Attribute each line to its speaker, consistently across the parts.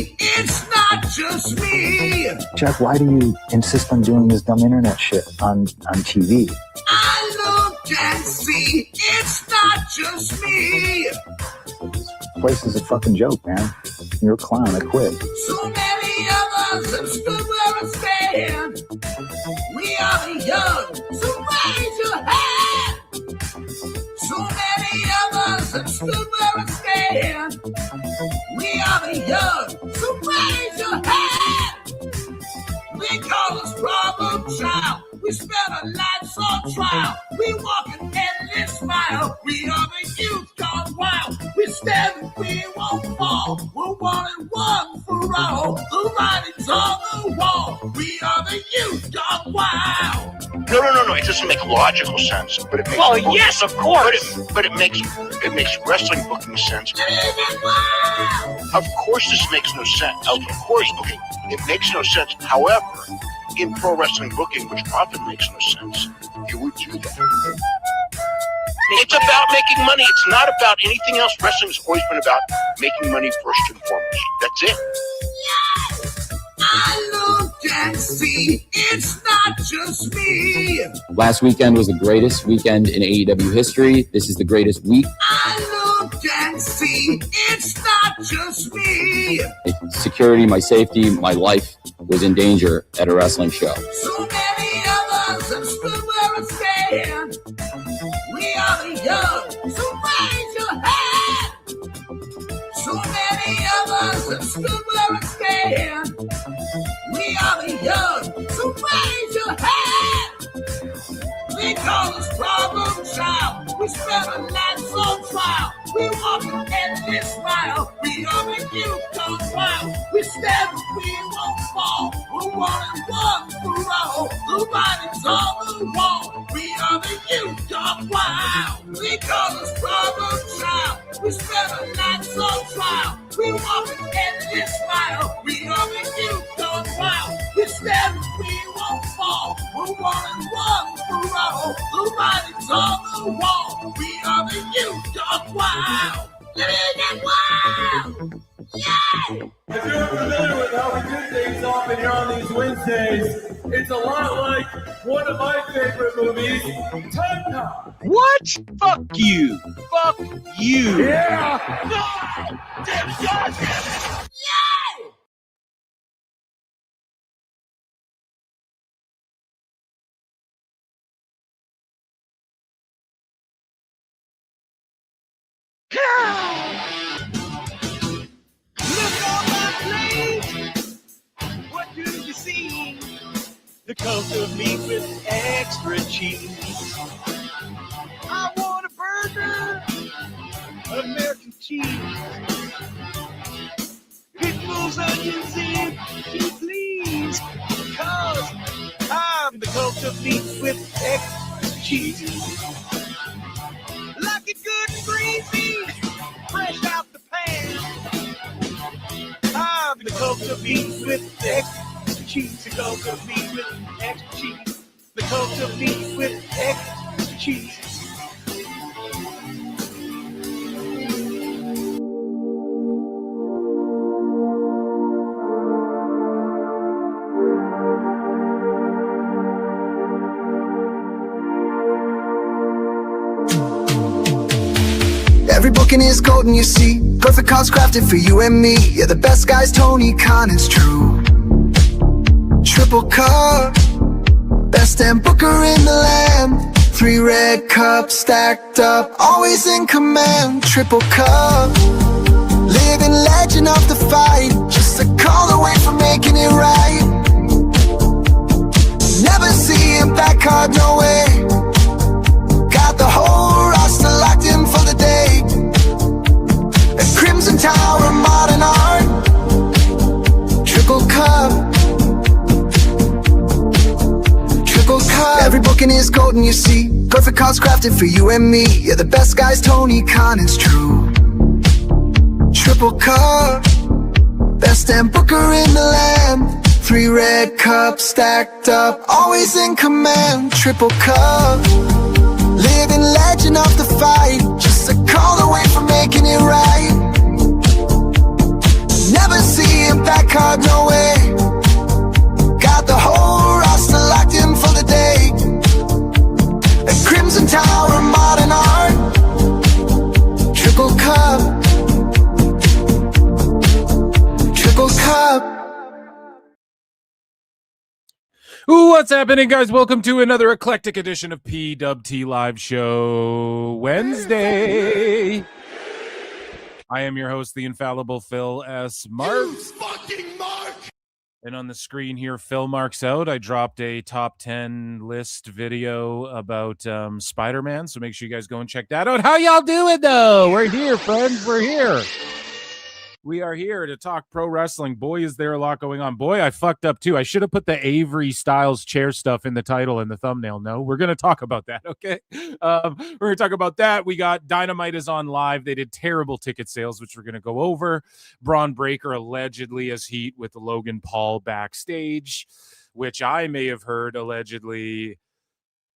Speaker 1: see, it's not just me.
Speaker 2: Jeff, why do you insist on doing this dumb internet shit on TV?
Speaker 1: I look and see, it's not just me.
Speaker 2: This place is a fucking joke, man. You're a clown. I quit.
Speaker 1: So many of us have stood where I stand. We are the young, so raise your hand. So many of us have stood where I stand. We are the young, so raise your hand. They call us problem child. We spend our lives on trial. We walk an endless mile. We are the youth gone wild. We stand and we won't fall. We're one and one for all. The writing's on the wall. We are the youth gone wild.
Speaker 3: No. It doesn't make logical sense, but it makes.
Speaker 4: Well, yes, of course.
Speaker 3: But it makes wrestling booking sense. Of course, this makes no sense. Of course, okay, it makes no sense. However, in pro wrestling booking, which often makes no sense, you would do that. It's about making money. It's not about anything else. Wrestling has always been about making money first and foremost. That's it.
Speaker 1: Yes, I look and see, it's not just me.
Speaker 5: Last weekend was the greatest weekend in AEW history. This is the greatest week.
Speaker 1: I look and see, it's not just me.
Speaker 5: Security, my safety, my life was in danger at a wrestling show.
Speaker 1: So many of us have stood where I stand. We are the young, so raise your hand. So many of us have stood where I stand. We are the young, so raise your hand. They call us problem child. We spend our lives on trial. We walk an endless mile. We are the youth gone wild. We stand and we won't fall. We're one and one for all. The writing's on the wall. We are the youth gone wild. They call us problem child. We spend our lives on trial. We walk an endless mile. We are the youth gone wild. We stand and we won't fall. We're one and one for all. The writing's on the wall. We are the youth gone wild. Living it wild. Yeah.
Speaker 6: If you're familiar with how we do things often here on these Wednesdays, it's a lot like one of my favorite movies, Time Cop.
Speaker 4: What? Fuck you. Fuck you.
Speaker 6: Yeah.
Speaker 4: God damn it.
Speaker 1: Yeah.
Speaker 4: Look on my plate. What do you see? The coat of meat with extra cheese. I want a burger, American cheese. Pickles, onions, and please, cause I'm the coat of meat with extra cheese. Like it good and greasy, fresh out the pan. I'm the coat of meat with extra cheese. The coat of meat with extra cheese. The coat of meat with extra cheese.
Speaker 7: Every booking is golden, you see. Perfect cards crafted for you and me. Yeah, the best guy's Tony Khan, it's true. Triple cup, best damn booker in the land. 3 red cups stacked up, always in command. Triple cup, living legend of the fight. Just a call away from making it right. Never see him back hard, no way. Got the whole roster locked in for the day. The Crimson Tower, modern art. Triple cup. Triple cup. Every booking is golden, you see. Perfect cards crafted for you and me. Yeah, the best guy's Tony Khan, it's true. Triple cup. Best damn booker in the land. 3 red cups stacked up, always in command. Triple cup. Living legend of the fight. Just a call away from making it right. Never see him
Speaker 8: What's happening, guys? Welcome to another eclectic edition of PWT Live Show Wednesday. I am your host, the infallible Phil S. Marks.
Speaker 1: Fucking Mark!
Speaker 8: And on the screen here, Phil Marks out. I dropped a top 10 list video about Spider-Man, so make sure you guys go and check that out. How y'all doing, though? We're here, friends. We're here. We are here to talk pro wrestling. Boy, is there a lot going on. Boy, I fucked up, too. I should have put the Avery Styles chair stuff in the title and the thumbnail. No, we're going to talk about that, okay? We're going to talk about that. We got Dynamite is on live. They did terrible ticket sales, which we're going to go over. Bron Breakker allegedly has heat with Logan Paul backstage, which I may have heard allegedly.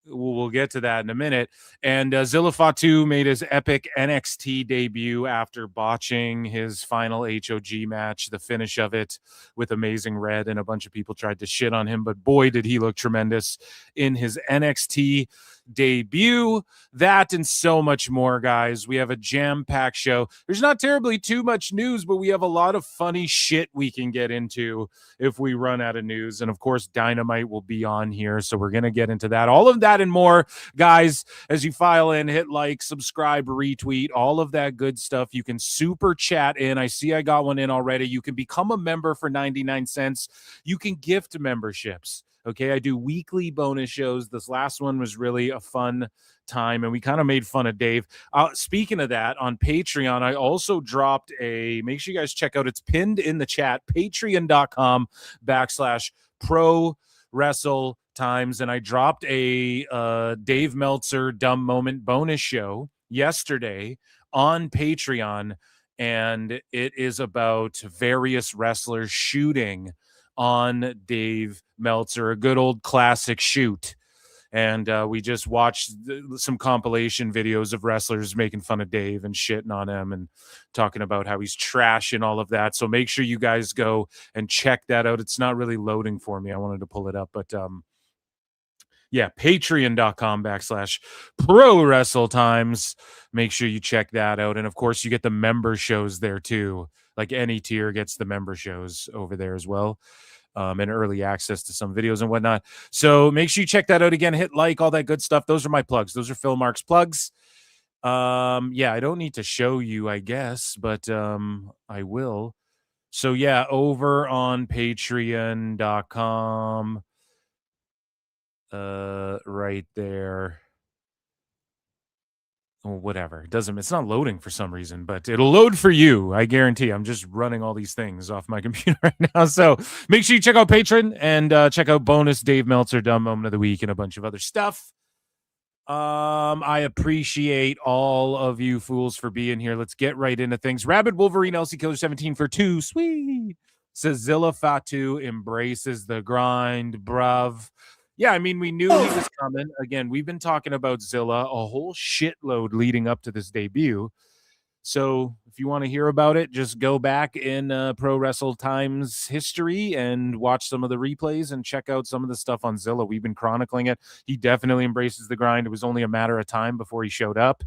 Speaker 8: We'll get to that in a minute. And Zilla Fatu made his epic NXT debut after botching his final HOG match, the finish of it with Amazing Red, and a bunch of people tried to shit on him, but boy, did he look tremendous in his NXT debut. That and so much more, guys. We have a jam-packed show. There's not terribly too much news, but we have a lot of funny shit we can get into if we run out of news. And of course, Dynamite will be on here, so we're going to get into that. All of that and more, guys. As you file in, hit like, subscribe, retweet, all of that good stuff. You can super chat in. I see I got one in already. You can become a member for 99 cents. You can gift memberships. Okay, I do weekly bonus shows. This last one was really a fun time, and we kind of made fun of Dave. Speaking of that, on Patreon, I also dropped make sure you guys check out, it's pinned in the chat, patreon.com/pro wrestle times, and I dropped a Dave Meltzer Dumb Moment bonus show yesterday on Patreon, and it is about various wrestlers shooting on Dave Meltzer, a good old classic shoot. And we just watched some compilation videos of wrestlers making fun of Dave and shitting on him and talking about how he's trash and all of that. So make sure you guys go and check that out. It's not really loading for me. I wanted to pull it up, but yeah, patreon.com/pro wrestle times. Make sure you check that out. And of course, you get the member shows there too. Like any tier gets the member shows over there as well. And early access to some videos and whatnot. So make sure you check that out again. Hit like, all that good stuff. Those are my plugs. Those are Phil Marks plugs. Yeah, I don't need to show you, I guess, but I will. So yeah, over on patreon.com, right there. Well, whatever. It's not loading for some reason, but it'll load for you. I guarantee. I'm just running all these things off my computer right now. So make sure you check out Patreon and check out bonus Dave Meltzer Dumb Moment of the Week and a bunch of other stuff. I appreciate all of you fools for being here. Let's get right into things. Rabid Wolverine LC Killer 17 for 2. Sweet. Says Zilla Fatu embraces the grind, bruv. Yeah, I mean, we knew he was coming. Again, we've been talking about Zilla a whole shitload leading up to this debut. So if you want to hear about it, just go back in Pro Wrestle Times history and watch some of the replays and check out some of the stuff on Zilla. We've been chronicling it. He definitely embraces the grind. It was only a matter of time before he showed up.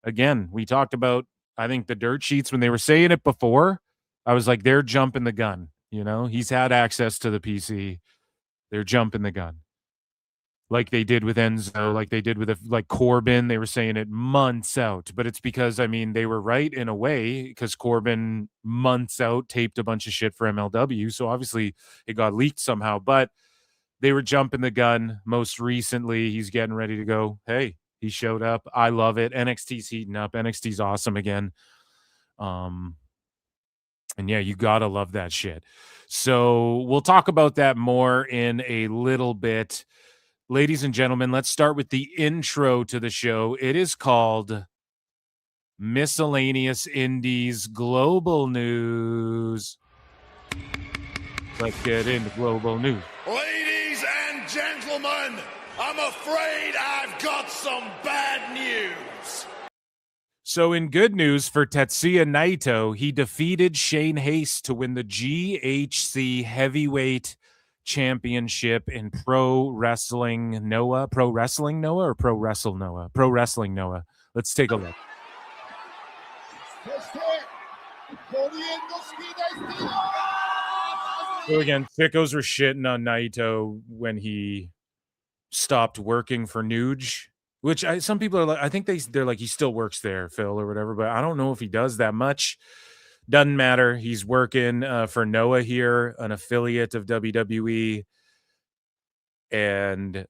Speaker 8: Again, we talked about, I think, the dirt sheets when they were saying it before. I was like, they're jumping the gun. You know, he's had access to the PC. They're jumping the gun. Like they did with Enzo, like they did with Corbin. They were saying it months out, but it's because, I mean, they were right in a way, because Corbin months out taped a bunch of shit for MLW. So obviously it got leaked somehow, but they were jumping the gun. Most recently, he's getting ready to go. Hey, he showed up. I love it. NXT's heating up. NXT's awesome again. And yeah, you gotta love that shit. So we'll talk about that more in a little bit. Ladies and gentlemen, let's start with the intro to the show. It is called Miscellaneous Indies Global News. Let's get into global news.
Speaker 1: Ladies and gentlemen, I'm afraid I've got some bad news.
Speaker 8: So in good news for Tetsuya Naito, he defeated Shane Haste to win the GHC Heavyweight Championship in Pro Wrestling Noah. Pro Wrestling Noah or Pro Wrestle Noah? Pro Wrestling Noah. Let's take a look. So again, sickos were shitting on Naito when he stopped working for Nuge, which some people are like, I think they're like, he still works there, Phil, or whatever, but I don't know if he does that much. Doesn't matter. He's working for Noah here, an affiliate of WWE, and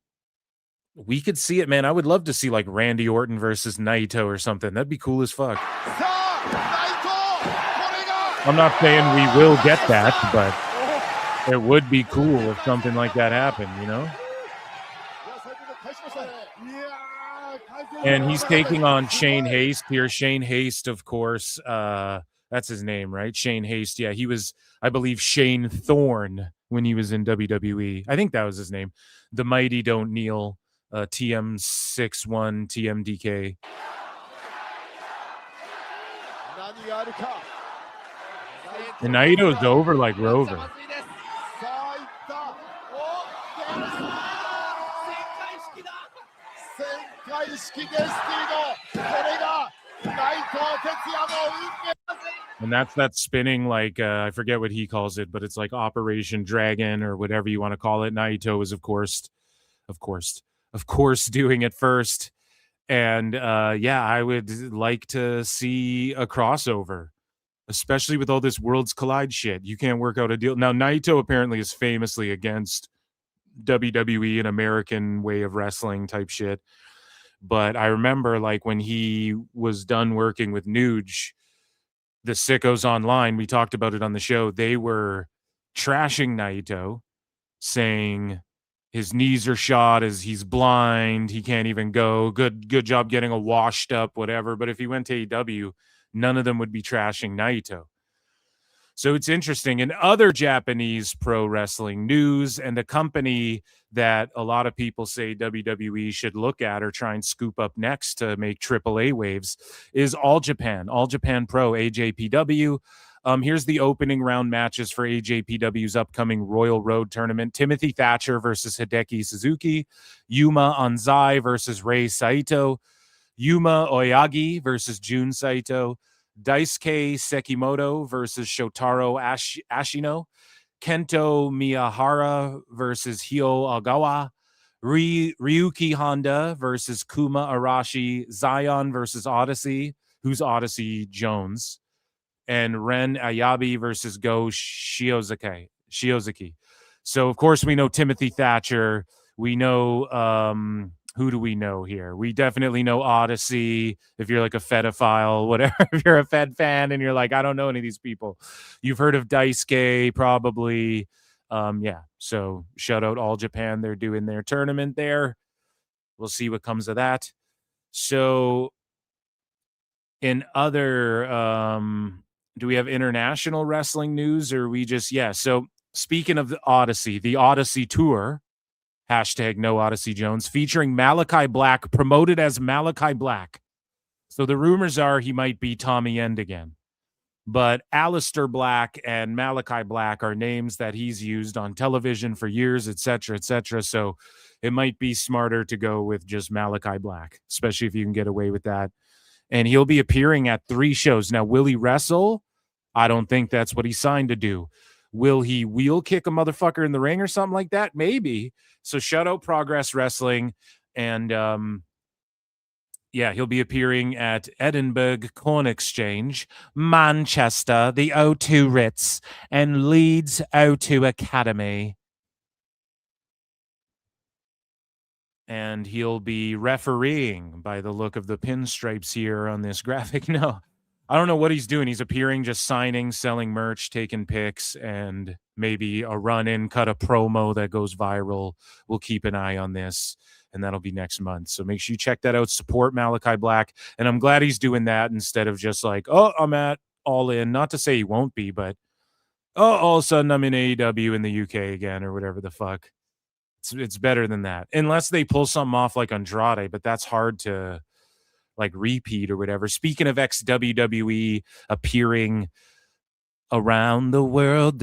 Speaker 8: we could see it, man. I would love to see like Randy Orton versus Naito or something. That'd be cool as fuck. I'm not saying we will get that, but it would be cool if something like that happened, you know? And he's taking on Shane Haste here. Shane Haste, of course, that's his name, right? Shane Haste. Yeah, he was, I believe, Shane Thorne when he was in WWE. I think that was his name. The Mighty Don't Kneel, TM61, TMDK. And Naito's over like Rover. And that's that spinning, like I forget what he calls it, but it's like Operation Dragon or whatever you want to call it. Naito is of course doing it first. And yeah, I would like to see a crossover, especially with all this Worlds Collide shit. You can't work out a deal. Now, Naito apparently is famously against WWE and American way of wrestling type shit. But I remember like when he was done working with Nuge, the sickos online, we talked about it on the show, they were trashing Naito, saying his knees are shot, as he's blind, he can't even go. Good job getting a washed up, whatever. But if he went to AEW, none of them would be trashing Naito. So it's interesting. In other Japanese pro wrestling news, and a company that a lot of people say WWE should look at or try and scoop up next to make AAA waves, is All Japan Pro, AJPW. Here's the opening round matches for AJPW's upcoming Royal Road tournament. Timothy Thatcher versus Hideki Suzuki. Yuma Anzai versus Rei Saito. Yuma Oyagi versus Jun Saito. Daisuke Sekimoto versus Shotaro Ashino. Kento Miyahara versus Hyo Agawa. Ryuki Honda versus Kuma Arashi. Zion versus Odyssey. Who's Odyssey Jones? And Ren Ayabi versus Go Shiozaki. So, of course, we know Timothy Thatcher. We know, who do we know here? We definitely know Odyssey. If you're like a Fedophile, whatever, if you're a Fed fan and you're like, I don't know any of these people. You've heard of Daisuke, probably. Yeah, so shout out All Japan. They're doing their tournament there. We'll see what comes of that. So, in other... do we have international wrestling news, or we just, yeah. So speaking of the Odyssey Tour, hashtag no Odyssey Jones, featuring Malachi Black, promoted as Malachi Black. So the rumors are he might be Tommy End again. But Aleister Black and Malachi Black are names that he's used on television for years, et cetera, et cetera. So it might be smarter to go with just Malachi Black, especially if you can get away with that. And he'll be appearing at 3 shows. Now, will he wrestle? I don't think that's what he signed to do. Will he wheel kick a motherfucker in the ring or something like that? Maybe. So shout out Progress Wrestling. And yeah, he'll be appearing at Edinburgh Corn Exchange, Manchester, the O2 Ritz, and Leeds O2 Academy. And he'll be refereeing by the look of the pinstripes here on this graphic. No, I don't know what he's doing. He's appearing, just signing, selling merch, taking pics, and maybe a run-in, cut a promo that goes viral. We'll keep an eye on this, and that'll be next month. So make sure you check that out. Support Malachi Black. And I'm glad he's doing that instead of just like, oh, I'm at All In. Not to say he won't be, but all of a sudden I'm in AEW in the UK again or whatever the fuck. It's better than that. Unless they pull something off like Andrade, but that's hard to like repeat or whatever. Speaking of ex-WWE appearing around the world,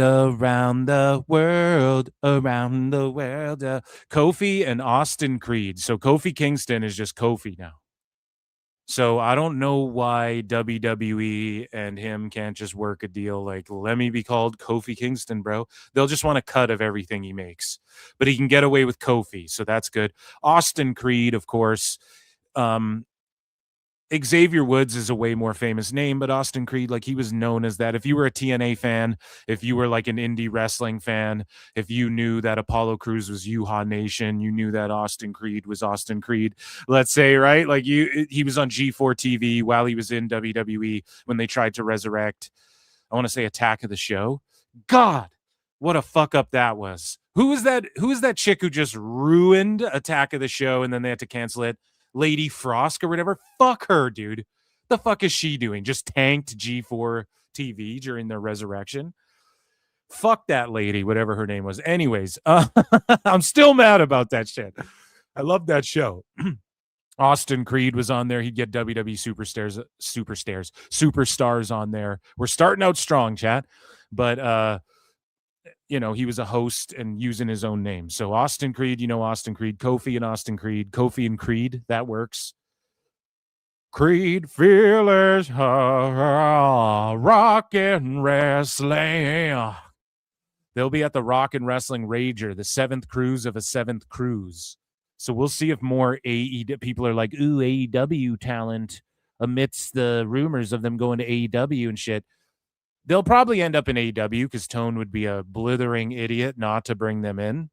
Speaker 8: Kofi and Austin Creed. So Kofi Kingston is just Kofi now. So I don't know why WWE and him can't just work a deal like, let me be called Kofi Kingston, bro. They'll just want a cut of everything he makes. But he can get away with Kofi, so that's good. Austin Creed, of course. Xavier Woods is a way more famous name, but Austin Creed, like, he was known as that. If you were a TNA fan, if you were like an indie wrestling fan, if you knew that Apollo Crews was Yuha Nation, you knew that Austin Creed was Austin Creed, let's say, right? Like, he was on G4 TV while he was in WWE when they tried to resurrect, I want to say, Attack of the Show. God, what a fuck up that was. Who is that chick who just ruined Attack of the Show and then they had to cancel it? Lady Frost or whatever. Fuck her, dude. The fuck is she doing? Just tanked G4 TV during their resurrection. Fuck that lady, whatever her name was. Anyways, I'm still mad about that shit. I love that show. Austin Creed was on there. He'd get WWE superstars on there. We're starting out strong, chat. But he was a host and using his own name. So Austin Creed, Austin Creed, Kofi and Austin Creed, Kofi and Creed, that works. Creed Fearless, Rock and Wrestling. They'll be at the Rock and Wrestling Rager, the 7th cruise of a 7th cruise. So we'll see if more AEW people are like, ooh, AEW talent amidst the rumors of them going to AEW and shit. They'll probably end up in AEW because Tone would be a blithering idiot not to bring them in,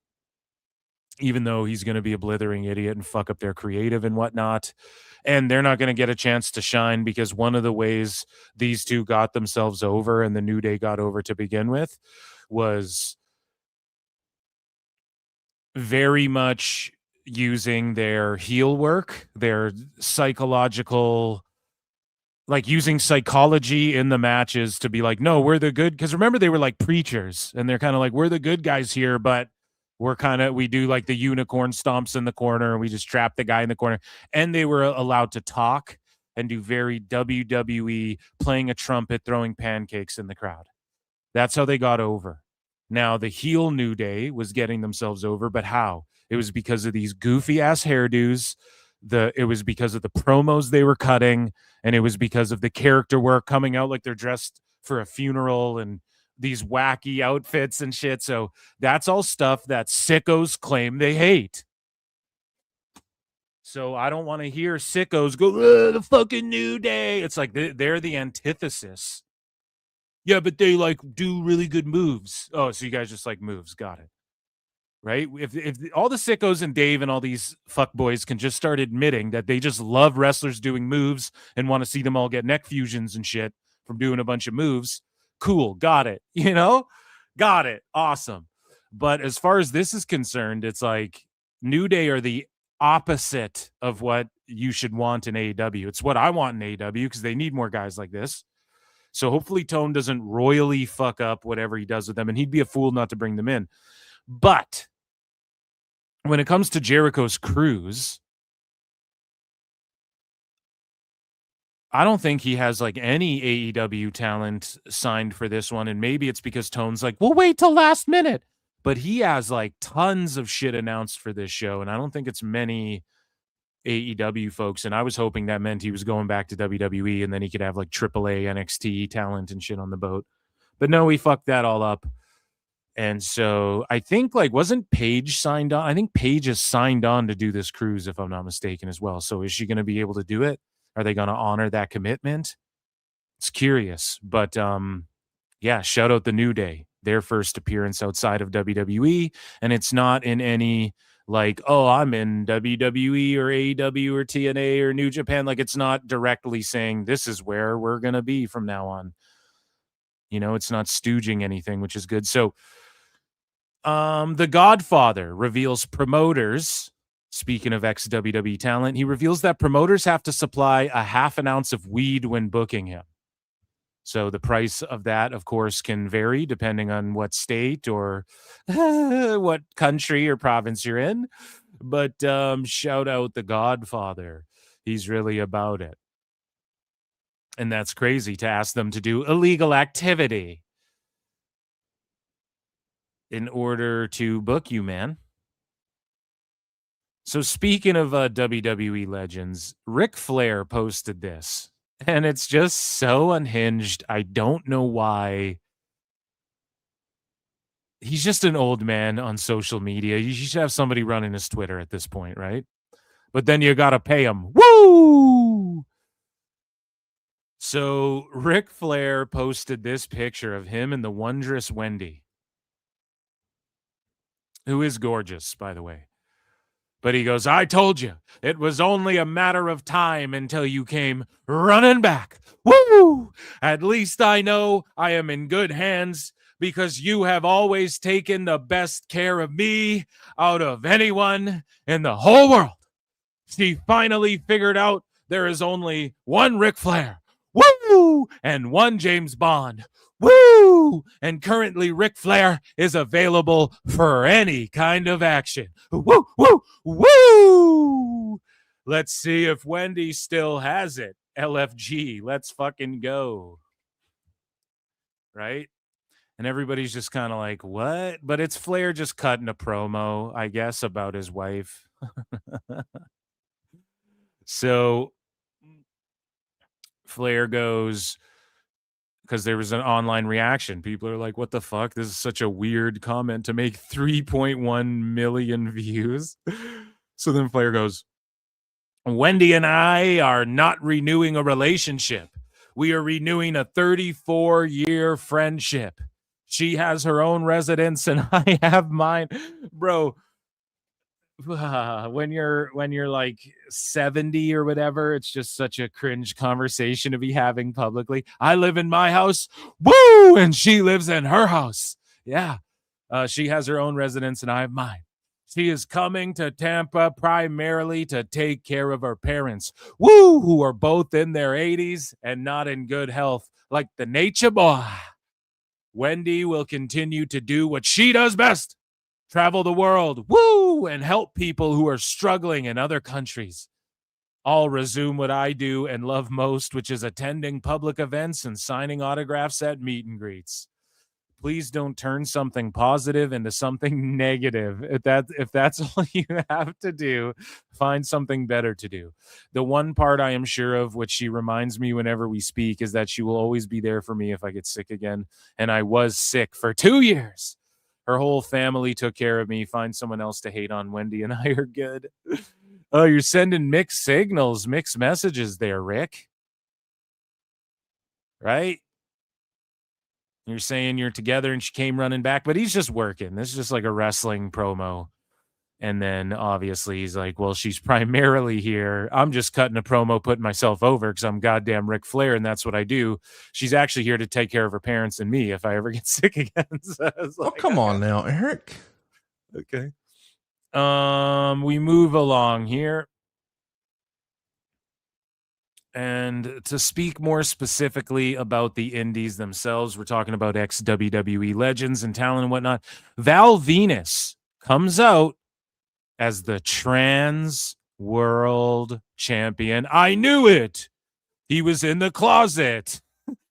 Speaker 8: even though he's going to be a blithering idiot and fuck up their creative and whatnot. And they're not going to get a chance to shine because one of the ways these two got themselves over and the New Day got over to begin with was very much using their heel work, their psychological, like using psychology in the matches to be like, no, we're the good. Because remember, they were like preachers and they're kind of like, we're the good guys here, but we do like the unicorn stomps in the corner. We just trap the guy in the corner. And they were allowed to talk and do very WWE, playing a trumpet, throwing pancakes in the crowd. That's how they got over. Now, the heel New Day was getting themselves over, but how? It was because of these goofy ass hairdos. It was because of the promos they were cutting, and it was because of the character work, coming out like they're dressed for a funeral and these wacky outfits and shit. So that's all stuff that sickos claim they hate. So I don't want to hear sickos go, the fucking New Day. It's like they're the antithesis. Yeah, but they like do really good moves. Oh, so you guys just like moves. Got it. Right? If all the sickos and Dave and all these fuckboys can just start admitting that they just love wrestlers doing moves and want to see them all get neck fusions and shit from doing a bunch of moves, cool, got it. Got it. Awesome. But as far as this is concerned, it's like New Day are the opposite of what you should want in AEW. It's what I want in AEW because they need more guys like this. So hopefully Tone doesn't royally fuck up whatever he does with them, and he'd be a fool not to bring them in. But when it comes to Jericho's cruise, I don't think he has like any AEW talent signed for this one. And maybe it's because Tone's like, we'll wait till last minute. But he has like tons of shit announced for this show. And I don't think it's many AEW folks. And I was hoping that meant he was going back to WWE and then he could have like AAA NXT talent and shit on the boat. But no, he fucked that all up. And so I think, like, wasn't Paige signed on? I think Paige is signed on to do this cruise, if I'm not mistaken, as well. So is she going to be able to do it? Are they going to honor that commitment? It's curious. But, yeah, shout out the New Day. Their first appearance outside of WWE. And it's not in any, like, oh, I'm in WWE or AEW or TNA or New Japan. Like, it's not directly saying this is where we're going to be from now on. It's not stooging anything, which is good. So, The Godfather reveals promoters, speaking of ex-WWE talent, he reveals that promoters have to supply a half an ounce of weed when booking him. So the price of that, of course, can vary depending on what state or what country or province you're in. But shout out The Godfather. He's really about it. And that's crazy to ask them to do illegal activity in order to book you, man. So speaking of WWE legends, Ric Flair posted this, and it's just so unhinged. I don't know why. He's just an old man on social media. You should have somebody running his Twitter at this point, right? But then you got to pay him. Woo! So Ric Flair posted this picture of him and the wondrous Wendy, who is gorgeous, by the way. But he goes, I told you, it was only a matter of time until you came running back. Woo! At least I know I am in good hands because you have always taken the best care of me out of anyone in the whole world. She finally figured out there is only one Ric Flair. Woo! And one James Bond. Woo! And currently Ric Flair is available for any kind of action. Woo! Woo! Woo! Let's see if Wendy still has it. LFG. Let's fucking go. Right? And everybody's just kind of like, what? But it's Flair just cutting a promo, I guess, about his wife. So Flair goes, because there was an online reaction. People are like, what the fuck? This is such a weird comment to make 3.1 million views. So then Flair goes, Wendy and I are not renewing a relationship. We are renewing a 34-year friendship. She has her own residence and I have mine. Bro, when you're like 70 or whatever, it's just such a cringe conversation to be having publicly. I live in my house, woo, and she lives in her house. Yeah, she has her own residence and I have mine. She is coming to Tampa primarily to take care of her parents, woo, who are both in their 80s and not in good health, like the nature boy. Wendy will continue to do what she does best. Travel the world, woo, and help people who are struggling in other countries. I'll resume what I do and love most, which is attending public events and signing autographs at meet and greets. Please don't turn something positive into something negative. If that's all you have to do, find something better to do. The one part I am sure of, which she reminds me whenever we speak, is that she will always be there for me if I get sick again. And I was sick for 2 years. Her whole family took care of me. Find someone else to hate on. Wendy and I are good. Oh, you're sending mixed signals, mixed messages there, Rick. Right? You're saying you're together and she came running back, but he's just working. This is just like a wrestling promo. And then obviously he's like, well, she's primarily here. I'm just cutting a promo, putting myself over because I'm goddamn Ric Flair, and that's what I do. She's actually here to take care of her parents and me if I ever get sick again. So like,
Speaker 9: come on now, Eric.
Speaker 8: Okay. We move along here. And to speak more specifically about the indies themselves, we're talking about ex-WWE legends and talent and whatnot. Val Venus comes out as the trans world champion. I knew it. He was in the closet.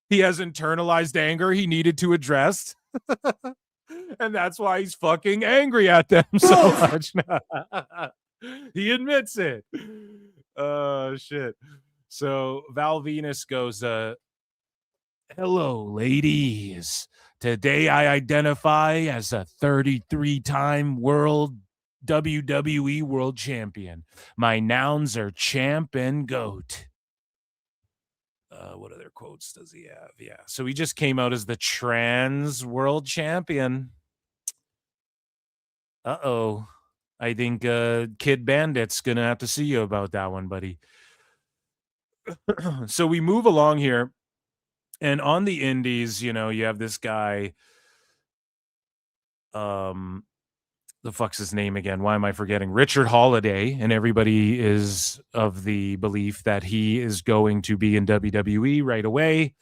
Speaker 8: He has internalized anger he needed to address. And that's why he's fucking angry at them so much. He admits it. Oh, shit. So Val Venus goes, hello, ladies. Today I identify as a 33-time WWE World Champion. My nouns are champ and goat. What other quotes does he have? Yeah. So he just came out as the trans world champion. Uh-oh. I think Kid Bandit's going to have to see you about that one, buddy. So we move along here. And on the indies, you know, you have this guy. The fuck's his name again? Why am I forgetting? Richard Holiday, and everybody is of the belief that he is going to be in WWE right away.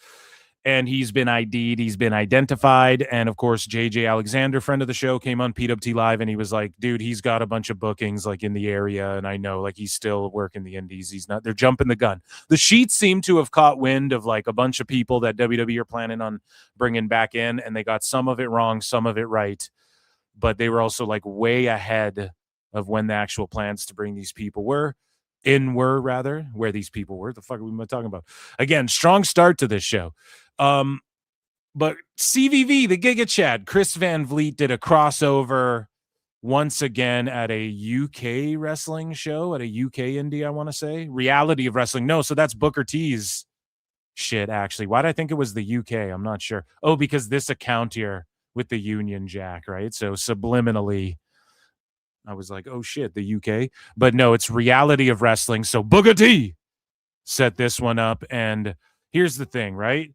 Speaker 8: And he's been ID'd, he's been identified. And of course, JJ Alexander, friend of the show, came on PWT Live and he was like, dude, he's got a bunch of bookings like in the area. And I know like he's still working the indies. He's not, they're jumping the gun. The sheets seem to have caught wind of like a bunch of people that WWE are planning on bringing back in. And they got some of it wrong, some of it right. But they were also like way ahead of when the actual plans to bring these people were, where these people were. The fuck are we talking about? Again, strong start to this show. But CVV, the Giga Chad, Chris Van Vliet did a crossover once again at a UK wrestling show, at a UK indie, I want to say. Reality of Wrestling. No, so that's Booker T's shit, actually. Why did I think it was the UK? I'm not sure. Oh, because this account here with the Union Jack, right? So subliminally, I was like, oh shit, the UK. But no, it's Reality of Wrestling. So Booker T set this one up. And here's the thing, right?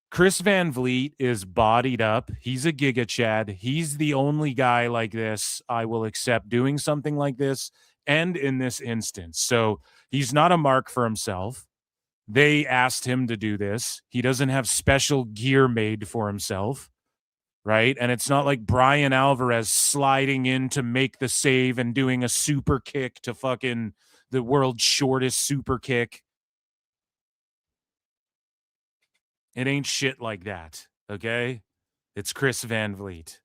Speaker 8: Chris Van Vliet is bodied up. He's a Giga Chad. He's the only guy like this I will accept doing something like this, and in this instance. So he's not a mark for himself. They asked him to do this. He doesn't have special gear made for himself, right? And it's not like Brian Alvarez sliding in to make the save and doing a super kick to fucking the world's shortest super kick. It ain't shit like that, okay? It's Chris Van Vliet.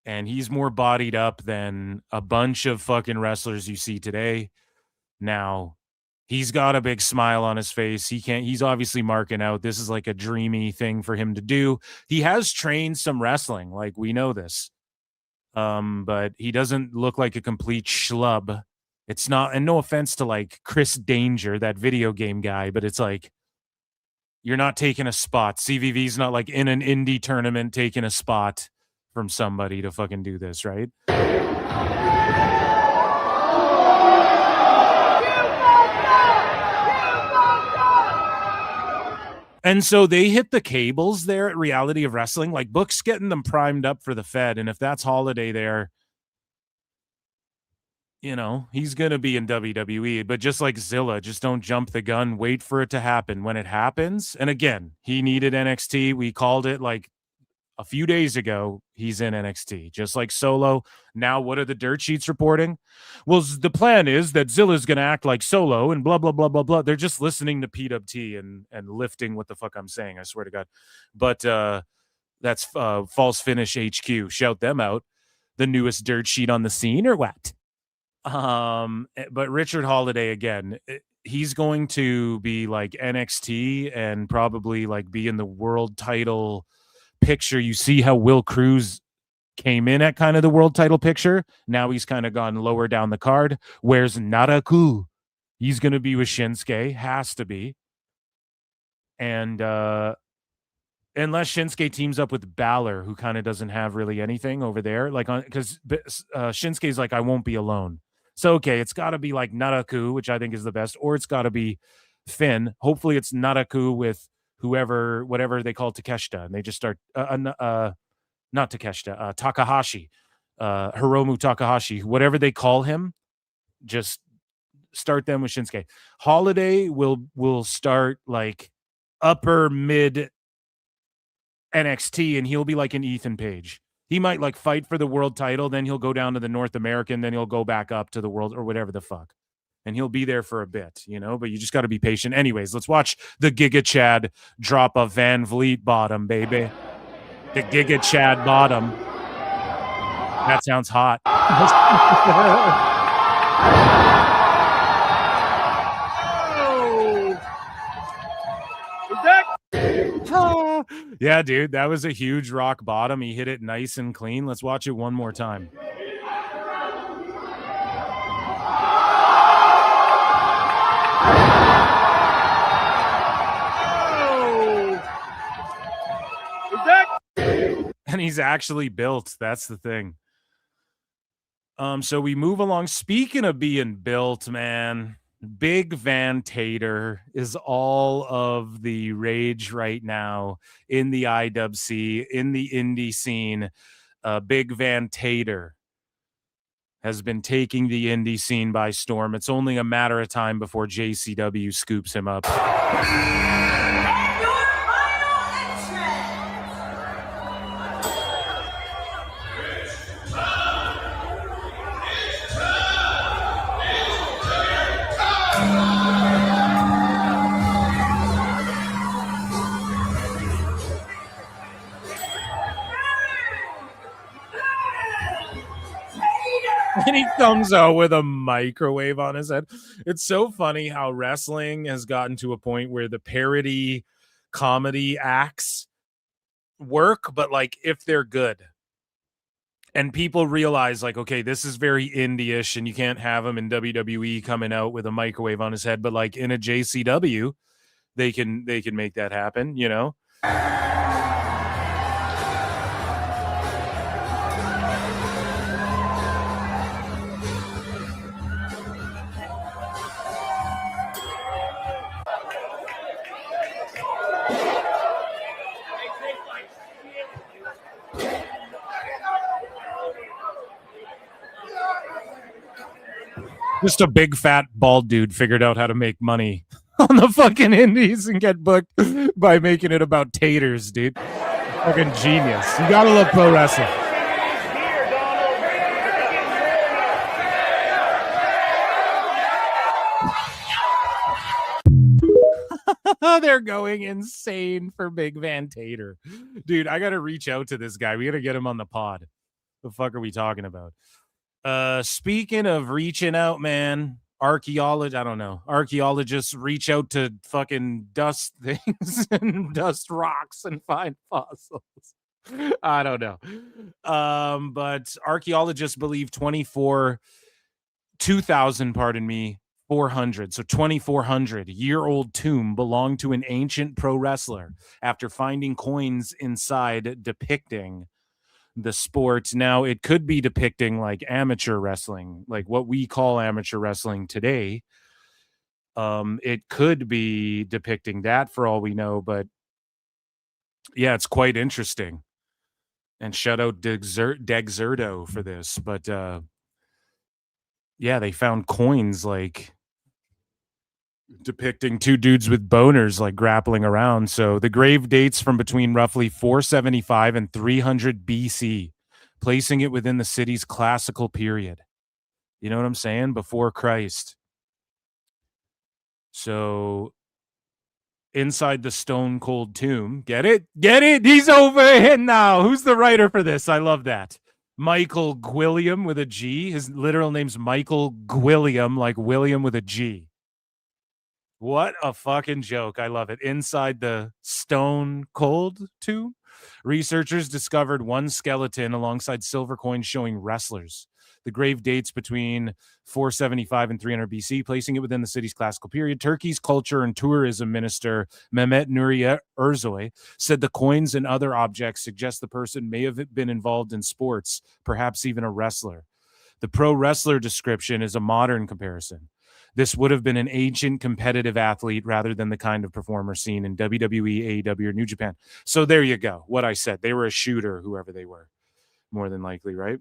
Speaker 8: And he's more bodied up than a bunch of fucking wrestlers you see today. Now, he's got a big smile on his face. He's obviously marking out. This is like a dreamy thing for him to do. He has trained some wrestling, like we know this. But he doesn't look like a complete schlub. It's not, and no offense to like Chris Danger, that video game guy, but it's like, you're not taking a spot. CVV's not like in an indie tournament taking a spot from somebody to fucking do this, right? And so they hit the cables there at Reality of Wrestling. Like Book's getting them primed up for the Fed. And if that's Holiday there, you know, he's going to be in WWE, but just like Zilla, just don't jump the gun. Wait for it to happen. When it happens, and again, he needed NXT. We called it like a few days ago. He's in NXT, just like Solo. Now, what are the dirt sheets reporting? Well, the plan is that Zilla's going to act like Solo and blah, blah, blah, blah, blah. They're just listening to PWT and lifting what the fuck I'm saying. I swear to God. But that's False Finish HQ. Shout them out. The newest dirt sheet on the scene or what? But Richard Holiday, again, he's going to be like NXT and probably like be in the world title picture. You see how Will Cruz came in at kind of the world title picture. Now he's kind of gone lower down the card. Where's Naraku? He's going to be with Shinsuke. Has to be. And unless Shinsuke teams up with Balor, who kind of doesn't have really anything over there, like because Shinsuke's like, I won't be alone. So, okay, it's got to be like Naraku, which I think is the best, or it's got to be Finn. Hopefully it's Naraku with whatever they call Takeshita, and they just start, not Takeshita, Takahashi, Hiromu Takahashi, whatever they call him, just start them with Shinsuke. Holiday will start like upper mid NXT, and he'll be like an Ethan Page. He might like fight for the world title, then he'll go down to the North American, then he'll go back up to the world or whatever the fuck. And he'll be there for a bit, you know, but you just got to be patient. Anyways, let's watch the Giga Chad drop a Van Vliet bottom, baby. The Giga Chad bottom. That sounds hot. Yeah, dude, that was a huge rock bottom. He hit it nice and clean. Let's watch it one more time. And he's actually built. That's the thing. So we move along. Speaking of being built, man, Big Van Tater is all of the rage right now in the IWC, in the indie scene. Big Van Tater has been taking the indie scene by storm. It's only a matter of time before JCW scoops him up. And he comes out with a microwave on his head. It's so funny how wrestling has gotten to a point where the parody comedy acts work, but like if they're good. And people realize like, okay, this is very indie-ish and you can't have him in WWE coming out with a microwave on his head, but like in a JCW, they can make that happen, you know? Just a big fat bald dude figured out how to make money on the fucking indies and get booked by making it about taters, dude. Fucking genius. You gotta love pro wrestling. They're going insane for Big Van Tater. Dude, I gotta reach out to this guy. We gotta get him on the pod. The fuck are we talking about? Speaking of reaching out, man, archaeologists reach out to fucking dust things and dust rocks and find fossils. I don't know. But archaeologists believe 400, so 2,400-year-old tomb belonged to an ancient pro wrestler after finding coins inside depicting the sport. Now, it could be depicting like amateur wrestling, like what we call amateur wrestling today. It could be depicting that for all we know, but yeah, it's quite interesting. And shout out Dexerto for this, but yeah, they found coins like depicting two dudes with boners like grappling around. So the grave dates from between roughly 475 and 300 BC, placing it within the city's classical period. You know what I'm saying? Before Christ. So inside the stone cold tomb, get it? He's over here now. Who's the writer for this? I love that. Michael Gwilliam with a G. His literal name's Michael Gwilliam, like William with a G. What a fucking joke. I love it. Inside the stone cold tomb, researchers discovered one skeleton alongside silver coins showing wrestlers. The grave dates between 475 and 300 BC, placing it within the city's classical period. Turkey's culture and tourism minister, Mehmet Nuri Ersoy, said the coins and other objects suggest the person may have been involved in sports, perhaps even a wrestler. The pro wrestler description is a modern comparison. This would have been an ancient competitive athlete rather than the kind of performer seen in WWE, AEW, or New Japan. So there you go. What I said. They were a shooter, whoever they were. More than likely, right?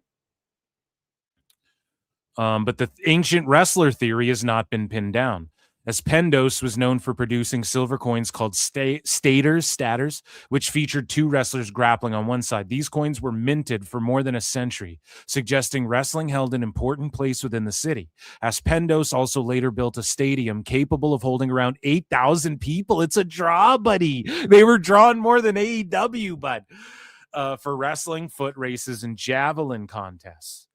Speaker 8: But the ancient wrestler theory has not been pinned down, as Pendos was known for producing silver coins called staters, which featured two wrestlers grappling on one side. These coins were minted for more than a century, suggesting wrestling held an important place within the city. As Pendos also later built a stadium capable of holding around 8,000 people. It's a draw, buddy. They were drawing more than AEW, bud, for wrestling, foot races, and javelin contests.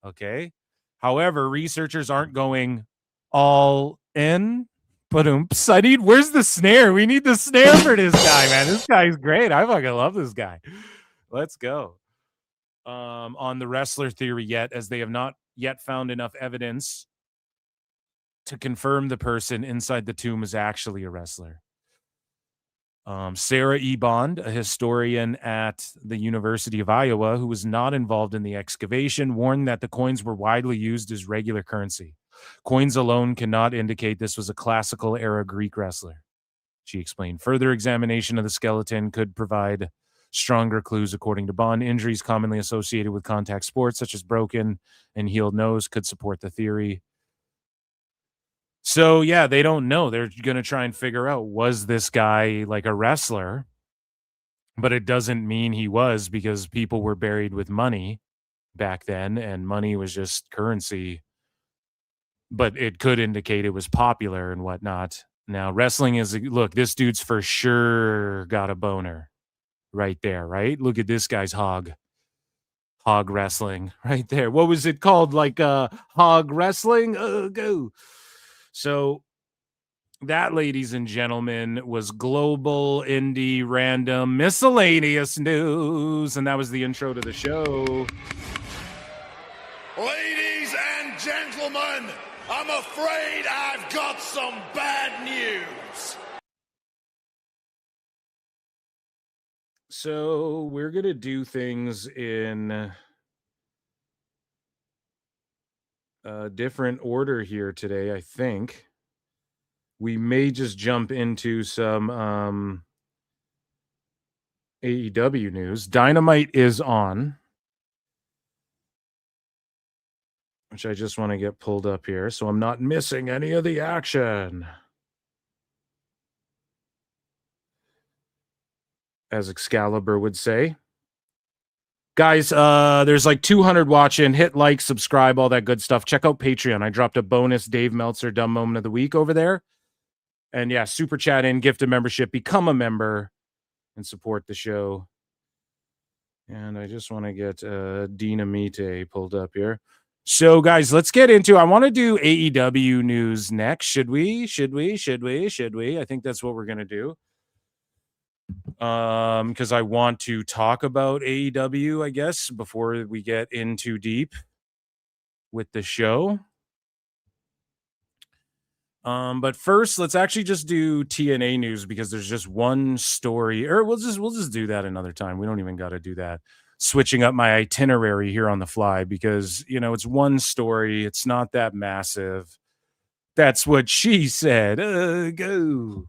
Speaker 8: Okay. However, researchers aren't going all in. But where's the snare? We need the snare for this guy, man. This guy's great. I fucking love this guy. Let's go. On the wrestler theory yet, as they have not yet found enough evidence to confirm the person inside the tomb is actually a wrestler. Sarah E. Bond, a historian at the University of Iowa who was not involved in the excavation, warned that the coins were widely used as regular currency. Coins alone cannot indicate this was a classical era Greek wrestler. She explained further examination of the skeleton could provide stronger clues. According to Bond, injuries commonly associated with contact sports, such as broken and healed nose, could support the theory. So, yeah, they don't know. They're going to try and figure out, was this guy like a wrestler? But it doesn't mean he was, because people were buried with money back then, and money was just currency. But it could indicate it was popular and whatnot. Now, wrestling is, look, this dude's for sure got a boner right there, right? Look at this guy's hog. Hog wrestling right there. What was it called? Like hog wrestling? Go. So that, ladies and gentlemen, was global, indie, random, miscellaneous news. And that was the intro to the show.
Speaker 9: Ladies and gentlemen, I'm afraid I've got some bad news.
Speaker 8: So we're going to do things in a different order here today, I think. We may just jump into some AEW news. Dynamite is on, which I just want to get pulled up here so I'm not missing any of the action. As Excalibur would say. Guys, there's like 200 watching. Hit like, subscribe, all that good stuff. Check out Patreon. I dropped a bonus Dave Meltzer Dumb Moment of the Week over there. And yeah, super chat in, gift a membership, become a member, and support the show. And I just want to get Dinamite pulled up here. So, guys, let's get into. I want to do AEW news next. Should we? I think that's what we're gonna do. Because I want to talk about AEW, I guess, before we get in too deep with the show. But first, let's actually just do TNA news because there's just one story, or we'll just do that another time. We don't even got to do that. Switching up my itinerary here on the fly because, you know, it's one story. It's not that massive. That's what she said. Go.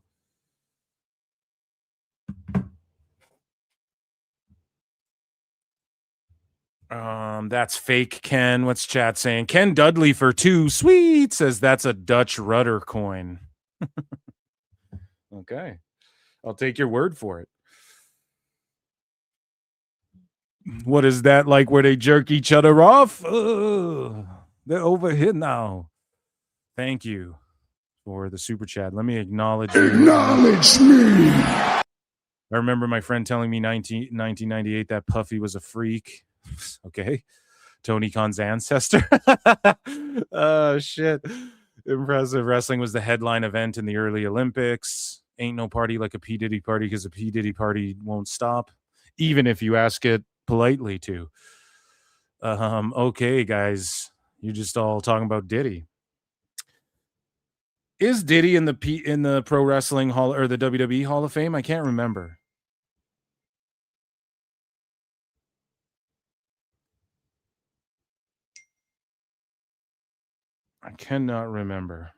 Speaker 8: That's fake Ken. What's chat saying? Ken Dudley for 2 sweet says that's a Dutch rudder coin. Okay. I'll take your word for it. What is that like where they jerk each other off? They're over here now. Thank you for the super chat. Let me acknowledge you.
Speaker 9: Acknowledge me.
Speaker 8: I remember my friend telling me 1998 that Puffy was a freak. Okay. Tony Khan's ancestor. Oh, shit. Impressive. Wrestling was the headline event in the early Olympics. Ain't no party like a P. Diddy party because a P. Diddy party won't stop, even if you ask it politely to. Okay, guys. You're just all talking about Diddy. Is Diddy in the Pro Wrestling Hall or the WWE Hall of Fame? I can't remember. I cannot remember.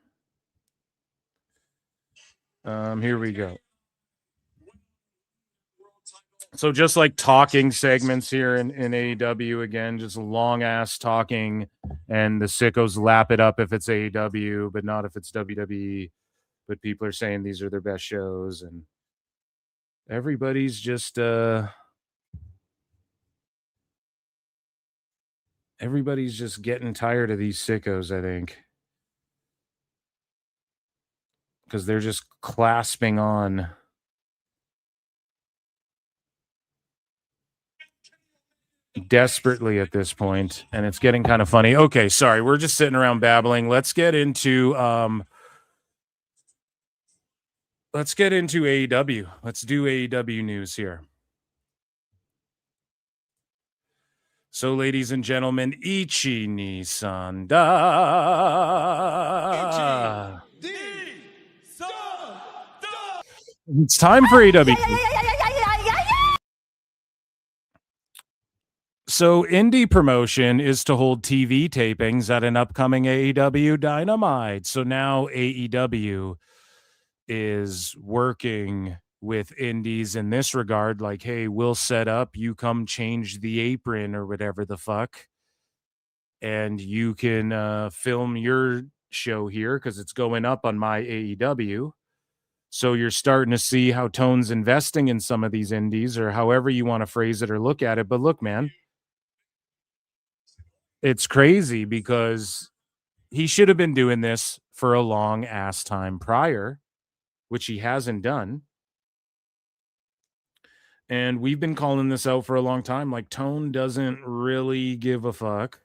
Speaker 8: Here we go. So just like talking segments here in AEW, again, just long ass talking, and the sickos lap it up if it's AEW, but not if it's WWE. But people are saying these are their best shows, and everybody's just getting tired of these sickos, I think. Because they're just clasping on desperately at this point, and it's getting kind of funny. Okay, sorry, we're just sitting around babbling. Let's get into AEW. Let's do AEW news here. So, ladies and gentlemen, Ichi ni Sanda. It's time for AEW. So, indie promotion is to hold TV tapings at an upcoming AEW Dynamite. So now AEW is working with indies in this regard, like, hey, we'll set up, you come change the apron or whatever the fuck, and you can film your show here because it's going up on my AEW. So you're starting to see how Tone's investing in some of these indies, or however you want to phrase it or look at it. But look, man, it's crazy because he should have been doing this for a long ass time prior, which he hasn't done. And we've been calling this out for a long time. Like, Tone doesn't really give a fuck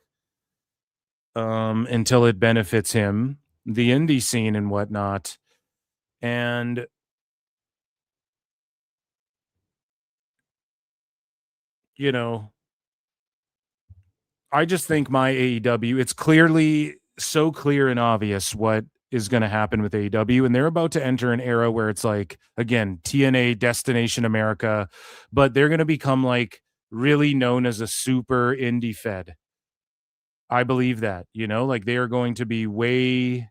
Speaker 8: until it benefits him, the indie scene and whatnot. And you know, I just think my AEW, it's clearly so clear and obvious what is going to happen with AEW, and they're about to enter an era where it's like, again, TNA, Destination America, but they're going to become like really known as a super indie fed. I believe that, like they are going to be way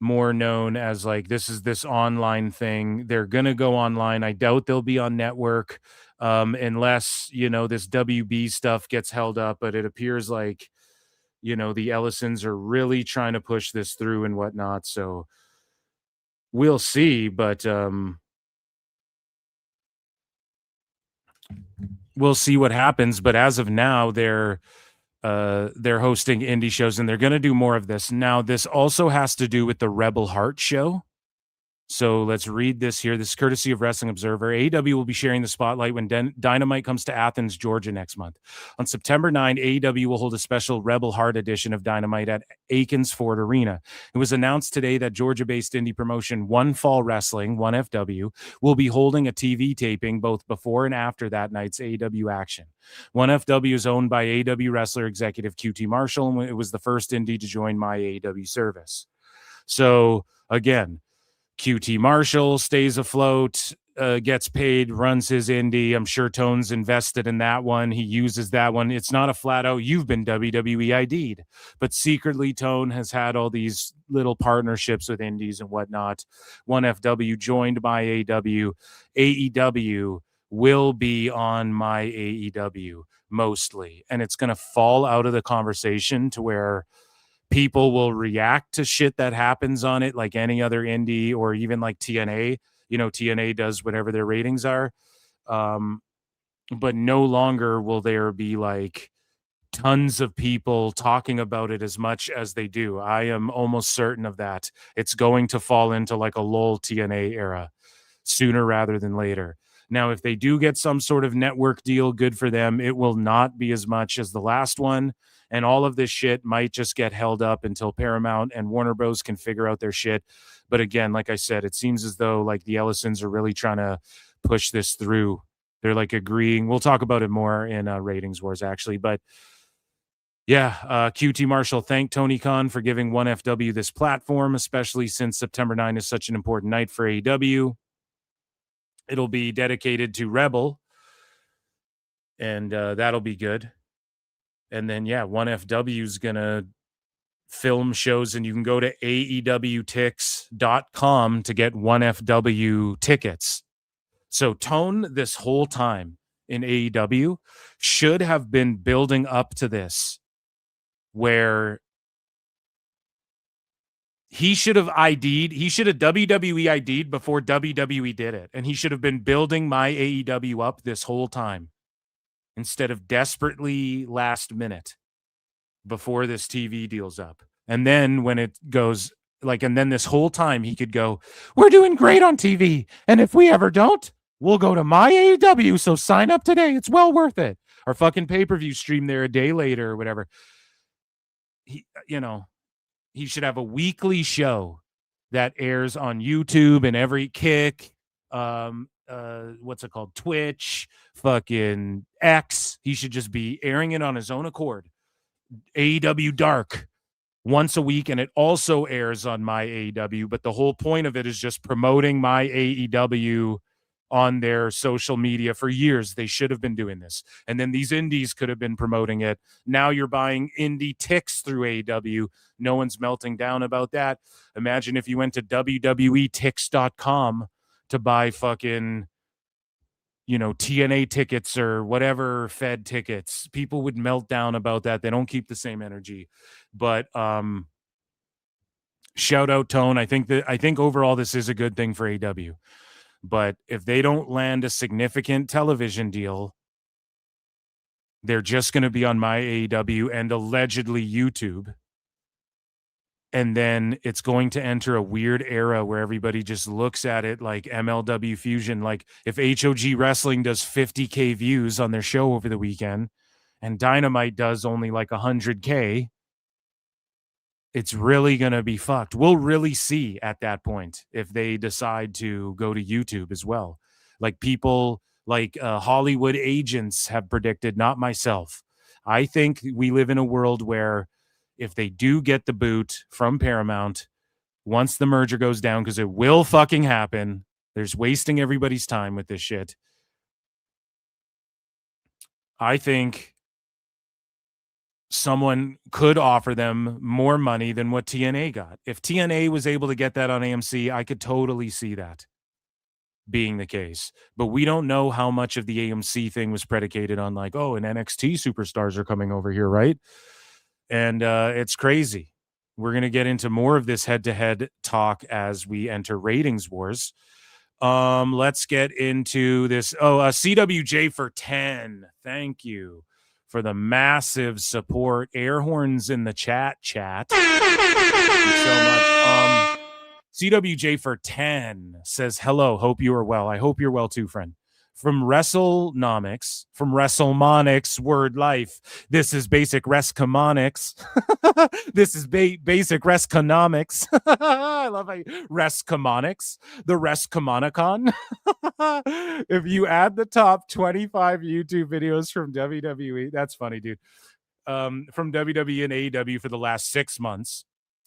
Speaker 8: more known as like, this is this online thing. They're going to go online. I doubt they'll be on network unless, this WB stuff gets held up, but it appears like, the Ellisons are really trying to push this through and whatnot. So we'll see, but we'll see what happens. But as of now, they're hosting indie shows, and they're going to do more of this. Now, this also has to do with the Rebel Heart show. So let's read this here. This is courtesy of Wrestling Observer. AEW will be sharing the spotlight when Dynamite comes to Athens, Georgia next month. On September 9, AEW will hold a special Rebel Heart edition of Dynamite at Aikens Ford Arena. It was announced today that Georgia-based indie promotion One Fall Wrestling, 1FW, will be holding a TV taping both before and after that night's AEW action. 1FW is owned by AEW wrestler executive QT Marshall, and it was the first indie to join my AEW service. So, again, QT Marshall stays afloat, gets paid, runs his indie. I'm sure Tone's invested in that one. He uses that one. It's not a flat out, you've been WWE ID'd. But secretly, Tone has had all these little partnerships with indies and whatnot. 1FW joined by AEW. AEW will be on my AEW mostly. And it's going to fall out of the conversation to where people will react to shit that happens on it like any other indie, or even like TNA. TNA does whatever their ratings are. But no longer will there be like tons of people talking about it as much as they do. I am almost certain of that. It's going to fall into like a lull TNA era sooner rather than later. Now, if they do get some sort of network deal, good for them. It will not be as much as the last one. And all of this shit might just get held up until Paramount and Warner Bros. Can figure out their shit. But again, like I said, it seems as though like the Ellisons are really trying to push this through. They're like agreeing. We'll talk about it more in Ratings Wars, actually. But yeah, QT Marshall thanked Tony Khan for giving 1FW this platform, especially since September 9 is such an important night for AEW. It'll be dedicated to Rebel, and that'll be good. And then, 1FW is going to film shows, and you can go to AEWTix.com to get 1FW tickets. So Tone, this whole time in AEW, should have been building up to this, where he should have WWE ID'd before WWE did it. And he should have been building my AEW up this whole time, instead of desperately last minute before this TV deal's up. And then when it goes and then this whole time he could go, we're doing great on TV. And if we ever don't, we'll go to my AEW. So sign up today. It's well worth it. Or fucking pay-per-view stream there a day later or whatever. He should have a weekly show that airs on YouTube and every Kick, what's it called? Twitch, fucking X. He should just be airing it on his own accord. AEW Dark once a week, and it also airs on my AEW, but the whole point of it is just promoting my AEW on their social media for years. They should have been doing this. And then these indies could have been promoting it. Now you're buying indie ticks through AEW. No one's melting down about that. Imagine if you went to WWETix.com to buy fucking, TNA tickets or whatever Fed tickets. People would melt down about that. They don't keep the same energy. But shout out Tone. I think overall this is a good thing for AEW. But if they don't land a significant television deal, they're just going to be on my AEW and allegedly YouTube. And then it's going to enter a weird era where everybody just looks at it like MLW Fusion. Like if HOG Wrestling does 50K views on their show over the weekend and Dynamite does only like 100K, it's really going to be fucked. We'll really see at that point if they decide to go to YouTube as well. Like people like Hollywood agents have predicted, not myself. I think we live in a world where if they do get the boot from Paramount, once the merger goes down, because it will fucking happen, there's wasting everybody's time with this shit. I think someone could offer them more money than what TNA got. If TNA was able to get that on AMC, I could totally see that being the case. But we don't know how much of the AMC thing was predicated on like, oh, and NXT superstars are coming over here, right? And it's crazy. We're going to get into more of this head-to-head talk as we enter ratings wars. Let's get into this. Oh, CWJ for 10. Thank you for the massive support. Air horns in the chat. Thank you so much. CWJ for 10 says, hello, hope you are well. I hope you're well too, friend. From WrestleMonics, Word Life. This is Basic Rescomonics. This is Basic Resconomics. I love how Rescomonics, the Rescomonicon. If you add the top 25 YouTube videos from WWE, that's funny, dude. From WWE and AEW for the last 6 months,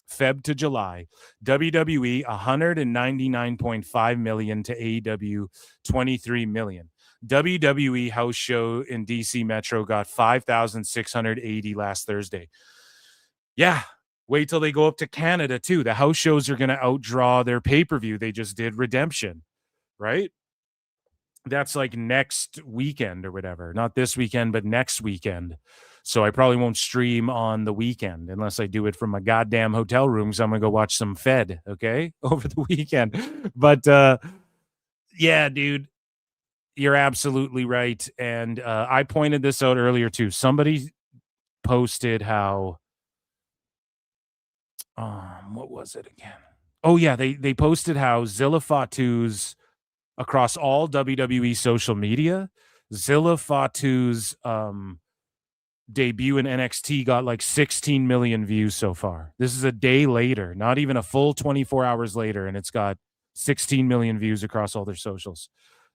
Speaker 8: Feb to July, WWE 199.5 million to AEW 23 million. WWE house show in DC Metro got 5,680 last Thursday. Yeah, wait till they go up to Canada too. The house shows are going to outdraw their pay-per-view. They just did Redemption, right? That's like next weekend or whatever. Not this weekend, but next weekend. So I probably won't stream on the weekend unless I do it from my goddamn hotel room. So I'm going to go watch some Fed, okay, over the weekend. But yeah, dude, you're absolutely right. And I pointed this out earlier too. Somebody posted how, what was it again? Oh yeah, they posted how Zilla Fatu's across all WWE social media, Zilla Fatu's debut in NXT got like 16 million views so far. This is a day later, not even a full 24 hours later, and it's got 16 million views across all their socials.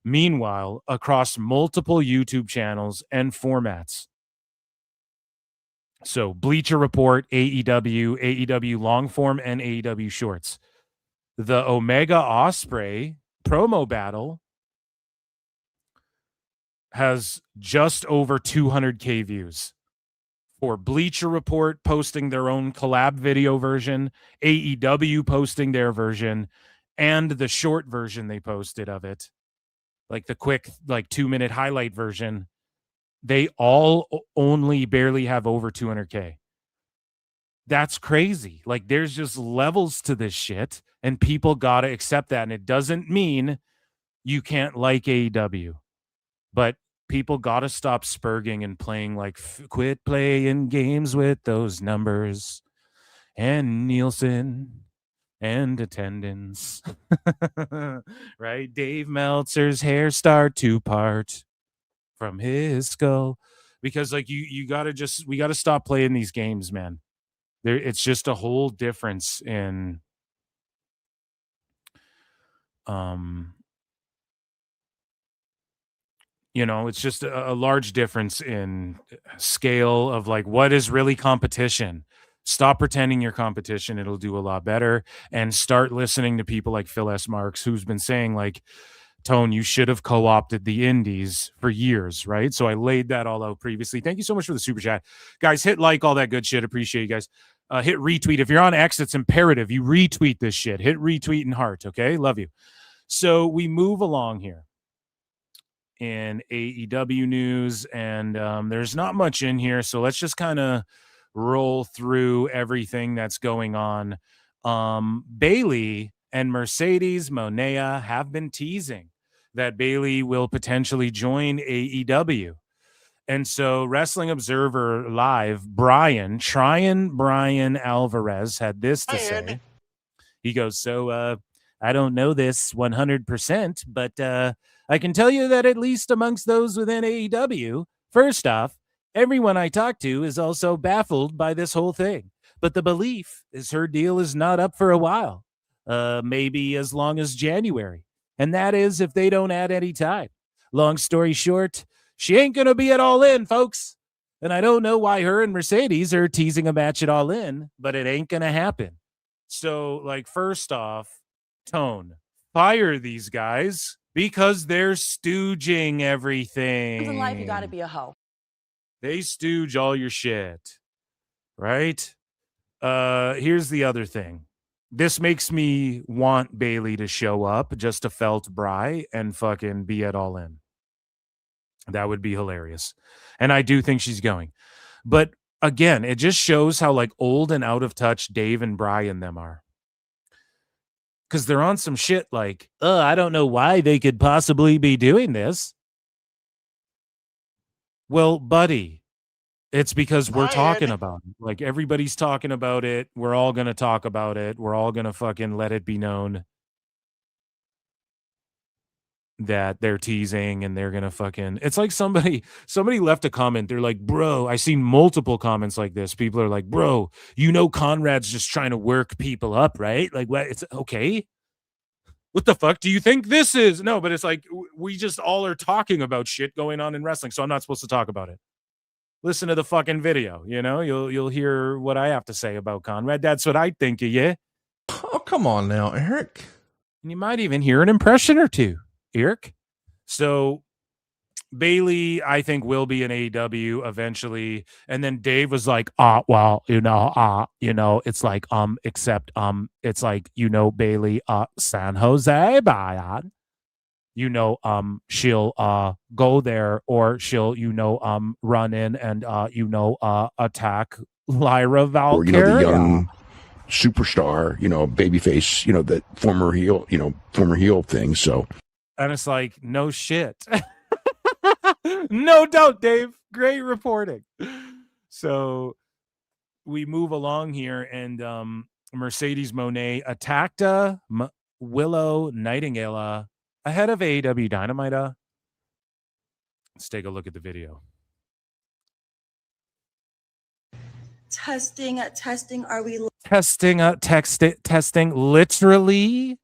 Speaker 8: Meanwhile, across multiple YouTube channels and formats. So Bleacher Report, AEW long form, and AEW shorts. The Omega Ospreay promo battle has just over 200K views. For Bleacher Report posting their own collab video version, AEW posting their version, and the short version they posted of it, like the quick, like 2-minute highlight version, they all only barely have over 200K. That's crazy. Like there's just levels to this shit, and people got to accept that. And it doesn't mean you can't like AEW, but people got to stop spurging and playing like quit playing games with those numbers and Nielsen and attendance. Right? Dave Meltzer's hair start to part from his skull, because like we got to stop playing these games, man. It's just a whole difference in it's just a large difference in scale of like what is really competition. Stop pretending you're competition. It'll do a lot better. And start listening to people like Phil S. Marks, who's been saying like, Tone, you should have co-opted the indies for years, right? So I laid that all out previously. Thank you so much for the super chat. Guys, hit like, all that good shit. Appreciate you guys. Hit retweet. If you're on X, it's imperative. You retweet this shit. Hit retweet and heart, okay? Love you. So we move along here in AEW news, and there's not much in here, so let's just kind of roll through everything that's going on. Bayley and Mercedes Monea have been teasing that Bayley will potentially join AEW, And so Wrestling Observer Live, Brian Alvarez had this to say. He goes, so I don't know this 100%, but I can tell you that at least amongst those within AEW, first off, everyone I talk to is also baffled by this whole thing. But the belief is her deal is not up for a while, maybe as long as January. And that is if they don't add any time. Long story short, she ain't going to be at All In, folks. And I don't know why her and Mercedes are teasing a match at All In, but it ain't going to happen. So, like, first off, Tone, fire these guys because they're stooging everything.
Speaker 10: In life, you got to be a hoe.
Speaker 8: They stooge all your shit, right? Here's the other thing. This makes me want Bayley to show up just to felt Bry and fucking be at All In. That would be hilarious. And I do think she's going. But again, it just shows how like old and out of touch Dave and Brian them are. Because they're on some shit like, I don't know why they could possibly be doing this. Well, buddy, it's because we're talking about it. Like everybody's talking about it. We're all going to talk about it. We're all going to fucking let it be known that they're teasing and they're gonna fucking it's like somebody left a comment. They're like, bro, I seen multiple comments like this. People are like, bro, you know Conrad's just trying to work people up, right? Like, what? It's okay. What the fuck do you think this is? No, but it's like we just all are talking about shit going on in wrestling, so I'm not supposed to talk about it. Listen to the fucking video, you know? You'll hear what I have to say about Conrad. That's what I think of you.
Speaker 11: Oh, come on now, Eric.
Speaker 8: And you might even hear an impression or two. Arik. So Bayley, I think, will be in AEW eventually. And then Dave was like, well, it's like, except, it's like, Bayley, San Jose, Bayan. She'll, go there or she'll, run in and, attack Lyra Valkyria.
Speaker 3: Or, the young superstar, babyface, that former heel thing. So.
Speaker 8: And it's like, no shit. No doubt, Dave. Great reporting. So we move along here, and Mercedes Moné attacked Willow Nightingale ahead of AEW Dynamite. Let's take a look at the video.
Speaker 10: Testing. Are we
Speaker 8: testing? Literally.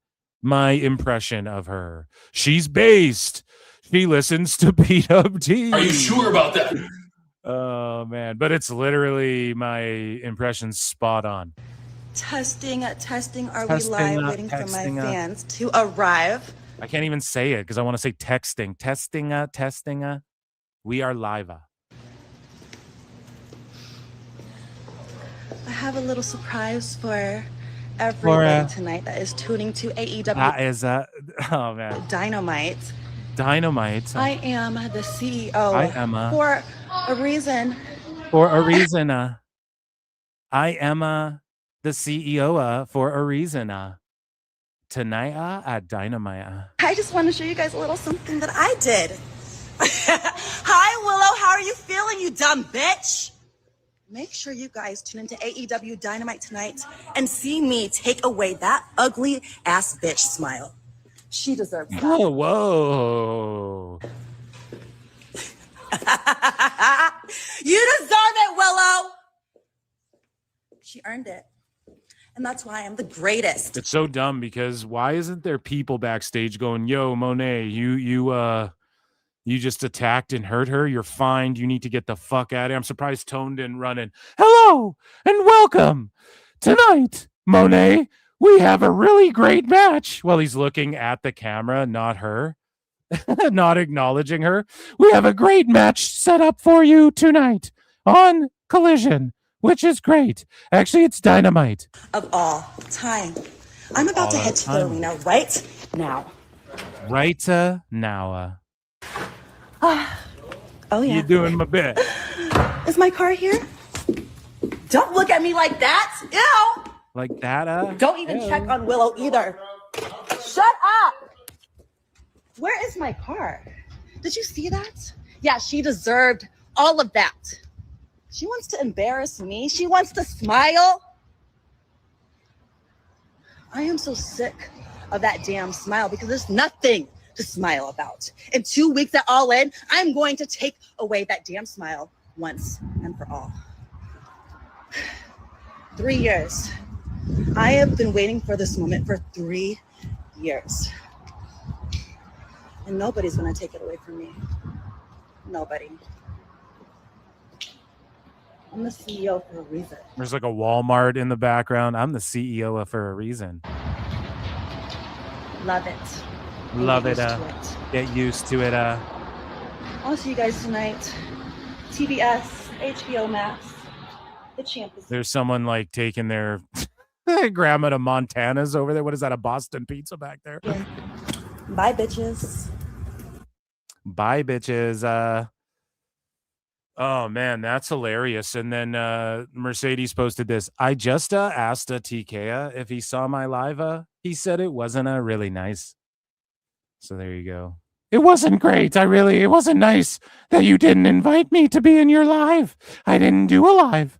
Speaker 8: My impression of her. She's based. She listens to PWT.
Speaker 6: Are you sure about that?
Speaker 8: Oh, man. But it's literally my impression spot on.
Speaker 10: Testing. Are we live waiting for my fans to arrive?
Speaker 8: I can't even say it because I want to say texting. Testing. We are live.
Speaker 10: I have a little surprise for everybody tonight that is tuning to AEW.
Speaker 8: That is oh man.
Speaker 10: Dynamite.
Speaker 8: I
Speaker 10: am the CEO. For a reason.
Speaker 8: I am the CEO for a reason. Tonight at Dynamite.
Speaker 10: I just want to show you guys a little something that I did. Hi, Willow. How are you feeling, you dumb bitch? Make sure you guys tune into AEW Dynamite tonight and see me take away that ugly ass bitch smile. She deserves that.
Speaker 8: Oh, whoa.
Speaker 10: You deserve it, Willow. She earned it. And that's why I'm the greatest.
Speaker 8: It's so dumb because why isn't there people backstage going, yo, Monet, you just attacked and hurt her. You're fined. You need to get the fuck out of here. I'm surprised Tone didn't run in. Hello and welcome. Tonight, Monet, we have a really great match. Well, he's looking at the camera, not her, not acknowledging her. We have a great match set up for you tonight on Collision, which is great. Actually, it's Dynamite.
Speaker 10: Of all time. I'm about to head to the arena right now.
Speaker 8: Right now.
Speaker 10: Oh, yeah.
Speaker 8: You're doing my bit.
Speaker 10: Is my car here? Don't look at me like that. Ew.
Speaker 8: Like that?
Speaker 10: Don't even check on Willow either. Shut up. Where is my car? Did you see that? Yeah, she deserved all of that. She wants to embarrass me. She wants to smile. I am so sick of that damn smile because there's nothing to smile about. In 2 weeks at All In, I'm going to take away that damn smile once and for all. 3 years. I have been waiting for this moment for 3 years. And nobody's going to take it away from me. Nobody. I'm the CEO for a reason.
Speaker 8: There's like a Walmart in the background. I'm the CEO for a reason.
Speaker 10: Love it.
Speaker 8: Love it. Get used to it.
Speaker 10: I'll see you guys tonight. TBS, HBO Max, the champ is.
Speaker 8: There's someone like taking their grandma to Montana's over there. What is that? A Boston Pizza back there?
Speaker 10: Yeah. Bye, bitches.
Speaker 8: Bye, bitches. Oh man, that's hilarious. And then Mercedes posted this. I just asked TK if he saw my live. He said it wasn't really nice. So there you go. It wasn't great. It wasn't nice that you didn't invite me to be in your live. I didn't do a live.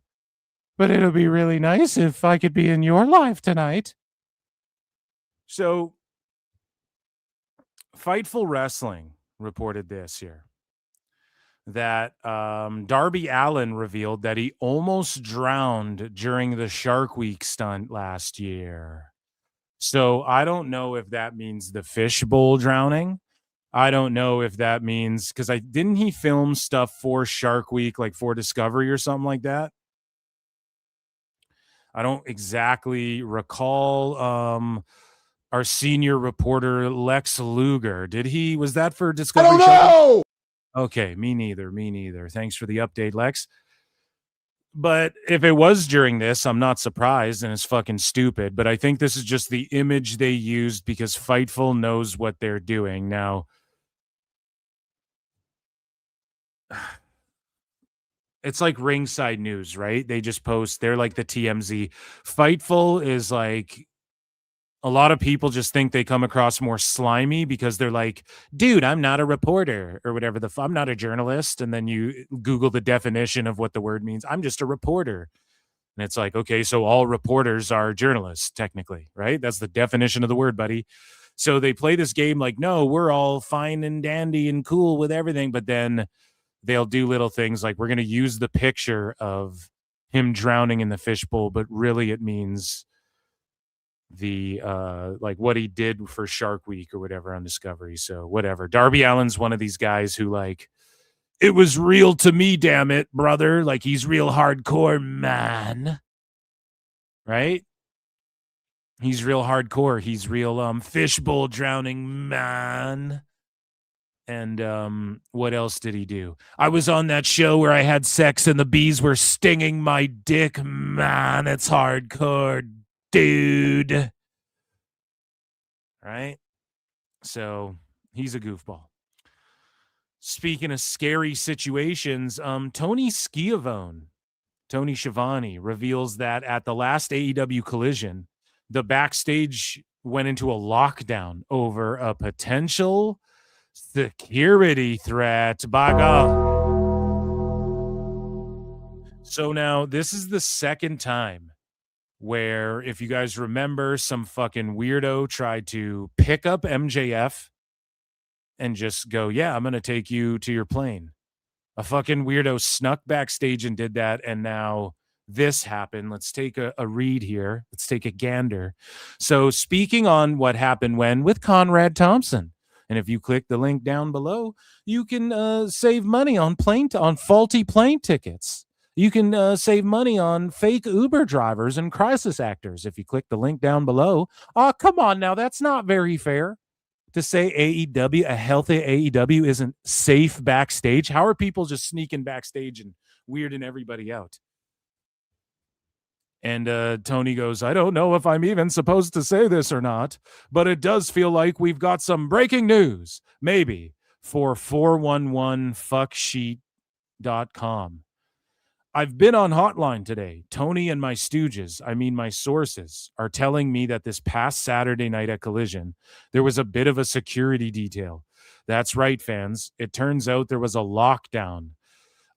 Speaker 8: But it'll be really nice if I could be in your live tonight. So Fightful Wrestling reported this here. That Darby Allin revealed that he almost drowned during the Shark Week stunt last year. So I don't know if that means the fishbowl drowning. I don't know if that means because didn't he film stuff for Shark Week, like for Discovery or something like that? I don't exactly recall. Our senior reporter Lex Luger, was that for Discovery?
Speaker 11: I don't know.
Speaker 8: Okay, me neither. Thanks for the update, Lex. But if it was during this, I'm not surprised, and it's fucking stupid. But I think this is just the image they used because Fightful knows what they're doing. Now, it's like Ringside News, right? They just post, they're like the TMZ. Fightful is like, a lot of people just think they come across more slimy because they're like, dude, I'm not a reporter or whatever. I'm not a journalist. And then you Google the definition of what the word means. I'm just a reporter. And it's like, okay, so all reporters are journalists, technically, right? That's the definition of the word, buddy. So they play this game like, no, we're all fine and dandy and cool with everything. But then they'll do little things like, we're going to use the picture of him drowning in the fishbowl, but really it means the like what he did for Shark Week or whatever on Discovery. So whatever. Darby Allin's one of these guys who like, it was real to me, damn it, brother. Like he's real hardcore, man. Right? He's real hardcore. He's real fishbowl drowning, man. And what else did he do? I was on that show where I had sex and the bees were stinging my dick, man. It's hardcore, dude. Right? So he's a goofball. Speaking of scary situations, Tony Schiavone, Tony Schiavone, reveals that at the last AEW Collision, the backstage went into a lockdown over a potential security threat. By God. So now this is the second time where, if you guys remember, some fucking weirdo tried to pick up MJF and just go, yeah, I'm going to take you to your plane. A fucking weirdo snuck backstage and did that, and now this happened. Let's take a read here. Let's take a gander. So speaking on what happened with Conrad Thompson, and if you click the link down below, you can save money on faulty plane tickets. You can save money on fake Uber drivers and crisis actors if you click the link down below. Oh, come on now. That's not very fair to say AEW, a healthy AEW, isn't safe backstage. How are people just sneaking backstage and weirding everybody out? And Tony goes, I don't know if I'm even supposed to say this or not, but it does feel like we've got some breaking news, maybe, for 411fucksheet.com. I've been on hotline today. Tony and my stooges, my sources, are telling me that this past Saturday night at Collision, there was a bit of a security detail. That's right, fans. It turns out there was a lockdown.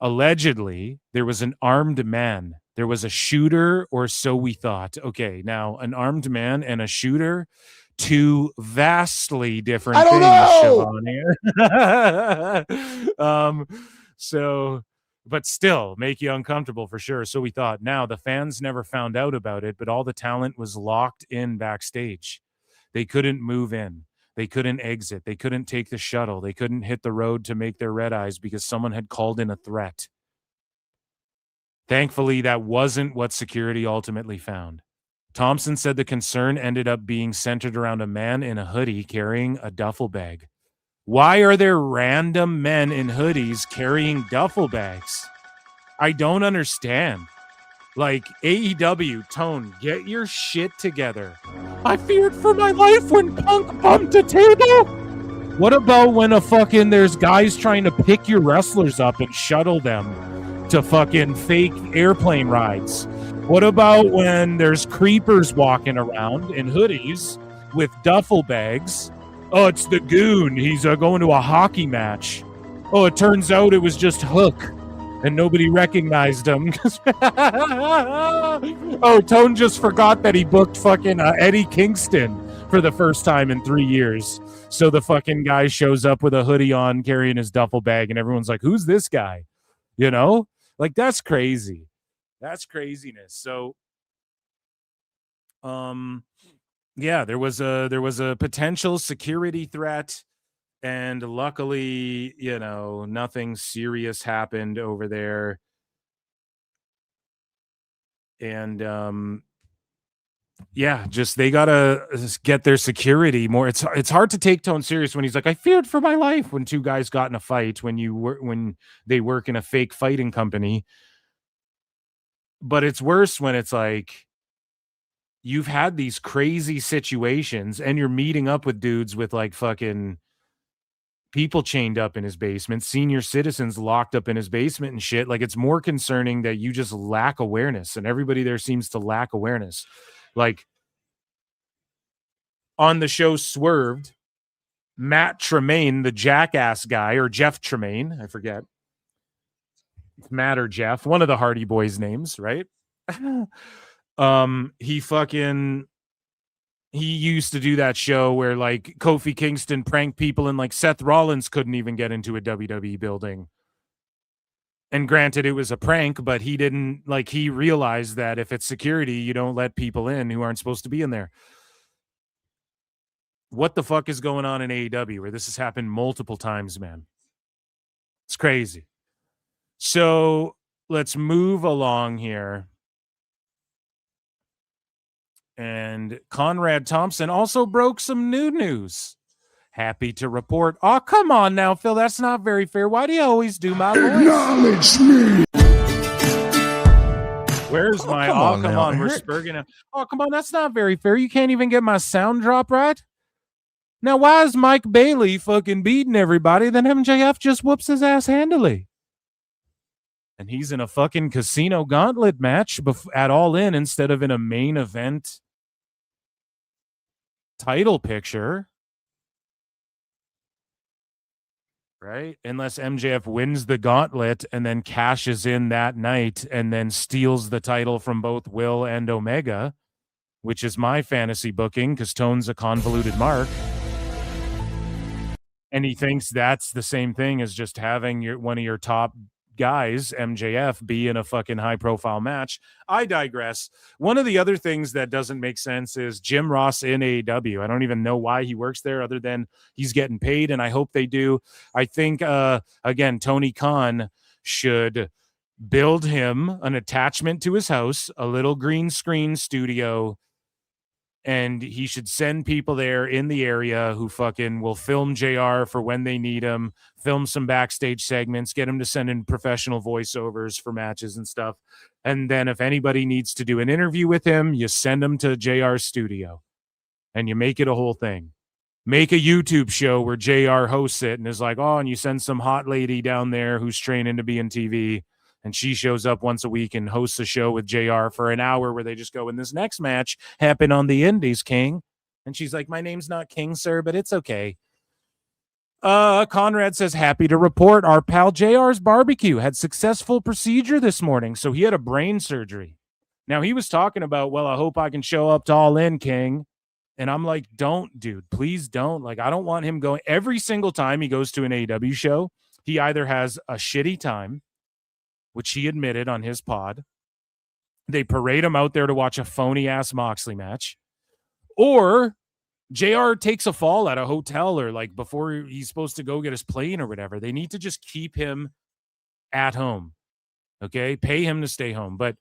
Speaker 8: allegedly there was an armed man. There was a shooter, or so we thought. Okay, now an armed man and a shooter, two vastly different
Speaker 9: I don't
Speaker 8: things, Shivani. So, but still make you uncomfortable for sure. So we thought. Now the fans never found out about it, but all the talent was locked in backstage. They couldn't move in. They couldn't exit. They couldn't take the shuttle. They couldn't hit the road to make their red eyes because someone had called in a threat. Thankfully, that wasn't what security ultimately found. Thompson said the concern ended up being centered around a man in a hoodie carrying a duffel bag. Why are there random men in hoodies carrying duffel bags? I don't understand. Like, AEW, Tone, get your shit together. I feared for my life when Punk bumped a table. What about when there's guys trying to pick your wrestlers up and shuttle them to fucking fake airplane rides? What about when there's creepers walking around in hoodies with duffel bags? Oh, it's the goon. He's going to a hockey match. Oh, it turns out it was just Hook. And nobody recognized him. Oh, Tone just forgot that he booked fucking Eddie Kingston for the first time in 3 years. So the fucking guy shows up with a hoodie on, carrying his duffel bag, and everyone's like, who's this guy? You know? Like, that's crazy. That's craziness. So, yeah, there was a potential security threat. And luckily, nothing serious happened over there. And just they gotta get their security more. It's hard to take Tone serious when he's like, I feared for my life when two guys got in a fight when they work in a fake fighting company. But it's worse when it's like you've had these crazy situations and you're meeting up with dudes with like fucking people chained up in his basement, senior citizens locked up in his basement and shit. Like, it's more concerning that you just lack awareness, and everybody there seems to lack awareness. Like, on the show Swerved, Matt Tremaine, the jackass guy, or Jeff Tremaine, I forget. It's Matt or Jeff, one of the Hardy Boys names, right? He used to do that show where like Kofi Kingston pranked people and like Seth Rollins couldn't even get into a WWE building. And granted, it was a prank, but he didn't he realized that if it's security, you don't let people in who aren't supposed to be in there. What the fuck is going on in AEW where this has happened multiple times, man? It's crazy. So let's move along here. And Conrad Thompson also broke some new news. Happy to report. Oh, come on now, Phil. That's not very fair. Why do you always do my voice?
Speaker 9: Acknowledge me.
Speaker 8: Where's my... Come on. We're spurging. Oh, come on. That's not very fair. You can't even get my sound drop right? Now, why is Mike Bailey fucking beating everybody? Then MJF just whoops his ass handily. And he's in a fucking casino gauntlet match at All In instead of in a main event title picture. Right? Unless MJF wins the gauntlet and then cashes in that night and then steals the title from both Will and Omega, which is my fantasy booking because Tone's a convoluted mark. And he thinks that's the same thing as just having one of your top guys, MJF, be in a fucking high-profile match. I digress. One of the other things that doesn't make sense is Jim Ross in AEW. I don't even know why he works there other than he's getting paid, and I hope they do. I think, again, Tony Khan should build him an attachment to his house, a little green screen studio, and he should send people there in the area who fucking will film JR for when they need him, film some backstage segments, get him to send in professional voiceovers for matches and stuff. And then if anybody needs to do an interview with him, you send them to JR's studio and you make it a whole thing. Make a YouTube show where JR hosts it and is like, oh, and you send some hot lady down there who's training to be in TV. And she shows up once a week and hosts a show with JR for an hour where they just go, and this next match happened on the Indies, King. And she's like, my name's not King, sir, but it's okay. Conrad says, happy to report our pal JR's barbecue had successful procedure this morning. So he had a brain surgery. Now he was talking about, well, I hope I can show up to All In, King. And I'm like, don't, dude, please don't. Like, I don't want him going. Every single time he goes to an AEW show, he either has a shitty time, which he admitted on his pod. They parade him out there to watch a phony ass Moxley match, or JR takes a fall at a hotel, or like before he's supposed to go get his plane or whatever. They need to just keep him at home. Okay, pay him to stay home. But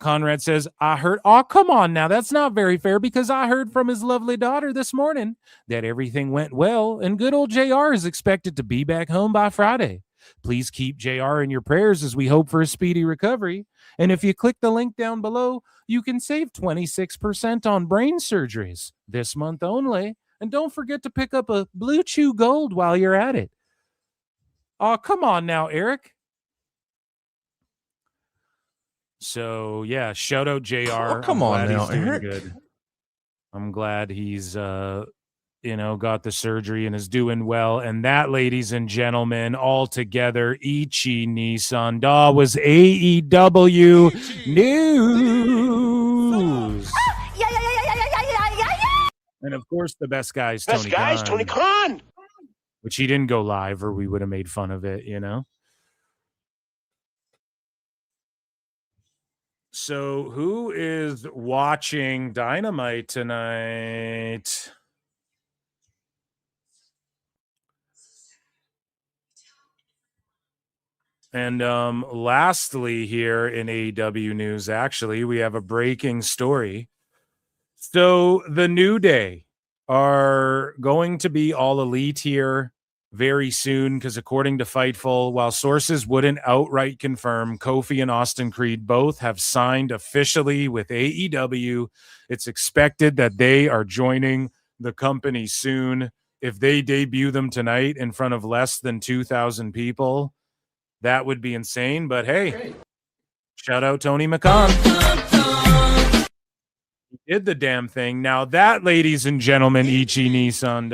Speaker 8: Conrad says, I heard, oh, come on now. That's not very fair, because I heard from his lovely daughter this morning that everything went well and good old JR is expected to be back home by Friday. Please keep JR in your prayers as we hope for a speedy recovery. And if you click the link down below, you can save 26% on brain surgeries this month only. And don't forget to pick up a Blue Chew Gold while you're at it. Oh, come on now, Arik. So, yeah, shout out JR.
Speaker 11: Oh, come on now, Arik.
Speaker 8: Good. I'm glad he's, got the surgery and is doing well. And that, ladies and gentlemen, all together, Ichi Nissan Da was AEW News. And, of course, the best guy is Tony Khan. Which he didn't go live, or we would have made fun of it, So who is watching Dynamite tonight? And lastly here in AEW news, actually, we have a breaking story. So the New Day are going to be all elite here very soon, because according to Fightful, while sources wouldn't outright confirm, Kofi and Austin Creed both have signed officially with AEW. It's expected that they are joining the company soon. If they debut them tonight in front of less than 2,000 people, that would be insane. But hey, shout out Tony McCann. He did the damn thing. Now that, ladies and gentlemen, Ichi Nissan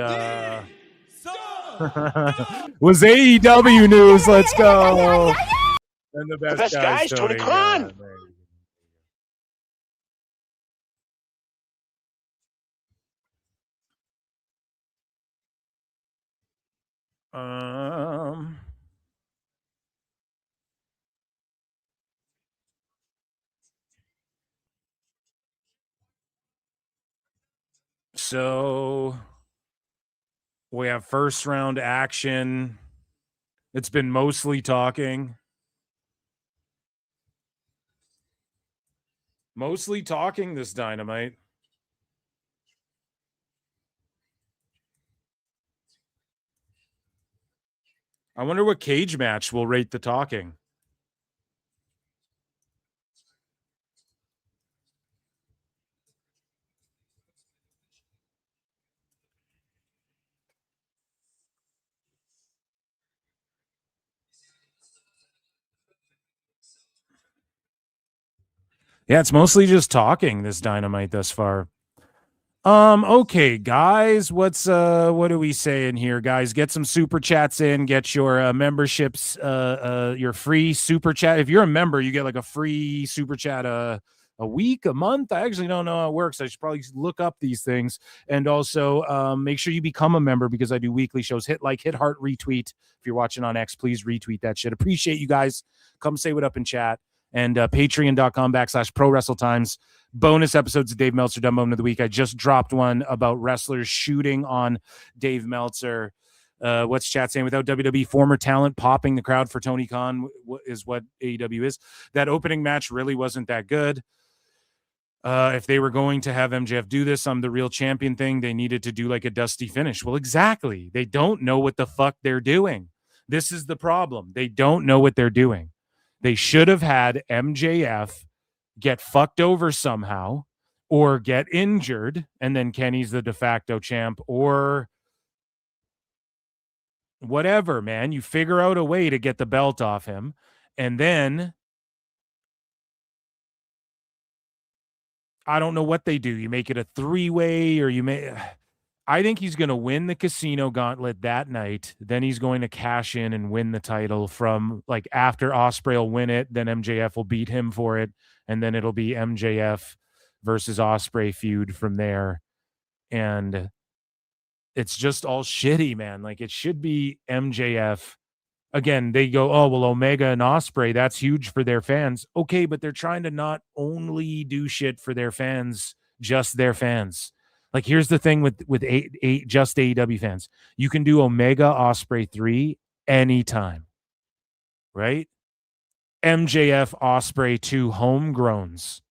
Speaker 8: was AEW news. Let's go. And the best guys, Tony Khan. So we have first round action. It's been mostly talking. Mostly talking this Dynamite. I wonder what cage match will rate the talking. Yeah, it's mostly just talking this Dynamite thus far. Okay, guys, what are we saying here, guys? Get some super chats in, get your memberships, your free super chat. If you're a member, you get like a free super chat a week, a month. I actually don't know how it works. I should probably look up these things. And also make sure you become a member, because I do weekly shows. Hit like, hit heart, retweet. If you're watching on X, please retweet that shit. Appreciate you guys. Come say what up in chat. And patreon.com/ProWrestleTimes. Bonus episodes of Dave Meltzer Dumb Moment of the Week. I just dropped one about wrestlers shooting on Dave Meltzer. What's chat saying? Without WWE, former talent popping the crowd for Tony Khan is what AEW is. That opening match really wasn't that good. If they were going to have MJF do this, I'm the real champion thing, they needed to do like a dusty finish. Well, exactly. They don't know what the fuck they're doing. This is the problem. They don't know what they're doing. They should have had MJF get fucked over somehow, or get injured, and then Kenny's the de facto champ, or whatever, man. You figure out a way to get the belt off him, and then I don't know what they do. You make it a three-way, or you may... I think he's going to win the casino gauntlet that night. Then he's going to cash in and win the title from like after Ospreay will win it. Then MJF will beat him for it. And then it'll be MJF versus Ospreay feud from there. And it's just all shitty, man. Like it should be MJF. Again, they go, oh, well, Omega and Ospreay, that's huge for their fans. Okay, but they're trying to not only do shit for their fans, just their fans. Like, here's the thing with just AEW fans. You can do Omega Ospreay 3 anytime, right? MJF Ospreay 2 homegrowns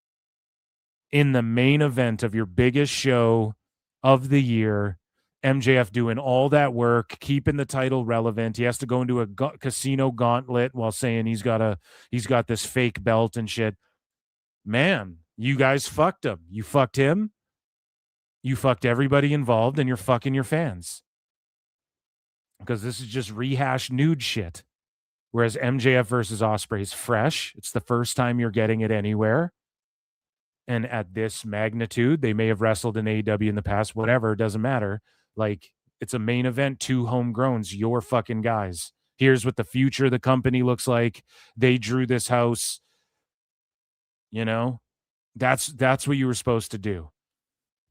Speaker 8: in the main event of your biggest show of the year. MJF doing all that work, keeping the title relevant. He has to go into a casino gauntlet while saying he's got this fake belt and shit. Man, you guys fucked him. You fucked him. You fucked everybody involved, and you're fucking your fans. Because this is just rehashed nude shit. Whereas MJF versus Ospreay is fresh. It's the first time you're getting it anywhere. And at this magnitude, they may have wrestled in AEW in the past, whatever, it doesn't matter. Like, it's a main event, 2 homegrowns, your fucking guys. Here's what the future of the company looks like. They drew this house. You know, that's what you were supposed to do.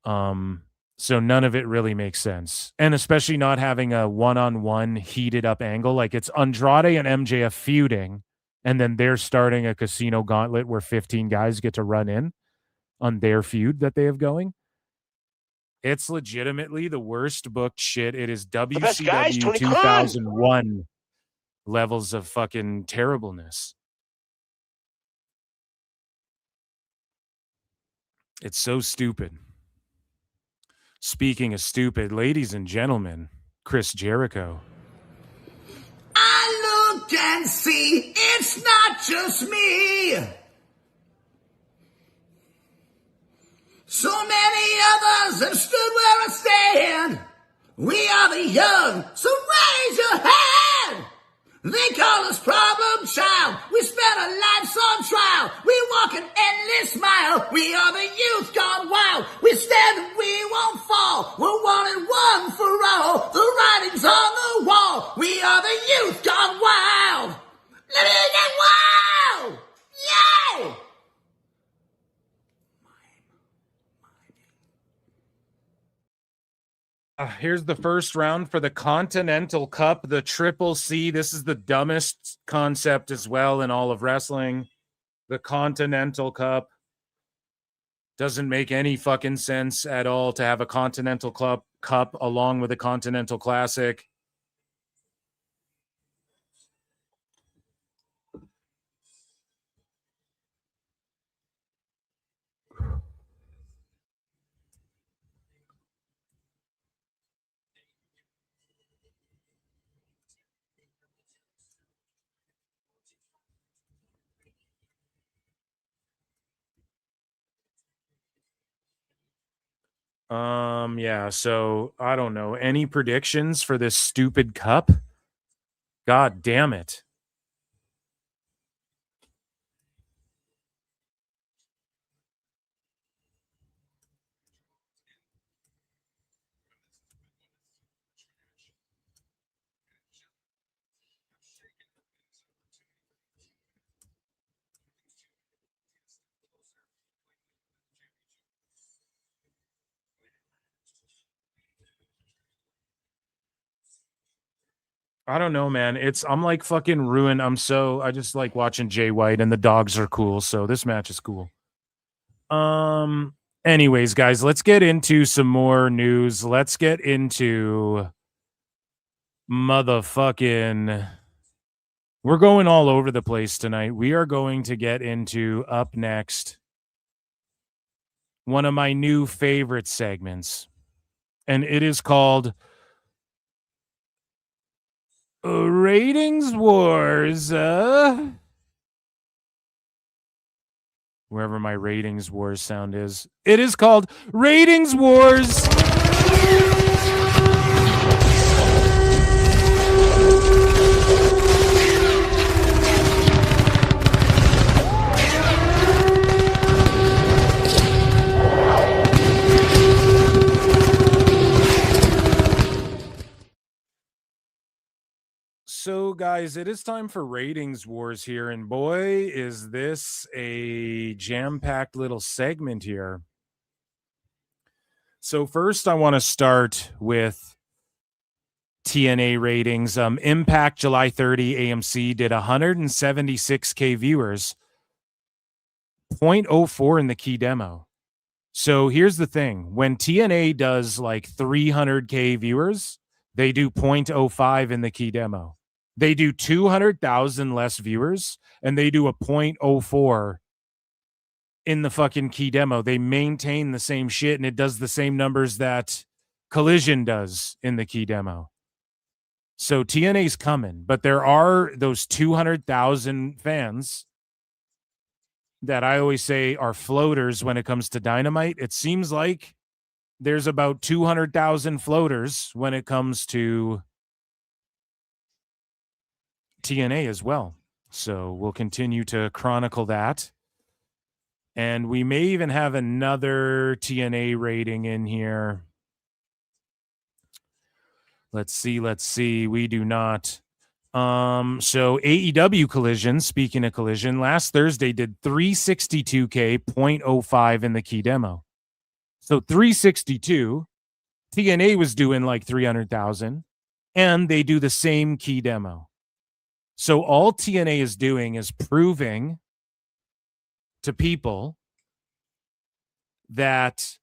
Speaker 8: So none of it really makes sense. And especially not having a one-on-one heated up angle. Like it's Andrade and MJF feuding, and then they're starting a casino gauntlet where 15 guys get to run in on their feud that they have going. It's legitimately the worst booked shit. It is WCW 2001 levels of fucking terribleness. It's so stupid. Speaking of stupid, ladies and gentlemen, Chris Jericho.
Speaker 1: I look and see it's not just me. So many others have stood where I stand. We are the young, so raise your hand. They call us problem child. We spent our lives on trial. We walk an endless mile. We are the youth gone wild. We stand and we won't fall. We're one and one for all. The writing's on the wall. We are the youth gone wild. Let it get wild. Yay!
Speaker 8: Here's the first round for the Continental Cup, the Triple C. This is the dumbest concept as well in all of wrestling. The Continental Cup doesn't make any fucking sense at all to have a Continental Cup along with a Continental Classic. Yeah, so I don't know. Any predictions for this stupid cup? God damn it. I don't know, man. I'm like fucking ruined. I just like watching Jay White, and the dogs are cool, so this match is cool. Anyways, guys, let's get into some more news. Let's get into motherfucking. We're going all over the place tonight. We are going to get into, up next, one of my new favorite segments, and it is called Ratings Wars. Wherever my Ratings Wars sound is. It is called Ratings Wars. So, guys, it is time for ratings wars here, and boy, is this a jam-packed little segment here. So first, I want to start with TNA ratings. Impact July 30 AMC did 176K viewers, 0.04 in the key demo. So here's the thing. When TNA does like 300K viewers, they do 0.05 in the key demo. They do 200,000 less viewers, and they do a 0.04 in the fucking key demo. They maintain the same shit, and it does the same numbers that Collision does in the key demo. So TNA's coming, but there are those 200,000 fans that I always say are floaters when it comes to Dynamite. It seems like there's about 200,000 floaters when it comes to TNA as well. So we'll continue to chronicle that. And we may even have another TNA rating in here. Let's see. We do not. So AEW Collision, speaking of Collision, last Thursday did 362K, 0.05 in the key demo. So 362, TNA was doing like 300,000, and they do the same key demo. So all TNA is doing is proving to people that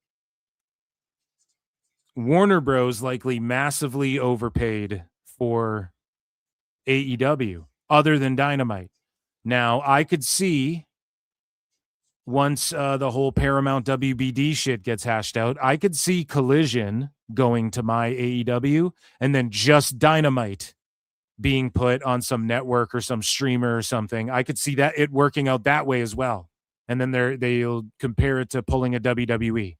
Speaker 8: Warner Bros. Likely massively overpaid for AEW other than Dynamite. Now, I could see once the whole Paramount WBD shit gets hashed out, I could see Collision going to my AEW and then just Dynamite being put on some network or some streamer or something. I could see that it working out that way as well. And then they'll compare it to pulling a WWE,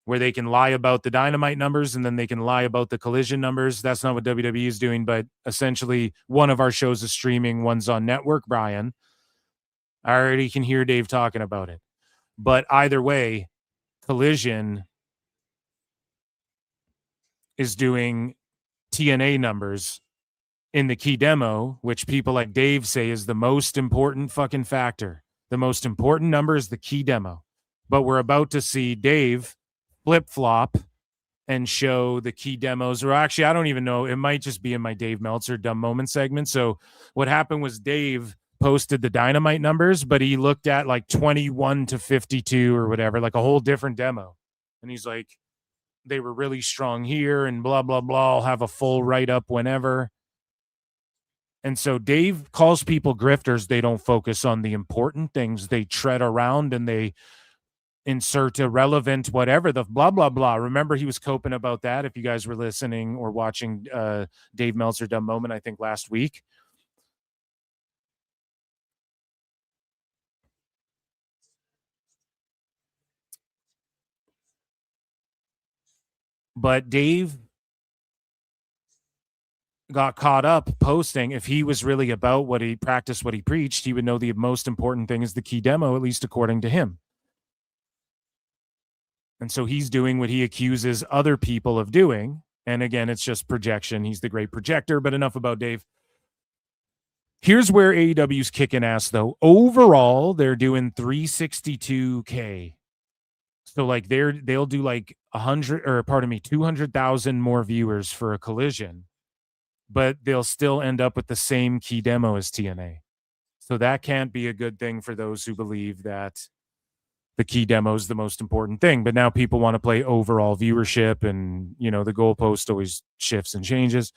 Speaker 8: where they can lie about the Dynamite numbers and then they can lie about the Collision numbers. That's not what WWE is doing, but essentially one of our shows is streaming, one's on network, Brian. I already can hear Dave talking about it. But either way, Collision is doing TNA numbers in the key demo, which people like Dave say is the most important fucking factor. The most important number is the key demo. But we're about to see Dave flip-flop and show the key demos. Or actually, I don't even know. It might just be in my Dave Meltzer Dumb Moment segment. So what happened was Dave posted the Dynamite numbers, but he looked at like 21 to 52 or whatever, like a whole different demo. And he's like, they were really strong here and blah, blah, blah. I'll have a full write-up whenever. And so Dave calls people grifters. They don't focus on the important things. They tread around and they insert irrelevant whatever, the blah, blah, blah. Remember, he was coping about that if you guys were listening or watching Dave Meltzer Dumb Moment, I think, last week. But Dave got caught up posting. If he was really about what he practiced, what he preached, he would know the most important thing is the key demo, at least according to him. And so he's doing what he accuses other people of doing. And again, it's just projection. He's the great projector, but enough about Dave. Here's where AEW's kicking ass, though. Overall, they're doing 362K. So like they'll do like 200,000 more viewers for a Collision, but they'll still end up with the same key demo as TNA. So that can't be a good thing for those who believe that the key demo is the most important thing. But now people want to play overall viewership, and you know the goalpost always shifts and changes.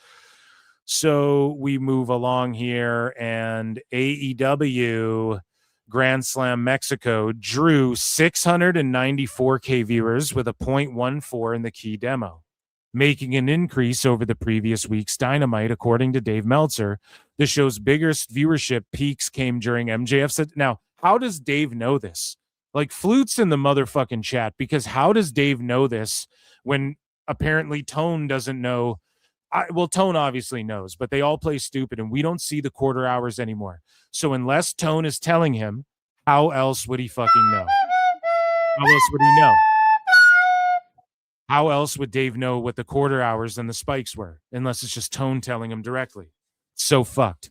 Speaker 8: So we move along here, and AEW Grand Slam Mexico drew 694K viewers with a 0.14 in the key demo, making an increase over the previous week's Dynamite, according to Dave Meltzer. The show's biggest viewership peaks came during MJF's. Now, how does Dave know this? Like, Flute's in the motherfucking chat, because how does Dave know this when apparently Tone doesn't know? Well, Tone obviously knows, but they all play stupid, and we don't see the quarter hours anymore. So unless Tone is telling him, how else would he fucking know? How else would he know? How else would Dave know what the quarter hours and the spikes were, unless it's just Tone telling him directly? So fucked.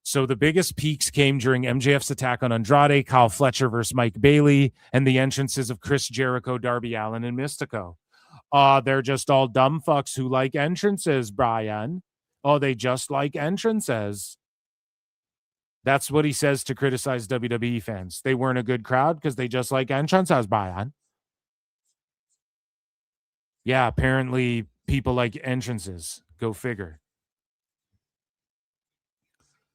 Speaker 8: So the biggest peaks came during MJF's attack on Andrade, Kyle Fletcher versus Mike Bailey, and the entrances of Chris Jericho, Darby Allin, and Mystico. They're just all dumb fucks who like entrances, Brian. They just like entrances. That's what he says to criticize WWE fans. They weren't a good crowd because they just like entrances, Brian. Yeah, apparently people like entrances. Go figure.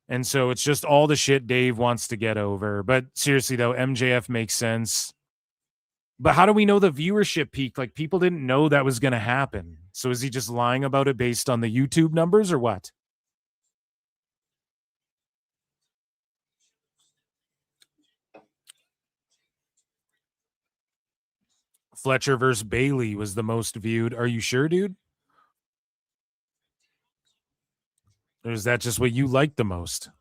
Speaker 8: And so it's just all the shit Dave wants to get over. But seriously, though, MJF makes sense. But how do we know the viewership peaked? Like, people didn't know that was going to happen. So is he just lying about it based on the YouTube numbers or what? Fletcher versus Bailey was the most viewed. Are you sure, dude? Or is that just what you like the most?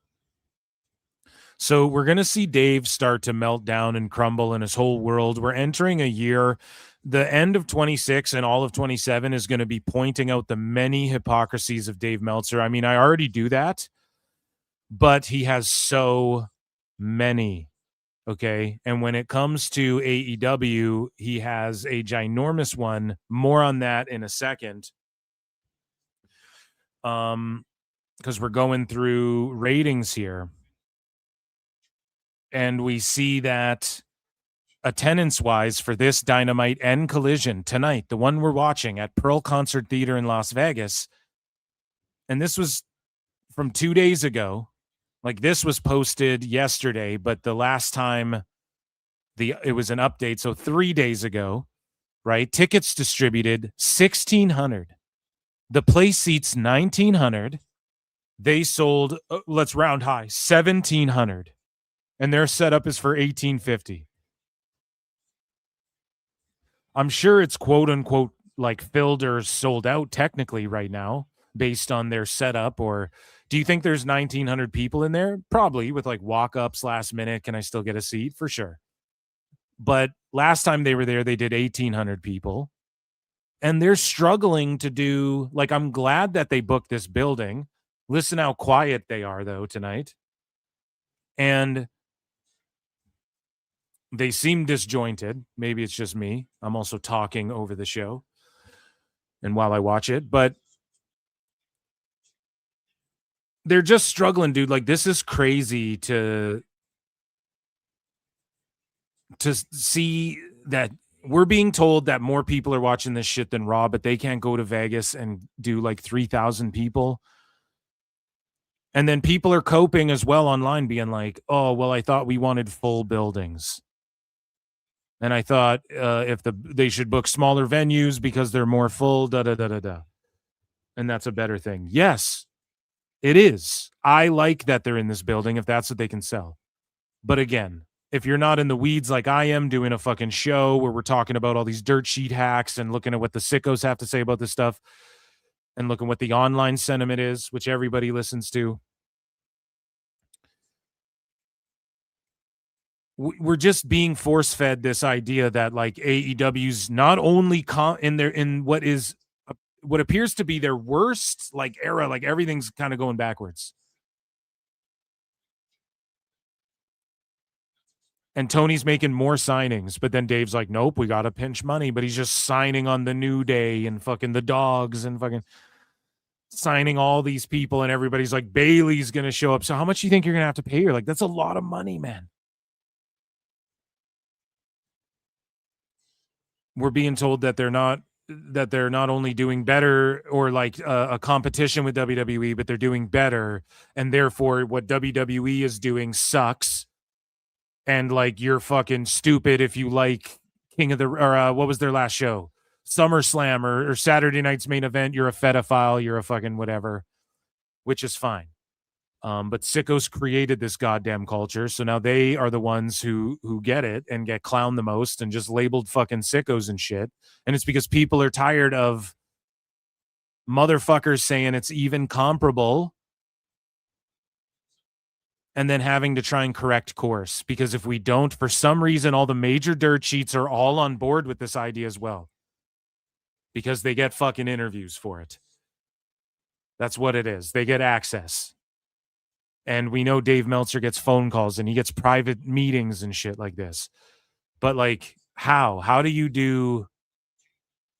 Speaker 8: So we're going to see Dave start to melt down and crumble in his whole world. We're entering a year. The end of 26 and all of 27 is going to be pointing out the many hypocrisies of Dave Meltzer. I mean, I already do that, but he has so many. Okay. And when it comes to AEW, he has a ginormous one. More on that in a second. Because we're going through ratings here. And we see that attendance-wise for this Dynamite and Collision tonight, the one we're watching at Pearl Concert Theater in Las Vegas, and this was from 2 days ago. Like, this was posted yesterday, but the last time it was an update, so 3 days ago, right? Tickets distributed 1,600. The place seats 1,900. They sold, let's round high, 1,700. And their setup is for 1,850. I'm sure it's quote unquote like filled or sold out technically right now based on their setup. Or do you think there's 1,900 people in there? Probably, with like walk-ups last minute. Can I still get a seat? For sure. But last time they were there, they did 1,800 people. And they're struggling to do, like, I'm glad that they booked this building. Listen how quiet they are, though, tonight. And they seem disjointed. Maybe it's just me. I'm also talking over the show and while I watch it, but they're just struggling, dude. Like, this is crazy to see that we're being told that more people are watching this shit than Raw, but they can't go to Vegas and do like 3,000 people. And then people are coping as well online, being like, oh, well, I thought we wanted full buildings. And I thought they should book smaller venues because they're more full, da-da-da-da-da. And that's a better thing. Yes, it is. I like that they're in this building if that's what they can sell. But again, if you're not in the weeds like I am doing a fucking show where we're talking about all these dirt sheet hacks and looking at what the sickos have to say about this stuff and looking what the online sentiment is, which everybody listens to, we're just being force-fed this idea that like AEW's not only in what appears to be their worst like era, like everything's kind of going backwards. And Tony's making more signings, but then Dave's like, nope, we got to pinch money, but he's just signing on the New Day and fucking the Dogs and fucking signing all these people, and everybody's like, Bailey's going to show up. So how much do you think you're going to have to pay her? Like, that's a lot of money, man. We're being told that they're not only doing better or like a competition with WWE, but they're doing better. And therefore what WWE is doing sucks. And like, you're fucking stupid if you like what was their last show? SummerSlam or Saturday night's main event. You're a pedophile. You're a fucking whatever, which is fine. But sickos created this goddamn culture. So now they are the ones who get it and get clowned the most and just labeled fucking sickos and shit. And it's because people are tired of motherfuckers saying it's even comparable and then having to try and correct course. Because if we don't, for some reason, all the major dirt sheets are all on board with this idea as well. because they get fucking interviews for it. That's what it is. They get access. And we know Dave Meltzer gets phone calls and he gets private meetings and shit like this. But like, how? How do you do,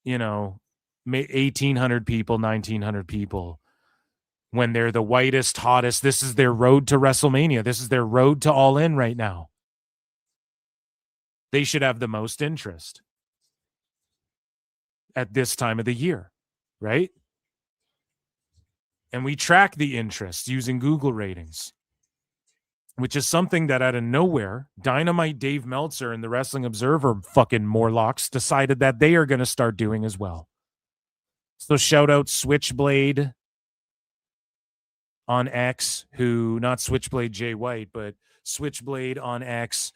Speaker 8: 1,800 people, 1,900 people when they're the whitest, hottest? This is their road to WrestleMania. This is their road to All In right now. They should have the most interest at this time of the year, right? And we track the interest using Google ratings, which is something that out of nowhere, Dynamite, Dave Meltzer, and the Wrestling Observer fucking Morlocks decided that they are going to start doing as well. So shout out Switchblade on X, who, not Switchblade Jay White, but Switchblade on X,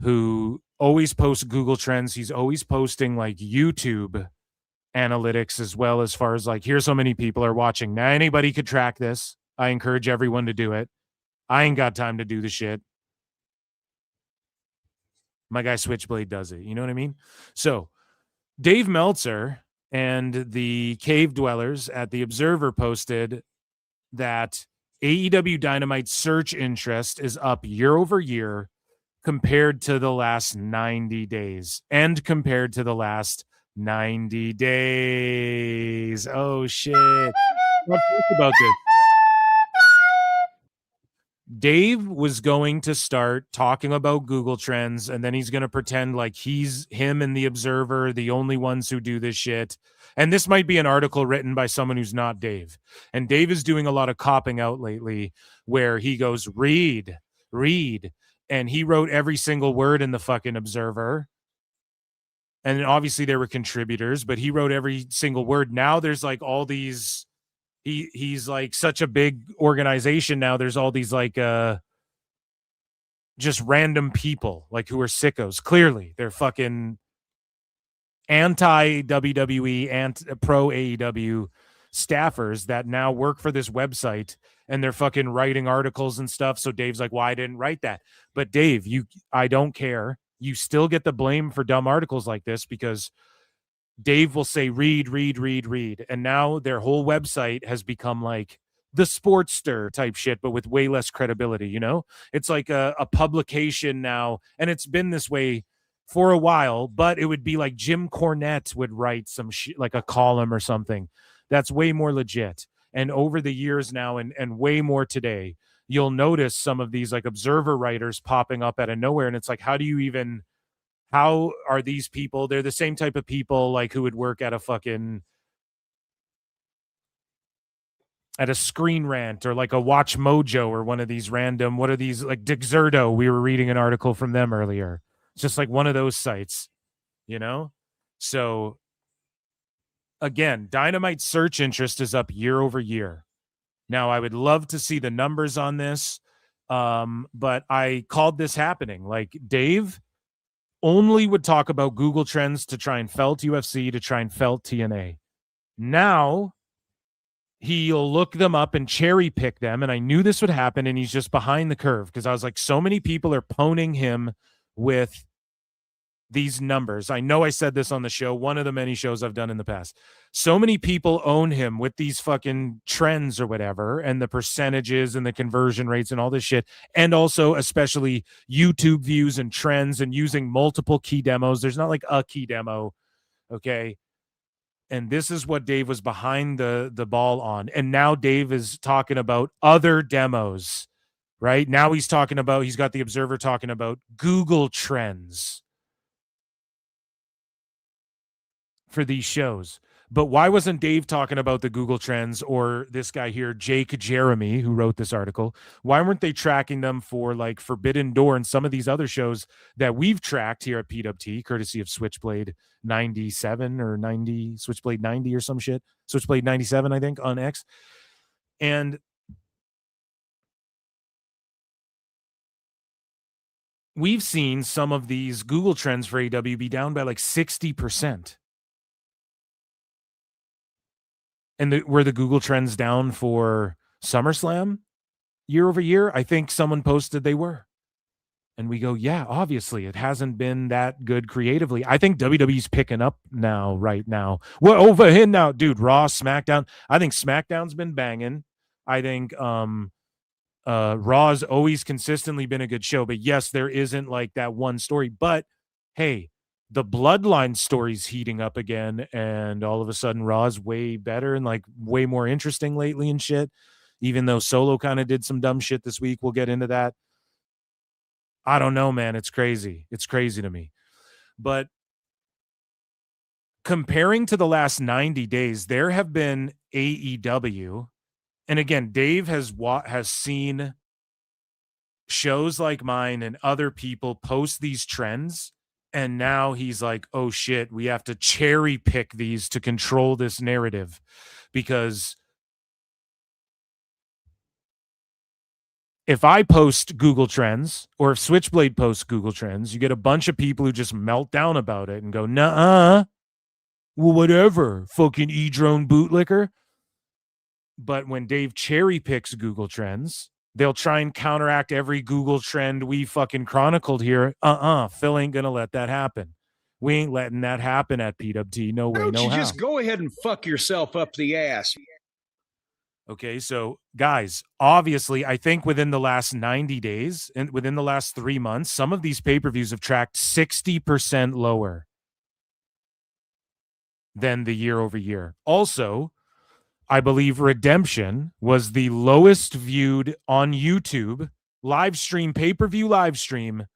Speaker 8: who always posts Google Trends. He's always posting like YouTube analytics as well, as far as like, here's how many people are watching. Now anybody could track this. I encourage everyone to do it. I ain't got time to do the shit. My guy Switchblade does it. You know what I mean? So Dave Meltzer and the Cave Dwellers at the Observer posted that AEW Dynamite search interest is up year over year compared to the last 90 days and compared to the last 90 days. Oh, shit. Let's talk about this. Dave was going to start talking about Google Trends, and then he's going to pretend like him and the Observer, the only ones who do this shit. And this might be an article written by someone who's not Dave. And Dave is doing a lot of copping out lately where he goes, read. And he wrote every single word in the fucking Observer. And obviously there were contributors, but he wrote every single word. Now there's like all these... He's like such a big organization now. There's all these like just random people like who are sickos. Clearly, they're fucking anti-WWE and pro AEW staffers that now work for this website, and they're fucking writing articles and stuff. So Dave's like, "Well, I didn't write that." But Dave, I don't care. You still get the blame for dumb articles like this because Dave will say, read. And now their whole website has become like the Sportster type shit, but with way less credibility, It's like a publication now, and it's been this way for a while, but it would be like Jim Cornette would write some shit, like a column or something. That's way more legit. And over the years now, and way more today, you'll notice some of these like Observer writers popping up out of nowhere. And it's like, how are these people? They're the same type of people like who would work at a Screen Rant or like a Watch Mojo or one of these random, what are these, like Dixerto? We were reading an article from them earlier. It's just like one of those sites, So again, Dynamite search interest is up year over year. Now I would love to see the numbers on this. But I called this happening. Like Dave only would talk about Google Trends to try and felt UFC, to try and felt TNA. Now he'll look them up and cherry pick them. And I knew this would happen, and he's just behind the curve because I was like, so many people are poning him with these numbers. I know I said this on the show, one of the many shows I've done in the past. So many people own him with these fucking trends or whatever, and the percentages and the conversion rates and all this shit. And also especially YouTube views and trends and using multiple key demos. There's not like a key demo. Okay. And this is what Dave was behind the ball on. And now Dave is talking about other demos, right? Now he's got the Observer talking about Google Trends for these shows. But why wasn't Dave talking about the Google Trends, or this guy here, Jake Jeremy, who wrote this article? Why weren't they tracking them for like Forbidden Door and some of these other shows that we've tracked here at PWT, courtesy of Switchblade 97 or 90, Switchblade 90 or some shit, Switchblade 97, I think, on X. And we've seen some of these Google Trends for AEW be down by like 60%. And were the Google Trends down for SummerSlam year over year? I think someone posted they were. And we go, yeah, obviously it hasn't been that good creatively. I think WWE's picking up now, right now. We're over here now, dude. Raw, SmackDown. I think SmackDown's been banging. I think Raw's always consistently been a good show. But yes, there isn't like that one story. But hey, the Bloodline story's heating up again. And all of a sudden Raw's way better and like way more interesting lately and shit. Even though Solo kind of did some dumb shit this week. We'll get into that. I don't know, man. It's crazy. It's crazy to me. But comparing to the last 90 days, there have been AEW. And again, Dave has seen shows like mine and other people post these trends. And now he's like, oh shit, we have to cherry pick these to control this narrative. Because if I post Google Trends or if Switchblade posts Google Trends, you get a bunch of people who just melt down about it and go, nuh-uh, well, whatever, fucking E-drone bootlicker. But when Dave cherry picks Google Trends, they'll try and counteract every Google trend we fucking chronicled here. Phil ain't gonna let that happen. We ain't letting that happen at PWT. No way, no how. Why don't you just
Speaker 12: go ahead and fuck yourself up the ass?
Speaker 8: Okay, so guys, obviously, I think within the last 90 days and within the last 3 months, some of these pay-per-views have tracked 60% lower than the year over year. Also, I believe Redemption was the lowest viewed on YouTube live stream, pay-per-view live stream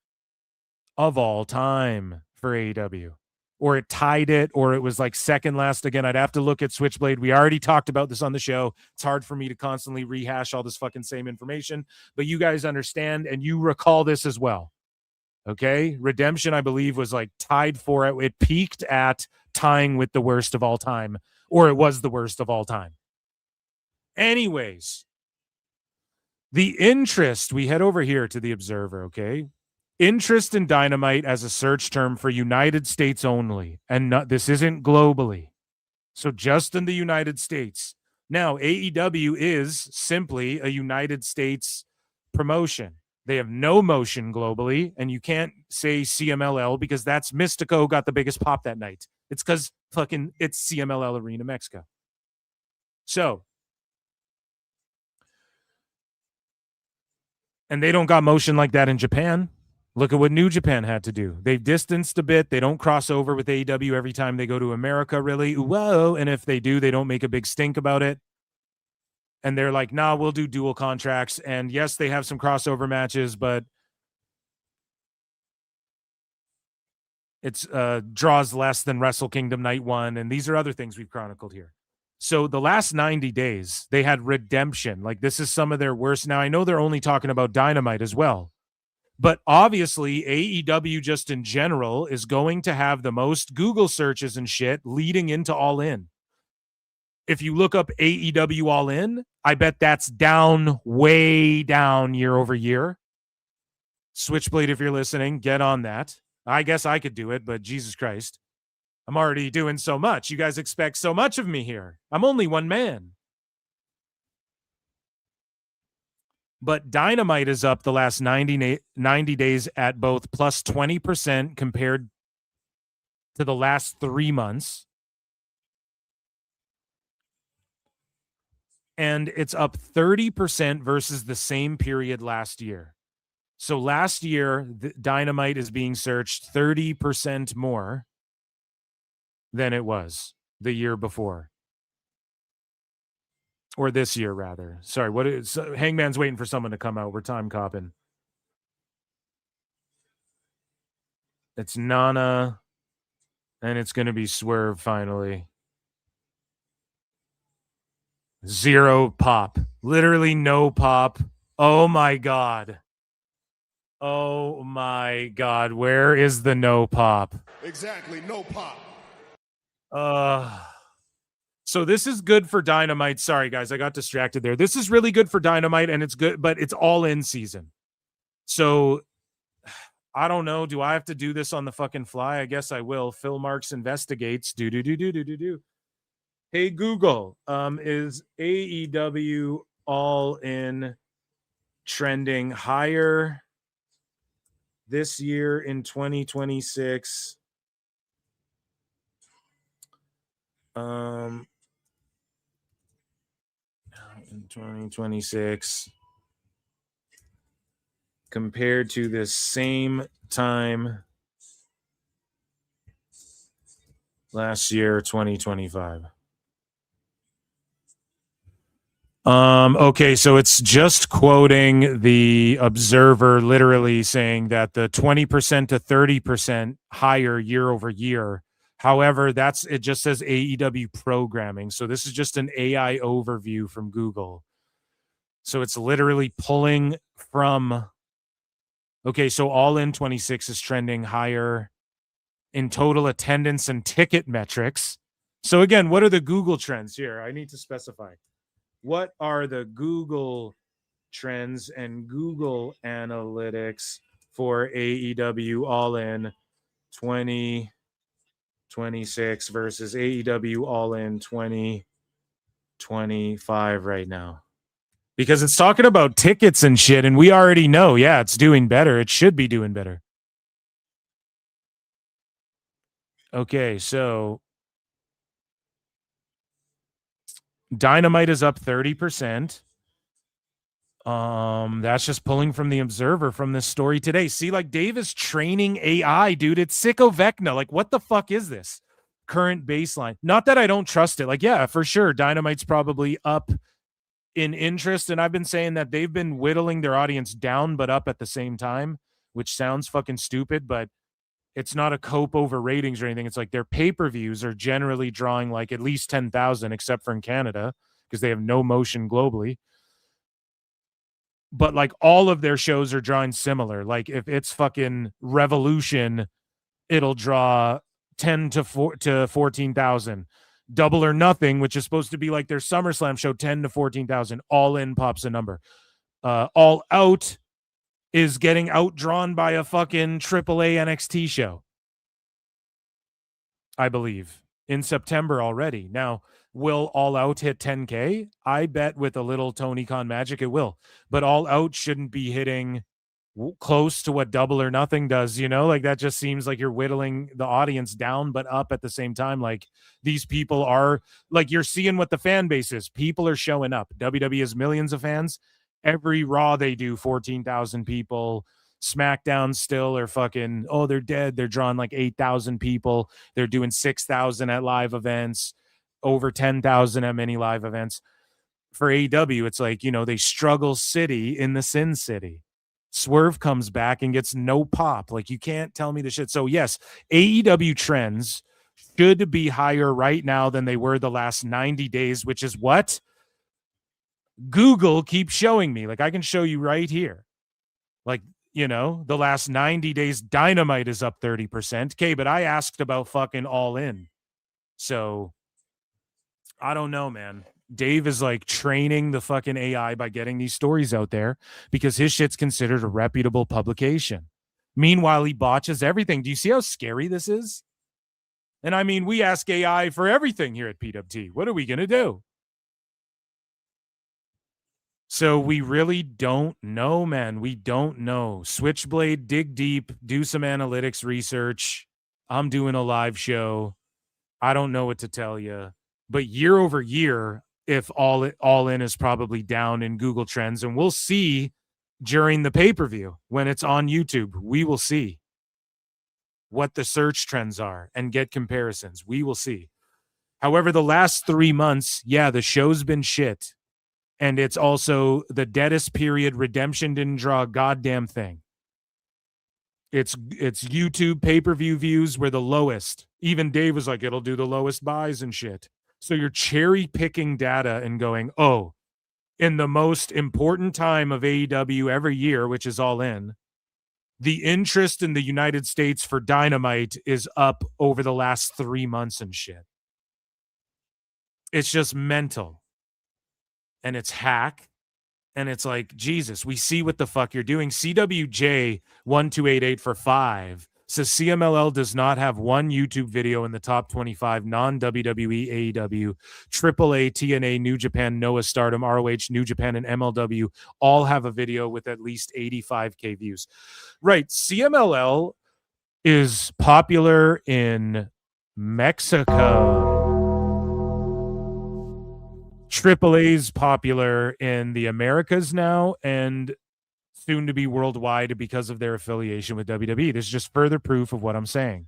Speaker 8: of all time for AEW. Or it tied it, or it was like second last. Again, I'd have to look at Switchblade. We already talked about this on the show. It's hard for me to constantly rehash all this fucking same information, but you guys understand and you recall this as well. Okay? Redemption, I believe, was like tied for it. It peaked at tying with the worst of all time, or it was the worst of all time. Anyways, the interest, we head over here to the Observer, okay? Interest in Dynamite as a search term for United States only, and this isn't globally. So just in the United States. Now, AEW is simply a United States promotion. They have no motion globally, and you can't say CMLL because that's Mystico got the biggest pop that night. It's because fucking it's CMLL Arena, Mexico. So, and they don't got motion like that in Japan. Look at what New Japan had to do. They've distanced a bit. They don't cross over with AEW every time they go to America, really. Whoa. And if they do, they don't make a big stink about it. And they're like, nah, we'll do dual contracts. And yes, they have some crossover matches, but it's draws less than Wrestle Kingdom Night 1. And these are other things we've chronicled here. So the last 90 days, they had Redemption. Like, this is some of their worst. Now, I know they're only talking about Dynamite as well. But obviously, AEW just in general is going to have the most Google searches and shit leading into All In. If you look up AEW All In, I bet that's down, way down year over year. Switchblade, if you're listening, get on that. I guess I could do it, but Jesus Christ. I'm already doing so much. You guys expect so much of me here. I'm only one man. But Dynamite is up the last 90 days at both plus 20% compared to the last 3 months. And it's up 30% versus the same period last year. So last year, Dynamite is being searched 30% more than it was the year before. Or this year, rather. Sorry, what is Hangman's waiting for someone to come out. We're time copping. It's Nana, and it's going to be Swerve finally. 0 pop. Literally no pop. Oh my God. Oh my God. Where is the no pop?
Speaker 9: Exactly, no pop.
Speaker 8: So this is good for Dynamite. Sorry, guys, I got distracted there. This is really good for Dynamite, and it's good, but it's all in season. So I don't know. Do I have to do this on the fucking fly? I guess I will. Phil Marks investigates. Do. Hey, Google, is AEW All In trending higher this year in 2026. In 2026 compared to the same time last year, 2025. Okay, so it's just quoting the Observer, literally saying that the 20% to 30% higher year over year. However, it just says AEW programming. So this is just an AI overview from Google. So it's literally pulling from. Okay, so All In 26 is trending higher in total attendance and ticket metrics. So again, what are the Google trends here? I need to specify. What are the Google trends and Google analytics for AEW All In 2026 versus AEW All In 2025 right now? Because it's talking about tickets and shit, and we already know, yeah, it's doing better. It should be doing better. Okay, so Dynamite is up 30%. That's just pulling from the Observer from this story today. See, like Dave is training AI, dude. It's sicko Vecna. Like, what the fuck is this? Current baseline. Not that I don't trust it. Like, yeah, for sure. Dynamite's probably up in interest. And I've been saying that they've been whittling their audience down, but up at the same time, which sounds fucking stupid, but it's not a cope over ratings or anything. It's like their pay-per-views are generally drawing like at least 10,000, except for in Canada, because they have no motion globally. But like all of their shows are drawing similar. Like if it's fucking Revolution, it'll draw 10 to 14,000. Double or Nothing, which is supposed to be like their SummerSlam show, 10 to 14,000. All In pops a number. All Out is getting outdrawn by a fucking AAA NXT show, I believe, in September already. Now, will All Out hit 10K? I bet with a little Tony Khan magic it will. But All Out shouldn't be hitting close to what Double or Nothing does, you know? Like, that just seems like you're whittling the audience down, but up at the same time. Like, these people are, like, you're seeing what the fan base is. People are showing up. WWE has millions of fans. Every Raw they do, 14,000 people. SmackDown still are fucking, oh, they're dead. They're drawing like 8,000 people. They're doing 6,000 at live events, over 10,000 at many live events. For AEW, it's like, you know, they struggle city in the Sin City. Swerve comes back and gets no pop. Like, you can't tell me the shit. So yes, AEW trends should be higher right now than they were the last 90 days, which is what Google keeps showing me. Like, I can show you right here. Like, you know, the last 90 days, Dynamite is up 30%. Okay, but I asked about fucking All In. So, I don't know, man. Dave is like training the fucking AI by getting these stories out there because his shit's considered a reputable publication. Meanwhile, he botches everything. Do you see how scary this is? And I mean, we ask AI for everything here at PWT. What are we going to do? So we really don't know, man. We don't know. Switchblade, dig deep, do some analytics research. I'm doing a live show. I don't know what to tell you. But year over year, if All In is probably down in Google Trends, and we'll see during the pay-per-view when it's on YouTube, we will see what the search trends are and get comparisons. We will see. However, the last 3 months, yeah, the show's been shit. And it's also the deadest period. Redemption didn't draw a goddamn thing. It's YouTube pay-per-view views were the lowest. Even Dave was like, it'll do the lowest buys and shit. So you're cherry-picking data and going, oh, in the most important time of AEW every year, which is All In, the interest in the United States for Dynamite is up over the last 3 months and shit. It's just mental. And it's hack. And it's like, Jesus, we see what the fuck you're doing. CWJ 1288 for 5 Says CMLL does not have one YouTube video in the top 25 non-WWE, AEW, AAA, TNA, New Japan, Noah Stardom, ROH, New Japan, and MLW all have a video with at least 85K views. Right. CMLL is popular in Mexico. AAA's popular in the Americas now and soon to be worldwide because of their affiliation with WWE. This is just further proof of what I'm saying.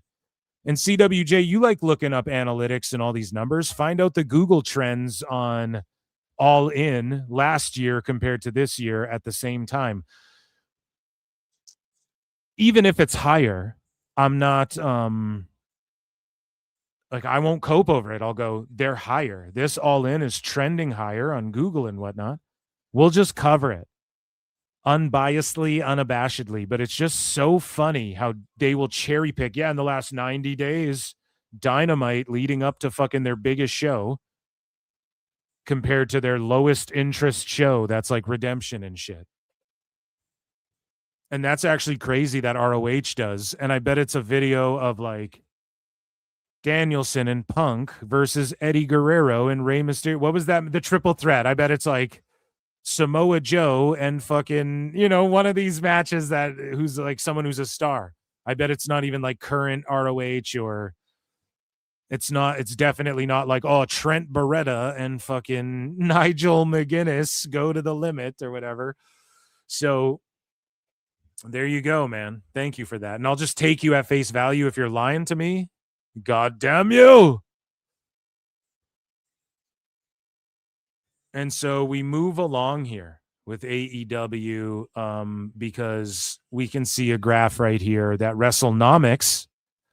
Speaker 8: And CWJ, you like looking up analytics and all these numbers. Find out the Google trends on All In last year compared to this year at the same time. Even if it's higher, I'm not like I won't cope over it. I'll go, they're higher. This All In is trending higher on Google and whatnot. We'll just cover it unbiasedly, unabashedly, but it's just so funny how they will cherry pick. Yeah, in the last 90 days, Dynamite leading up to fucking their biggest show compared to their lowest interest show. That's like Redemption and shit. And that's actually crazy that ROH does. And I bet it's a video of like Danielson and Punk versus Eddie Guerrero and Rey Mysterio. What was that? The triple threat. I bet it's like Samoa Joe and fucking, you know, one of these matches that who's like someone who's a star. I bet it's not even like current ROH or it's definitely not like, oh, Trent Beretta and fucking Nigel McGuinness go to the limit or whatever. So there you go, man. Thank you for that. And I'll just take you at face value if you're lying to me. God damn you. And so we move along here with AEW because we can see a graph right here that WrestleNomics,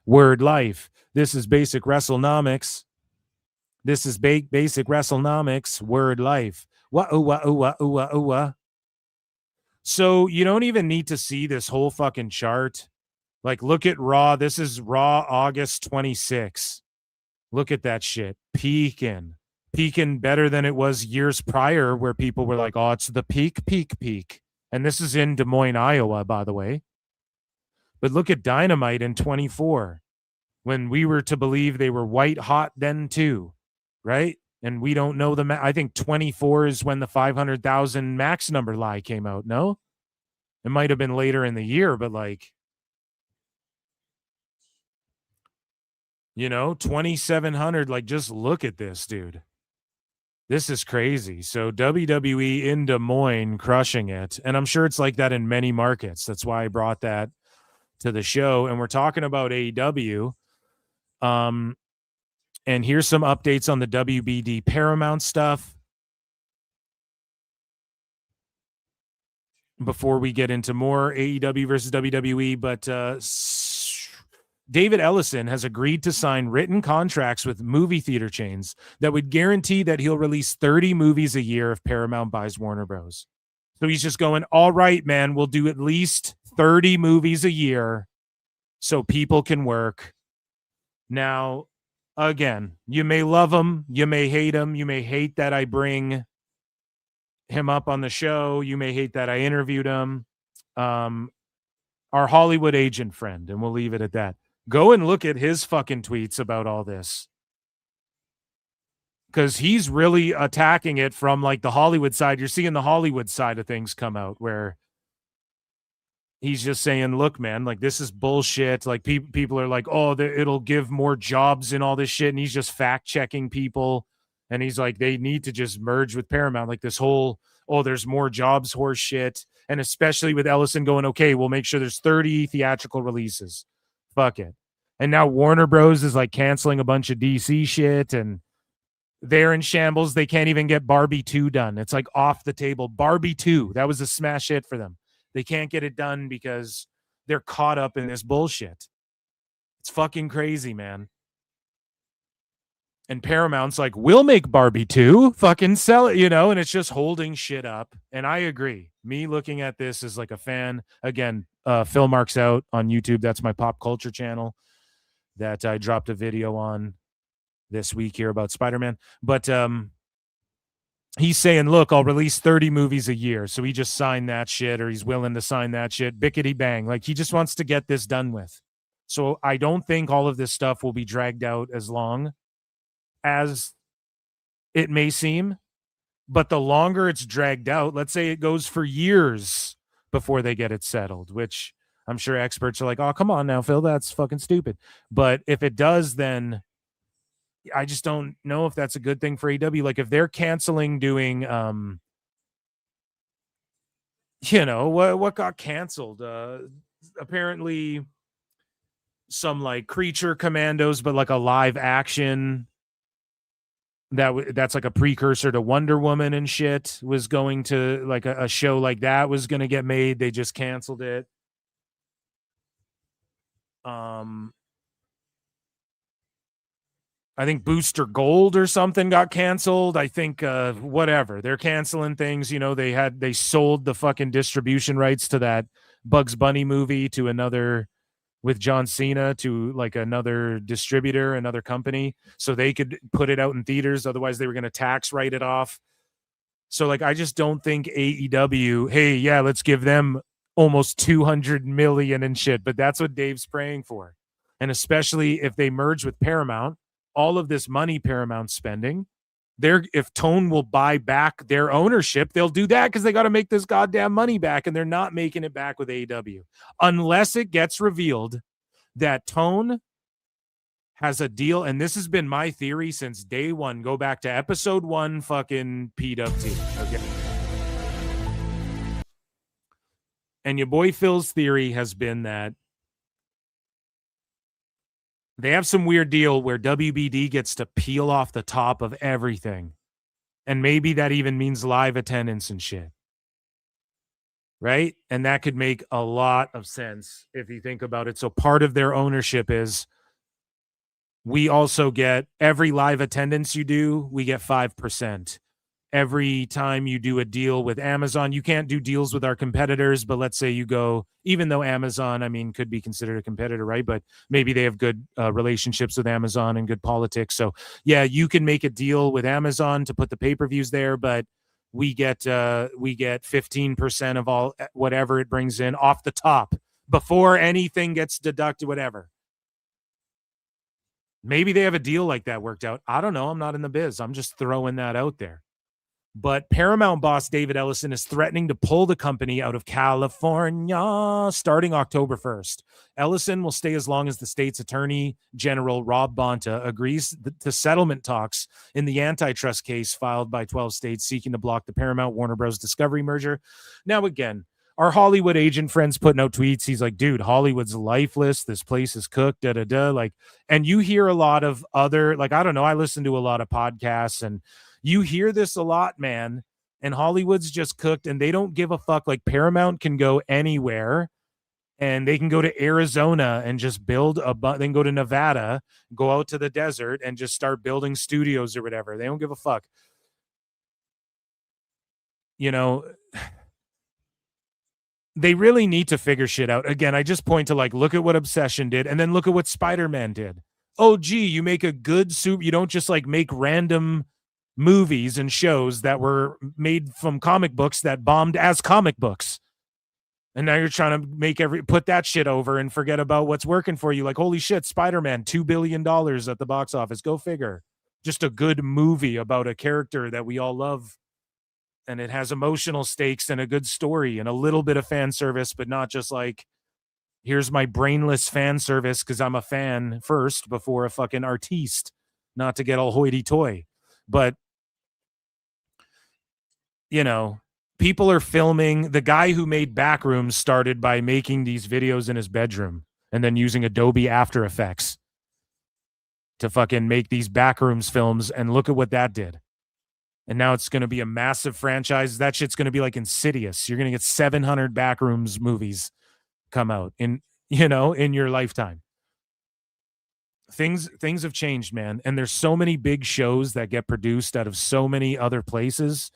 Speaker 8: word life. This is basic WrestleNomics. This is basic WrestleNomics, word life. So you don't even need to see this whole fucking chart. Like, look at Raw. This is Raw August 26. Look at that shit. Peaking better than it was years prior where people were like, oh, it's the peak. And this is in Des Moines, Iowa, by the way. But look at Dynamite in 24 when we were to believe they were white hot then too, right? And we don't know I think 24 is when the 500,000 max number lie came out. No, it might have been later in the year, but like, you know, 2,700, like just look at this, dude. This is crazy. So WWE in Des Moines crushing it. And I'm sure it's like that in many markets. That's why I brought that to the show. And we're talking about AEW. And here's some updates on the WBD Paramount stuff before we get into more AEW versus WWE. But David Ellison has agreed to sign written contracts with movie theater chains that would guarantee that he'll release 30 movies a year if Paramount buys Warner Bros. So he's just going, all right, man, we'll do at least 30 movies a year so people can work. Now, again, you may love him, you may hate him, you may hate that I bring him up on the show, you may hate that I interviewed him. Our Hollywood agent friend, and we'll leave it at that. Go and look at his fucking tweets about all this. Because he's really attacking it from like the Hollywood side. You're seeing the Hollywood side of things come out where he's just saying, look, man, like this is bullshit. Like people are like, oh, it'll give more jobs and all this shit. And he's just fact checking people. And he's like, they need to just merge with Paramount. Like this whole, oh, there's more jobs horse shit. And especially with Ellison going, okay, we'll make sure there's 30 theatrical releases. Fuck it. And now Warner Bros is like canceling a bunch of DC shit and they're in shambles. They can't even get Barbie 2 done. It's like off the table. Barbie 2, that was a smash hit for them. They can't get it done because they're caught up in this bullshit. It's fucking crazy, man. And Paramount's like, we'll make Barbie 2, fucking sell it, you know, and it's just holding shit up. And I agree. Me looking at this as like a fan, again, Phil Marks Out on YouTube. That's my pop culture channel that I dropped a video on this week here about Spider-Man. But he's saying, look, I'll release 30 movies a year. So he just signed that shit, or he's willing to sign that shit. Bickety bang. Like he just wants to get this done with. So I don't think all of this stuff will be dragged out as long as it may seem. But the longer it's dragged out, let's say it goes for years before they get it settled, which I'm sure experts are like, oh, come on now, Phil, that's fucking stupid. But if it does, then I just don't know if that's a good thing for AEW. Like if they're canceling doing, what got canceled? Apparently some like Creature Commandos, but like a live action that's like a precursor to Wonder Woman and shit was going to like a show like that was going to get made. They just canceled it. I think Booster Gold or something got canceled. I think whatever. They're canceling things. They sold the fucking distribution rights to that Bugs Bunny movie to another with John Cena to like another distributor, another company, so they could put it out in theaters. Otherwise, they were going to tax write it off. So like, I just don't think AEW, hey, yeah, let's give them almost 200 million and shit. But that's what Dave's praying for. And especially if they merge with Paramount, all of this money Paramount's spending, if Tone will buy back their ownership, they'll do that because they got to make this goddamn money back, and they're not making it back with AEW unless it gets revealed that Tone has a deal. And this has been my theory since day one. Go back to episode 1, fucking PWT. Okay. And your boy Phil's theory has been that they have some weird deal where WBD gets to peel off the top of everything. And maybe that even means live attendance and shit. Right? And that could make a lot of sense if you think about it. So part of their ownership is we also get every live attendance you do, we get 5%. Every time you do a deal with Amazon, you can't do deals with our competitors, but let's say you go, even though Amazon, I mean, could be considered a competitor, right? But maybe they have good relationships with Amazon and good politics. So yeah, you can make a deal with Amazon to put the pay-per-views there, but we get 15% of all whatever it brings in off the top before anything gets deducted, whatever. Maybe they have a deal like that worked out. I don't know. I'm not in the biz. I'm just throwing that out there. But Paramount boss David Ellison is threatening to pull the company out of California starting October 1st. Ellison will stay as long as the state's Attorney General Rob Bonta agrees to settlement talks in the antitrust case filed by 12 states seeking to block the Paramount Warner Bros. Discovery merger. Now, again, our Hollywood agent friends putting out tweets. He's like, dude, Hollywood's lifeless. This place is cooked, da-da-da. Like, and you hear a lot of other, like, I don't know, I listen to a lot of podcasts and you hear this a lot, man, and Hollywood's just cooked and they don't give a fuck. Like Paramount can go anywhere and they can go to Arizona and just build then go to Nevada, go out to the desert and just start building studios or whatever. They don't give a fuck. They really need to figure shit out. Again, I just point to like, look at what Obsession did and then look at what Spider-Man did. Oh, gee, you make a good soup. You don't just like make random movies and shows that were made from comic books that bombed as comic books. And now you're trying to put that shit over and forget about what's working for you. Like, holy shit, Spider-Man, $2 billion at the box office. Go figure. Just a good movie about a character that we all love. And it has emotional stakes and a good story and a little bit of fan service, but not just like, here's my brainless fan service because I'm a fan first before a fucking artiste, not to get all hoity-toity. But people are filming. The guy who made Backrooms started by making these videos in his bedroom and then using Adobe After Effects to fucking make these Backrooms films. And look at what that did. And now it's going to be a massive franchise. That shit's going to be like Insidious. You're going to get 700 Backrooms movies come out in your lifetime. Things have changed, man. And there's so many big shows that get produced out of so many other places.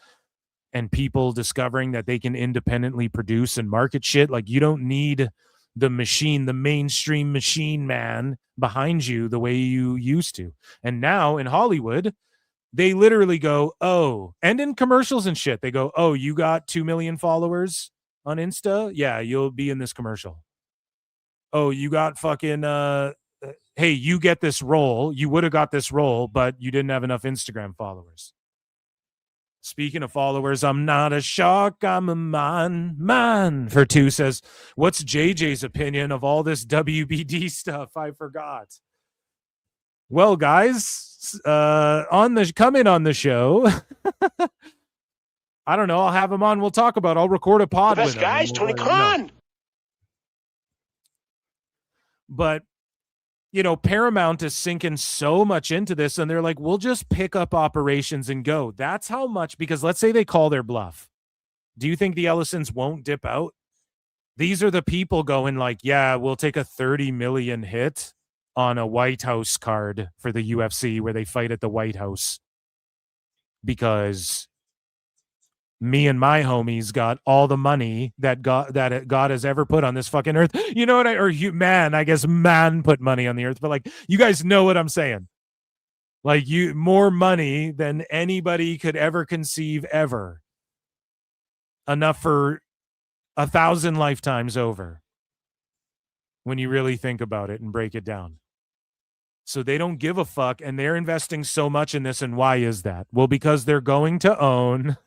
Speaker 8: And people discovering that they can independently produce and market shit. Like you don't need the mainstream machine man behind you the way you used to. And now in Hollywood, they literally go, oh, and in commercials and shit, they go, oh, you got 2 million followers on Insta? Yeah, you'll be in this commercial. oh, you got fucking, hey, you get this role. You would have got this role, but you didn't have enough Instagram followers. Speaking of followers, I'm not a shark, I'm a man. For two says, what's JJ's opinion of all this WBD stuff? I forgot. Well, guys, coming on the show. I don't know. I'll have him on. We'll talk about it. I'll record a pod
Speaker 3: The
Speaker 8: with
Speaker 3: best
Speaker 8: him.
Speaker 3: guys, Tony Khan.
Speaker 8: But, you know, Paramount is sinking so much into this, and they're like, we'll just pick up operations and go. That's how much, because let's say they call their bluff. Do you think the Ellisons won't dip out? These are the people going like, yeah, we'll take a 30 million hit on a White House card for the UFC where they fight at the White House because me and my homies got all the money that God has ever put on this fucking earth. You know what? I guess man put money on the earth, but like, you guys know what I'm saying. Like, more money than anybody could ever conceive ever. Enough for 1,000 lifetimes over. When you really think about it and break it down. So they don't give a fuck, and they're investing so much in this. And why is that? Well, because they're going to own.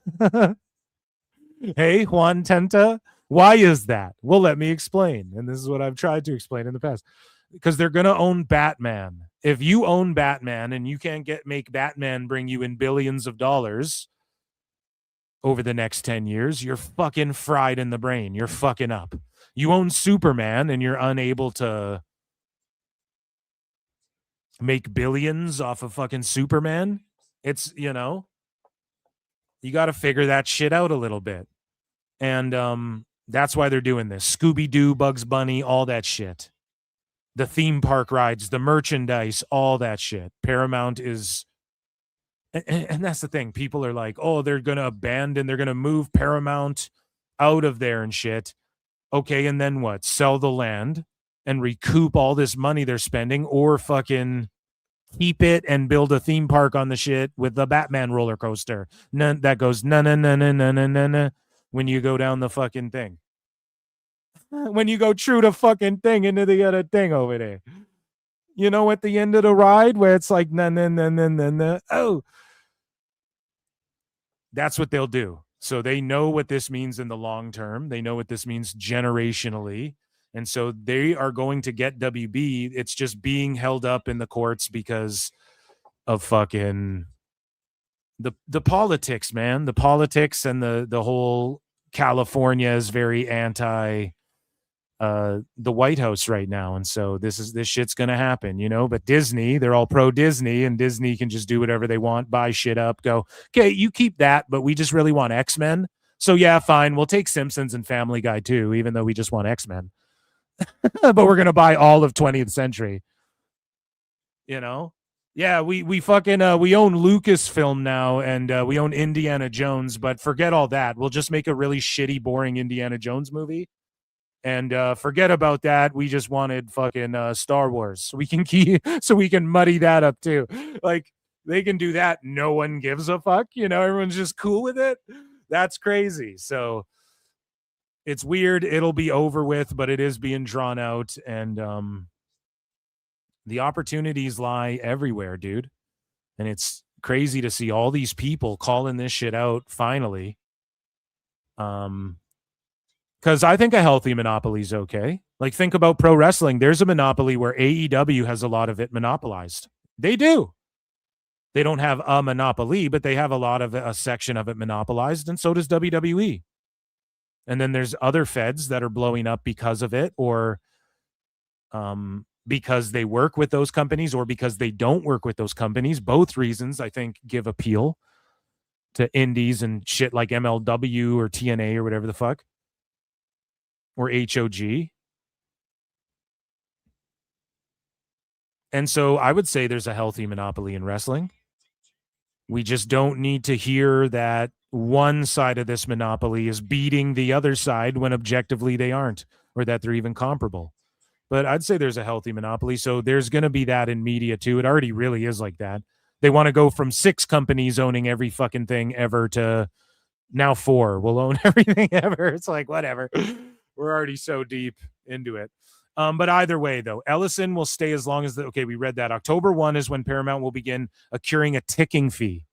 Speaker 8: Hey, Juan Tenta, why is that? Well, let me explain. And this is what I've tried to explain in the past. Because they're going to own Batman. If you own Batman and you can't make Batman bring you in billions of dollars over the next 10 years, you're fucking fried in the brain. You're fucking up. You own Superman and you're unable to make billions off of fucking Superman. It's, you know, you got to figure that shit out a little bit. And that's why they're doing this. Scooby-Doo, Bugs Bunny, all that shit. The theme park rides, the merchandise, all that shit. Paramount is, and that's the thing. People are like, oh, they're going to move Paramount out of there and shit. Okay, and then what? Sell the land and recoup all this money they're spending, or fucking keep it and build a theme park on the shit with the Batman roller coaster. None that goes na when you go down the fucking thing. When you go through the fucking thing into the other thing over there. You know, at the end of the ride where it's like na. Oh. That's what they'll do. So they know what this means in the long term. They know what this means generationally. And so they are going to get WB. It's just being held up in the courts because of fucking the politics, man. The politics and the whole California is very anti the White House right now. And so this shit's going to happen, you know, but Disney, they're all pro Disney, and Disney can just do whatever they want, buy shit up, go, okay, you keep that, but we just really want X-Men. So yeah, fine. We'll take Simpsons and Family Guy too, even though we just want X-Men. But we're going to buy all of 20th Century. You know? Yeah, we fucking we own Lucasfilm now, and we own Indiana Jones, but forget all that. We'll just make a really shitty, boring Indiana Jones movie. And forget about that. We just wanted fucking Star Wars. So we can muddy that up too. Like, they can do that. No one gives a fuck. You know, everyone's just cool with it. That's crazy. So it's weird. It'll be over with, but it is being drawn out. And the opportunities lie everywhere, dude. And it's crazy to see all these people calling this shit out finally. Because I think a healthy monopoly is okay. Like, think about pro wrestling. There's a monopoly where AEW has a lot of it monopolized. They do. They don't have a monopoly, but they have a lot of a section of it monopolized, and so does WWE. And then there's other feds that are blowing up because of it, or because they work with those companies, or because they don't work with those companies. Both reasons, I think, give appeal to indies and shit like MLW or TNA or whatever the fuck. Or HOG. And so I would say there's a healthy monopoly in wrestling. We just don't need to hear that one side of this monopoly is beating the other side when objectively they aren't, or that they're even comparable. But I'd say there's a healthy monopoly. So there's going to be that in media too. It already really is like that. They want to go from 6 companies owning every fucking thing ever to now 4 will own everything ever. It's like, whatever. We're already so deep into it. But either way, though, Ellison will stay as long as we read that. October 1 is when Paramount will begin accruing a ticking fee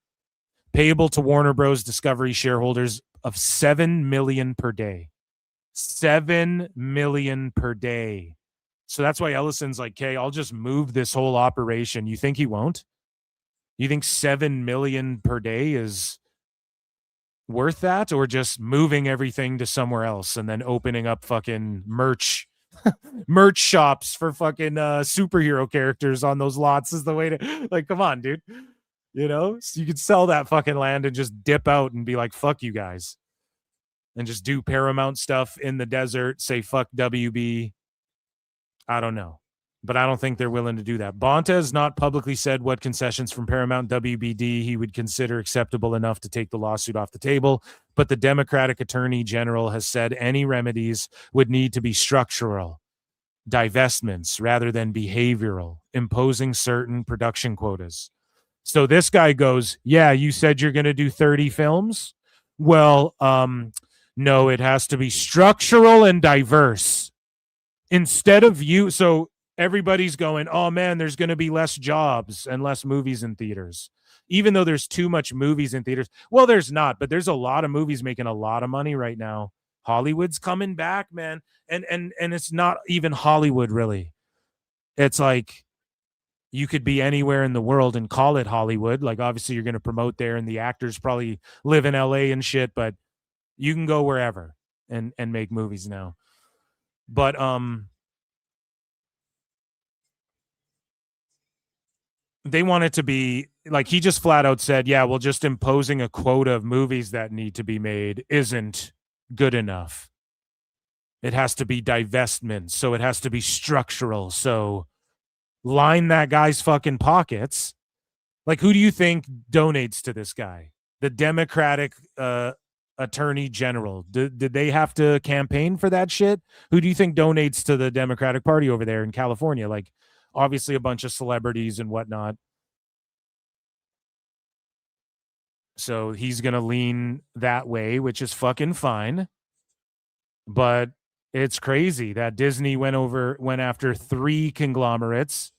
Speaker 8: payable to Warner Bros. Discovery shareholders of $7 million per day. $7 million per day. So that's why Ellison's like, okay, I'll just move this whole operation. You think he won't? You think $7 million per day is worth that, or just moving everything to somewhere else and then opening up fucking merch shops for fucking superhero characters on those lots is the way to, like, come on, dude. You know, so you could sell that fucking land and just dip out and be like, fuck you guys. And just do Paramount stuff in the desert, say fuck WB. I don't know. But I don't think they're willing to do that. Bonta has not publicly said what concessions from Paramount WBD he would consider acceptable enough to take the lawsuit off the table. But the Democratic Attorney General has said any remedies would need to be structural, divestments rather than behavioral, imposing certain production quotas. So this guy goes, yeah, you said you're going to do 30 films? Well, no, it has to be structural and diverse. Instead of you, so everybody's going, oh man, there's going to be less jobs and less movies in theaters. Even though there's too much movies in theaters. Well, there's not, but there's a lot of movies making a lot of money right now. Hollywood's coming back, man. And it's not even Hollywood, really. It's like you could be anywhere in the world and call it Hollywood. Like, obviously you're going to promote there and the actors probably live in LA and shit, but you can go wherever and make movies now. But they want it to be like, he just flat out said, yeah, well, just imposing a quota of movies that need to be made isn't good enough. It has to be divestment, so it has to be structural. So line that guy's fucking pockets. Like, who do you think donates to this guy? The Democratic Attorney General. Did they have to campaign for that shit? Who do you think donates to the Democratic Party over there in California? Like, obviously a bunch of celebrities and whatnot. So he's going to lean that way, which is fucking fine. But it's crazy that Disney went after 3 conglomerates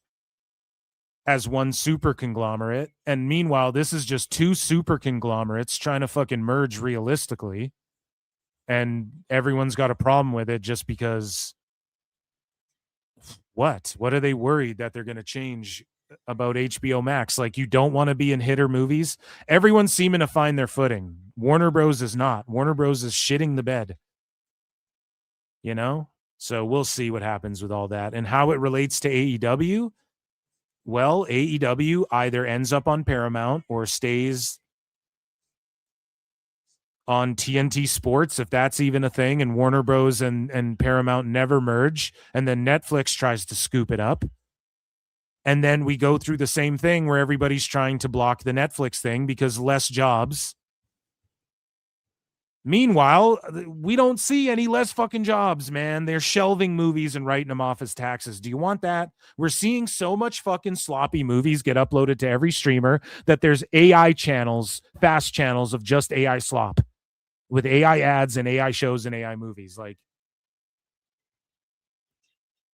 Speaker 8: as one super conglomerate. And meanwhile, this is just 2 super conglomerates trying to fucking merge realistically. And everyone's got a problem with it just because what are they worried that they're going to change about HBO Max? Like, you don't want to be in hitter movies. Everyone's seeming to find their footing. Warner Bros. Is not. Warner Bros. Is shitting the bed. You know? So we'll see what happens with all that. And how it relates to AEW. Well, AEW either ends up on Paramount or stays on TNT Sports, if that's even a thing, and Warner Bros. and Paramount never merge, and then Netflix tries to scoop it up. And then we go through the same thing where everybody's trying to block the Netflix thing because less jobs. Meanwhile, we don't see any less fucking jobs, man. They're shelving movies and writing them off as taxes. Do you want that? We're seeing so much fucking sloppy movies get uploaded to every streamer that there's AI channels, fast channels of just AI slop with AI ads and AI shows and AI movies. Like,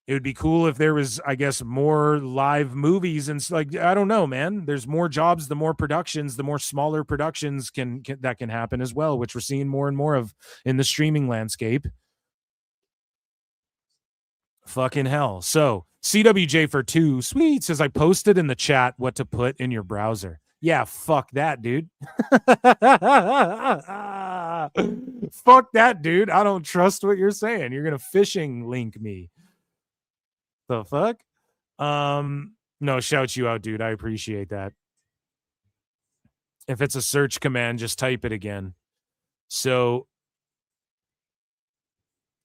Speaker 8: it would be cool if there was, I guess, more live movies and like, I don't know, man. There's more jobs, the more productions, the more smaller productions that can happen as well, which we're seeing more and more of in the streaming landscape. Fucking hell. So CWJ for 2 sweet says, I posted in the chat what to put in your browser. Yeah, fuck that, dude. Fuck that, dude. I don't trust what you're saying. You're gonna phishing link me. The fuck? No, shout you out, dude. I appreciate that. If it's a search command, just type it again. So,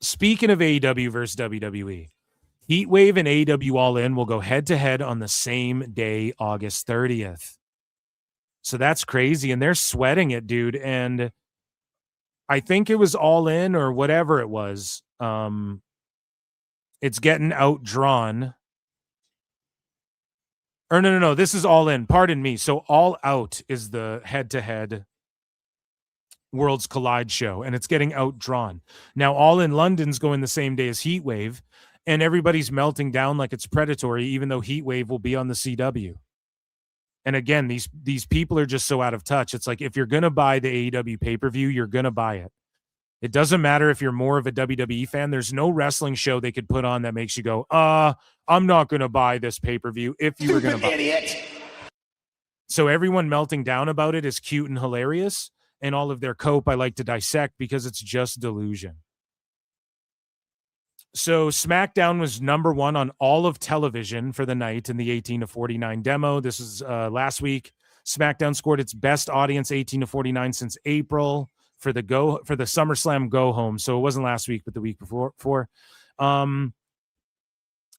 Speaker 8: speaking of AEW versus WWE, Heatwave and AEW All In will go head-to-head on the same day, August 30th. So that's crazy, and they're sweating it, dude. And I think it was All In or whatever it was. It's getting outdrawn. Or no. This is All In. Pardon me. So All Out is the head-to-head Worlds Collide show, and it's getting outdrawn. Now, All In London's going the same day as Heatwave, And everybody's melting down like it's predatory, even though Heatwave will be on the CW. And again, these people are just so out of touch. It's like, if you're going to buy the AEW pay-per-view, you're going to buy it. It doesn't matter if you're more of a WWE fan. There's no wrestling show they could put on that makes you go, I'm not going to buy this pay-per-view if you were going to buy it. So everyone melting down about it is cute and hilarious. And all of their cope I like to dissect because it's just delusion. So SmackDown was number 1 on all of television for the night in the 18 to 49 demo. This is last week. SmackDown scored its best audience 18 to 49 since April for the SummerSlam go home. So it wasn't last week, but the week before.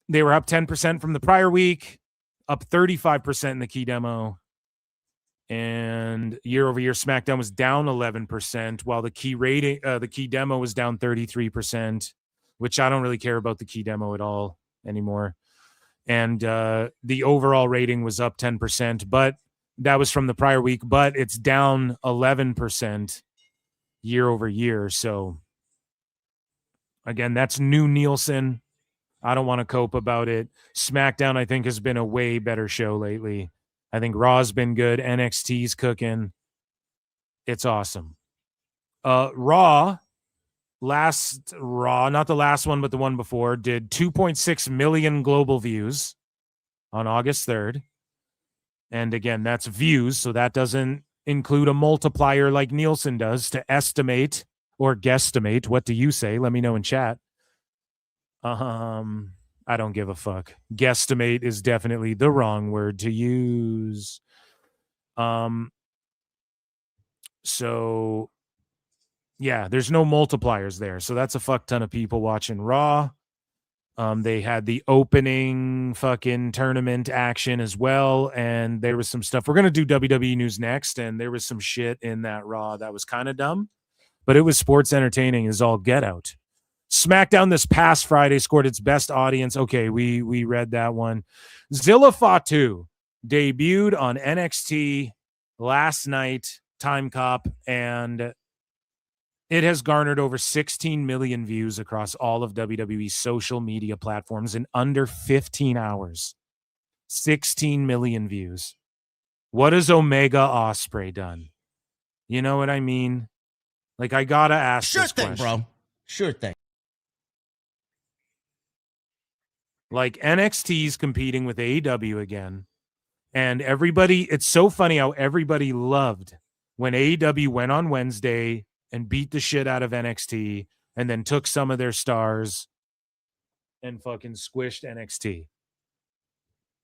Speaker 8: They were up 10% from the prior week, up 35% in the key demo. And year over year, SmackDown was down 11%, while the key demo was down 33%. Which I don't really care about the key demo at all anymore. And the overall rating was up 10%, but that was from the prior week, but it's down 11% year over year. So again, that's new Nielsen. I don't want to cope about it. SmackDown, I think, has been a way better show lately. I think Raw's been good. NXT's cooking. It's awesome. Raw, not the last one, but the one before, did 2.6 million global views on August 3rd. And again, that's views, so that doesn't include a multiplier like Nielsen does to estimate or guesstimate. What do you say? Let me know in chat. I don't give a fuck. Guesstimate is definitely the wrong word to use. So yeah, there's no multipliers there. So that's a fuck ton of people watching Raw. They had the opening fucking tournament action as well. And there was some stuff. We're going to do WWE news next. And there was some shit in that Raw that was kind of dumb. But it was sports entertaining as all get out. SmackDown this past Friday scored its best audience. Okay, we read that one. Zilla Fatu debuted on NXT last night, Time Cop, and it has garnered over 16 million views across all of WWE's social media platforms in under 15 hours. 16 million views. What has Omega Ospreay done? You know what I mean? Like, I gotta ask this question.
Speaker 13: Sure thing, bro. Sure thing.
Speaker 8: Like, NXT's competing with AEW again. And everybody, it's so funny how everybody loved when AEW went on Wednesday and beat the shit out of NXT and then took some of their stars and fucking squished NXT.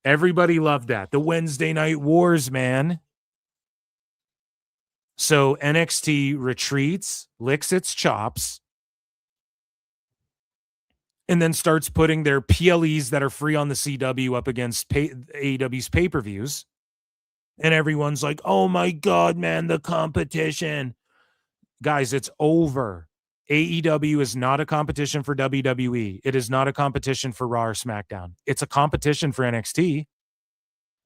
Speaker 8: Everybody loved that. The Wednesday Night Wars, man. So NXT retreats, licks its chops, and then starts putting their PLEs that are free on the CW up against AEW's pay-per-views. And everyone's like, oh my God, man, the competition. Guys, it's over. AEW is not a competition for WWE. It is not a competition for Raw or SmackDown. It's a competition for NXT.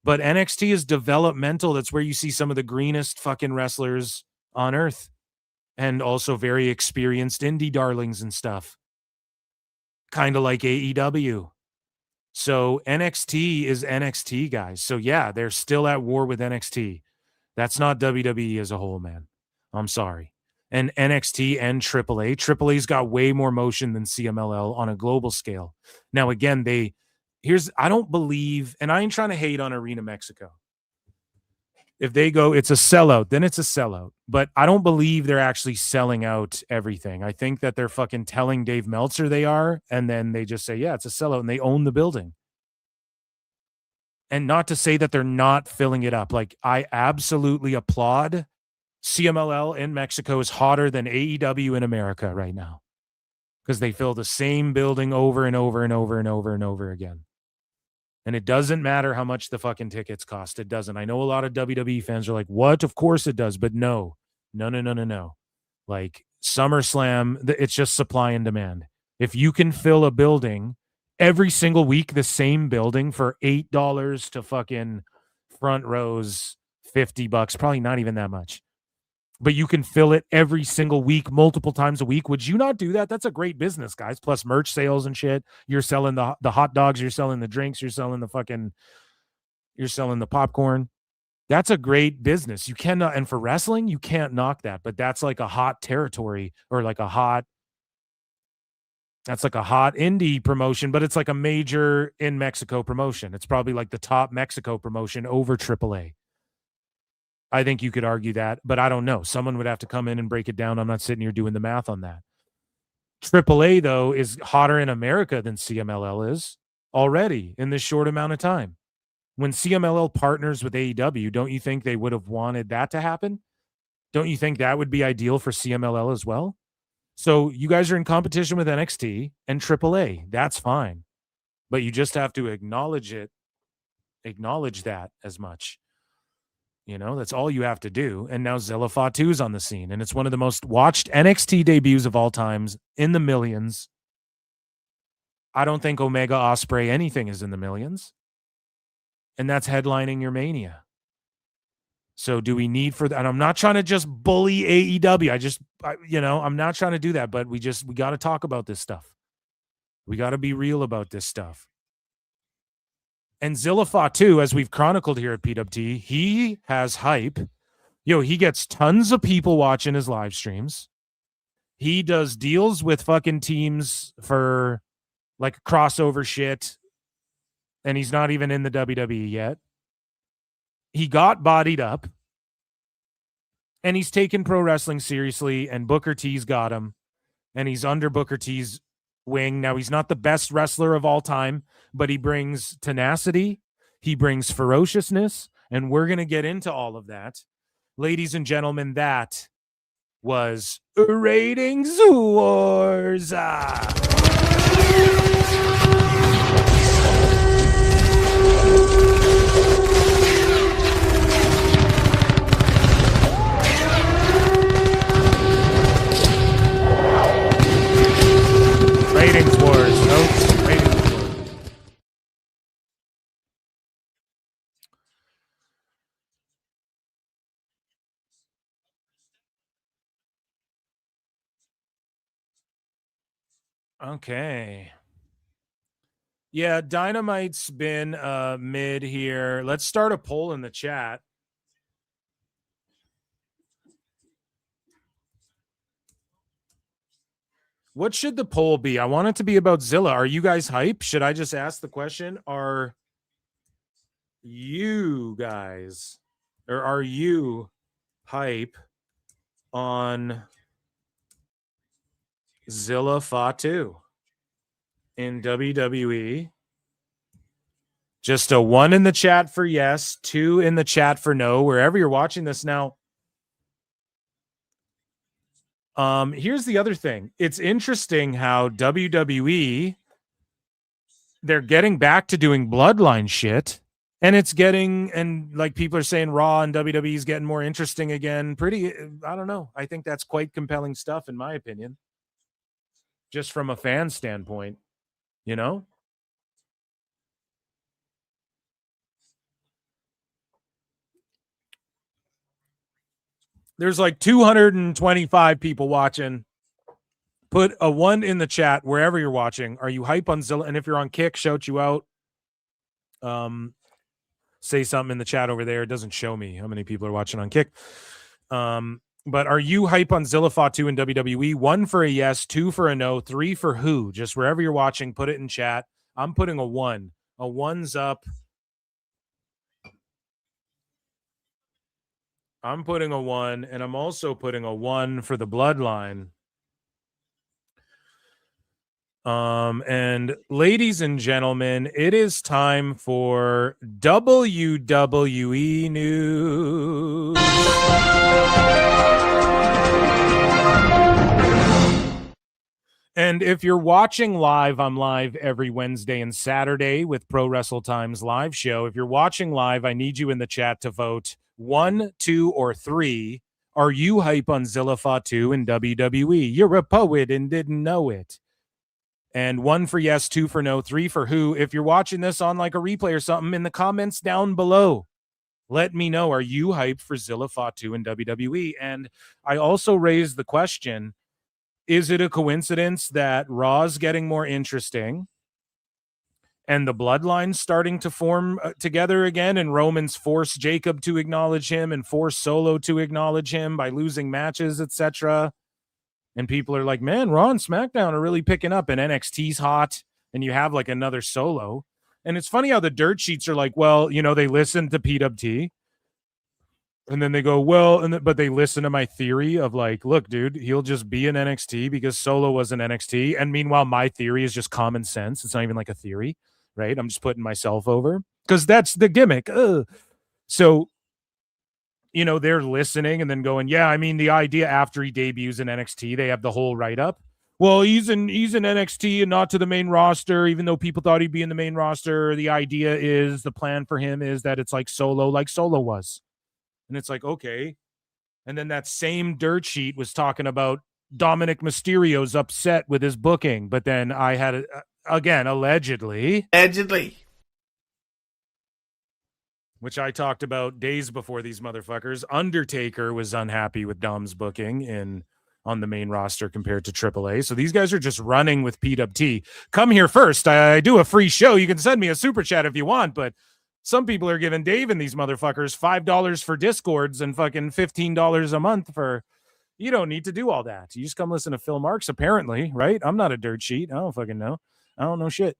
Speaker 8: But NXT is developmental. That's where you see some of the greenest fucking wrestlers on earth. And also very experienced indie darlings and stuff. Kind of like AEW. So NXT is NXT, guys. So yeah, they're still at war with NXT. That's not WWE as a whole, man. I'm sorry. And NXT and AAA. AAA's got way more motion than CMLL on a global scale. Now, again, I don't believe, and I ain't trying to hate on Arena Mexico. If they go, it's a sellout, then it's a sellout. But I don't believe they're actually selling out everything. I think that they're fucking telling Dave Meltzer they are, and then they just say, yeah, it's a sellout, and they own the building. And not to say that they're not filling it up. Like, I absolutely applaud CMLL in Mexico is hotter than AEW in America right now. Because they fill the same building over and over and over and over and over again. And it doesn't matter how much the fucking tickets cost. It doesn't. I know a lot of WWE fans are like, what? Of course it does. But no. Like, SummerSlam, it's just supply and demand. If you can fill a building every single week, the same building for $8 to fucking front rows, $50, probably not even that much. but you can fill it every single week, multiple times a week. Would you not do that? That's a great business, guys. Plus merch sales and shit. You're selling the hot dogs, you're selling the drinks, you're selling the popcorn. That's a great business. You cannot, and for wrestling, you can't knock that, but that's like a hot territory, or like that's like a hot indie promotion, but it's like a major in Mexico promotion. It's probably like the top Mexico promotion over AAA. I think you could argue that, but I don't know. Someone would have to come in and break it down. I'm not sitting here doing the math on that. AAA, though, is hotter in America than CMLL is already in this short amount of time. When CMLL partners with AEW, don't you think they would have wanted that to happen? Don't you think that would be ideal for CMLL as well? So you guys are in competition with NXT and AAA. That's fine. But you just have to acknowledge that as much. You know, that's all you have to do. And now Zilla Fatu's on the scene, and it's one of the most watched NXT debuts of all times, in the millions. I don't think Omega Ospreay anything is in the millions. And that's headlining your Mania. So do we need for that? And I'm not trying to just bully AEW. I'm not trying to do that, but we got to talk about this stuff. We got to be real about this stuff. And Zilla Fatu, as we've chronicled here at PWT, he has hype. He gets tons of people watching his live streams. He does deals with fucking teams for like crossover shit. And he's not even in the WWE yet. He got bodied up. And he's taken pro wrestling seriously. And Booker T's got him. And he's under Booker T's wing. Now, he's not the best wrestler of all time, but he brings tenacity. He brings ferociousness. And we're going to get into all of that. Ladies and gentlemen, that was Ratings Wars. Ratings Wars, notes, Ratings Wars. Okay. Yeah, Dynamite's been mid here. Let's start a poll in the chat. What should the poll be? I want it to be about Zilla. Are you guys hype? Should I just ask the question? Are you guys, or are you hype on Zilla Fatu in WWE? Just a 1 in the chat for yes, 2 in the chat for no, wherever you're watching this now. Here's the other thing. It's interesting how WWE, they're getting back to doing bloodline shit, and like people are saying Raw and WWE is getting more interesting again. I don't know. I think that's quite compelling stuff, in my opinion, just from a fan standpoint, There's like 225 people watching. Put a 1 in the chat wherever you're watching. Are you hype on Zilla? And if you're on Kick, shout you out. Say something in the chat over there. It doesn't show me how many people are watching on Kick. But are you hype on Zilla Fatu in WWE? 1 for a yes, 2 for a no, 3 for who? Just wherever you're watching, put it in chat. I'm putting a 1. A 1's up. I'm putting a 1, and I'm also putting a 1 for the bloodline. And ladies and gentlemen, it is time for WWE News. And if you're watching live, I'm live every Wednesday and Saturday with Pro Wrestle Time's live show. If you're watching live, I need you in the chat to vote 1, 2, or 3. Are you hype on Zilla Fatu in WWE? You're a poet and didn't know it. And 1 for yes, 2 for no, 3 for who. If you're watching this on like a replay or something, in the comments down below, Let me know, are you hyped for Zilla Fatu in WWE? And I also raised the question, is it a coincidence that Raw's getting more interesting and the bloodline's starting to form together again, and Roman's forced Jacob to acknowledge him and forced Solo to acknowledge him by losing matches, etc.? And people are like, man, Raw and SmackDown are really picking up, and NXT's hot, and you have like another Solo. And it's funny how the dirt sheets are like, well, you know, they listen to PWT, and then they go, well, but they listen to my theory of like, look, dude, he'll just be in NXT because Solo was in NXT. And meanwhile, my theory is just common sense. It's not even like a theory, right? I'm just putting myself over because that's the gimmick. So, you know, they're listening and then going, yeah, I mean, the idea after he debuts in NXT, they have the whole write-up. Well, he's in NXT and not to the main roster, even though people thought he'd be in the main roster. The idea is, the plan for him is that it's like Solo was. And it's like, okay. And then that same dirt sheet was talking about Dominic Mysterio's upset with his booking. But then I had, again, allegedly, which I talked about days before these motherfuckers, Undertaker was unhappy with Dom's booking on the main roster compared to AAA. So these guys are just running with PWT. Come here first. I do a free show. You can send me a super chat if you want, but some people are giving Dave and these motherfuckers $5 for Discords and fucking $15 a month for, you don't need to do all that. You just come listen to Phil Marks, apparently, right? I'm not a dirt sheet. I don't fucking know. I don't know shit.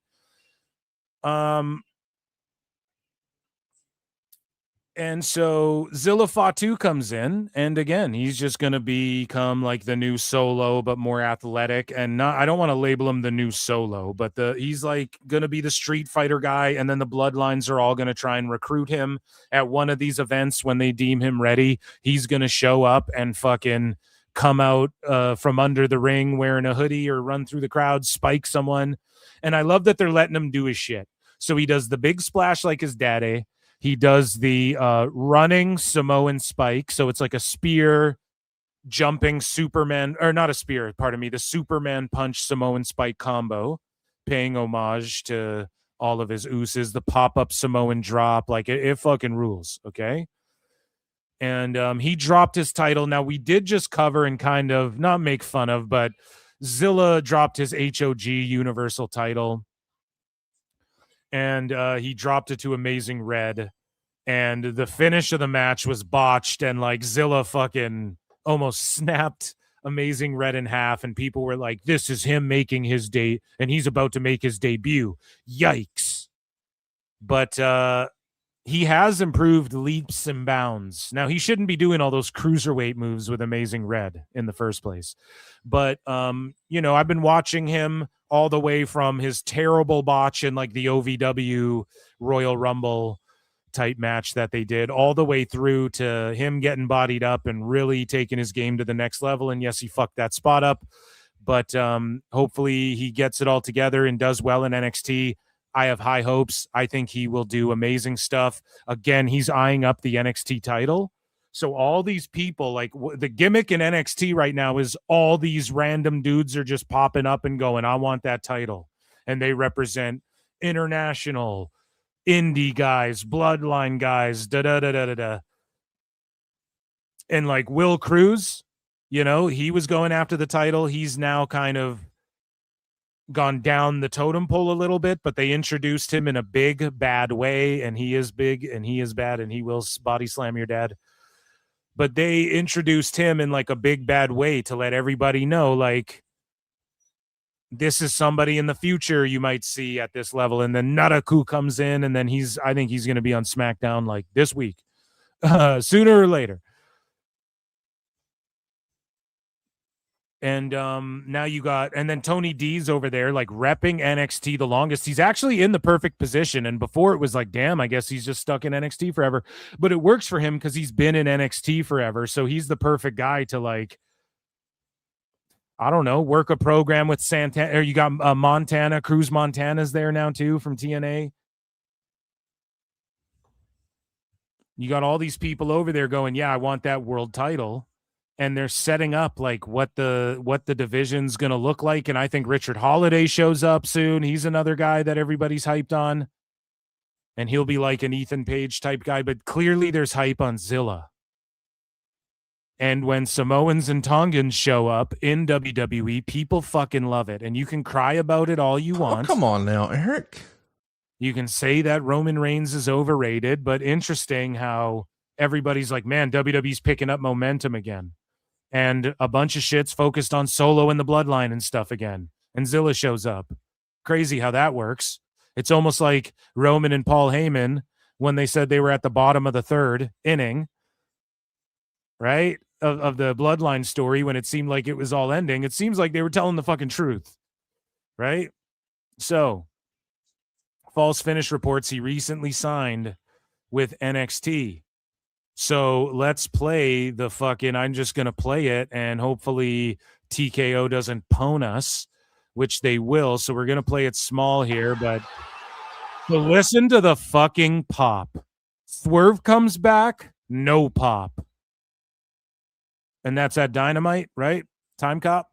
Speaker 8: And so Zilla Fatu comes in, and again, he's just going to become like the new Solo, but more athletic. And not, I don't want to label him the new Solo, but he's like going to be the Street Fighter guy. And then the Bloodlines are all going to try and recruit him at one of these events when they deem him ready. He's going to show up and fucking come out from under the ring wearing a hoodie or run through the crowd, spike someone. And I love that they're letting him do his shit. So he does the big splash like his daddy. He does the running Samoan spike. So it's like a spear jumping Superman, or not a spear, pardon me, the Superman punch Samoan spike combo, paying homage to all of his ooses, the pop-up Samoan drop. Like it fucking rules, okay? And he dropped his title. Now, we did just cover and kind of not make fun of, but Zilla dropped his HOG Universal title. And he dropped it to Amazing Red, and the finish of the match was botched, and like Zilla fucking almost snapped Amazing Red in half, and people were like, this is him making his day, and he's about to make his debut. Yikes. But he has improved leaps and bounds. Now, he shouldn't be doing all those cruiserweight moves with Amazing Red in the first place. But, you know, I've been watching him all the way from his terrible botch in like the OVW Royal Rumble type match that they did, all the way through to him getting bodied up and really taking his game to the next level. And yes, he fucked that spot up, but hopefully he gets it all together and does well in NXT. I have high hopes. I think he will do amazing stuff. Again, he's eyeing up the NXT title. So all these people, like the gimmick in NXT right now is all these random dudes are just popping up and going, I want that title. And they represent international, indie guys, bloodline guys, da-da-da-da-da-da. And like Will Cruz, you know, he was going after the title. He's now kind of gone down the totem pole a little bit, but they introduced him in a big, bad way. And he is big and he is bad and he will body slam your dad. But they introduced him in like a big bad way to let everybody know, like, this is somebody in the future you might see at this level. And then Naraku comes in, and then I think he's going to be on SmackDown like this week, sooner or later. And now you got, and then Tony D's over there, like repping NXT the longest. He's actually in the perfect position. And before it was like, damn, I guess he's just stuck in NXT forever. But it works for him because he's been in NXT forever. So he's the perfect guy to, like, I don't know, work a program with Santana. Or you got Montana, Cruz Montana's there now too from TNA. You got all these people over there going, yeah, I want that world title. And they're setting up like what the division's going to look like. And I think Richard Holiday shows up soon. He's another guy that everybody's hyped on. and he'll be like an Ethan Page type guy, but clearly there's hype on Zilla. And when Samoans and Tongans show up in WWE, people fucking love it. And you can cry about it all you want.
Speaker 11: Oh, come on now, Eric.
Speaker 8: You can say that Roman Reigns is overrated, but interesting how everybody's like, man, WWE's picking up momentum again. And a bunch of shit's focused on Solo and the Bloodline and stuff again. And Zilla shows up. Crazy how that works. It's almost like Roman and Paul Heyman when they said they were at the bottom of the third inning, right? Of the Bloodline story when it seemed like it was all ending. It seems like they were telling the fucking truth, right? So, false finish reports he recently signed with NXT. So let's play the fucking, I'm just going to play it and hopefully TKO doesn't pwn us, which they will. So we're going to play it small here, but listen to the fucking pop. Swerve comes back, no pop. And that's at Dynamite, right? Time Cop.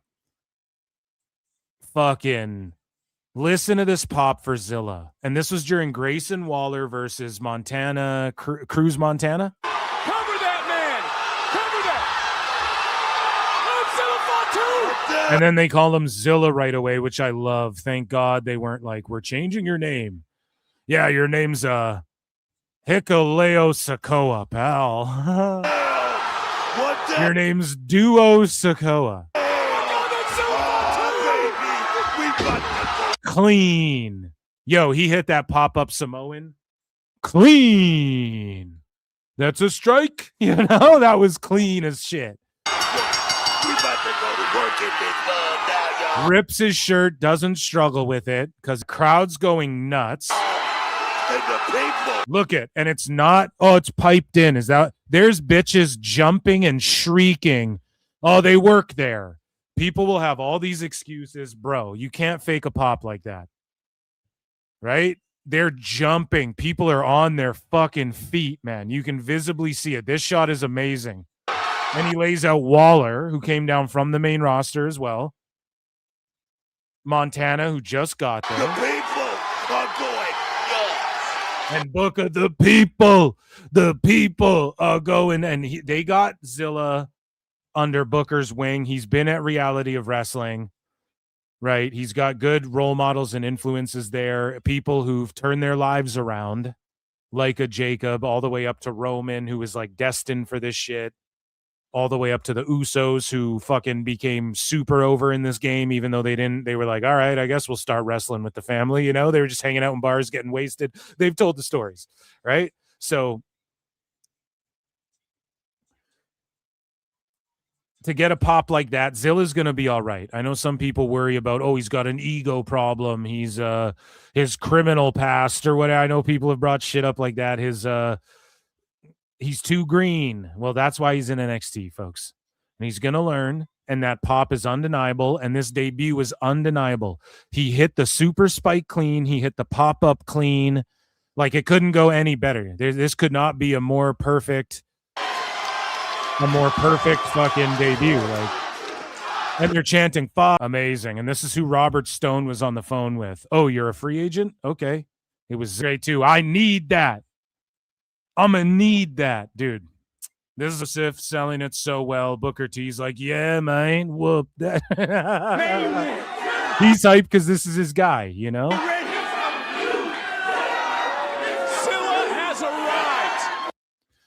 Speaker 8: Fucking listen to this pop for Zilla. And this was during Grayson Waller versus Montana, Cruz Montana.
Speaker 6: Cover that man! Cover that! I'm Zilla Fatu!
Speaker 8: And then they call him Zilla right away, which I love. Thank God they weren't like, we're changing your name. Yeah, your name's Hikuleo Sokoa, pal. Your name's Duo Sokoa. Clean. Yo, he hit that pop-up Samoan. Clean. That's a strike. You know, that was clean as shit. Rips his shirt, doesn't struggle with it because crowd's going nuts. Look it, and it's not, oh, it's piped in. Is that, there's bitches jumping and shrieking. Oh, they work there. People will have all these excuses. Bro, you can't fake a pop like that. Right? They're jumping. People are on their fucking feet, man. You can visibly see it. This shot is amazing. And he lays out Waller, who came down from the main roster as well. Montana, who just got there.
Speaker 9: The people are going.
Speaker 8: And Booker, the people are going. And they got Zilla under Booker's wing. He's been at Reality of Wrestling, right? He's got good role models and influences there. People who've turned their lives around, like a Jacob, all the way up to Roman, who was like destined for this shit, all the way up to the Usos, who fucking became super over in this game, even though they didn't. They were like, all right, I guess we'll start wrestling with the family. You know, they were just hanging out in bars, getting wasted. They've told the stories, right? So to get a pop like that, Zilla's going to be all right. I know some people worry about, oh, he's got an ego problem. He's his criminal past or whatever. I know people have brought shit up like that. He's too green. Well, that's why he's in NXT, folks. And he's going to learn, and that pop is undeniable, and this debut was undeniable. He hit the super spike clean. He hit the pop-up clean. Like, it couldn't go any better. This could not be a more perfect fucking debut. Like, and they're chanting, "Fuck, amazing." And this is who Robert Stone was on the phone with. Oh, you're a free agent? Okay. It was great, too. I need that. I'm going to need that, dude. This is a Sif selling it so well. Booker T's like, yeah, man, whoop that. He's hyped because this is his guy, you know?
Speaker 6: Zilla has arrived.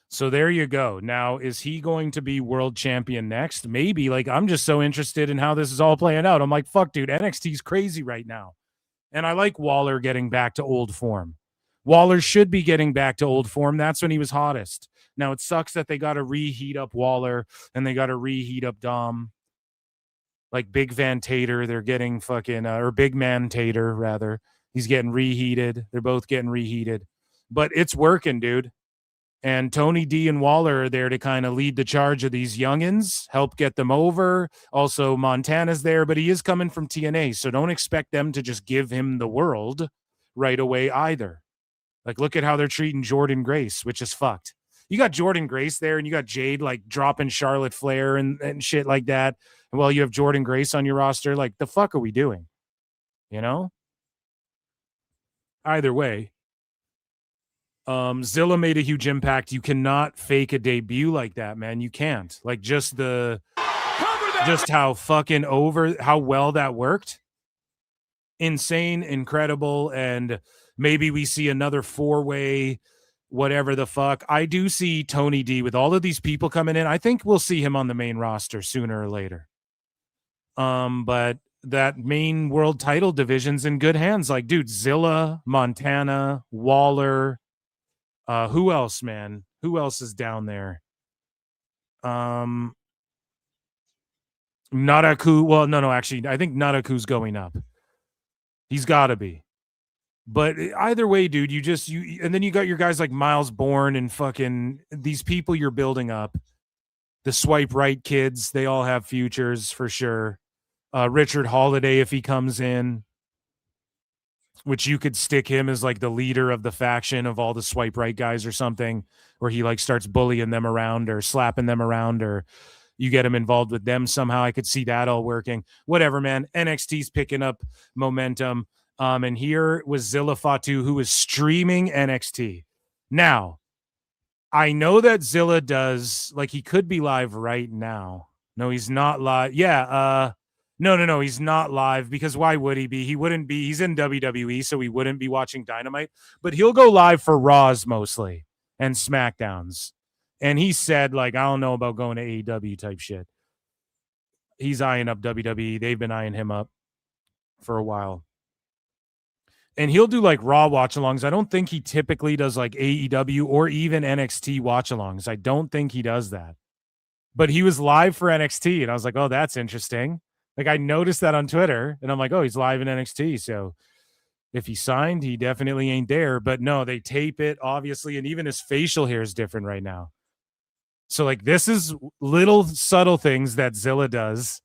Speaker 8: So there you go. Now, is he going to be world champion next? Maybe. Like, I'm just so interested in how this is all playing out. I'm like, fuck, dude, NXT's crazy right now. And I like Waller getting back to old form. Waller should be getting back to old form. That's when he was hottest. Now, it sucks that they got to reheat up Waller and they got to reheat up Dom. Like Big Van Tater, they're getting fucking, or Big Man Tater, rather. He's getting reheated. They're both getting reheated. But it's working, dude. And Tony D and Waller are there to kind of lead the charge of these youngins, help get them over. Also, Montana's there, but he is coming from TNA, so don't expect them to just give him the world right away either. Like, look at how they're treating Jordan Grace, which is fucked. You got Jordan Grace there, and you got Jade, like, dropping Charlotte Flair and shit like that. And while you have Jordan Grace on your roster, like, the fuck are we doing? You know? Either way, Zilla made a huge impact. You cannot fake a debut like that, man. You can't. Like just how fucking how well that worked. Insane, incredible, and maybe we see another 4-way, whatever the fuck. I do see Tony D with all of these people coming in. I think we'll see him on the main roster sooner or later. But that main world title division's in good hands. Like, dude, Zilla, Montana, Waller. Who else, man? Who else is down there? Naraku. Well, no, actually, I think Naraku's going up. He's got to be. But either way, dude, and then you got your guys like Miles Bourne and fucking these people you're building up. The swipe right kids, they all have futures for sure. Richard Holiday, if he comes in, which you could stick him as like the leader of the faction of all the swipe right guys or something, where he like starts bullying them around or slapping them around, or you get him involved with them somehow. I could see that all working. Whatever, man. NXT's picking up momentum. And here was Zilla Fatu, who was streaming NXT. Now, I know that Zilla does, like, he could be live right now. No, he's not live. Yeah, no, he's not live, because why would he be? He wouldn't be. He's in WWE, so he wouldn't be watching Dynamite. But he'll go live for Raws mostly and SmackDowns. And he said, like, I don't know about going to AEW type shit. He's eyeing up WWE. They've been eyeing him up for a while. And he'll do like Raw watch-alongs. I don't think he typically does like AEW or even NXT watch-alongs. I don't think he does that. But he was live for NXT, and I was like, oh, that's interesting. Like, I noticed that on Twitter, and I'm like, oh, he's live in NXT. So if he signed, he definitely ain't there. But no, they tape it, obviously, and even his facial hair is different right now. So, like, this is little subtle things that Zilla does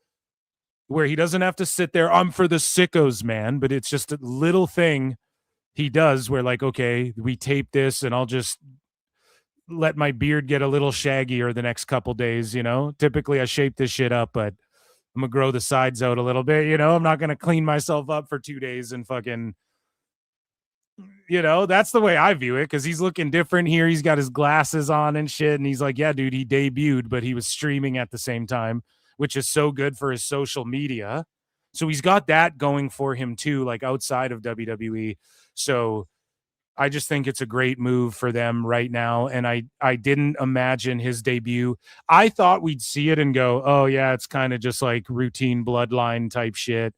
Speaker 8: where he doesn't have to sit there, I'm for the sickos, man, but it's just a little thing he does where, like, okay, we tape this and I'll just let my beard get a little shaggier the next couple days, you know? Typically I shape this shit up, but I'm gonna grow the sides out a little bit, you know? I'm not gonna clean myself up for 2 days and fucking, you know, that's the way I view it, because he's looking different here. He's got his glasses on and shit, and he's like, yeah, dude, he debuted, but he was streaming at the same time, which is so good for his social media. So he's got that going for him too, like outside of WWE. So I just think it's a great move for them right now. And I didn't imagine his debut. I thought we'd see it and go, oh yeah, it's kind of just like routine bloodline type shit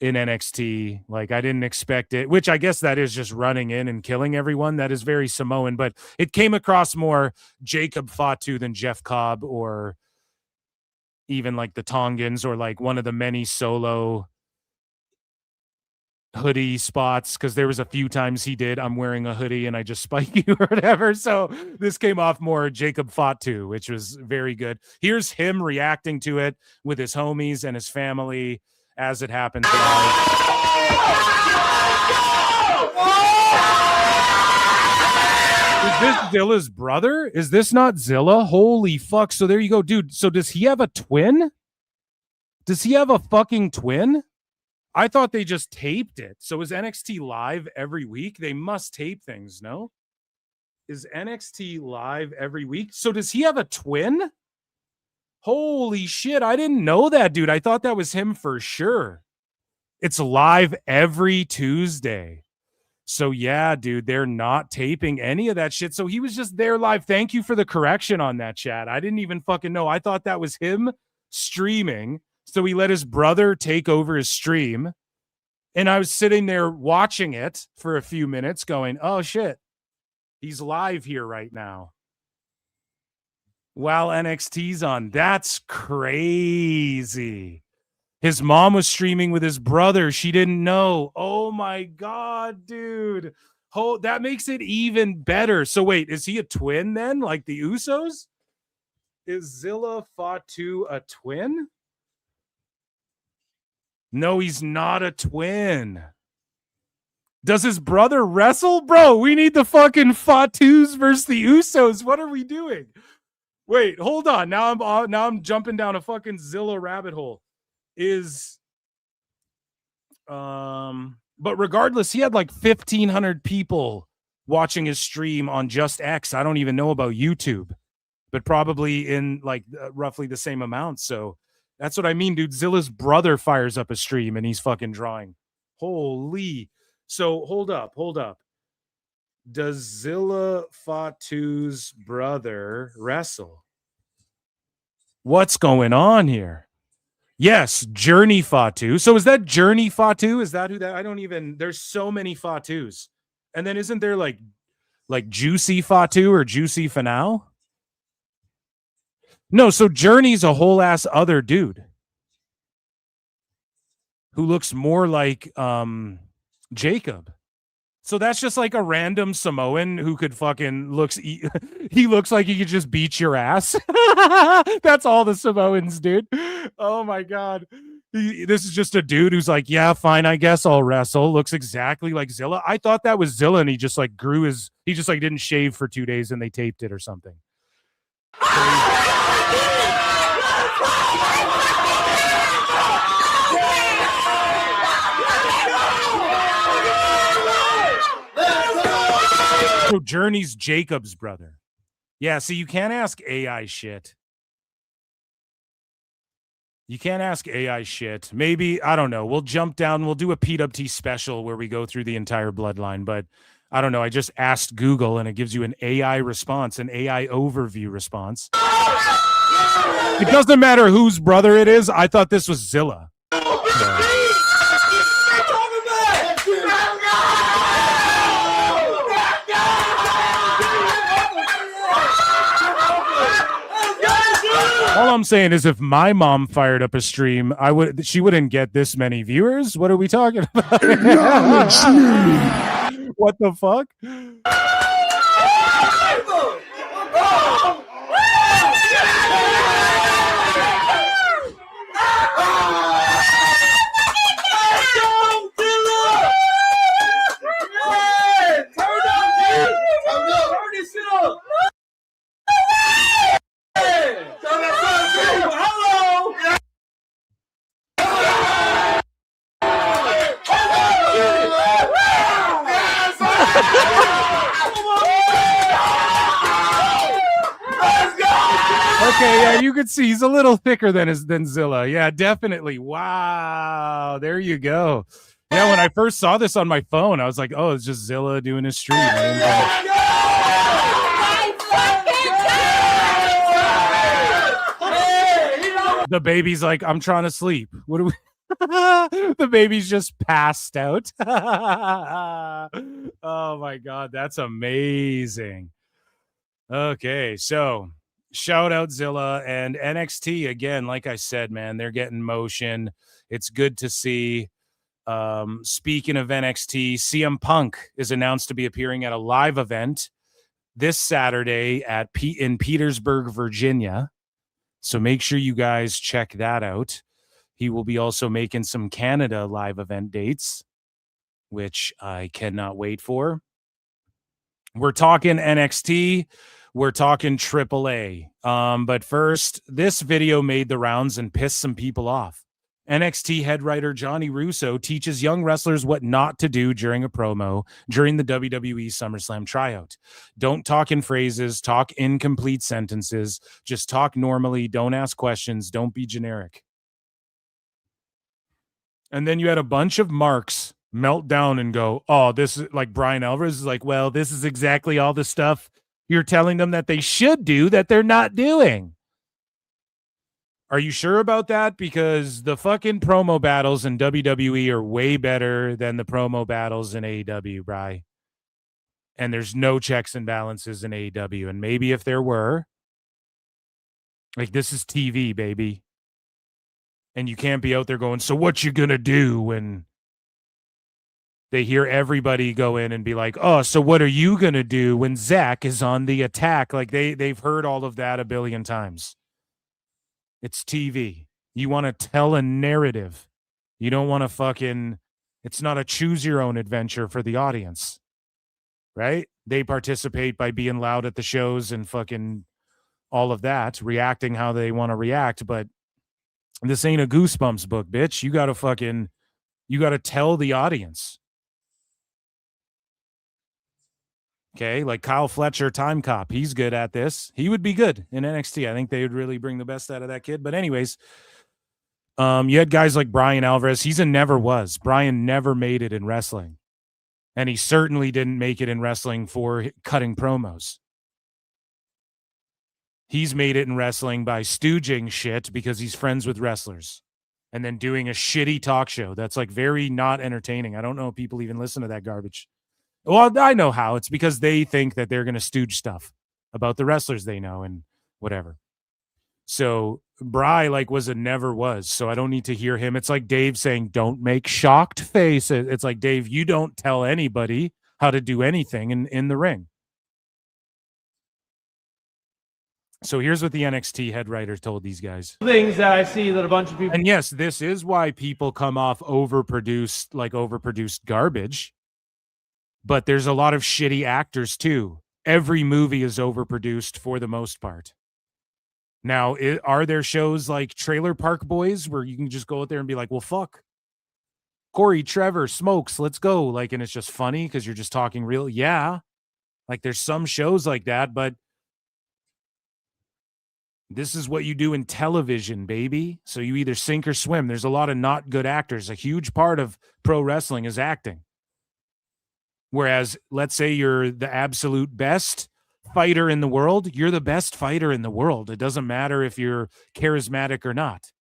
Speaker 8: in NXT. Like, I didn't expect it, which I guess that is just running in and killing everyone. That is very Samoan, but it came across more Jacob Fatu than Jeff Cobb, or even like the Tongans, or like one of the many solo hoodie spots, because there was a few times he did, I'm wearing a hoodie and I just spike you or whatever. So this came off more Jacob Fatu, which was very good. Here's him reacting to it with his homies and his family as it happens live. Is this Zilla's brother? Is this not Zilla? Holy fuck. So there you go, dude. So does he have a twin? Does he have a fucking twin? I thought they just taped it. So is NXT live every week? They must tape things, no? Is NXT live every week? So does he have a twin? Holy shit. I didn't know that, dude. I thought that was him for sure. It's live every Tuesday. So yeah, dude, they're not taping any of that shit. So he was just there live. Thank you for the correction on that, chat. I didn't even fucking know. I thought that was him streaming. So he let his brother take over his stream. And I was sitting there watching it for a few minutes going, oh shit, he's live here right now while NXT's on. That's crazy. His mom was streaming with his brother. She didn't know. Oh my God, dude. Oh, that makes it even better. So wait, is he a twin then? Like the Usos? Is Zilla Fatu a twin? No, he's not a twin. Does his brother wrestle? Bro, we need the fucking Fatus versus the Usos. What are we doing? Wait, hold on. Now I'm jumping down a fucking Zilla rabbit hole. But regardless, he had like 1,500 people watching his stream on Just X. I don't even know about YouTube, but probably in like roughly the same amount. So that's what I mean, dude. Zilla's brother fires up a stream and he's fucking drawing. Holy. So hold up. Does Zilla Fatu's brother wrestle? What's going on here? Yes, Journey Fatu. So is that Journey Fatu? Is that who that? I don't even. There's so many Fatus. And then isn't there like Juicy Fatu or Juicy Fanal? No, so Journey's a whole ass other dude who looks more like Jacob. So that's just like a random Samoan who could fucking he looks like he could just beat your ass. That's all the Samoans, dude. Oh my God. This is just a dude who's like, yeah, fine, I guess I'll wrestle. Looks exactly like Zilla. I thought that was Zilla and he just like he just like didn't shave for 2 days and they taped it or something. So Journey's Jacob's brother. Yeah, so you can't ask AI shit. You can't ask AI shit. Maybe, I don't know. We'll jump down. We'll do a PWT special where we go through the entire bloodline. But I don't know. I just asked Google and it gives you an AI response, an AI overview response. It doesn't matter whose brother it is. I thought this was Zilla. All I'm saying is if my mom fired up a stream, she wouldn't get this many viewers. What are we talking about? What the fuck? Okay, yeah, you could see he's a little thicker than Zilla. Yeah, definitely. Wow, there you go. Yeah, when I first saw this on my phone, I was like, oh, it's just Zilla doing his stream. The baby's like, I'm trying to sleep. What do we? The baby's just passed out. Oh my God, that's amazing. Okay, so shout out Zilla and NXT again. Like I said, man, they're getting motion. It's good to see. Speaking of NXT, CM Punk is announced to be appearing at a live event this Saturday in Petersburg, Virginia. So make sure you guys check that out. He will be also making some Canada live event dates, which I cannot wait for. We're talking NXT. We're talking AAA. But first, this video made the rounds and pissed some people off. NXT head writer Johnny Russo teaches young wrestlers what not to do during a promo during the WWE SummerSlam tryout. Don't talk in phrases, talk incomplete sentences, just talk normally, don't ask questions, don't be generic. And then you had a bunch of marks melt down and go, oh, this is like Brian Alvarez is like, well, this is exactly all the stuff you're telling them that they should do that they're not doing. Are you sure about that? Because the fucking promo battles in WWE are way better than the promo battles in AEW, Bri. And there's no checks and balances in AEW. And maybe if there were, like, this is TV, baby. And you can't be out there going, so what you gonna do when they hear everybody go in and be like, oh, so what are you gonna do when Zach is on the attack? Like they've heard all of that a billion times. It's TV. You want to tell a narrative. You don't want to it's not a choose your own adventure for the audience, right? They participate by being loud at the shows and fucking all of that, reacting how they want to react. But this ain't a Goosebumps book, bitch. You got to tell the audience. Okay, like Kyle Fletcher, Time Cop. He's good at this. He would be good in NXT. I think they would really bring the best out of that kid. But anyways, you had guys like Brian Alvarez. He's a never was. Brian never made it in wrestling. And he certainly didn't make it in wrestling for cutting promos. He's made it in wrestling by stooging shit because he's friends with wrestlers and then doing a shitty talk show that's like very not entertaining. I don't know if people even listen to that garbage. Well, I know how. It's because they think that they're going to stooge stuff about the wrestlers they know and whatever. So Bry was a never was. So I don't need to hear him. It's like Dave saying, don't make shocked faces. It's like, Dave, you don't tell anybody how to do anything in the ring. So here's what the NXT head writer told these guys.
Speaker 6: Things that I see that a bunch of people.
Speaker 8: And yes, this is why people come off overproduced garbage. But there's a lot of shitty actors too. Every movie is overproduced for the most part. Now, are there shows like Trailer Park Boys where you can just go out there and be like, well, fuck. Corey, Trevor, Smokes, let's go. And it's just funny because you're just talking real. Yeah. There's some shows like that, but this is what you do in television, baby. So you either sink or swim. There's a lot of not good actors. A huge part of pro wrestling is acting. Whereas, let's say you're the absolute best fighter in the world, you're the best fighter in the world. It doesn't matter if you're charismatic or not.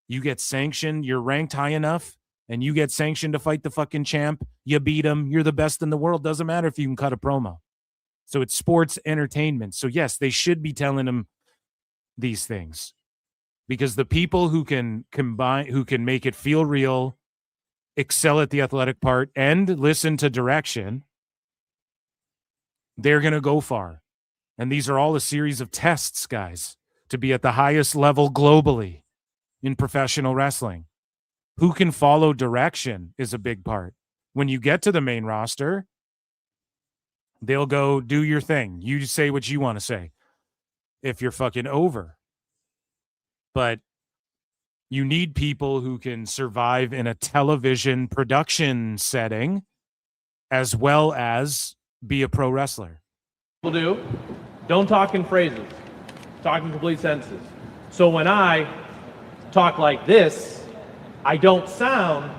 Speaker 8: You get sanctioned, you're ranked high enough, and you get sanctioned to fight the fucking champ, you beat him, you're the best in the world. Doesn't matter if you can cut a promo. So it's sports entertainment. So yes, they should be telling them these things. Because the people who can combine, who can make it feel real, excel at the athletic part, and listen to direction, they're going to go far. And these are all a series of tests, guys, to be at the highest level globally in professional wrestling. Who can follow direction is a big part. When you get to the main roster, they'll go, do your thing. You say what you want to say if you're fucking over. But you need people who can survive in a television production setting as well as be a pro wrestler.
Speaker 6: People don't talk in phrases, talk in complete sentences. So when I talk like this, I don't sound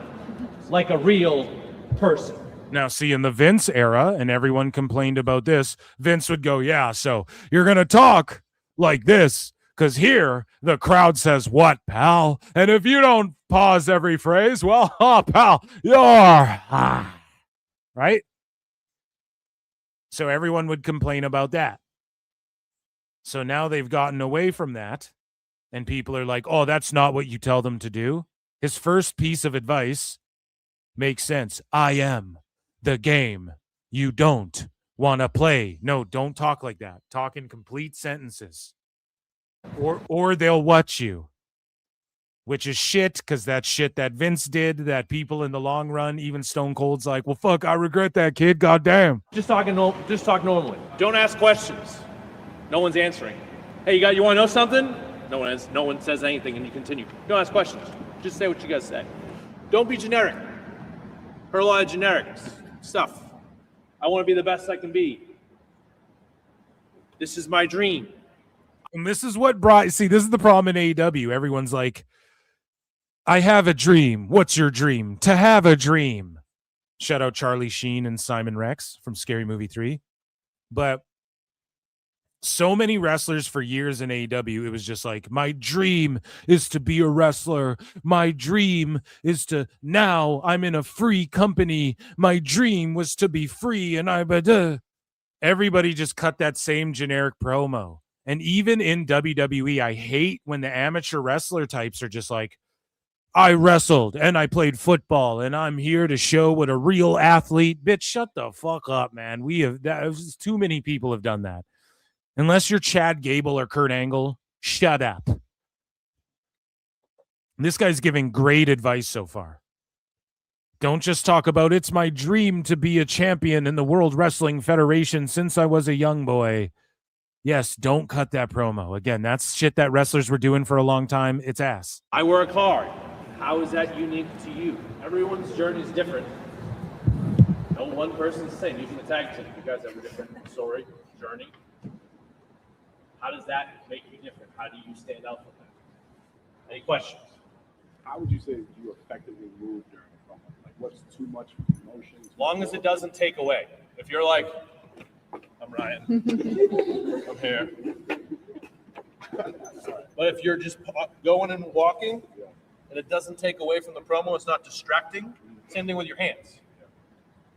Speaker 6: like a real person.
Speaker 8: Now, see, in the Vince era, and everyone complained about this, Vince would go, yeah, so you're going to talk like this. Because here, the crowd says, what, pal? And if you don't pause every phrase, well, pal, you're... right? So everyone would complain about that. So now they've gotten away from that, and people are like, oh, that's not what you tell them to do. His first piece of advice makes sense. I am the game you don't want to play. No, don't talk like that. Talk in complete sentences. Or they'll watch you, which is shit, because that's shit that Vince did, that people in the long run, even Stone Cold's like, well, fuck, I regret that, kid, goddamn.
Speaker 6: Just talk normally. Don't ask questions. No one's answering. Hey, you want to know something? No one says anything, and you continue. Don't ask questions. Just say what you guys say. Don't be generic. Heard a lot of generic stuff. I want to be the best I can be. This is my dream.
Speaker 8: And this is what this is the problem in AEW. Everyone's like, I have a dream. What's your dream? To have a dream. Shout out Charlie Sheen and Simon Rex from Scary Movie 3. But so many wrestlers for years in AEW, it was just like, my dream is to be a wrestler. My dream is to, now I'm in a free company. My dream was to be free. And everybody just cut that same generic promo. And even in WWE, I hate when the amateur wrestler types are just like, I wrestled and I played football and I'm here to show what a real athlete. Bitch, shut the fuck up, man. Too many people have done that. Unless you're Chad Gable or Kurt Angle, shut up. This guy's giving great advice so far. Don't just talk about, it's my dream to be a champion in the World Wrestling Federation since I was a young boy. Yes, don't cut that promo. Again, that's shit that wrestlers were doing for a long time. It's ass.
Speaker 6: I work hard. How is that unique to you? Everyone's journey is different. No one person's the same. Using the tag team, you guys have a different story, journey. How does that make you different? How do you stand out from that? Any questions?
Speaker 13: How would you say you effectively move during a promo? Like, what's too much emotion?
Speaker 6: As long as it doesn't take away. If you're like, I'm Ryan, I'm here. But if you're just going and walking, and it doesn't take away from the promo, it's not distracting. Same thing with your hands.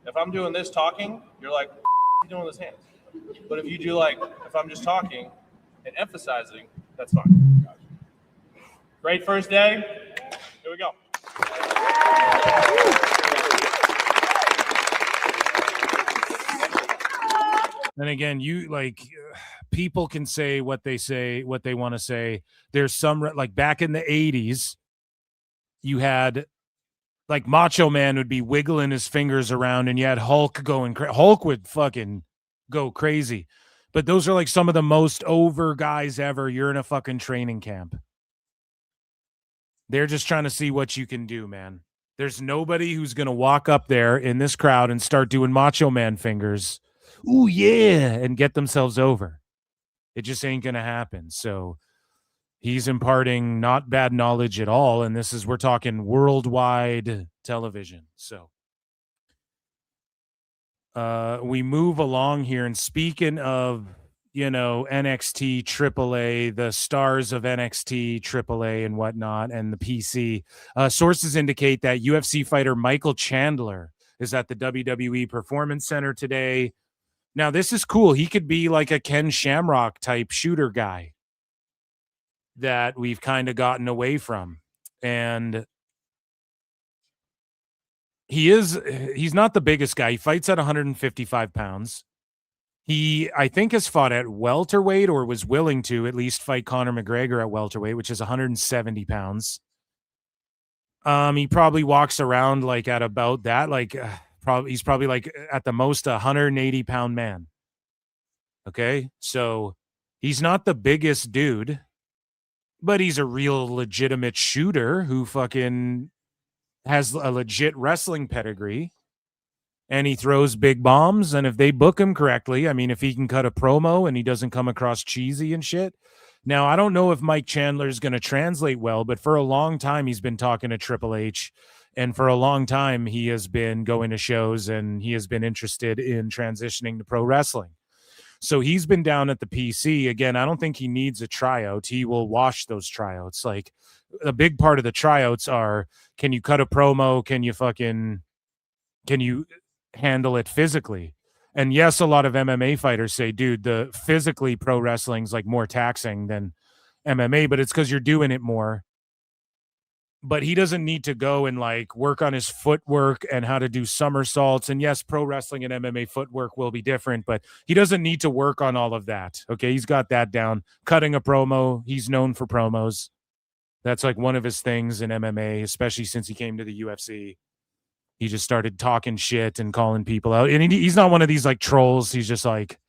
Speaker 6: If I'm doing this talking, you're like, what are you doing with his hands? But if you do like, if I'm just talking and emphasizing, that's fine. Great first day. Here we go.
Speaker 8: And again, you like people can say, what they want to say. There's some like back in the 80s, you had like Macho Man would be wiggling his fingers around and you had Hulk going crazy. Hulk would fucking go crazy. But those are like some of the most over guys ever. You're in a fucking training camp. They're just trying to see what you can do, man. There's nobody who's going to walk up there in this crowd and start doing Macho Man fingers. Ooh, yeah, and get themselves over. It just ain't going to happen. So he's imparting not bad knowledge at all. And this is, we're talking worldwide television. So we move along here. And speaking of, you know, NXT, AAA, the stars of NXT, AAA and whatnot, and the PC, sources indicate that UFC fighter Michael Chandler is at the WWE Performance Center today. Now, this is cool. He could be like a Ken Shamrock type shooter guy that we've kind of gotten away from. And he's not the biggest guy. He fights at 155 pounds. He, I think, has fought at welterweight or was willing to at least fight Conor McGregor at welterweight, which is 170 pounds. He probably walks around like at about that, like he's probably like at the most 180 pound man. Okay. So he's not the biggest dude, but he's a real legitimate shooter who fucking has a legit wrestling pedigree. And he throws big bombs. And if they book him correctly, I mean, if he can cut a promo and he doesn't come across cheesy and shit. Now, I don't know if Mike Chandler is going to translate well, but for a long time, he's been talking to Triple H. And for a long time, he has been going to shows and he has been interested in transitioning to pro wrestling. So he's been down at the PC. Again, I don't think he needs a tryout. He will wash those tryouts. Like a big part of the tryouts are, can you cut a promo? Can you handle it physically? And yes, a lot of MMA fighters say, dude, the physically pro wrestling's like more taxing than MMA, but it's because you're doing it more. But he doesn't need to go and like work on his footwork and how to do somersaults. And yes, pro wrestling and MMA footwork will be different, but he doesn't need to work on all of that. Okay, he's got that down. Cutting a promo, he's known for promos. That's like one of his things in MMA, especially since he came to the UFC. He just started talking shit and calling people out. And he's not one of these like trolls. He's just like,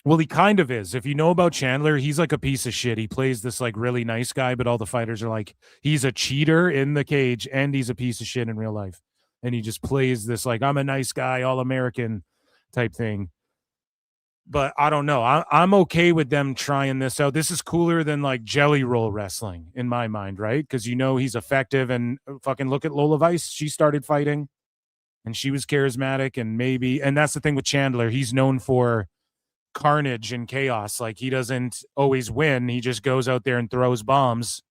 Speaker 8: well, he kind of is. If you know about Chandler, he's like a piece of shit. He plays this like really nice guy, but all the fighters are like, he's a cheater in the cage and he's a piece of shit in real life. And he just plays this like, I'm a nice guy, all American type thing. But I don't know. I'm okay with them trying this out. This is cooler than like jelly roll wrestling in my mind, right? Because you know he's effective. And fucking look at Lola Vice. She started fighting and she was charismatic and that's the thing with Chandler. He's known for carnage and chaos. Like he doesn't always win. He just goes out there and throws bombs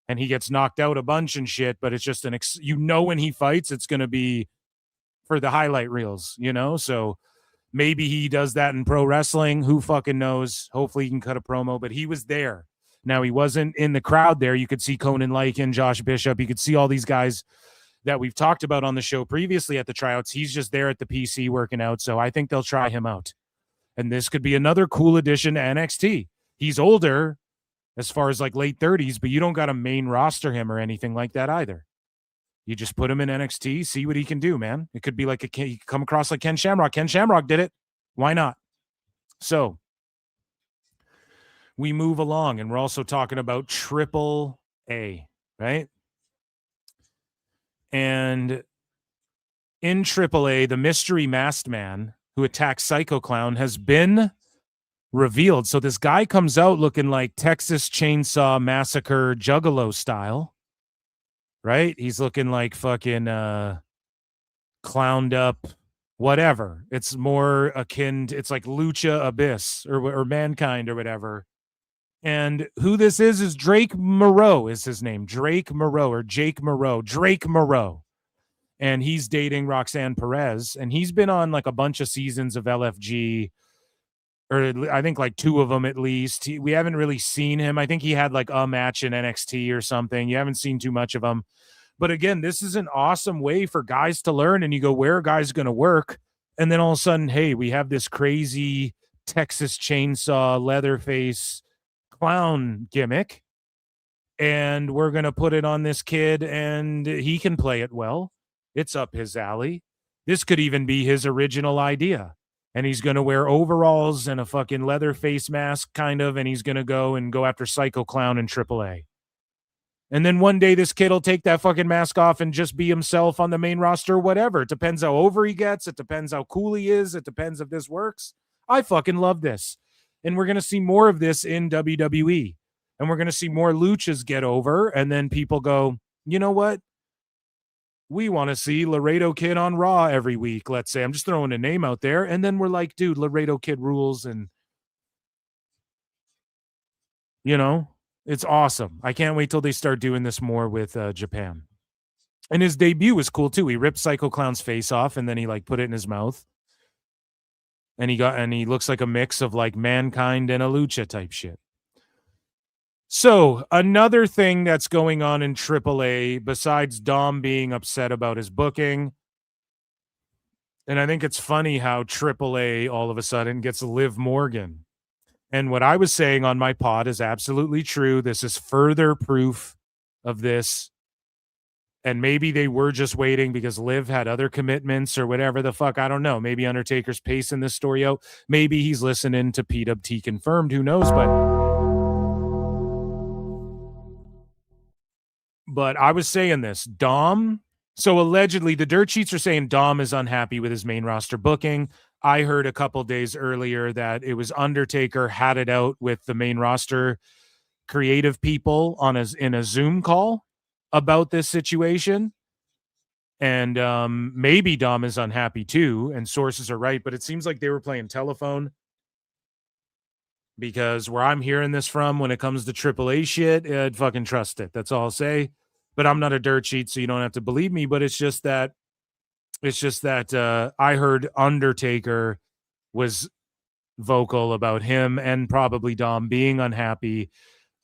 Speaker 8: and he gets knocked out a bunch and shit. But it's just when he fights, it's going to be for the highlight reels, you know? So maybe he does that in pro wrestling. Who fucking knows? Hopefully he can cut a promo, but he was there. Now he wasn't in the crowd there. You could see Conan Lycan, Josh Bishop. You could see all these guys that we've talked about on the show previously at the tryouts. He's just there at the PC working out. So I think they'll try him out. And this could be another cool addition to NXT. He's older as far as like late 30s, but you don't got to main roster him or anything like that either. You just put him in NXT, see what he can do, man. It could be like he come across like Ken Shamrock. Ken Shamrock did it. Why not? So we move along, and we're also talking about AAA, right? And in AAA, the mystery masked man who attacked Psycho Clown has been revealed. So this guy comes out looking like Texas Chainsaw Massacre Juggalo style, right? He's looking like fucking clowned up, whatever. It's more akin to, it's like Lucha Abyss or Mankind or whatever. And who this is Drake Moreau is his name. Drake Moreau or Jake Moreau. Drake Moreau. And he's dating Roxanne Perez. And he's been on like a bunch of seasons of LFG, or I think like 2 of them at least. We haven't really seen him. I think he had like a match in NXT or something. You haven't seen too much of him. But again, this is an awesome way for guys to learn. And you go, where are guys going to work? And then all of a sudden, hey, we have this crazy Texas Chainsaw Leatherface clown gimmick. And we're going to put it on this kid and he can play it well. It's up his alley. This could even be his original idea. And he's going to wear overalls and a fucking leather face mask, kind of, and he's going to go after Psycho Clown in AAA. And then one day this kid will take that fucking mask off and just be himself on the main roster, whatever. It depends how over he gets. It depends how cool he is. It depends if this works. I fucking love this. And we're going to see more of this in WWE. And we're going to see more luchas get over. And then people go, you know what? We want to see Laredo Kid on Raw every week, let's say. I'm just throwing a name out there. And then we're like, dude, Laredo Kid rules. And, you know, it's awesome. I can't wait till they start doing this more with Japan. And his debut was cool, too. He ripped Psycho Clown's face off, and then he, like, put it in his mouth. And he looks like a mix of, like, Mankind and a lucha type shit. So, another thing that's going on in AAA, besides Dom being upset about his booking, and I think it's funny how AAA all of a sudden gets Liv Morgan. And what I was saying on my pod is absolutely true. This is further proof of this. And maybe they were just waiting because Liv had other commitments or whatever the fuck. I don't know. Maybe Undertaker's pacing this story out. Maybe he's listening to PWT Confirmed. Who knows? But I was saying this, Dom. So allegedly, the dirt sheets are saying Dom is unhappy with his main roster booking. I heard a couple days earlier that it was Undertaker had it out with the main roster creative people in a Zoom call about this situation. And maybe Dom is unhappy too, and sources are right, but it seems like they were playing telephone. Because where I'm hearing this from when it comes to AAA shit, I'd fucking trust it. That's all I'll say. But I'm not a dirt sheet, so you don't have to believe me. But it's just that I heard Undertaker was vocal about him and probably Dom being unhappy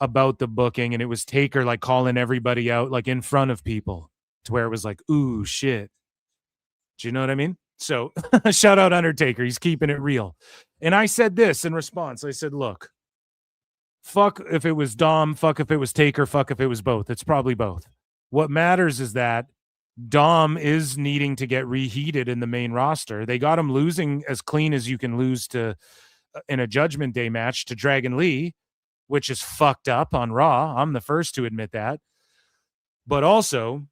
Speaker 8: about the booking. And it was Taker like calling everybody out like in front of people to where it was like, ooh, shit. Do you know what I mean? So shout out Undertaker. He's keeping it real. And I said this in response. I said, look, fuck if it was Dom, fuck if it was Taker, fuck if it was both. It's probably both. What matters is that Dom is needing to get reheated in the main roster. They got him losing as clean as you can lose to in a Judgment Day match to Dragon Lee, which is fucked up on Raw. I'm the first to admit that. But also,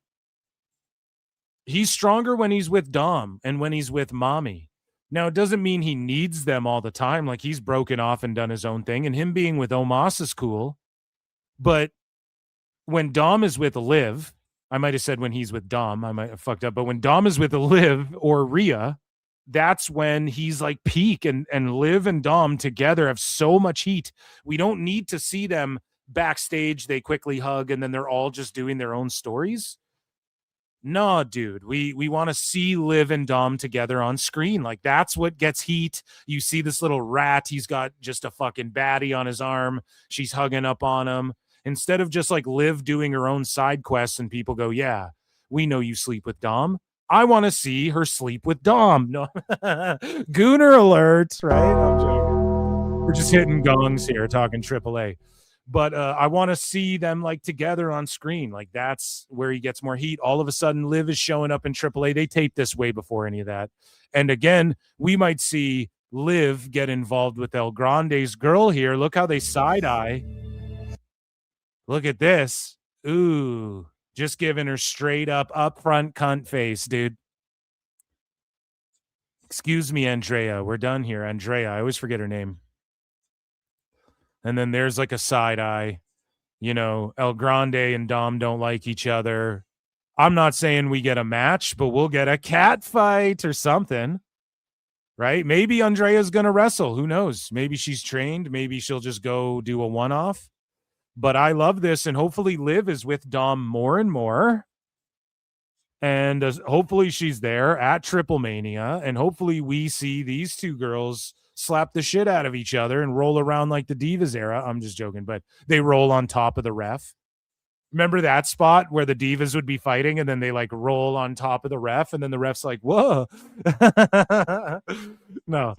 Speaker 8: he's stronger when he's with Dom and when he's with Mommy. Now, it doesn't mean he needs them all the time. Like, he's broken off and done his own thing, and him being with Omos is cool. But when Dom is with Liv, I might have said when he's with Dom, I might have fucked up, but when Dom is with Liv or Rhea, that's when he's like peak, and Liv and Dom together have so much heat. We don't need to see them backstage. They quickly hug, and then they're all just doing their own stories. No, dude, we want to see Liv and Dom together on screen. Like, that's what gets heat. You see this little rat. He's got just a fucking baddie on his arm. She's hugging up on him. Instead of just like Liv doing her own side quests and people go, yeah, we know you sleep with Dom. I want to see her sleep with Dom. No, Gooner alert, right? I'm joking. We're just hitting gongs here, talking AAA. But I want to see them like together on screen. Like, that's where he gets more heat. All of a sudden, Liv is showing up in AAA. They taped this way before any of that. And again, we might see Liv get involved with El Grande's girl here. Look how they side eye. Look at this. Ooh, just giving her straight up front cunt face, dude. Excuse me, Andrea. We're done here. Andrea. I always forget her name. And then there's like a side eye. You know, El Grande and Dom don't like each other. I'm not saying we get a match, but we'll get a cat fight or something. Right? Maybe Andrea's going to wrestle. Who knows? Maybe she's trained. Maybe she'll just go do a one-off. But I love this, and hopefully Liv is with Dom more and more. And hopefully she's there at Triple Mania, and hopefully we see these two girls slap the shit out of each other and roll around like the Divas era. I'm just joking, but they roll on top of the ref. Remember that spot where the Divas would be fighting and then they like roll on top of the ref and then the ref's like, whoa. No.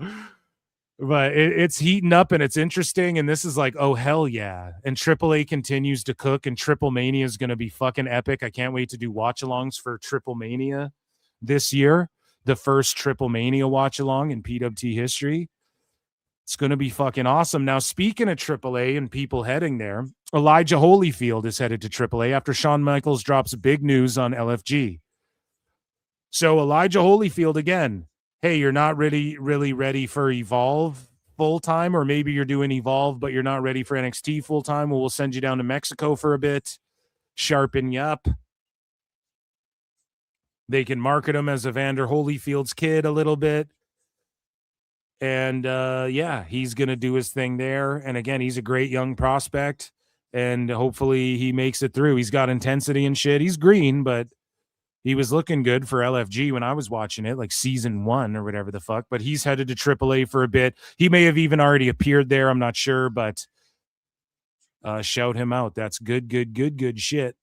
Speaker 8: But it's heating up and it's interesting. And this is like, oh, hell yeah. And AAA continues to cook and Triple Mania is going to be fucking epic. I can't wait to do watch-alongs for Triple Mania this year. The first Triple Mania watch-along in PWT history. It's going to be fucking awesome. Now, speaking of AAA and people heading there, Elijah Holyfield is headed to AAA after Shawn Michaels drops big news on LFG. So Elijah Holyfield again, hey, you're not really ready for Evolve full-time, or maybe you're doing Evolve, but you're not ready for NXT full-time. Well, we'll send you down to Mexico for a bit, sharpen you up. They can market him as Evander Holyfield's kid a little bit. And, yeah, he's going to do his thing there. And, again, he's a great young prospect, and hopefully he makes it through. He's got intensity and shit. He's green, but he was looking good for LFG when I was watching it, like season 1 or whatever the fuck. But he's headed to AAA for a bit. He may have even already appeared there. I'm not sure, but shout him out. That's good shit.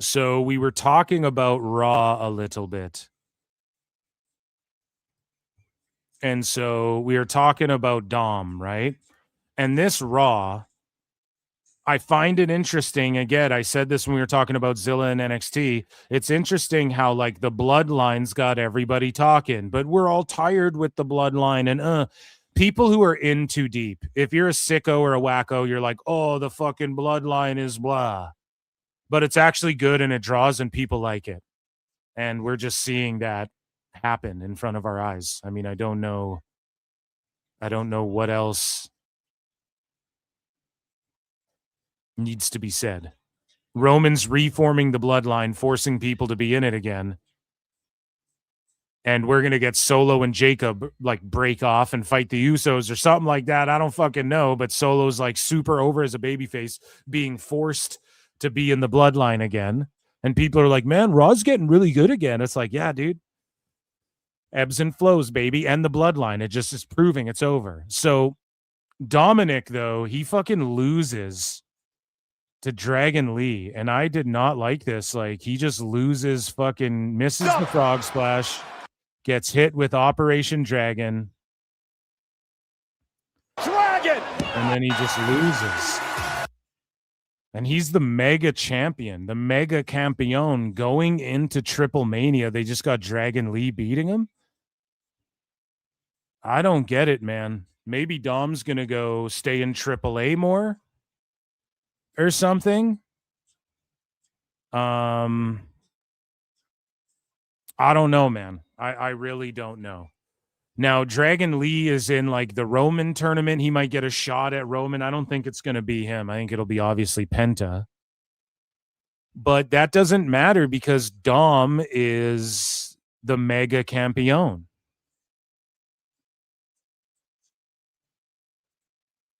Speaker 8: So we were talking about Raw a little bit. And so we are talking about Dom, right? And this Raw, I find it interesting. Again, I said this when we were talking about Zilla and NXT. It's interesting how, like, the bloodlines got everybody talking, but we're all tired with the bloodline. And people who are in too deep, if you're a sicko or a wacko, you're like, oh, the fucking bloodline is blah. But it's actually good and it draws and people like it. And we're just seeing that happen in front of our eyes. I mean, I don't know what else needs to be said. Roman's reforming the bloodline, forcing people to be in it again. And we're going to get Solo and Jacob like break off and fight the Usos or something like that. I don't fucking know, but Solo's like super over as a babyface being forced to be in the bloodline again. And people are like, man, Raw's getting really good again. It's like, yeah, dude. Ebbs and flows, baby, and the bloodline. It just is proving it's over. So Dominic, though, he fucking loses to Dragon Lee, and I did not like this. Like, he just loses, fucking misses the frog splash, gets hit with Operation Dragon, and then he just loses. And he's the mega champion, the mega campeon going into Triple Mania. They just got Dragon Lee beating him. I don't get it, man. Maybe Dom's going to go stay in AAA more or something. I don't know, man. I really don't know. Now, Dragon Lee is in like the Roman tournament. He might get a shot at Roman. I don't think it's going to be him. I think it'll be obviously Penta. But that doesn't matter because Dom is the mega campeon.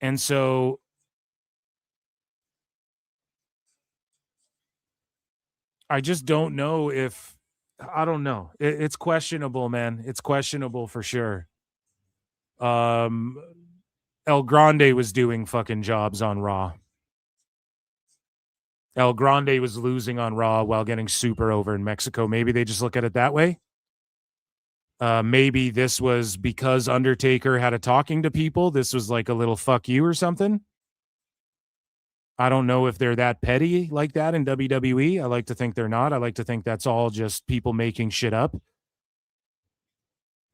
Speaker 8: And so I just don't know if, I don't know. It's questionable, man. It's questionable for sure. El Grande was doing fucking jobs on Raw. El Grande was losing on Raw while getting super over in Mexico. Maybe they just look at it that way. Maybe this was because Undertaker had a talking to people. This was like a little fuck you or something. I don't know if they're that petty like that in WWE. I like to think they're not. I like to think that's all just people making shit up.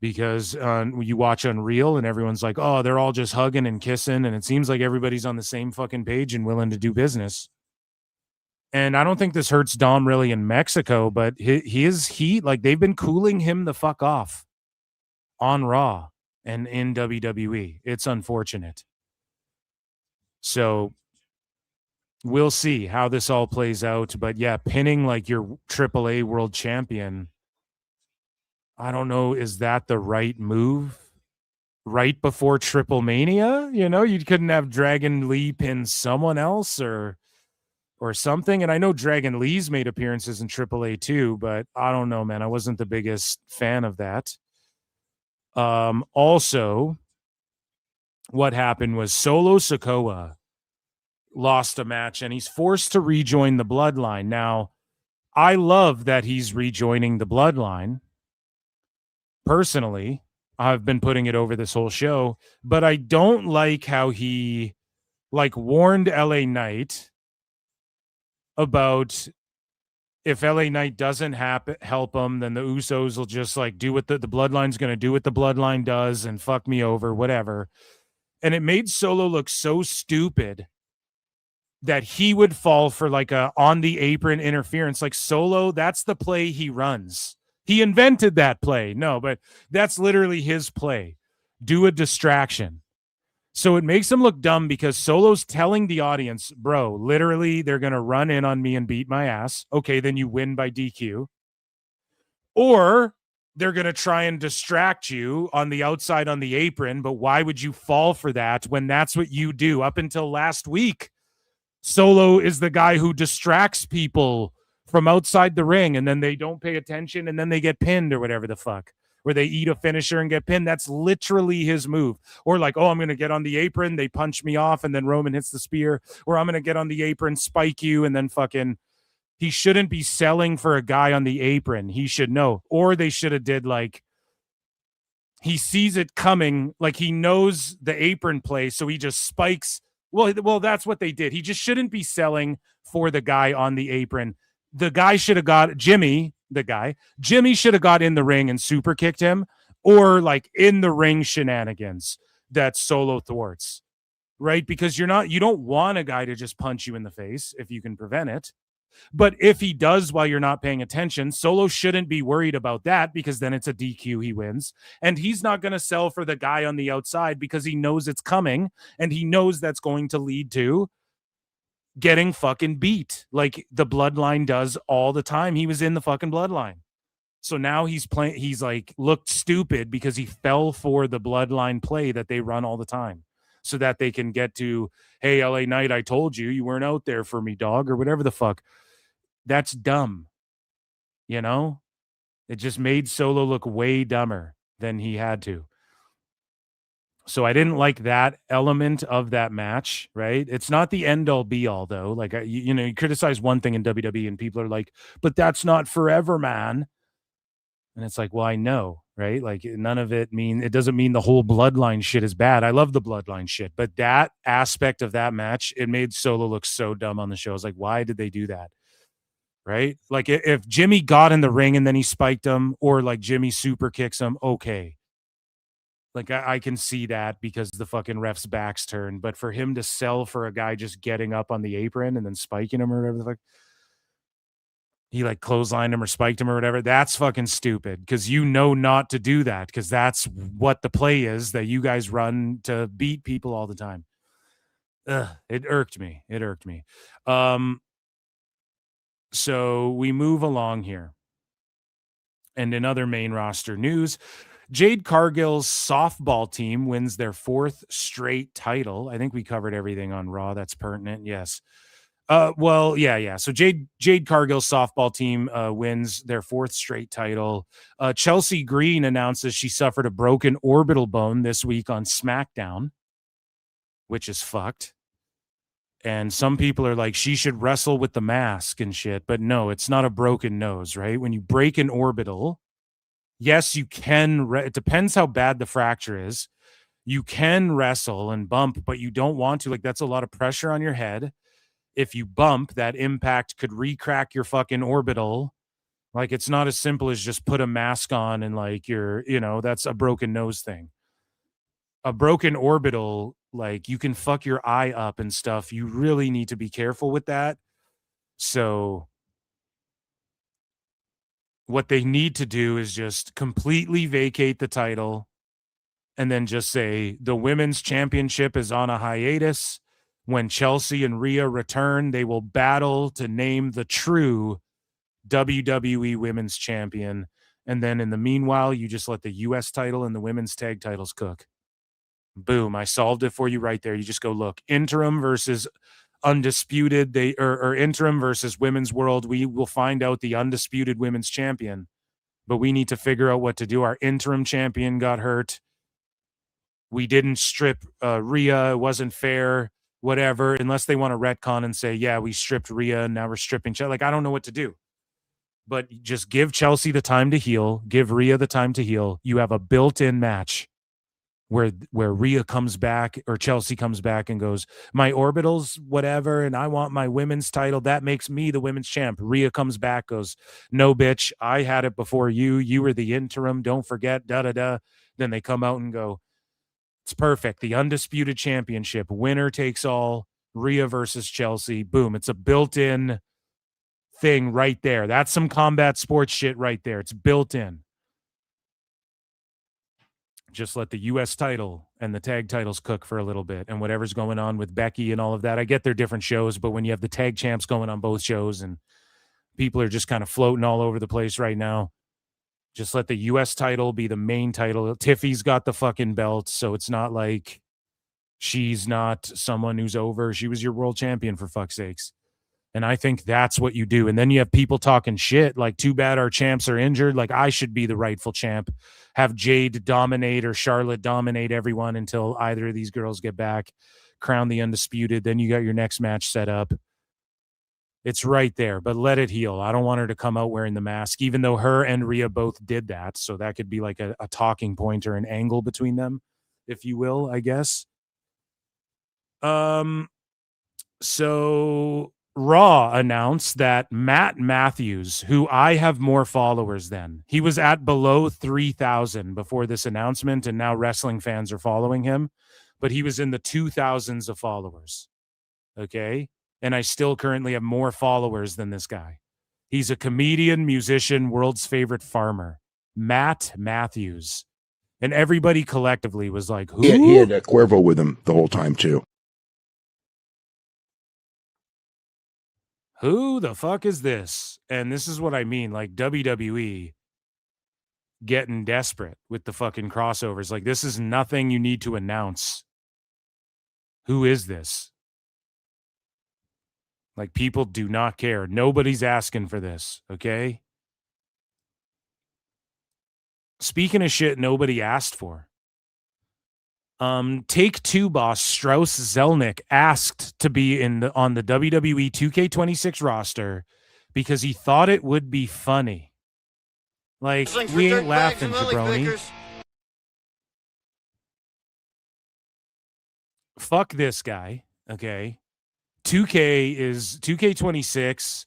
Speaker 8: Because you watch Unreal and everyone's like, oh, they're all just hugging and kissing. And it seems like everybody's on the same fucking page and willing to do business. And I don't think this hurts Dom really in Mexico, but his heat, like they've been cooling him the fuck off on Raw and in WWE. It's unfortunate. So we'll see how this all plays out. But yeah, pinning like your AAA world champion, I don't know, is that the right move? Right before Triple Mania? You know, you couldn't have Dragon Lee pin someone else or something. And I know Dragon Lee's made appearances in AAA too, but I don't know, man. I wasn't the biggest fan of that. Also, what happened was Solo Sikoa lost a match and he's forced to rejoin the Bloodline. Now, I love that he's rejoining the Bloodline. Personally, I've been putting it over this whole show, but I don't like how he like warned LA Knight about if LA Knight doesn't help him, then the Usos will just like do what the Bloodline's going to do what the Bloodline does and fuck me over, whatever. And it made Solo look so stupid that he would fall for like a on the apron interference. Like Solo, that's the play he runs. He invented that play. No, but that's literally his play. Do a distraction. So it makes him look dumb because Solo's telling the audience, bro, literally they're going to run in on me and beat my ass. Okay, then you win by DQ. Or they're going to try and distract you on the outside on the apron, but why would you fall for that when that's what you do? Up until last week, Solo is the guy who distracts people from outside the ring, and then they don't pay attention, and then they get pinned or whatever the fuck, where they eat a finisher and get pinned. That's literally his move. Or like, oh, I'm going to get on the apron, they punch me off, and then Roman hits the spear. Or I'm going to get on the apron, spike you, and then fucking... He shouldn't be selling for a guy on the apron. He should know. Or they should have did like... He sees it coming, like he knows the apron play, so he just spikes... Well, that's what they did. He just shouldn't be selling for the guy on the apron. The guy should have got Jimmy should have got in the ring and super kicked him, or like in the ring shenanigans that Solo thwarts, right? Because you don't want a guy to just punch you in the face if you can prevent it. But if he does while you're not paying attention, Solo shouldn't be worried about that because then it's a DQ, he wins. And he's not going to sell for the guy on the outside because he knows it's coming and he knows that's going to lead to getting fucking beat like the Bloodline does all the time. He was in the fucking Bloodline. So now he's like looked stupid because he fell for the Bloodline play that they run all the time so that they can get to, hey, LA Knight, I told you, you weren't out there for me, dog, or whatever the fuck. That's dumb. You know, it just made Solo look way dumber than he had to. So I didn't like that element of that match, right? It's not the end all be all though. Like, you criticize one thing in WWE and people are like, but that's not forever, man. And it's like, well, I know, right? Like none of it doesn't mean the whole Bloodline shit is bad. I love the Bloodline shit, but that aspect of that match, it made Solo look so dumb on the show. I was like, why did they do that? Right? Like if Jimmy got in the ring and then he spiked him, or like Jimmy super kicks him, okay. Like I can see that because the fucking ref's back's turned, but for him to sell for a guy just getting up on the apron and then spiking him or whatever the fuck, he like clotheslined him or spiked him or whatever, that's fucking stupid because you know not to do that because that's what the play is that you guys run to beat people all the time. It irked me. So we move along here. And in other main roster news, Jade Cargill's softball team wins their 4th straight title. I think we covered everything on Raw that's pertinent. Yes. Yeah. So Jade Cargill's softball team wins their 4th straight title. Chelsea Green announces she suffered a broken orbital bone this week on SmackDown, which is fucked. And some people are like, she should wrestle with the mask and shit. But no, it's not a broken nose, right? When you break an orbital, yes, you can. It depends how bad the fracture is. You can wrestle and bump, but you don't want to. Like, that's a lot of pressure on your head. If you bump, that impact could re-crack your fucking orbital. Like, it's not as simple as just put a mask on and like that's a broken nose thing. A broken orbital, like you can fuck your eye up and stuff. You really need to be careful with that. So what they need to do is just completely vacate the title and then just say the women's championship is on a hiatus. When Chelsea and Rhea return, they will battle to name the true WWE Women's Champion. And then in the meanwhile, you just let the U.S. title and the women's tag titles cook. Boom. I solved it for you right there. You just go look. Interim versus undisputed. Or interim versus women's world. We will find out the undisputed women's champion. But we need to figure out what to do. Our interim champion got hurt. We didn't strip Rhea. It wasn't fair. Whatever. Unless they want to retcon and say, yeah, we stripped Rhea and now we're stripping Chelsea. Like, I don't know what to do. But just give Chelsea the time to heal. Give Rhea the time to heal. You have a built-in match where Rhea comes back or Chelsea comes back and goes, my orbitals, whatever, and I want my women's title. That makes me the women's champ. Rhea comes back, goes, no, bitch, I had it before you. You were the interim. Don't forget, da-da-da. Then they come out and go, it's perfect. The undisputed championship. Winner takes all. Rhea versus Chelsea. Boom. It's a built-in thing right there. That's some combat sports shit right there. It's built in. Just let the U.S. title and the tag titles cook for a little bit, and whatever's going on with Becky and all of that. I get they're different shows, but when you have the tag champs going on both shows and people are just kind of floating all over the place right now, just let the U.S. title be the main title. Tiffy's got the fucking belt, so it's not like she's not someone who's over. She was your world champion, for fuck's sakes. And I think that's what you do. And then you have people talking shit like, too bad our champs are injured. Like, I should be the rightful champ. Have Jade dominate or Charlotte dominate everyone until either of these girls get back. Crown the undisputed. Then you got your next match set up. It's right there, but let it heal. I don't want her to come out wearing the mask, even though her and Rhea both did that. So that could be like a talking point or an angle between them, if you will, I guess. So Raw announced that Matt Matthews, who I have more followers than, he was at below 3,000 before this announcement, and now wrestling fans are following him, but he was in the 2,000s of followers. Okay? And I still currently have more followers than this guy. He's a comedian, musician, world's favorite farmer. Matt Matthews. And everybody collectively was like, who?
Speaker 3: He had Cuervo with him the whole time, too.
Speaker 8: Who the fuck is this? And this is what I mean. Like, WWE getting desperate with the fucking crossovers. Like, this is nothing you need to announce. Who is this? Like, people do not care. Nobody's asking for this, okay? Speaking of shit nobody asked for. Take Two boss Strauss Zelnick asked to be on the WWE 2K26 roster because he thought it would be funny. Like, we ain't laughing, jabroni. Fuck this guy, okay? 2K26.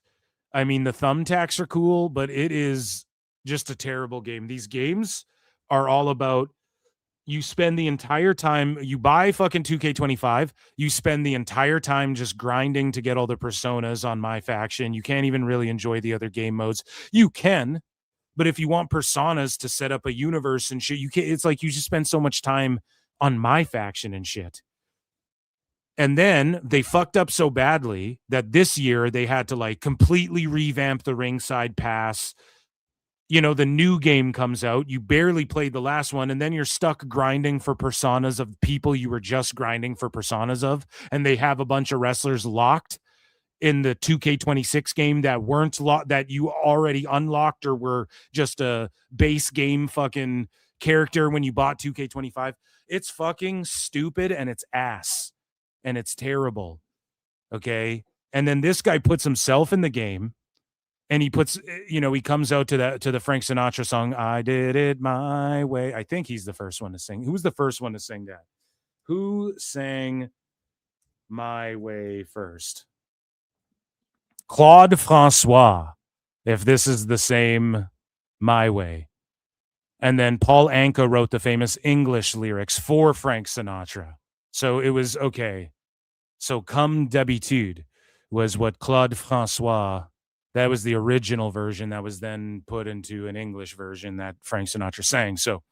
Speaker 8: I mean, the thumbtacks are cool, but it is just a terrible game. These games are all about, you spend the entire time, you buy fucking 2K25, you spend the entire time just grinding to get all the personas on my faction. You can't even really enjoy the other game modes. You can, but if you want personas to set up a universe and shit, you can't. It's like you just spend so much time on my faction and shit. And then they fucked up so badly that this year they had to like completely revamp the ringside pass. You know, the new game comes out, you barely played the last one, and then you're stuck grinding for personas of people you were just grinding for personas of, and they have a bunch of wrestlers locked in the 2K26 game that weren't locked, that you already unlocked or were just a base game fucking character when you bought 2K25. It's fucking stupid, and it's ass, and it's terrible, okay? And then this guy puts himself in the game, and he puts, you know, he comes out to the Frank Sinatra song, I Did It My Way. I think he's the first one to sing. Who was the first one to sing that? Who sang My Way first? Claude Francois, if this is the same My Way. And then Paul Anka wrote the famous English lyrics for Frank Sinatra. So it was, okay. So comme d'habitude, was what Claude Francois, that was the original version that was then put into an English version that Frank Sinatra sang. So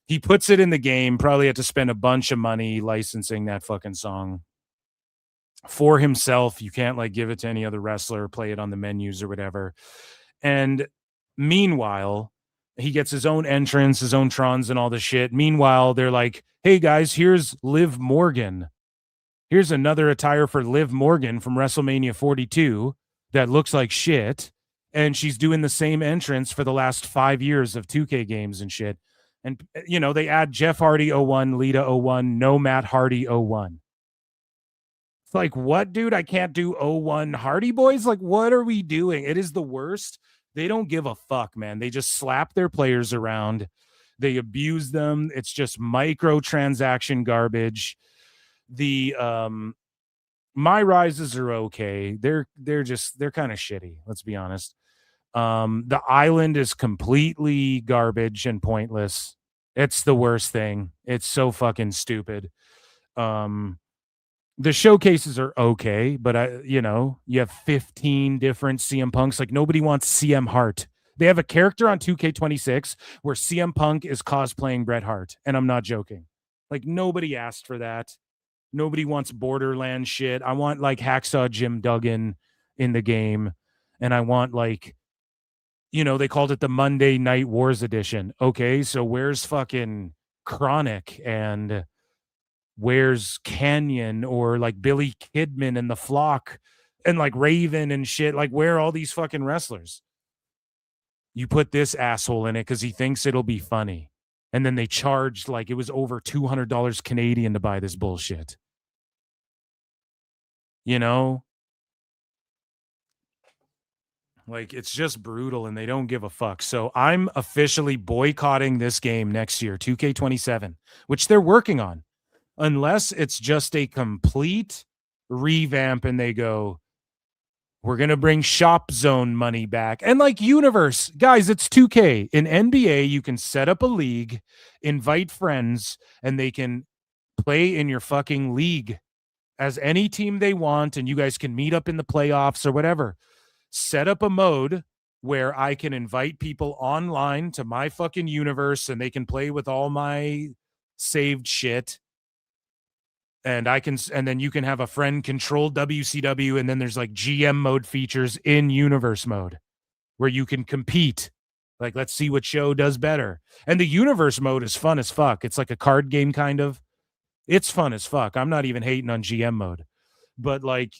Speaker 8: he puts it in the game, probably had to spend a bunch of money licensing that fucking song for himself. You can't like give it to any other wrestler, play it on the menus or whatever. And meanwhile, he gets his own entrance, his own trons and all the shit. Meanwhile, they're like, hey guys, here's Liv Morgan. Here's another attire for Liv Morgan from WrestleMania 42 that looks like shit. And she's doing the same entrance for the last 5 years of 2K games and shit. And, you know, they add Jeff Hardy 01, Lita 01, no Matt Hardy 01. It's like, what, dude? I can't do 01 Hardy Boys? Like, what are we doing? It is the worst. They don't give a fuck, man. They just slap their players around. They abuse them. It's just microtransaction garbage. The My Rises are okay. They're kind of shitty, let's be honest. The Island is completely garbage and pointless. It's the worst thing. It's so fucking stupid. The showcases are okay, but you have 15 different CM Punks. Like, nobody wants CM Hart. They have a character on 2K26 where CM Punk is cosplaying Bret Hart, and I'm not joking. Like, nobody asked for that. Nobody wants Borderlands shit. I want like Hacksaw Jim Duggan in the game, and I want like, they called it the Monday Night Wars edition. Okay, so where's fucking Chronic and where's Canyon or like Billy Kidman and the Flock and like Raven and shit? Like, where are all these fucking wrestlers? You put this asshole in it because he thinks it'll be funny. And then they charged like it was over $200 Canadian to buy this bullshit. Like, it's just brutal and they don't give a fuck. So I'm officially boycotting this game next year, 2K27, which they're working on. Unless it's just a complete revamp and they go, we're going to bring Shop Zone money back. And like Universe, guys, it's 2K. In NBA, you can set up a league, invite friends, and they can play in your fucking league as any team they want, and you guys can meet up in the playoffs or whatever. Set up a mode where I can invite people online to my fucking universe and they can play with all my saved shit. And then you can have a friend control WCW, and then there's like GM mode features in universe mode where you can compete. Like, let's see what show does better. And the universe mode is fun as fuck. It's like a card game kind of. It's fun as fuck. I'm not even hating on GM mode. But like,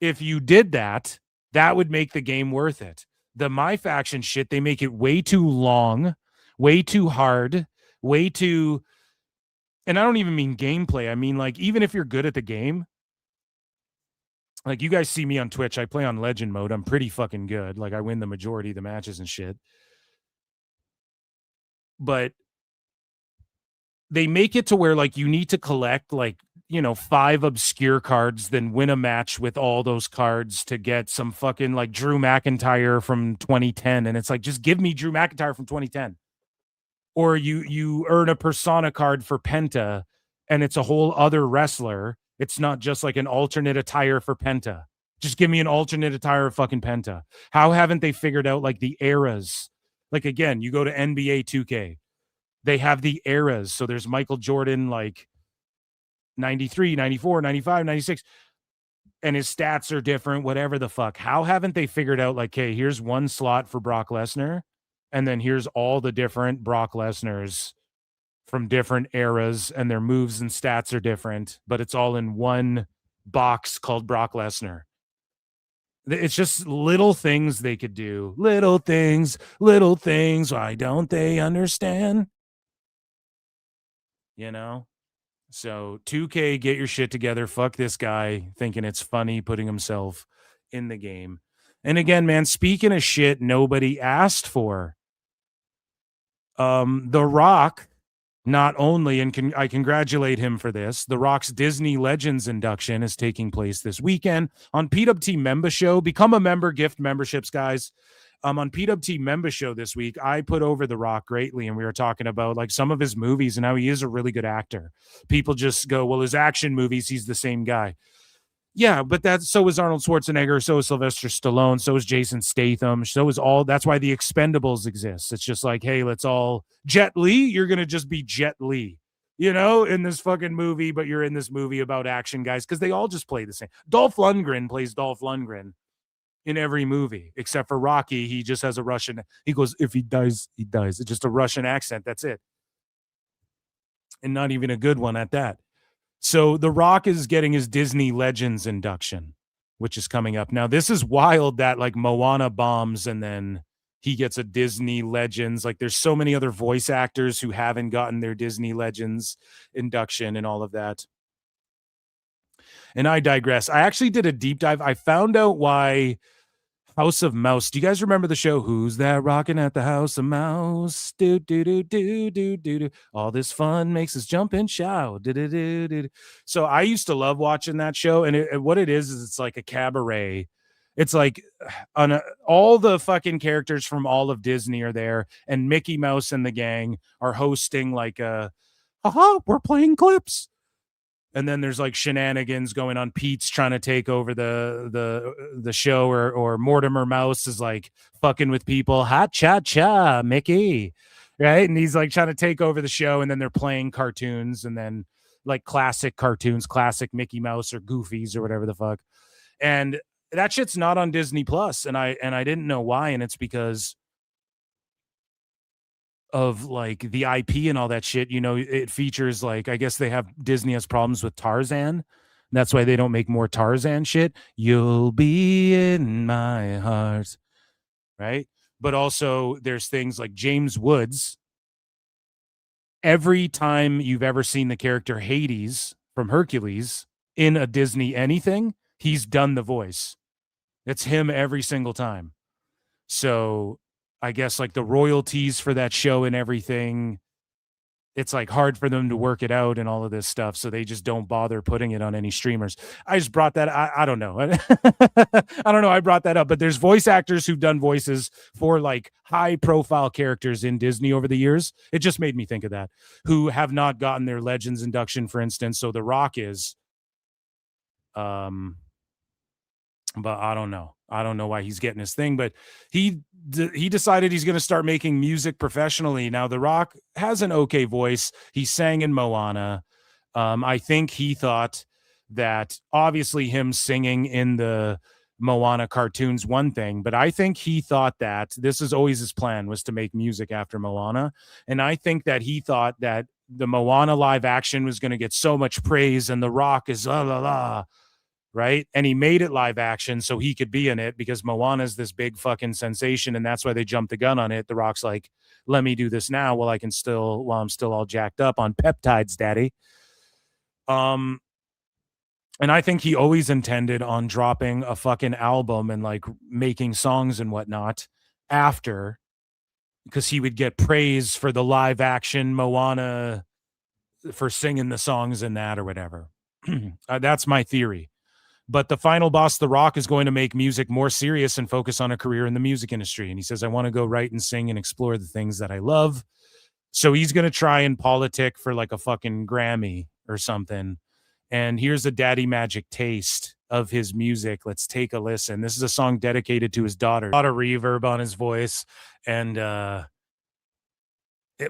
Speaker 8: if you did that, that would make the game worth it. The My Faction shit, they make it way too long, way too hard, way too... And I don't even mean gameplay. I mean, like, even if you're good at the game, like, you guys see me on Twitch. I play on legend mode. I'm pretty fucking good. Like, I win the majority of the matches and shit. But they make it to where, like, you need to collect, like, 5 obscure cards, then win a match with all those cards to get some fucking, like, Drew McIntyre from 2010. And it's like, just give me Drew McIntyre from 2010. Or you earn a Persona card for Penta, and it's a whole other wrestler. It's not just like an alternate attire for Penta. Just give me an alternate attire of fucking Penta. How haven't they figured out like the eras? Like, again, you go to NBA 2K. They have the eras. So there's Michael Jordan, like 93, 94, 95, 96. And his stats are different, whatever the fuck. How haven't they figured out like, hey, here's one slot for Brock Lesnar, and then here's all the different Brock Lesnars from different eras, and their moves and stats are different, but it's all in one box called Brock Lesnar. It's just little things they could do. Little things. Why don't they understand? So 2K, get your shit together. Fuck this guy thinking it's funny putting himself in the game. And again, man, speaking of shit nobody asked for, The Rock, not only, and I congratulate him for this, The Rock's Disney Legends induction is taking place this weekend on PWT Member Show. Become a member, gift memberships, guys. On PWT Member Show this week, I put over The Rock greatly, and we were talking about like some of his movies and how he is a really good actor. People just go, well, his action movies, he's the same guy. Yeah, but so is Arnold Schwarzenegger, so is Sylvester Stallone, so is Jason Statham, so is that's why the Expendables exists. It's just like, hey, let's all Jet Li, you're gonna just be Jet Li, in this fucking movie, but you're in this movie about action guys, because they all just play the same. Dolph Lundgren plays Dolph Lundgren in every movie, except for Rocky. He just has a Russian, he goes, if he dies, he dies. It's just a Russian accent, that's it. And not even a good one at that. So The Rock is getting his Disney Legends induction, which is coming up. Now, this is wild that like Moana bombs and then he gets a Disney Legends. Like there's so many other voice actors who haven't gotten their Disney Legends induction and all of that. And I digress. I actually did a deep dive. I found out why House of Mouse. Do you guys remember the show? Who's that rocking at the House of Mouse? Do do do do do do do. All this fun makes us jump and shout. Do, do, do, do. So I used to love watching that show, and what it is it's like a cabaret. It's like all the fucking characters from all of Disney are there, and Mickey Mouse and the gang are hosting like we're playing clips. And then there's like shenanigans going on. Pete's trying to take over the show, or Mortimer Mouse is like fucking with people. Ha cha cha, Mickey, right? And he's like trying to take over the show. And then they're playing cartoons, and then like classic cartoons, classic Mickey Mouse or Goofies or whatever the fuck. And that shit's not on Disney Plus, and I didn't know why. And it's because of like the IP and all that shit. It features like, I guess Disney has problems with Tarzan. That's why they don't make more Tarzan shit. You'll be in my heart, right? But also there's things like James Woods. Every time you've ever seen the character Hades from Hercules in a Disney anything, he's done the voice. It's him every single time. So I guess like the royalties for that show and everything, it's like hard for them to work it out and all of this stuff. So they just don't bother putting it on any streamers. I just brought that. I don't know. I don't know. I brought that up, but there's voice actors who've done voices for like high profile characters in Disney over the years. It just made me think of that, who have not gotten their Legends induction, for instance. So The Rock is, but I don't know. I don't know why he's getting his thing, but he decided he's going to start making music professionally. Now, The Rock has an okay voice. He sang in Moana. I think he thought that obviously him singing in the Moana cartoons one thing, but I think he thought that this is always his plan, was to make music after Moana. And I think that he thought that the Moana live action was going to get so much praise, and The Rock is la la la. Right. And he made it live action so he could be in it, because Moana is this big fucking sensation. And that's why they jumped the gun on it. The Rock's like, let me do this now while I'm still all jacked up on peptides, daddy. And I think he always intended on dropping a fucking album and like making songs and whatnot after, because he would get praise for the live action Moana for singing the songs in that or whatever. That's my theory. But the final boss, The Rock, is going to make music more serious and focus on a career in the music industry. And he says, I want to go write and sing and explore the things that I love. So he's going to try and politic for like a fucking Grammy or something. And here's a daddy magic taste of his music. Let's take a listen. This is a song dedicated to his daughter. A lot of reverb on his voice and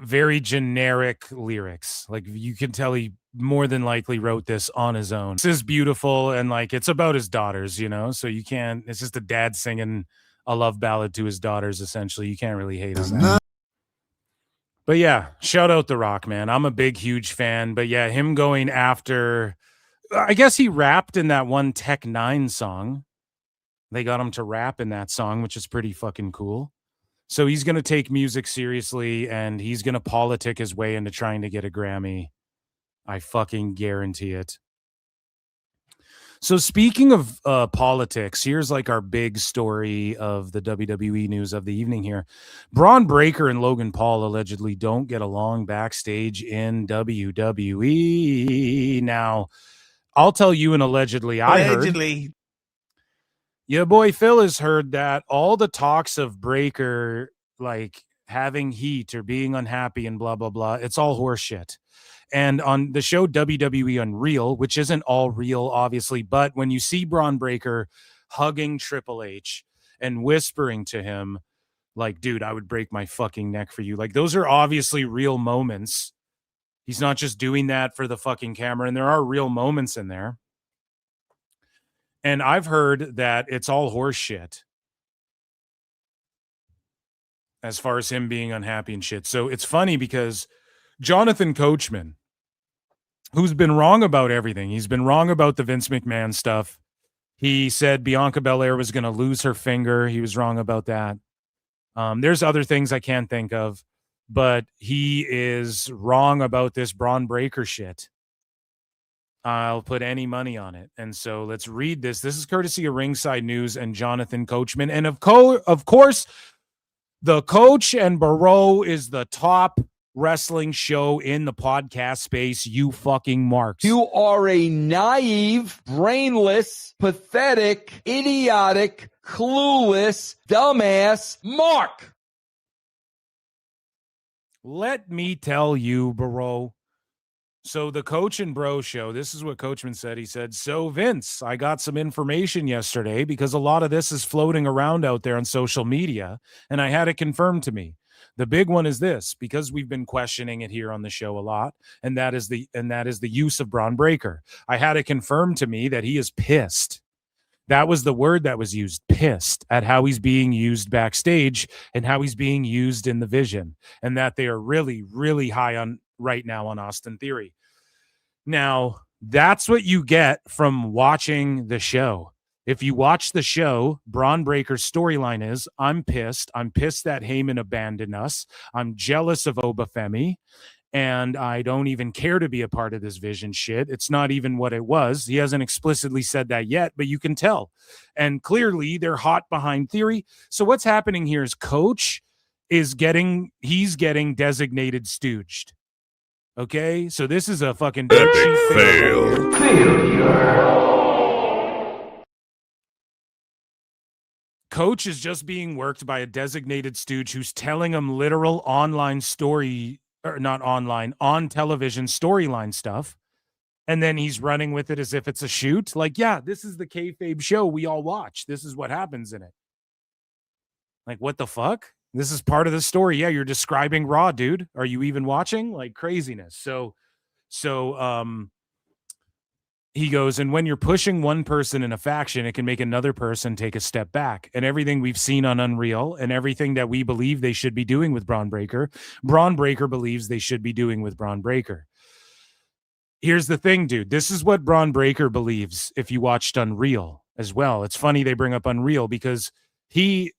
Speaker 8: very generic lyrics. Like you can tell he more than likely wrote this on his own. This is beautiful, and like it's about his daughters, so you can't, it's just a dad singing a love ballad to his daughters, essentially. You can't really hate on that. But yeah, shout out The Rock, man. I'm a big, huge fan. But yeah, him going after, I guess he rapped in that one Tech 9 song. They got him to rap in that song, which is pretty fucking cool. So he's going to take music seriously, and he's going to politic his way into trying to get a Grammy. I fucking guarantee it. So speaking of politics, here's like our big story of the WWE news of the evening here. Bron Breakker and Logan Paul allegedly don't get along backstage in WWE. Now, I'll tell you an allegedly. Your boy Phil has heard that all the talks of Breakker like having heat or being unhappy and blah, blah, blah, it's all horseshit. And on the show WWE Unreal, which isn't all real, obviously, but when you see Bron Breakker hugging Triple H and whispering to him, like, dude, I would break my fucking neck for you. Like, those are obviously real moments. He's not just doing that for the fucking camera, and there are real moments in there. And I've heard that it's all horse shit as far as him being unhappy and shit. So it's funny because Jonathan Coachman, who's been wrong about everything, he's been wrong about the Vince McMahon stuff. He said Bianca Belair was going to lose her finger. He was wrong about that. There's other things I can't think of, but he is wrong about this Bron Breakker shit. I'll put any money on it. And so let's read this. This is courtesy of Ringside News and Jonathan Coachman. And of course, the Coach and Barrow is the top wrestling show in the podcast space, you fucking marks.
Speaker 14: You are a naive, brainless, pathetic, idiotic, clueless, dumbass mark.
Speaker 8: Let me tell you, Barrow. So the Coach and Bro show, this is what Coachman said. He said, so Vince, I got some information yesterday because a lot of this is floating around out there on social media, and I had it confirmed to me. The big one is this, because we've been questioning it here on the show a lot, and that is the use of Bron Breakker. I had it confirmed to me that he is pissed. That was the word that was used, pissed, at how he's being used backstage and how he's being used in the Vision, and that they are really, really high on right now on Austin Theory. Now, that's what you get from watching the show. If you watch the show, Bron Breakker's storyline is, I'm pissed. I'm pissed that Heyman abandoned us. I'm jealous of Obafemi, and I don't even care to be a part of this Vision shit. It's not even what it was. He hasn't explicitly said that yet, but you can tell. And clearly, they're hot behind Theory. So what's happening here is Coach is getting designated stooged. Okay? So this is a fucking failure. Coach is just being worked by a designated stooge who's telling him literal online story, or not online, on television storyline stuff. And then he's running with it as if it's a shoot. Like, yeah, this is the kayfabe show we all watch. This is what happens in it. Like, what the fuck? This is part of the story. Yeah, you're describing Raw, dude. Are you even watching? Like, craziness. So he goes, and when you're pushing one person in a faction, it can make another person take a step back. And everything we've seen on Unreal and everything that we believe they should be doing with Bron Breakker believes they should be doing with Bron Breakker. Here's the thing, dude. This is what Bron Breakker believes if you watched Unreal as well. It's funny they bring up Unreal because he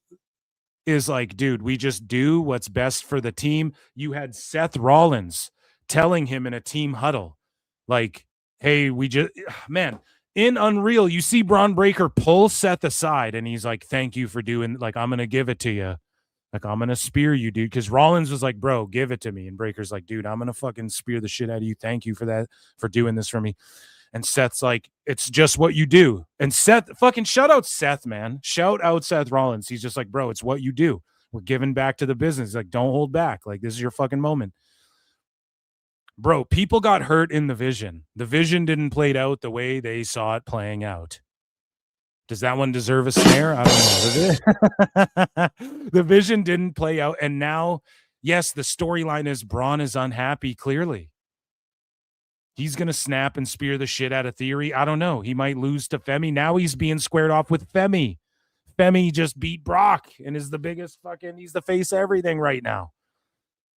Speaker 8: is like, dude, we just do what's best for the team. You had Seth Rollins telling him in a team huddle, like, hey, man, in Unreal, you see Bron Breakker pull Seth aside, and he's like, thank you for doing, like, I'm going to give it to you. Like, I'm going to spear you, dude. Because Rollins was like, bro, give it to me. And Breaker's like, dude, I'm going to fucking spear the shit out of you. Thank you for that, for doing this for me. And Seth's like, it's just what you do. And Seth, fucking shout out Seth, man. Shout out Seth Rollins. He's just like, bro, it's what you do. We're giving back to the business. Like, don't hold back. Like, this is your fucking moment. Bro, people got hurt in the Vision. The Vision didn't play it out the way they saw it playing out. Does that one deserve a snare? I don't know. The Vision didn't play out. And now, yes, the storyline is Bron is unhappy, clearly. He's going to snap and spear the shit out of Theory. I don't know. He might lose to Femi. Now he's being squared off with Femi. Femi just beat Brock and is the biggest fucking, he's the face of everything right now.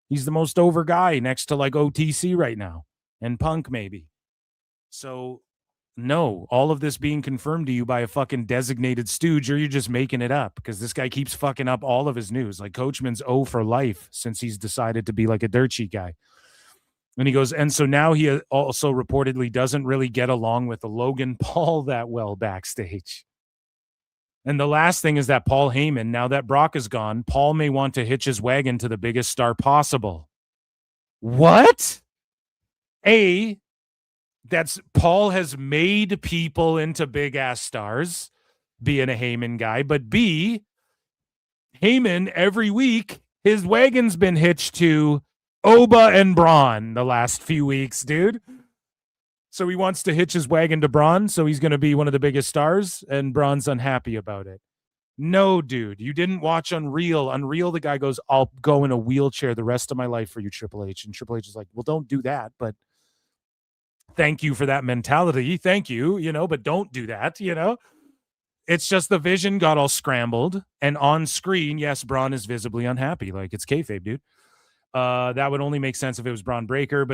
Speaker 8: He's the most over guy next to like OTC right now and Punk maybe. So no, all of this being confirmed to you by a fucking designated stooge, or you're just making it up because this guy keeps fucking up all of his news. Like Coachman's O for life since he's decided to be like a dirt sheet guy. And he goes, and so now he also reportedly doesn't really get along with the Logan Paul that well backstage. And the last thing is that Paul Heyman, now that Brock is gone, Paul may want to hitch his wagon to the biggest star possible. What? That's Paul has made people into big ass stars, being a Heyman guy. But B, Heyman every week, his wagon's been hitched to Oba and Braun the last few weeks, dude. So he wants to hitch his wagon to Braun, so he's going to be one of the biggest stars, and Braun's unhappy about it. No, dude, you didn't watch Unreal. Unreal, the guy goes, I'll go in a wheelchair the rest of my life for you, Triple H. And Triple H is like, well, don't do that, but thank you for that mentality. Thank you, but don't do that, It's just the vision got all scrambled, and on screen, yes, Braun is visibly unhappy. Like, it's kayfabe, dude. That would only make sense if it was Bron Breakker.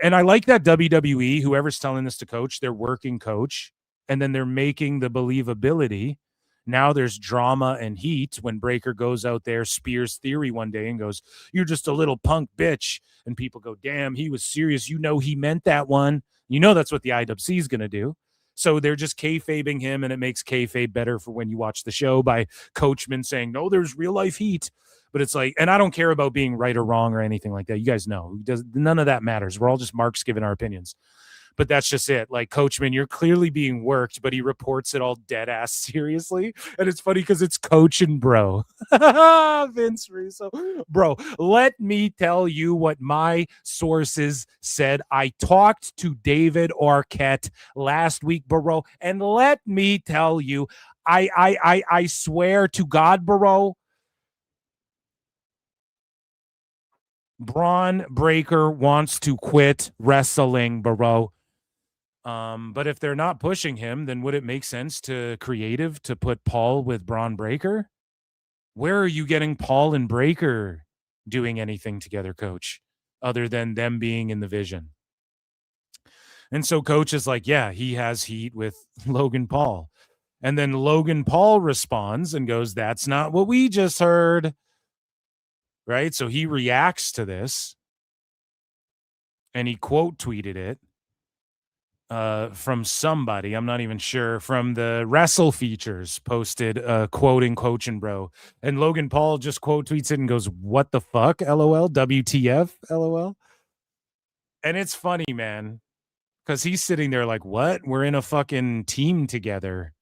Speaker 8: And I like that WWE, whoever's telling this to coach, they're working coach, and then they're making the believability. Now there's drama and heat when Breakker goes out there, spears Theory one day and goes, you're just a little punk bitch. And people go, damn, he was serious. He meant that one. That's what the IWC is going to do. So they're just kayfabing him, and it makes kayfabe better for when you watch the show by Coachman saying, no, there's real life heat. But it's like, and I don't care about being right or wrong or anything like that. You guys know, none of that matters. We're all just marks giving our opinions. But that's just it. Like, Coachman, you're clearly being worked, but he reports it all dead ass seriously. And it's funny because it's Coach and Bro. Vince Russo. Bro, let me tell you what my sources said. I talked to David Arquette last week, bro. And let me tell you, I swear to God, bro, Bron Breakker wants to quit wrestling, bro. But if they're not pushing him, then would it make sense to creative to put Paul with Bron Breakker? Where are you getting Paul and Breakker doing anything together, Coach, other than them being in the vision? And so Coach is like, yeah, he has heat with Logan Paul. And then Logan Paul responds and goes, that's not what we just heard. Right? So he reacts to this, and he quote tweeted it from somebody, I'm not even sure, from the Wrestle features posted quoting Coach and Bro. And Logan Paul just quote tweets it and goes, what the fuck? LOL, WTF, LOL. And it's funny, man, because he's sitting there like, what? We're in a fucking team together.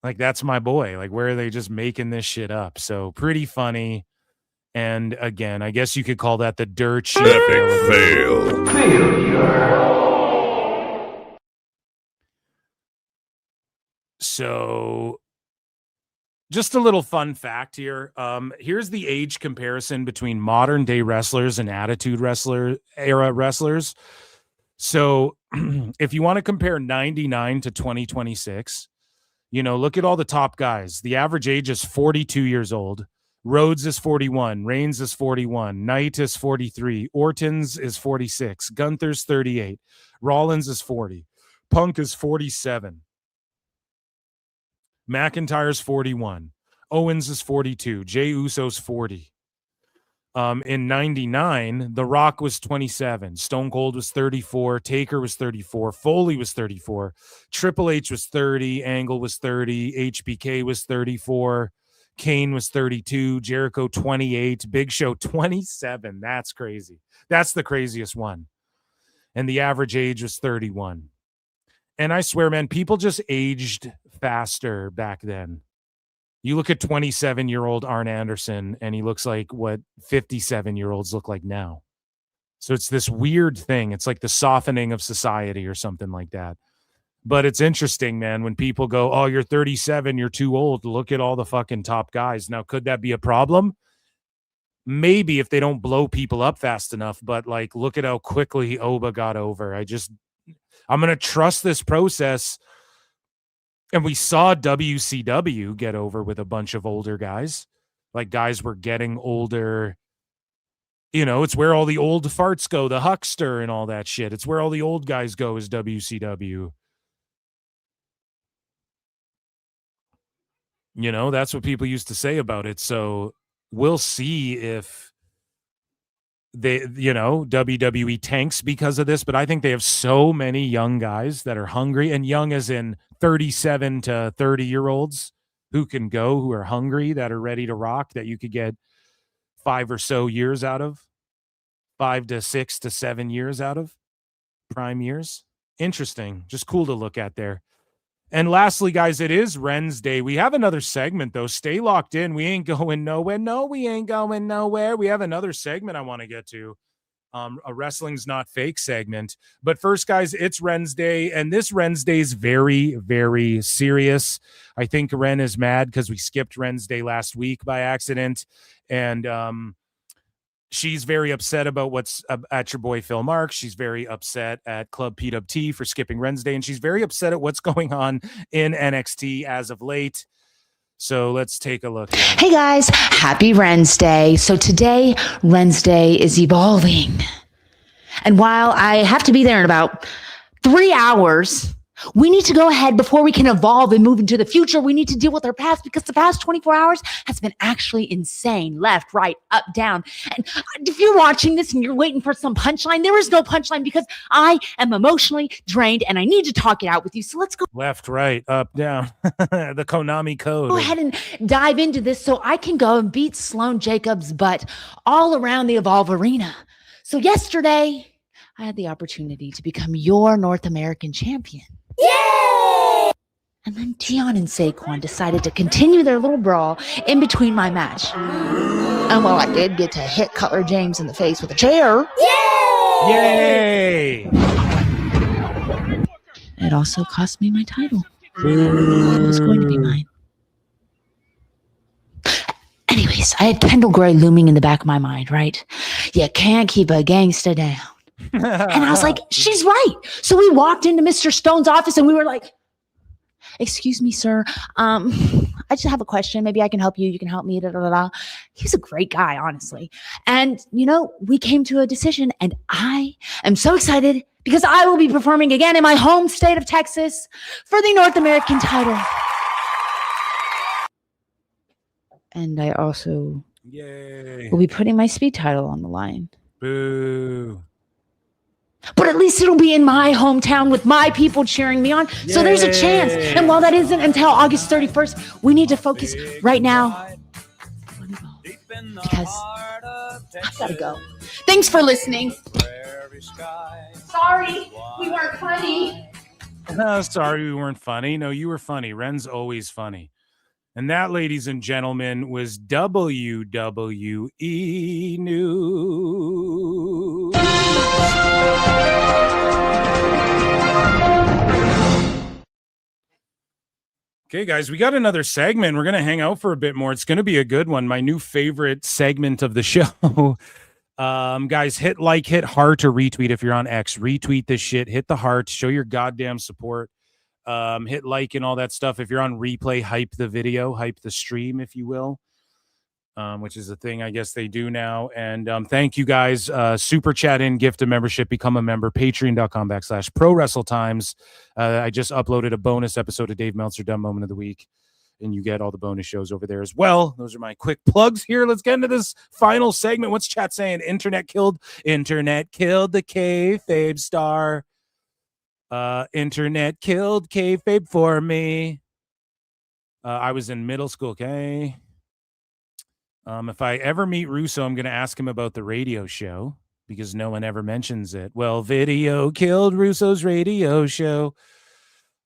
Speaker 8: Like, that's my boy. Like, where are they just making this shit up? So pretty funny. And again, I guess you could call that the dirt sheet.
Speaker 9: Epic fail.
Speaker 8: So just a little fun fact here. Here's the age comparison between modern day wrestlers and attitude era wrestlers. So if you want to compare 99 to 2026, look at all the top guys. The average age is 42 years old. Rhodes is 41. Reigns is 41. Knight is 43. Orton's is 46. Gunther's 38. Rollins is 40. Punk is 47. McIntyre's 41. Owens is 42. Jey Uso's 40. In 99, The Rock was 27. Stone Cold was 34. Taker was 34. Foley was 34. Triple H was 30. Angle was 30. HBK was 34. Kane was 32, Jericho 28, Big Show 27. That's crazy. That's the craziest one. And the average age was 31. And I swear, man, people just aged faster back then. You look at 27-year-old Arn Anderson, and he looks like what 57-year-olds look like now. So it's this weird thing. It's like the softening of society or something like that. But it's interesting, man, when people go, oh, you're 37, you're too old. Look at all the fucking top guys. Now, could that be a problem? Maybe if they don't blow people up fast enough. But, like, look at how quickly Oba got over. I'm going to trust this process. And we saw WCW get over with a bunch of older guys. Like, guys were getting older. It's where all the old farts go, the huckster and all that shit. It's where all the old guys go is WCW. That's what people used to say about it. So we'll see if WWE tanks because of this, but I think they have so many young guys that are hungry, and young as in 37 to 30-year-olds who can go, who are hungry, that are ready to rock, that you could get 5 or so years out of, 5 to 6 to 7 years out of prime years. Interesting. Just cool to look at there. And lastly, guys, it is Ren's Day. We have another segment, though. Stay locked in. We ain't going nowhere. No, we ain't going nowhere. We have another segment I want to get to. a Wrestling's Not Fake segment. But first, guys, it's Wednesday, and this Wednesday is very, very serious. I think Ren is mad because we skipped Wednesday last week by accident, and she's very upset about what's at your boy Phil Marks. She's very upset at Club PWT for skipping Wednesday, and she's very upset at what's going on in NXT as of late. So let's take a look here.
Speaker 15: Hey guys, happy Wednesday. So today, Wednesday is evolving. And while I have to be there in about 3 hours, we need to go ahead before we can evolve and move into the future. We need to deal with our past because the past 24 hours has been actually insane. Left, right, up, down. And if you're watching this and you're waiting for some punchline, there is no punchline because I am emotionally drained and I need to talk it out with you. So let's go.
Speaker 8: Left, right, up, down. The Konami code.
Speaker 15: Go ahead and dive into this so I can go and beat Sloan Jacobs' butt all around the Evolve Arena. So yesterday, I had the opportunity to become your North American champion. Yay! And then Tion and Saquon decided to continue their little brawl in between my match. And while I did get to hit Cutler James in the face with a chair,
Speaker 8: Yay!
Speaker 15: It also cost me my title. It was going to be mine. Anyways, I had Kendall Gray looming in the back of my mind, right? You can't keep a gangsta down. And I was like, she's right. So we walked into Mr. Stone's office and we were like, excuse me, sir. I just have a question. Maybe I can help you. You can help me. Da, da, da, da. He's a great guy, honestly. And, we came to a decision and I am so excited because I will be performing again in my home state of Texas for the North American title. And I also will be putting my speed title on the line.
Speaker 8: Boo.
Speaker 15: But at least it'll be in my hometown with my people cheering me on.
Speaker 8: Yay.
Speaker 15: So there's a chance. And while that isn't until August 31st, we need to focus right now. Because I've got to go. Thanks for listening. Sorry, we weren't funny.
Speaker 8: Sorry, we weren't funny. No, you were funny. Ren's always funny. And that, ladies and gentlemen, was WWE News. Okay, guys, we got another segment. We're going to hang out for a bit more. It's going to be a good one. My new favorite segment of the show. Guys, hit like, hit heart, or retweet if you're on X. Retweet this shit. Hit the heart. Show your goddamn support. Hit like and all that stuff. If you're on replay, hype the video, hype the stream, if you will, which is a thing I guess they do now. And thank you guys. Super chat in, gift a membership, become a member, patreon.com/ProWrestleTimes. I just uploaded a bonus episode of Dave Meltzer Dumb Moment of the Week, and you get all the bonus shows over there as well. Those are my quick plugs here. Let's get into this final segment. What's chat saying? Internet killed the kayfabe star. Internet killed kayfabe for me. I was in middle school. Okay. If I ever meet Russo, I'm going to ask him about the radio show because no one ever mentions it. Well, video killed Russo's radio show.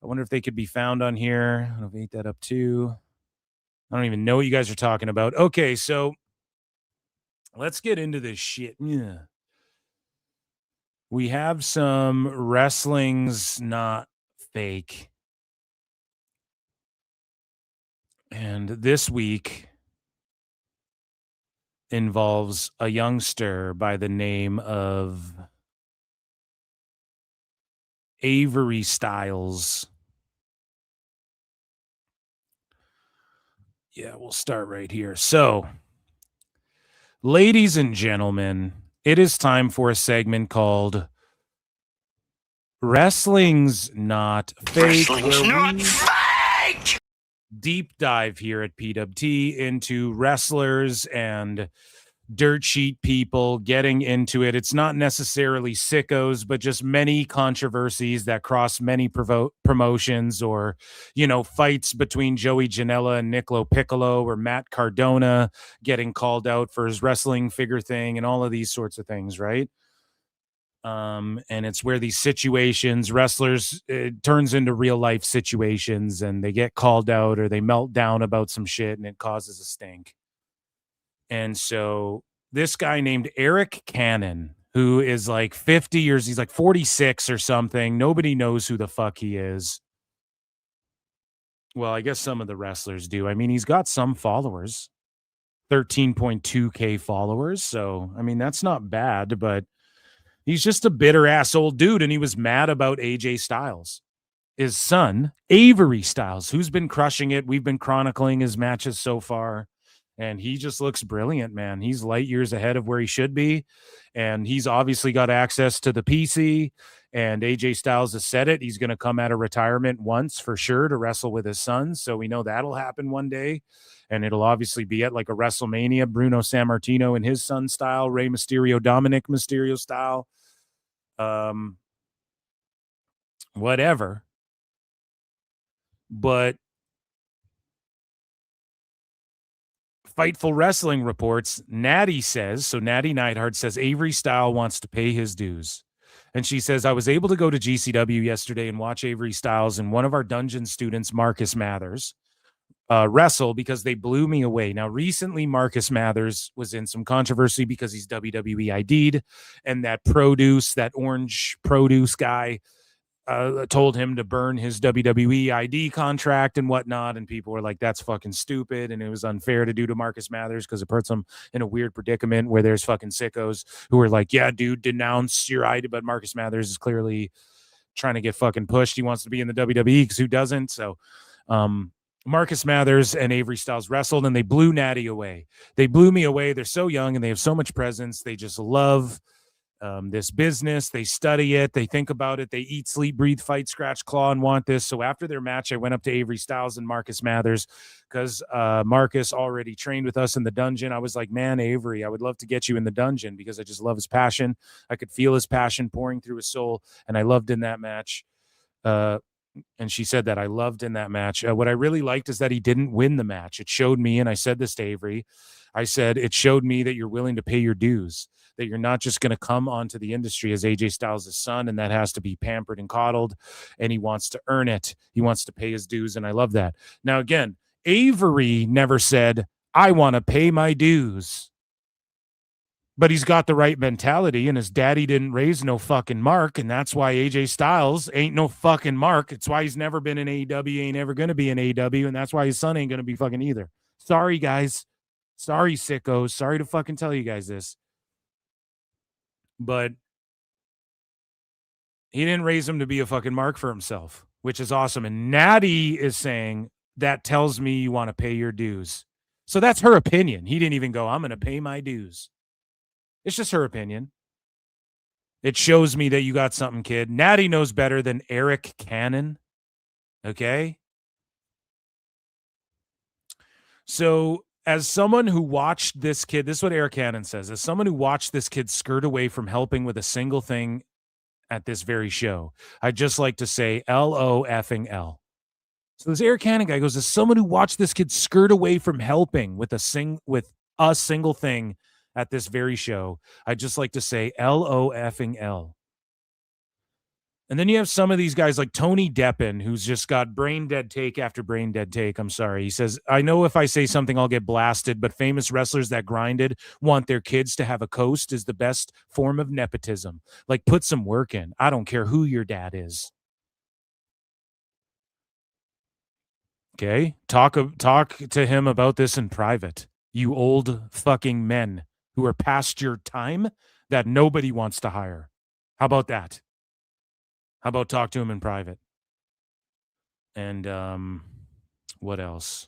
Speaker 8: I wonder if they could be found on here. I'll eat that up too. I don't even know what you guys are talking about. Okay, so let's get into this shit. Yeah. We have some Wrestling's Not Fake. And this week involves a youngster by the name of Avery Styles. Yeah, we'll start right here. So, ladies and gentlemen, it is time for a segment called Wrestling's Not Fake.
Speaker 9: Wrestling's not fake!
Speaker 8: Deep dive here at PWT into wrestlers and dirt sheet people getting into it. It's not necessarily sickos, but just many controversies that cross many promotions, or, fights between Joey Janela and Nicolo Piccolo, or Matt Cardona getting called out for his wrestling figure thing, and all of these sorts of things, right? And it's where these situations, wrestlers, it turns into real life situations, and they get called out or they melt down about some shit, and it causes a stink. And so this guy named Arik Cannon, who is like 50 years. He's like 46 or something. Nobody knows who the fuck he is. Well, I guess some of the wrestlers do. I mean, he's got some followers, 13.2K followers. So, I mean, that's not bad, but he's just a bitter ass old dude. And he was mad about AJ Styles, his son, Avery Styles, who's been crushing it. We've been chronicling his matches so far. And he just looks brilliant, man. He's light years ahead of where he should be. And he's obviously got access to the PC. And AJ Styles has said it. He's going to come out of retirement once for sure to wrestle with his son. So we know that'll happen one day. And it'll obviously be at like a WrestleMania, Bruno Sammartino and his son style, Rey Mysterio, Dominic Mysterio style. Whatever. But Fightful Wrestling reports, Natty says, so Natty Neidhart says Avery Styles wants to pay his dues. And she says, I was able to go to GCW yesterday and watch Avery Styles and one of our dungeon students, Marcus Mathers, wrestle because they blew me away. Now, recently, Marcus Mathers was in some controversy because he's WWE ID'd, and that orange produce guy told him to burn his WWE ID contract and whatnot. And people were like, that's fucking stupid. And it was unfair to do to Marcus Mathers because it puts him in a weird predicament where there's fucking sickos who are like, yeah, dude, denounce your ID. But Marcus Mathers is clearly trying to get fucking pushed. He wants to be in the WWE because who doesn't? So, Marcus Mathers and Avery Styles wrestled and they blew Natty away. They blew me away. They're so young and they have so much presence. They just love this business. They study it. They think about it. They eat, sleep, breathe, fight, scratch, claw, and want this. So after their match, I went up to Avery Styles and Marcus Mathers because Marcus already trained with us in the dungeon. I was like, man, Avery, I would love to get you in the dungeon because I just love his passion. I could feel his passion pouring through his soul, and I loved in that match. And she said that I loved in that match. What I really liked is that he didn't win the match. It showed me, and I said this to Avery, I said, it showed me that you're willing to pay your dues, that you're not just going to come onto the industry as AJ Styles' son, and that has to be pampered and coddled, and he wants to earn it. He wants to pay his dues, and I love that. Now, again, Avery never said, I want to pay my dues. But he's got the right mentality, and his daddy didn't raise no fucking mark, and that's why AJ Styles ain't no fucking mark. It's why he's never been in AEW, ain't ever going to be in AEW, and that's why his son ain't going to be fucking either. Sorry, guys. Sorry, sickos. Sorry to fucking tell you guys this. But he didn't raise him to be a fucking mark for himself, which is awesome. And Natty is saying, that tells me you want to pay your dues. So that's her opinion. He didn't even go, I'm going to pay my dues. It's just her opinion. It shows me that you got something, kid. Natty knows better than Eric Cannon. Okay? So, as someone who watched this kid, this is what Eric Cannon says, as someone who watched this kid skirt away from helping with a single thing at this very show, I'd just like to say LOL. So this Eric Cannon guy goes, as someone who watched this kid skirt away from helping with a single thing at this very show, I'd just like to say LOL. And then you have some of these guys like Tony Deppen, who's just got brain dead take after brain dead take. I'm sorry. He says, I know if I say something, I'll get blasted, but famous wrestlers that grinded want their kids to have a coast is the best form of nepotism. Like, put some work in. I don't care who your dad is. Okay? Talk to him about this in private. You old fucking men who are past your time that nobody wants to hire. How about that? How about talk to him in private? And what else?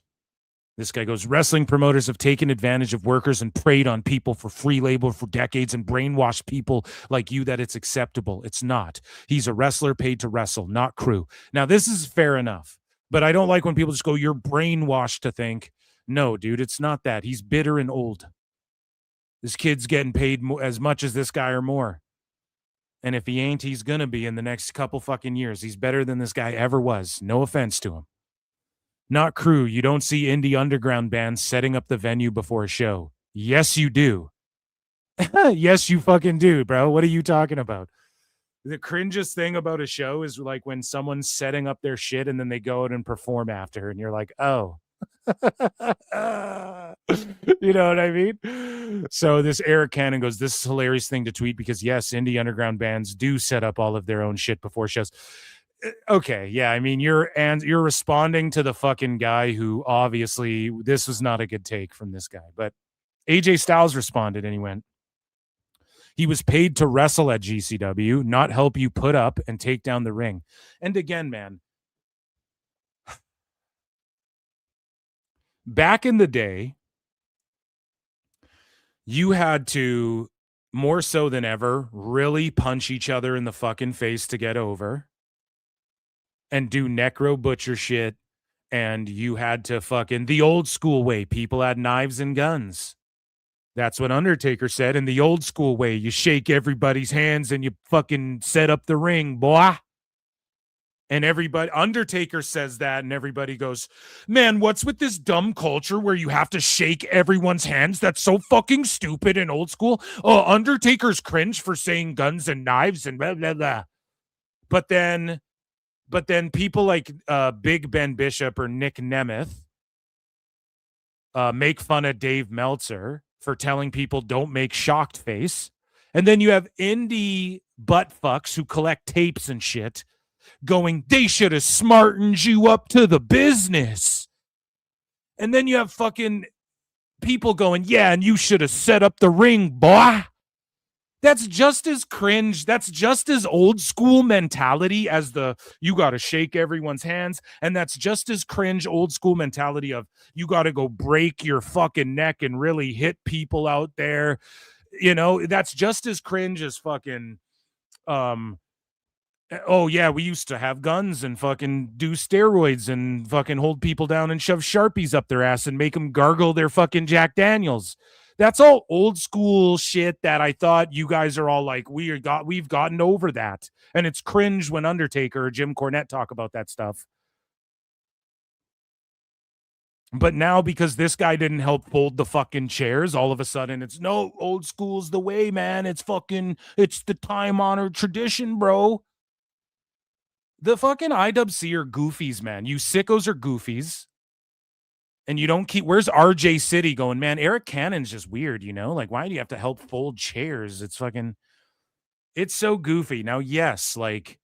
Speaker 8: This guy goes, wrestling promoters have taken advantage of workers and preyed on people for free labor for decades and brainwashed people like you that it's acceptable. It's not. He's a wrestler paid to wrestle, not crew. Now, this is fair enough, but I don't like when people just go, you're brainwashed to think. No, dude, it's not that. He's bitter and old. This kid's getting paid as much as this guy or more. And if he ain't, he's going to be in the next couple fucking years. He's better than this guy ever was. No offense to him. Not crew. You don't see indie underground bands setting up the venue before a show. Yes, you do. Yes, you fucking do, bro. What are you talking about? The cringiest thing about a show is like when someone's setting up their shit and then they go out and perform after. And you're like, oh, You know what I mean? So this Eric Cannon goes, this is a hilarious thing to tweet because yes, indie underground bands do set up all of their own shit before shows. Okay, yeah, I mean you're responding to the fucking guy who obviously this was not a good take from this guy, but AJ Styles responded and he went, he was paid to wrestle at GCW, not help you put up and take down the ring. And again, man, back in the day, you had to, more so than ever, really punch each other in the fucking face to get over and do necro butcher shit. And you had to fucking, the old school way, people had knives and guns. That's what Undertaker said. In the old school way, you shake everybody's hands and you fucking set up the ring, boy. And everybody, Undertaker says that, and everybody goes, man, what's with this dumb culture where you have to shake everyone's hands? That's so fucking stupid and old school. Oh, Undertaker's cringe for saying guns and knives and blah, blah, blah. But then people like Big Ben Bishop or Nick Nemeth make fun of Dave Meltzer for telling people don't make shocked face. And then you have indie butt fucks who collect tapes and shit going, they should have smartened you up to the business. And then you have fucking people going, yeah, and you should have set up the ring, boy. That's just as cringe. That's just as old school mentality as the you got to shake everyone's hands. And that's just as cringe old school mentality of you got to go break your fucking neck and really hit people out there. You know, that's just as cringe as fucking, oh yeah, we used to have guns and fucking do steroids and fucking hold people down and shove Sharpies up their ass and make them gargle their fucking Jack Daniels. That's all old school shit that I thought you guys are all like, we've gotten over that. And it's cringe when Undertaker or Jim Cornette talk about that stuff. But now because this guy didn't help fold the fucking chairs, all of a sudden it's no, old school's the way, man. It's the time-honored tradition, bro. The fucking IWC are goofies, man. You sickos are goofies. And you don't keep, where's RJ City going, man? Eric Cannon's just weird, you know? Like, why do you have to help fold chairs? It's so goofy. Now, yes, like,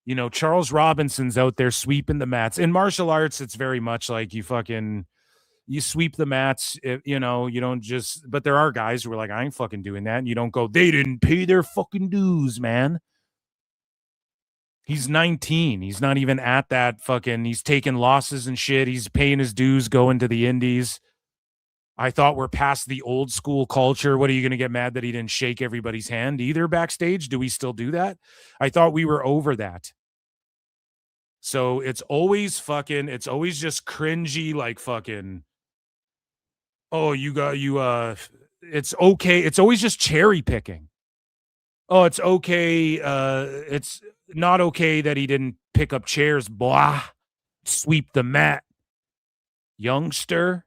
Speaker 8: you know, Charles Robinson's out there sweeping the mats. In martial arts, it's very much like you sweep the mats, you know, you don't just, but there are guys who are like, I ain't fucking doing that. And you don't go, they didn't pay their fucking dues, man. He's 19. He's not even at that fucking, he's taking losses and shit. He's paying his dues going to the indies. I thought we're past the old school culture. What are you going to get mad that he didn't shake everybody's hand either backstage? Do we still do that? I thought we were over that. So it's always just cringy, like fucking, oh, it's okay. It's always just cherry picking. Oh, it's okay. It's not okay that he didn't pick up chairs, blah, sweep the mat, youngster.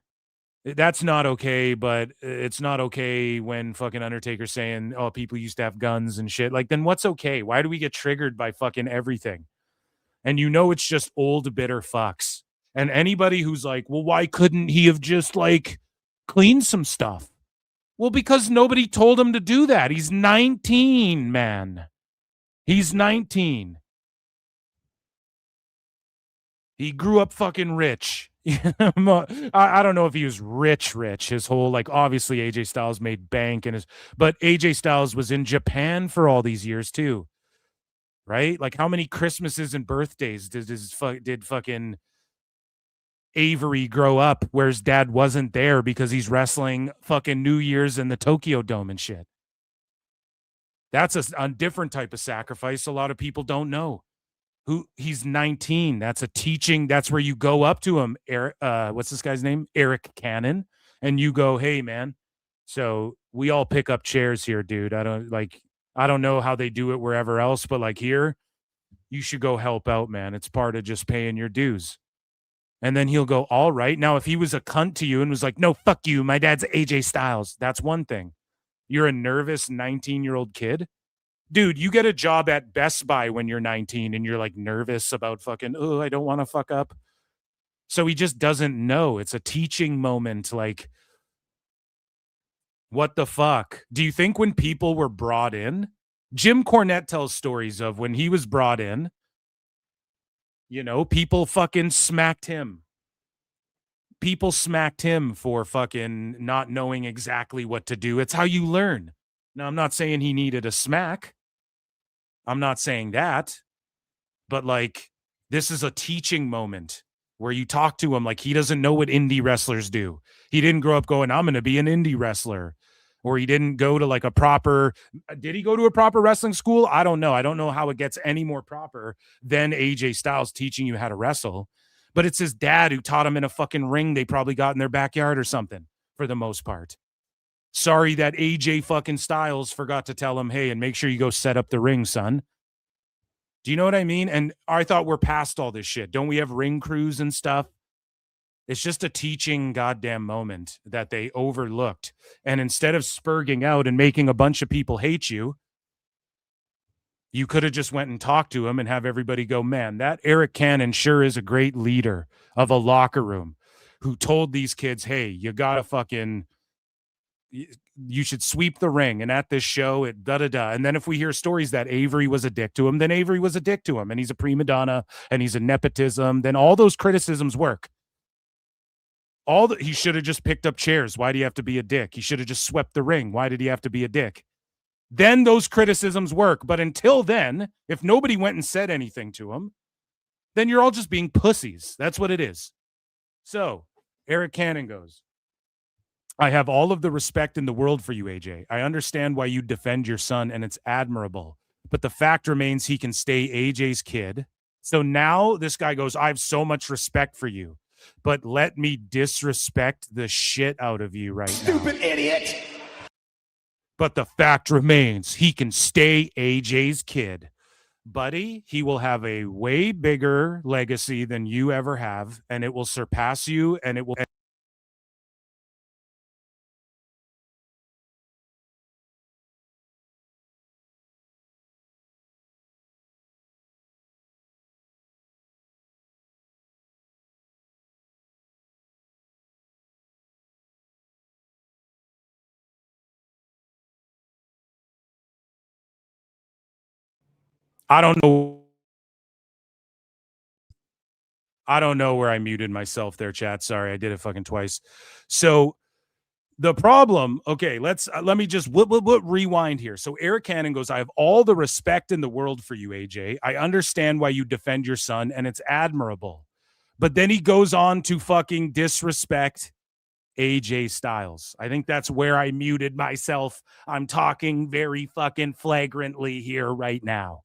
Speaker 8: That's not okay, but it's not okay when fucking Undertaker's saying, oh, people used to have guns and shit. Like, then what's okay? Why do we get triggered by fucking everything? And you know it's just old, bitter fucks. And anybody who's like, well, why couldn't he have just, like, cleaned some stuff? Well, because nobody told him to do that. He's 19, man. He's 19. He grew up fucking rich. I don't know if he was rich. His whole, like, obviously AJ Styles made bank but AJ Styles was in Japan for all these years too. Right? Like, how many Christmases and birthdays did fucking Avery grow up where his dad wasn't there because he's wrestling fucking New Year's in the Tokyo Dome and shit? That's a different type of sacrifice a lot of people don't know. He's 19. That's a teaching. That's where you go up to him. Eric, what's this guy's name? Eric Cannon. And you go, hey, man, so we all pick up chairs here, dude. I don't know how they do it wherever else, but like here, you should go help out, man. It's part of just paying your dues. And then he'll go, all right. Now, if he was a cunt to you and was like, no, fuck you, my dad's AJ Styles, that's one thing. You're a nervous 19-year-old kid. Dude, you get a job at Best Buy when you're 19 and you're like nervous about fucking, oh, I don't want to fuck up. So he just doesn't know. It's a teaching moment. Like, what the fuck? Do you think when people were brought in, Jim Cornette tells stories of when he was brought in, you know, people fucking smacked him. People smacked him for fucking not knowing exactly what to do. It's how you learn. Now, I'm not saying he needed a smack. I'm not saying that. But like, this is a teaching moment where you talk to him like he doesn't know what indie wrestlers do. He didn't grow up going, I'm going to be an indie wrestler. Or he didn't go to like a proper, did he go to a proper wrestling school? I don't know. I don't know how it gets any more proper than AJ Styles teaching you how to wrestle. But it's his dad who taught him in a fucking ring they probably got in their backyard or something for the most part. Sorry that AJ fucking Styles forgot to tell him, hey, and make sure you go set up the ring, son. Do you know what I mean? And I thought we're past all this shit. Don't we have ring crews and stuff? It's just a teaching goddamn moment that they overlooked. And instead of spurging out and making a bunch of people hate you, you could have just went and talked to him and have everybody go, man, that Arik Cannon sure is a great leader of a locker room who told these kids, hey, you got to fucking, you should sweep the ring. And at this show, it da-da-da. And then if we hear stories that Avery was a dick to him, then Avery was a dick to him and he's a prima donna and he's a nepotism, then all those criticisms work. He should have just picked up chairs. Why do you have to be a dick? He should have just swept the ring. Why did he have to be a dick? Then those criticisms work. But until then, if nobody went and said anything to him, then you're all just being pussies. That's what it is. So Arik Cannon goes, I have all of the respect in the world for you, AJ. I understand why you defend your son, and it's admirable. But the fact remains he can stay AJ's kid. So now this guy goes, I have so much respect for you. But let me disrespect the shit out of you right now.
Speaker 9: Stupid idiot.
Speaker 8: But the fact remains he can stay AJ's kid. Buddy, he will have a way bigger legacy than you ever have, and it will surpass you, and it will... I don't know where I muted myself there, chat. Sorry, I did it fucking twice. So the problem, okay, let me just rewind here. So Arik Cannon goes, I have all the respect in the world for you, AJ. I understand why you defend your son, and it's admirable. But then he goes on to fucking disrespect AJ Styles. I think that's where I muted myself. I'm talking very fucking flagrantly here right now.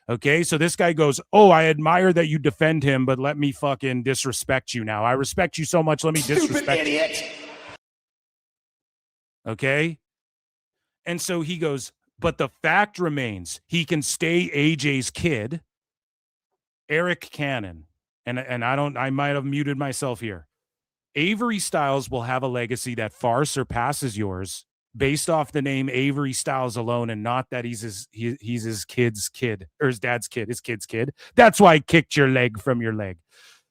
Speaker 8: Okay, so this guy goes, oh, I admire that you defend him, but let me fucking disrespect you now. I respect you so much, let me disrespect you.
Speaker 9: Idiot.
Speaker 8: Okay? And so he goes, but the fact remains, he can stay AJ's kid, Arik Cannon. And I might have muted myself here. Avery Styles will have a legacy that far surpasses yours based off the name Avery Styles alone, and not that he's his kid's kid, or his dad's kid, his kid's kid. That's why I kicked your leg from your leg.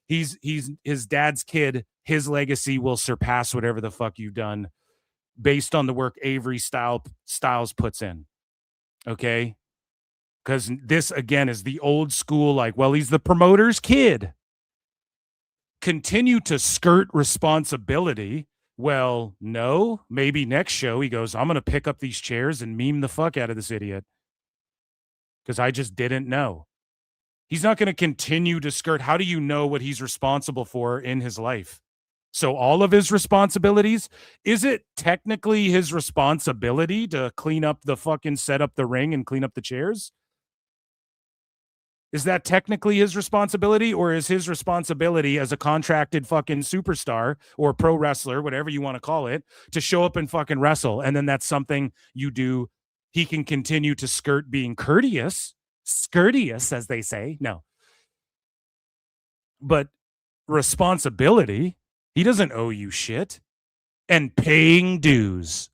Speaker 8: He's his dad's kid. His legacy will surpass whatever the fuck you've done based on the work Avery Styles puts in. Okay? Because this, again, is the old school, like, well, he's the promoter's kid. Continue to skirt responsibility. Well, no, maybe next show he goes, I'm going to pick up these chairs and meme the fuck out of this idiot because I just didn't know. He's not going to continue to skirt. How do you know what he's responsible for in his life? So all of his responsibilities, is it technically his responsibility to clean up the fucking set up the ring and clean up the chairs? Is that technically his responsibility, or is his responsibility as a contracted fucking superstar or pro wrestler, whatever you want to call it, to show up and fucking wrestle? And then that's something you do. He can continue to skirt being courteous, as they say. No. But responsibility, he doesn't owe you shit. And paying dues.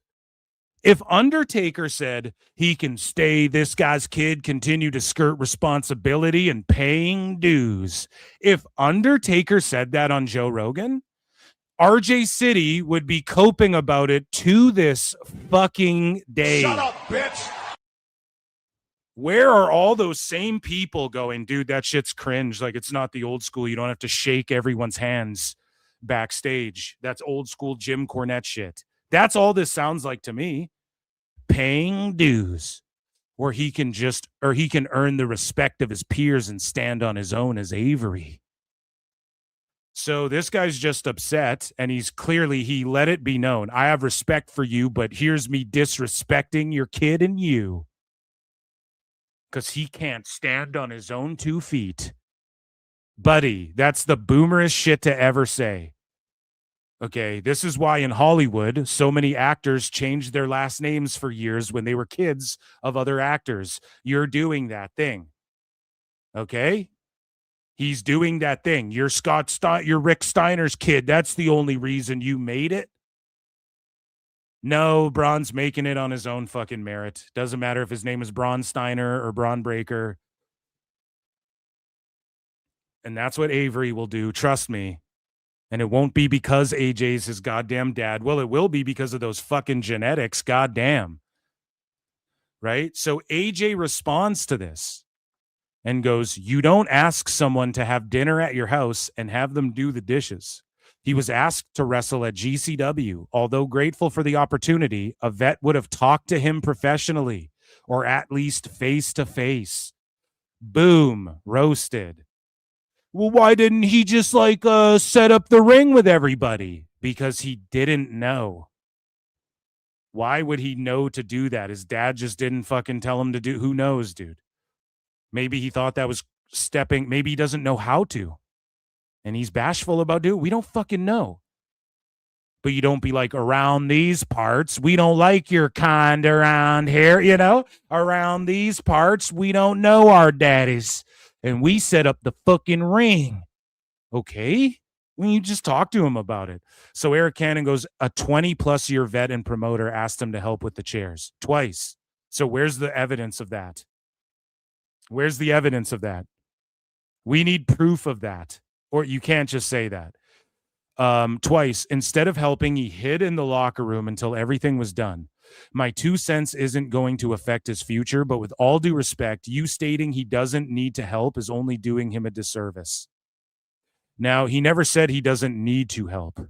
Speaker 8: If Undertaker said he can stay this guy's kid, continue to skirt responsibility and paying dues. If Undertaker said that on Joe Rogan, RJ City would be coping about it to this fucking day.
Speaker 9: Shut up, bitch.
Speaker 8: Where are all those same people going, dude, that shit's cringe. Like, it's not the old school. You don't have to shake everyone's hands backstage. That's old school Jim Cornette shit. That's all this sounds like to me. Paying dues. Or he can earn the respect of his peers and stand on his own as Avery. So this guy's just upset, and he let it be known. I have respect for you, but here's me disrespecting your kid and you. Because he can't stand on his own 2 feet. Buddy, that's the boomerest shit to ever say. Okay, this is why in Hollywood, so many actors changed their last names for years when they were kids of other actors. You're doing that thing. Okay? He's doing that thing. You're you're Rick Steiner's kid. That's the only reason you made it. No, Bron's making it on his own fucking merit. Doesn't matter if his name is Bron Steiner or Bron Breakker. And that's what Avery will do. Trust me. And it won't be because AJ's his goddamn dad. Well, it will be because of those fucking genetics. Goddamn. Right? So AJ responds to this and goes, you don't ask someone to have dinner at your house and have them do the dishes. He was asked to wrestle at GCW. Although grateful for the opportunity, a vet would have talked to him professionally or at least face to face. Boom. Roasted. Well, why didn't he just set up the ring with everybody? Because he didn't know. Why would he know to do that? His dad just didn't fucking tell him to do. Who knows, dude? Maybe he thought that was stepping. Maybe he doesn't know how to. And he's bashful about doing it. We don't fucking know. But you don't be like, around these parts, we don't like your kind around here, Around these parts, we don't know our daddies. And we set up the fucking ring. Okay? When you just talk to him about it. So Eric Cannon goes, a 20-plus year vet and promoter asked him to help with the chairs. Twice. So where's the evidence of that? Where's the evidence of that? We need proof of that. Or you can't just say that. Twice. Instead of helping, he hid in the locker room until everything was done. My 2 cents isn't going to affect his future, but with all due respect, you stating he doesn't need to help is only doing him a disservice. Now, he never said he doesn't need to help.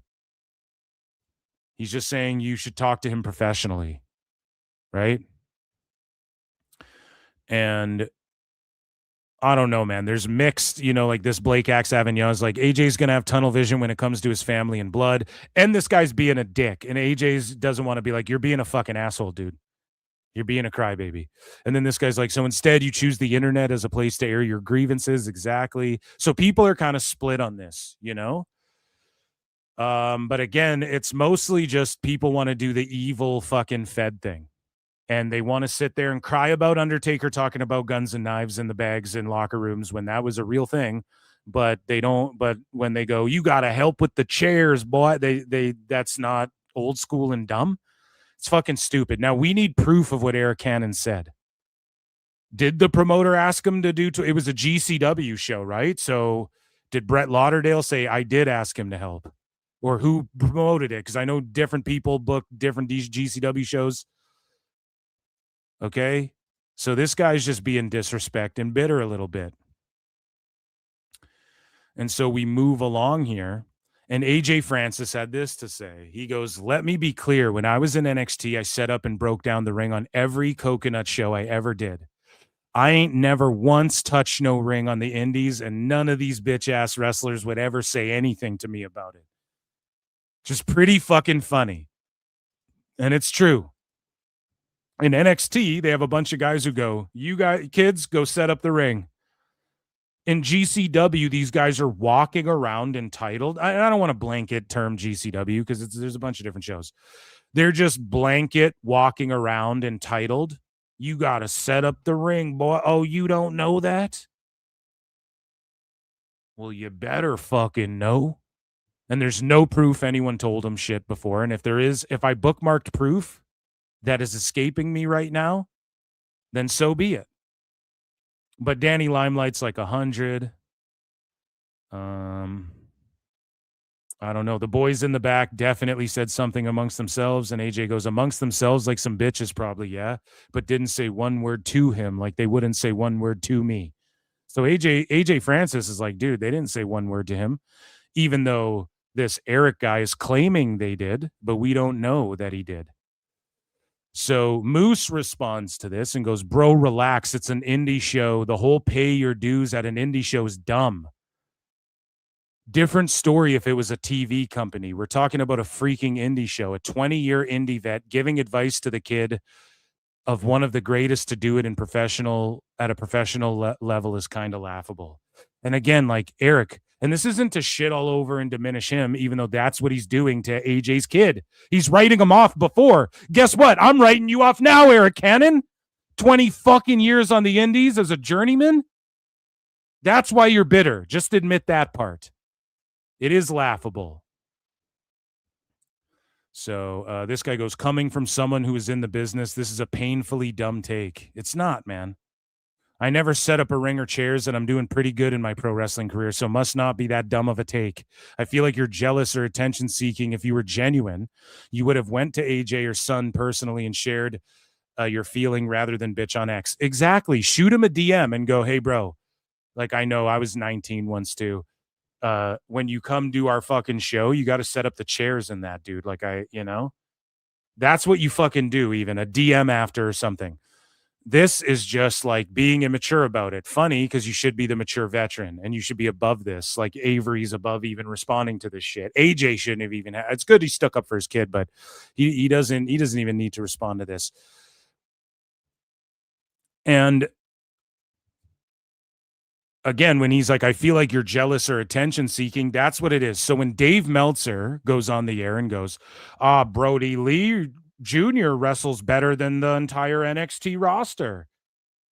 Speaker 8: He's just saying you should talk to him professionally, right? And I don't know, man. There's mixed, like this Blake Axe Avignon is like, AJ's going to have tunnel vision when it comes to his family and blood. And this guy's being a dick. And AJ's doesn't want to be like, you're being a fucking asshole, dude. You're being a crybaby. And then this guy's like, so instead you choose the internet as a place to air your grievances. Exactly. So people are kind of split on this, But again, it's mostly just people want to do the evil fucking Fed thing. And they want to sit there and cry about Undertaker talking about guns and knives in the bags in locker rooms when that was a real thing. But they don't. But when they go, you got to help with the chairs, boy. That's not old school and dumb. It's fucking stupid. Now we need proof of what Eric Cannon said. Did the promoter ask him to do? It was a GCW show, right? So did Brett Lauderdale say, I did ask him to help? Or who promoted it? Because I know different people book different GCW shows. Okay, so this guy's just being disrespect and bitter a little bit. And so we move along here. And AJ Francis had this to say. He goes, let me be clear. When I was in NXT, I set up and broke down the ring on every coconut show I ever did. I ain't never once touched no ring on the indies, and none of these bitch-ass wrestlers would ever say anything to me about it. Just pretty fucking funny. And it's true. In NXT, they have a bunch of guys who go, you guys, kids, go set up the ring. In GCW, these guys are walking around entitled. I don't want to blanket term GCW because there's a bunch of different shows. They're just blanket walking around entitled. You got to set up the ring, boy. Oh, you don't know that? Well, you better fucking know. And there's no proof anyone told them shit before. And if I bookmarked proof, that is escaping me right now, then so be it. But Danny Limelight's like 100. I don't know. The boys in the back definitely said something amongst themselves, and AJ goes, amongst themselves, like some bitches probably, yeah, but didn't say one word to him, like they wouldn't say one word to me. So AJ Francis is like, dude, they didn't say one word to him, even though this Arik guy is claiming they did, but we don't know that he did. So Moose responds to this and goes, bro, relax. It's an indie show. The whole pay your dues at an indie show is dumb. Different story if it was a TV company. We're talking about a freaking indie show, a 20-year indie vet giving advice to the kid of one of the greatest to do it in at a professional level is kind of laughable. And again, like Arik, and this isn't to shit all over and diminish him, even though that's what he's doing to AJ's kid. He's writing him off before. Guess what? I'm writing you off now, Arik Cannon. 20 fucking years on the indies as a journeyman. That's why you're bitter. Just admit that part. It is laughable. So this guy goes, coming from someone who is in the business, this is a painfully dumb take. It's not, man. I never set up a ring or chairs, and I'm doing pretty good in my pro wrestling career, so must not be that dumb of a take. I feel like you're jealous or attention-seeking. If you were genuine, you would have went to AJ or Son personally and shared your feeling rather than bitch on X. Exactly. Shoot him a DM and go, hey, bro, like I know I was 19 once too. When you come do our fucking show, you got to set up the chairs in that, dude. Like that's what you fucking do, even a DM after or something. This is just like being immature about it. Funny, because you should be the mature veteran and you should be above this. Like Avery's above even responding to this shit. AJ shouldn't have even it's good he stuck up for his kid, but he doesn't even need to respond to this. And again, when he's like, I feel like you're jealous or attention seeking, that's what it is. So when Dave Meltzer goes on the air and goes, Brody Lee Jr. wrestles better than the entire NXT roster,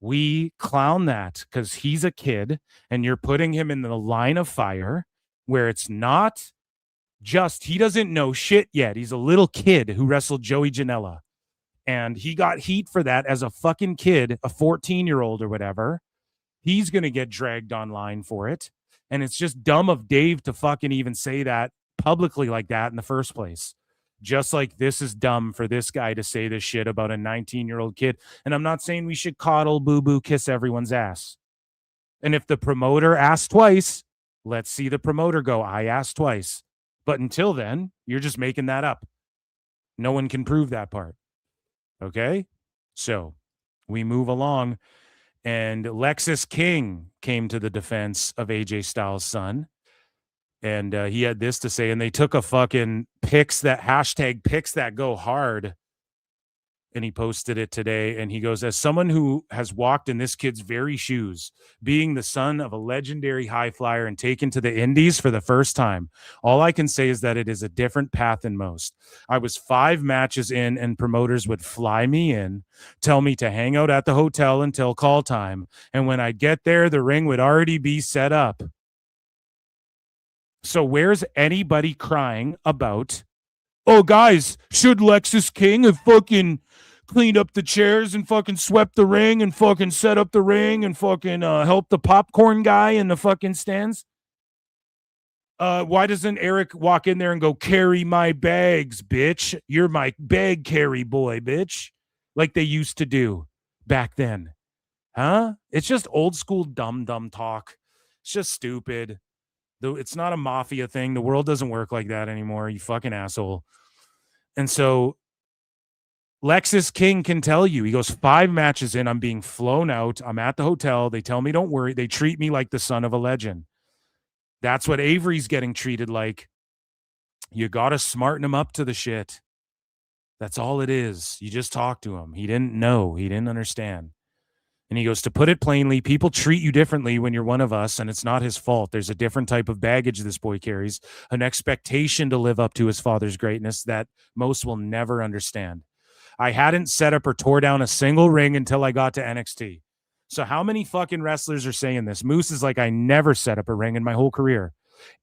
Speaker 8: we clown that because he's a kid and you're putting him in the line of fire where it's not just, he doesn't know shit yet. He's a little kid who wrestled Joey Janela and he got heat for that as a fucking kid, a 14-year-old or whatever. He's going to get dragged online for it. And it's just dumb of Dave to fucking even say that publicly like that in the first place. Just like this is dumb for this guy to say this shit about a 19-year-old kid. And I'm not saying we should coddle, boo-boo, kiss everyone's ass. And if the promoter asks twice, let's see the promoter go, I asked twice. But until then, you're just making that up. No one can prove that part. Okay? So we move along. And Lexus King came to the defense of AJ Styles' son. And he had this to say, and they took a fucking hashtag pics that go hard. And he posted it today. And he goes, as someone who has walked in this kid's very shoes, being the son of a legendary high flyer and taken to the indies for the first time, all I can say is that it is a different path than most. I was 5 matches in and promoters would fly me in, tell me to hang out at the hotel until call time. And when I get there, the ring would already be set up. So where's anybody crying about, oh, guys, should Lexus King have fucking cleaned up the chairs and fucking swept the ring and fucking set up the ring and fucking help the popcorn guy in the fucking stands? Why doesn't Arik walk in there and go, carry my bags, bitch? You're my bag carry boy, bitch. Like they used to do back then. Huh? It's just old school dumb talk. It's just stupid. It's not a mafia thing. The world doesn't work like that anymore, you fucking asshole. And so Lexus King can tell you, he goes 5 matches in, I'm being flown out. I'm at the hotel. They tell me, don't worry. They treat me like the son of a legend. That's what Avery's getting treated like. You got to smarten him up to the shit. That's all it is. You just talk to him. He didn't know. He didn't understand. And he goes, to put it plainly, people treat you differently when you're one of us, and it's not his fault. There's a different type of baggage this boy carries, an expectation to live up to his father's greatness that most will never understand. I hadn't set up or tore down a single ring until I got to NXT. So how many fucking wrestlers are saying this? Moose is like, I never set up a ring in my whole career.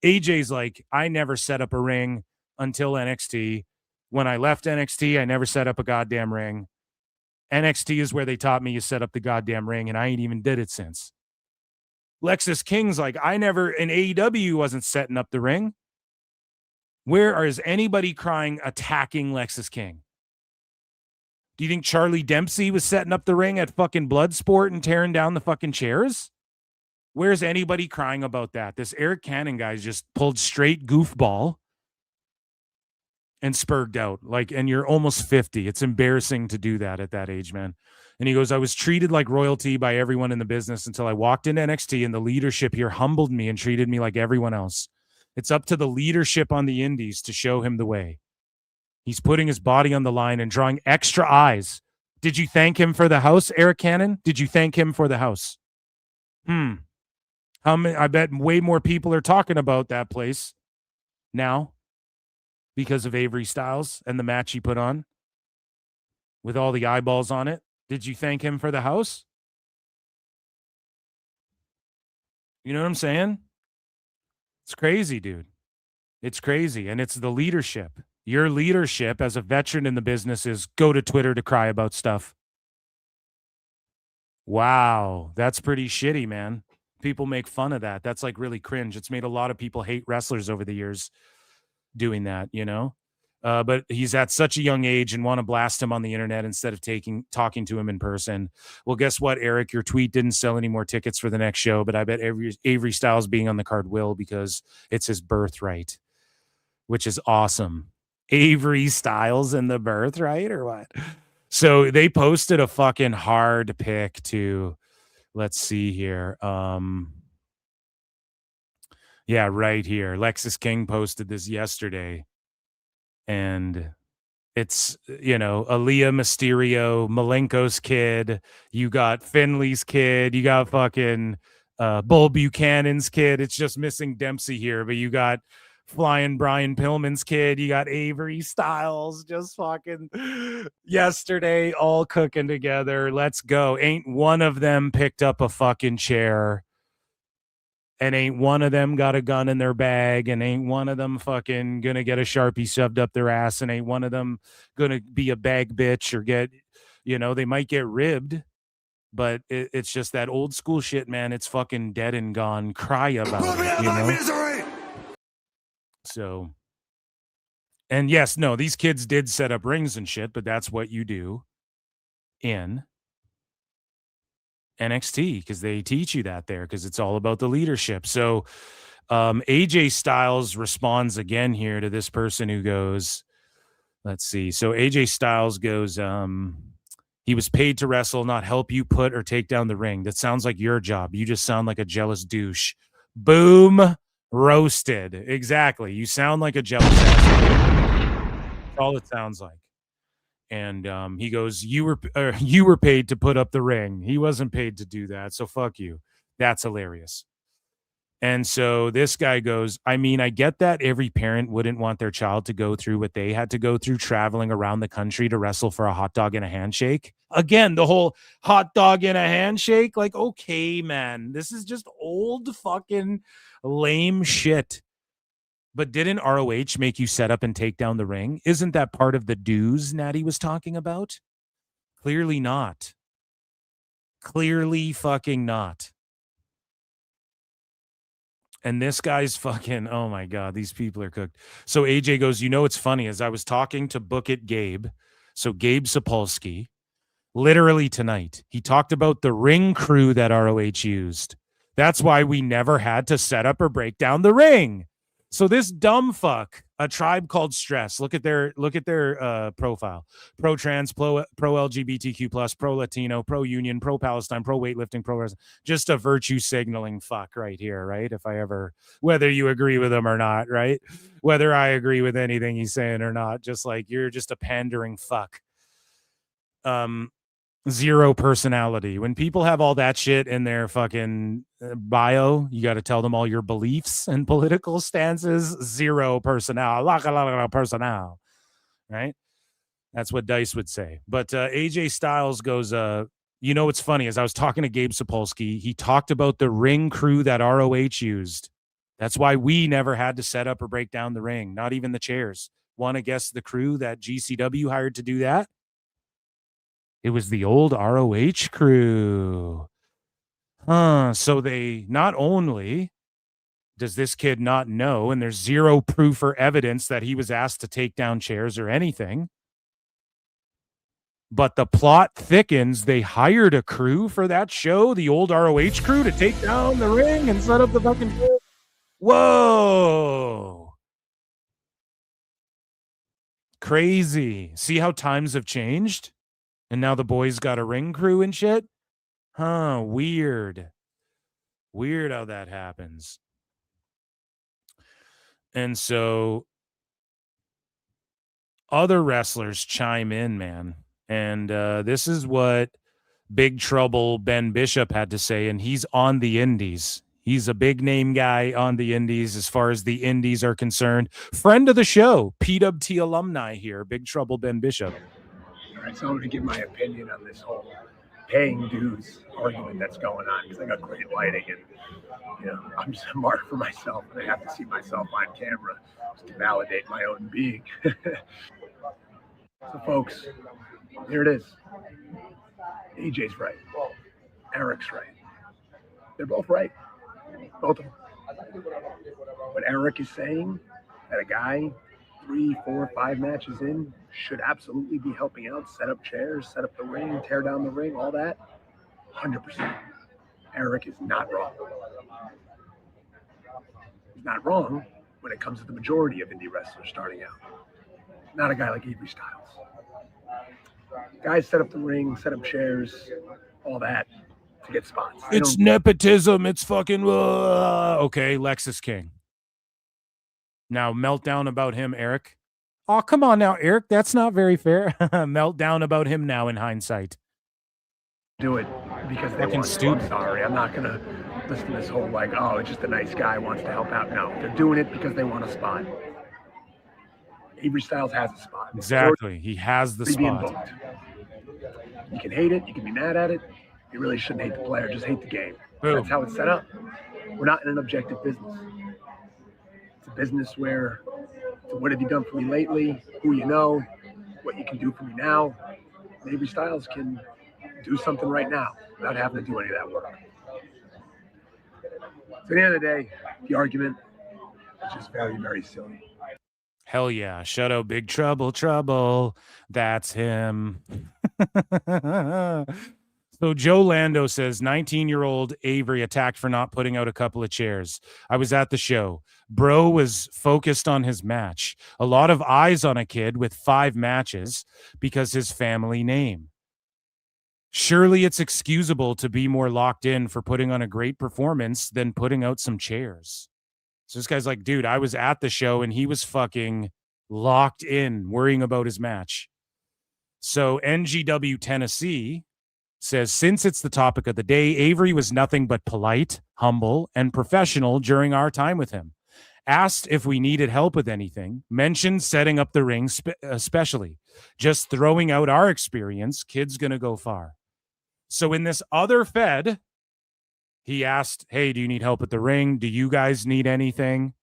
Speaker 8: AJ's like, I never set up a ring until NXT. When I left NXT, I never set up a goddamn ring. NXT is where they taught me you set up the goddamn ring, and I ain't even did it since. Lexis King's like, I never, in AEW, wasn't setting up the ring. Where is anybody crying attacking Lexis King? Do you think Charlie Dempsey was setting up the ring at fucking Bloodsport and tearing down the fucking chairs? Where's anybody crying about that? This Eric Cannon guy's just pulled straight goofball and spurged out. Like, and you're almost 50. It's embarrassing to do that at that age, man. And he goes, I was treated like royalty by everyone in the business until I walked into NXT, and the leadership here humbled me and treated me like everyone else. It's up to the leadership on the indies to show him the way. He's putting his body on the line and drawing extra eyes. Did you thank him for the house, Eric Cannon? Did you thank him for the house? How many? I bet way more people are talking about that place now because of Avery Styles and the match he put on with all the eyeballs on it. Did you thank him for the house? You know what I'm saying? It's crazy, dude. It's crazy. And it's the leadership. Your leadership as a veteran in the business is go to Twitter to cry about stuff. Wow. That's pretty shitty, man. People make fun of that. That's like really cringe. It's made a lot of people hate wrestlers over the years doing that, you know? But he's at such a young age and want to blast him on the internet instead of talking to him in person. Well, guess what, Eric? Your tweet didn't sell any more tickets for the next show, but I bet Avery Styles being on the card will, because it's his birthright, which is awesome. Avery Styles in the birthright or what? So they posted a fucking hard pick to, let's see here. Yeah, right here. Lexis King posted this yesterday. And it's, you know, Aaliyah Mysterio, Malenko's kid. You got Finley's kid. You got fucking Bull Buchanan's kid. It's just missing Dempsey here. But you got Flying Brian Pillman's kid. You got Avery Styles just fucking yesterday, all cooking together. Let's go. Ain't one of them picked up a fucking chair. And ain't one of them got a gun in their bag, and ain't one of them fucking gonna get a Sharpie shoved up their ass, and ain't one of them gonna be a bag bitch or get, you know, they might get ribbed, but it's just that old school shit, man. It's fucking dead and gone. Cry about it, you know? Misery. So, and yes, no, these kids did set up rings and shit, but that's what you do in NXT, because they teach you that there, because it's all about the leadership. So AJ Styles responds again here to this person who goes, let's see. So AJ Styles goes, he was paid to wrestle, not help you put or take down the ring. That sounds like your job. You just sound like a jealous douche. Boom. Roasted. Exactly. You sound like a jealous ass. That's all it sounds like. And he goes, you were paid to put up the ring. He wasn't paid to do that. So fuck you. That's hilarious. And so this guy goes, I mean, I get that every parent wouldn't want their child to go through what they had to go through traveling around the country to wrestle for a hot dog and a handshake. Again, the whole hot dog and a handshake. Like, okay, man, this is just old fucking lame shit. But didn't ROH make you set up and take down the ring? Isn't that part of the dues Natty was talking about? Clearly not. Clearly fucking not. And this guy's fucking, oh my God, these people are cooked. So AJ goes, you know, it's funny, as I was talking to Book It Gabe, so Gabe Sapolsky, literally tonight, he talked about the ring crew that ROH used. That's why we never had to set up or break down the ring. So this dumb fuck, A Tribe Called Stress. Look at their profile. Pro trans, pro LGBTQ plus, pro Latino, pro union, pro Palestine, pro weightlifting, pro wrestling. Just a virtue signaling fuck right here, right? If I ever, whether you agree with him or not, right? Whether I agree with anything he's saying or not, just like you're just a pandering fuck. Zero personality. When people have all that shit in their fucking bio, you got to tell them all your beliefs and political stances. Zero personnel. Personnel. Right? That's what Dice would say. But AJ Styles goes, you know what's funny? As I was talking to Gabe Sapolsky, he talked about the ring crew that ROH used. That's why we never had to set up or break down the ring, not even the chairs. Want to guess the crew that GCW hired to do that? It was the old ROH crew. So they not only does this kid not know, and there's zero proof or evidence that he was asked to take down chairs or anything, but the plot thickens. They hired a crew for that show, the old ROH crew, to take down the ring and set up the fucking show. Whoa. Crazy. See how times have changed? And now the boys got a ring crew and shit? Weird. Weird how that happens. And so other wrestlers chime in, man. And this is what Big Trouble Ben Bishop had to say, and he's on the indies. He's a big name guy on the indies as far as the indies are concerned. Friend of the show, PWT alumni here, Big Trouble Ben Bishop.
Speaker 16: All right, so I'm going to give my opinion on this whole paying dues argument that's going on, because I got great lighting, and I'm just a mark for myself, and I have to see myself on camera just to validate my own being. So, folks, here it is. AJ's right. Arik's right. They're both right. Both of them. What Arik is saying, that a guy 3, 4, 5 matches in should absolutely be helping out, set up chairs, set up the ring, tear down the ring, all that, 100%. Arik is not wrong. He's not wrong when it comes to the majority of indie wrestlers starting out. Not a guy like Avery Styles. Guys set up the ring, set up chairs, all that to get spots.
Speaker 8: It's nepotism. It's fucking... Okay, Lexus King. Now, meltdown about him, Arik. Oh, come on now, Arik. That's not very fair. Meltdown about him now in hindsight.
Speaker 16: Do it because they want to. I'm sorry. I'm not going to listen to this whole it's just a nice guy wants to help out. No, they're doing it because they want a spot. Avery Styles has a spot.
Speaker 8: Exactly. He has the spot.
Speaker 16: You can hate it. You can be mad at it. You really shouldn't hate the player. Just hate the game.
Speaker 8: Boom.
Speaker 16: That's how it's set up. We're not in an objective business. It's a business where, what have you done for me lately? Who you know? What you can do for me now? Avery Styles can do something right now without having to do any of that work. So at the end of the day, the argument is just very, very silly.
Speaker 8: Hell yeah. Shut up, Big Trouble. That's him. So Joe Lando says 19-year-old Avery attacked for not putting out a couple of chairs. I was at the show. Bro was focused on his match. A lot of eyes on a kid with 5 matches because his family name. Surely it's excusable to be more locked in for putting on a great performance than putting out some chairs. So this guy's like, dude, I was at the show and he was fucking locked in worrying about his match. So NGW Tennessee says, since it's the topic of the day, Avery was nothing but polite, humble, and professional during our time with him. Asked if we needed help with anything, mentioned setting up the ring especially. Just throwing out our experience, kid's gonna go far. So in this other Fed, he asked, hey, do you need help with the ring? Do you guys need anything?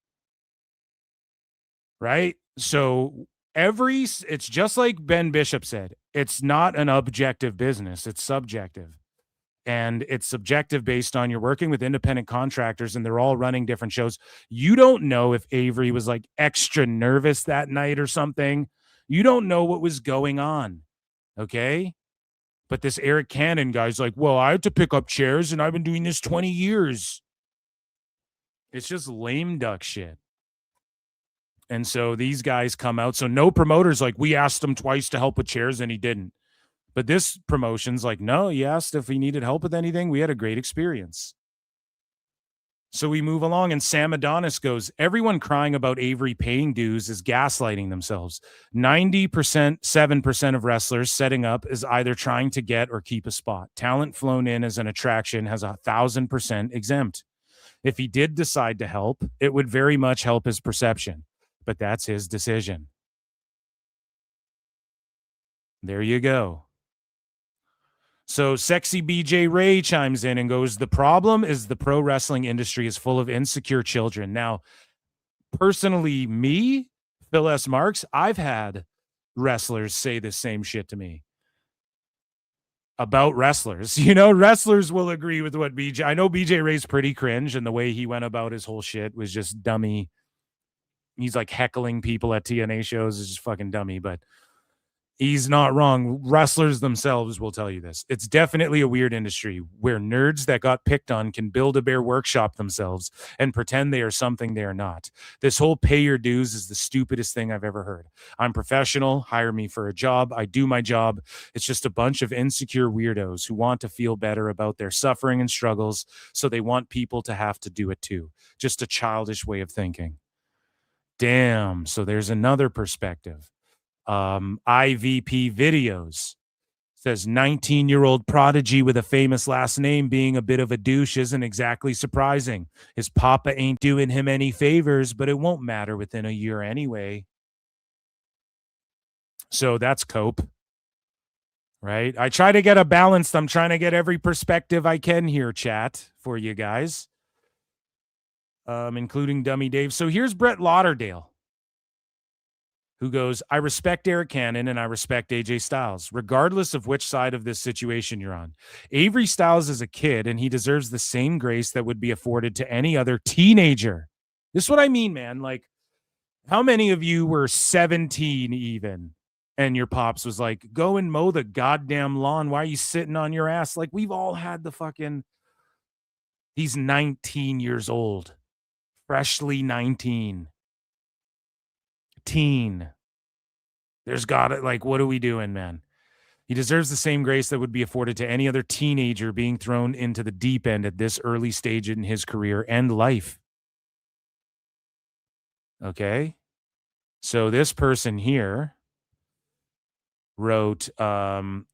Speaker 8: Right? So it's just like Ben Bishop said, it's not an objective business. It's subjective. And it's subjective based on you're working with independent contractors and they're all running different shows. You don't know if Avery was like extra nervous that night or something. You don't know what was going on. Okay? But this Eric Cannon guy's like, well, I had to pick up chairs and I've been doing this 20 years. It's just lame duck shit. And so these guys come out. So no promoter's like, we asked him twice to help with chairs and he didn't. But this promotion's like, no, he asked if he needed help with anything. We had a great experience. So we move along and Sam Adonis goes, everyone crying about Avery paying dues is gaslighting themselves. 90%, 7% of wrestlers setting up is either trying to get or keep a spot. Talent flown in as an attraction has 1,000% exempt. If he did decide to help, it would very much help his perception. But that's his decision. There you go. So Sexy BJ Ray chimes in and goes, the problem is the pro wrestling industry is full of insecure children. Now, personally, me, Phil S. Marks, I've had wrestlers say the same shit to me about wrestlers. You know, wrestlers will agree with what BJ. I know BJ Ray's pretty cringe, and the way he went about his whole shit was just dummy. He's like heckling people at TNA shows is just fucking dummy, but he's not wrong. Wrestlers themselves will tell you this. It's definitely a weird industry where nerds that got picked on can build a bare workshop themselves and pretend they are something they are not. This whole pay your dues is the stupidest thing I've ever heard. I'm professional. Hire me for a job. I do my job. It's just a bunch of insecure weirdos who want to feel better about their suffering and struggles, so they want people to have to do it too. Just a childish way of thinking. Damn. So there's another perspective. IVP Videos says 19-year-old prodigy with a famous last name being a bit of a douche isn't exactly surprising. His papa ain't doing him any favors, but it won't matter within a year anyway. So that's cope, right? I try to get a balanced. I'm trying to get every perspective I can here, chat, for you guys, including Dummy Dave. So here's Brett Lauderdale, who goes, I respect Eric Cannon and I respect AJ Styles, regardless of which side of this situation you're on. Avery Styles is a kid, and he deserves the same grace that would be afforded to any other teenager. This is what I mean, man. Like, how many of you were 17 even, and your pops was like, go and mow the goddamn lawn. Why are you sitting on your ass? Like, we've all had the fucking, he's 19 years old, freshly 19. Teen. There's got it. Like, what are we doing, man? He deserves the same grace that would be afforded to any other teenager being thrown into the deep end at this early stage in his career and life. Okay. So this person here wrote, and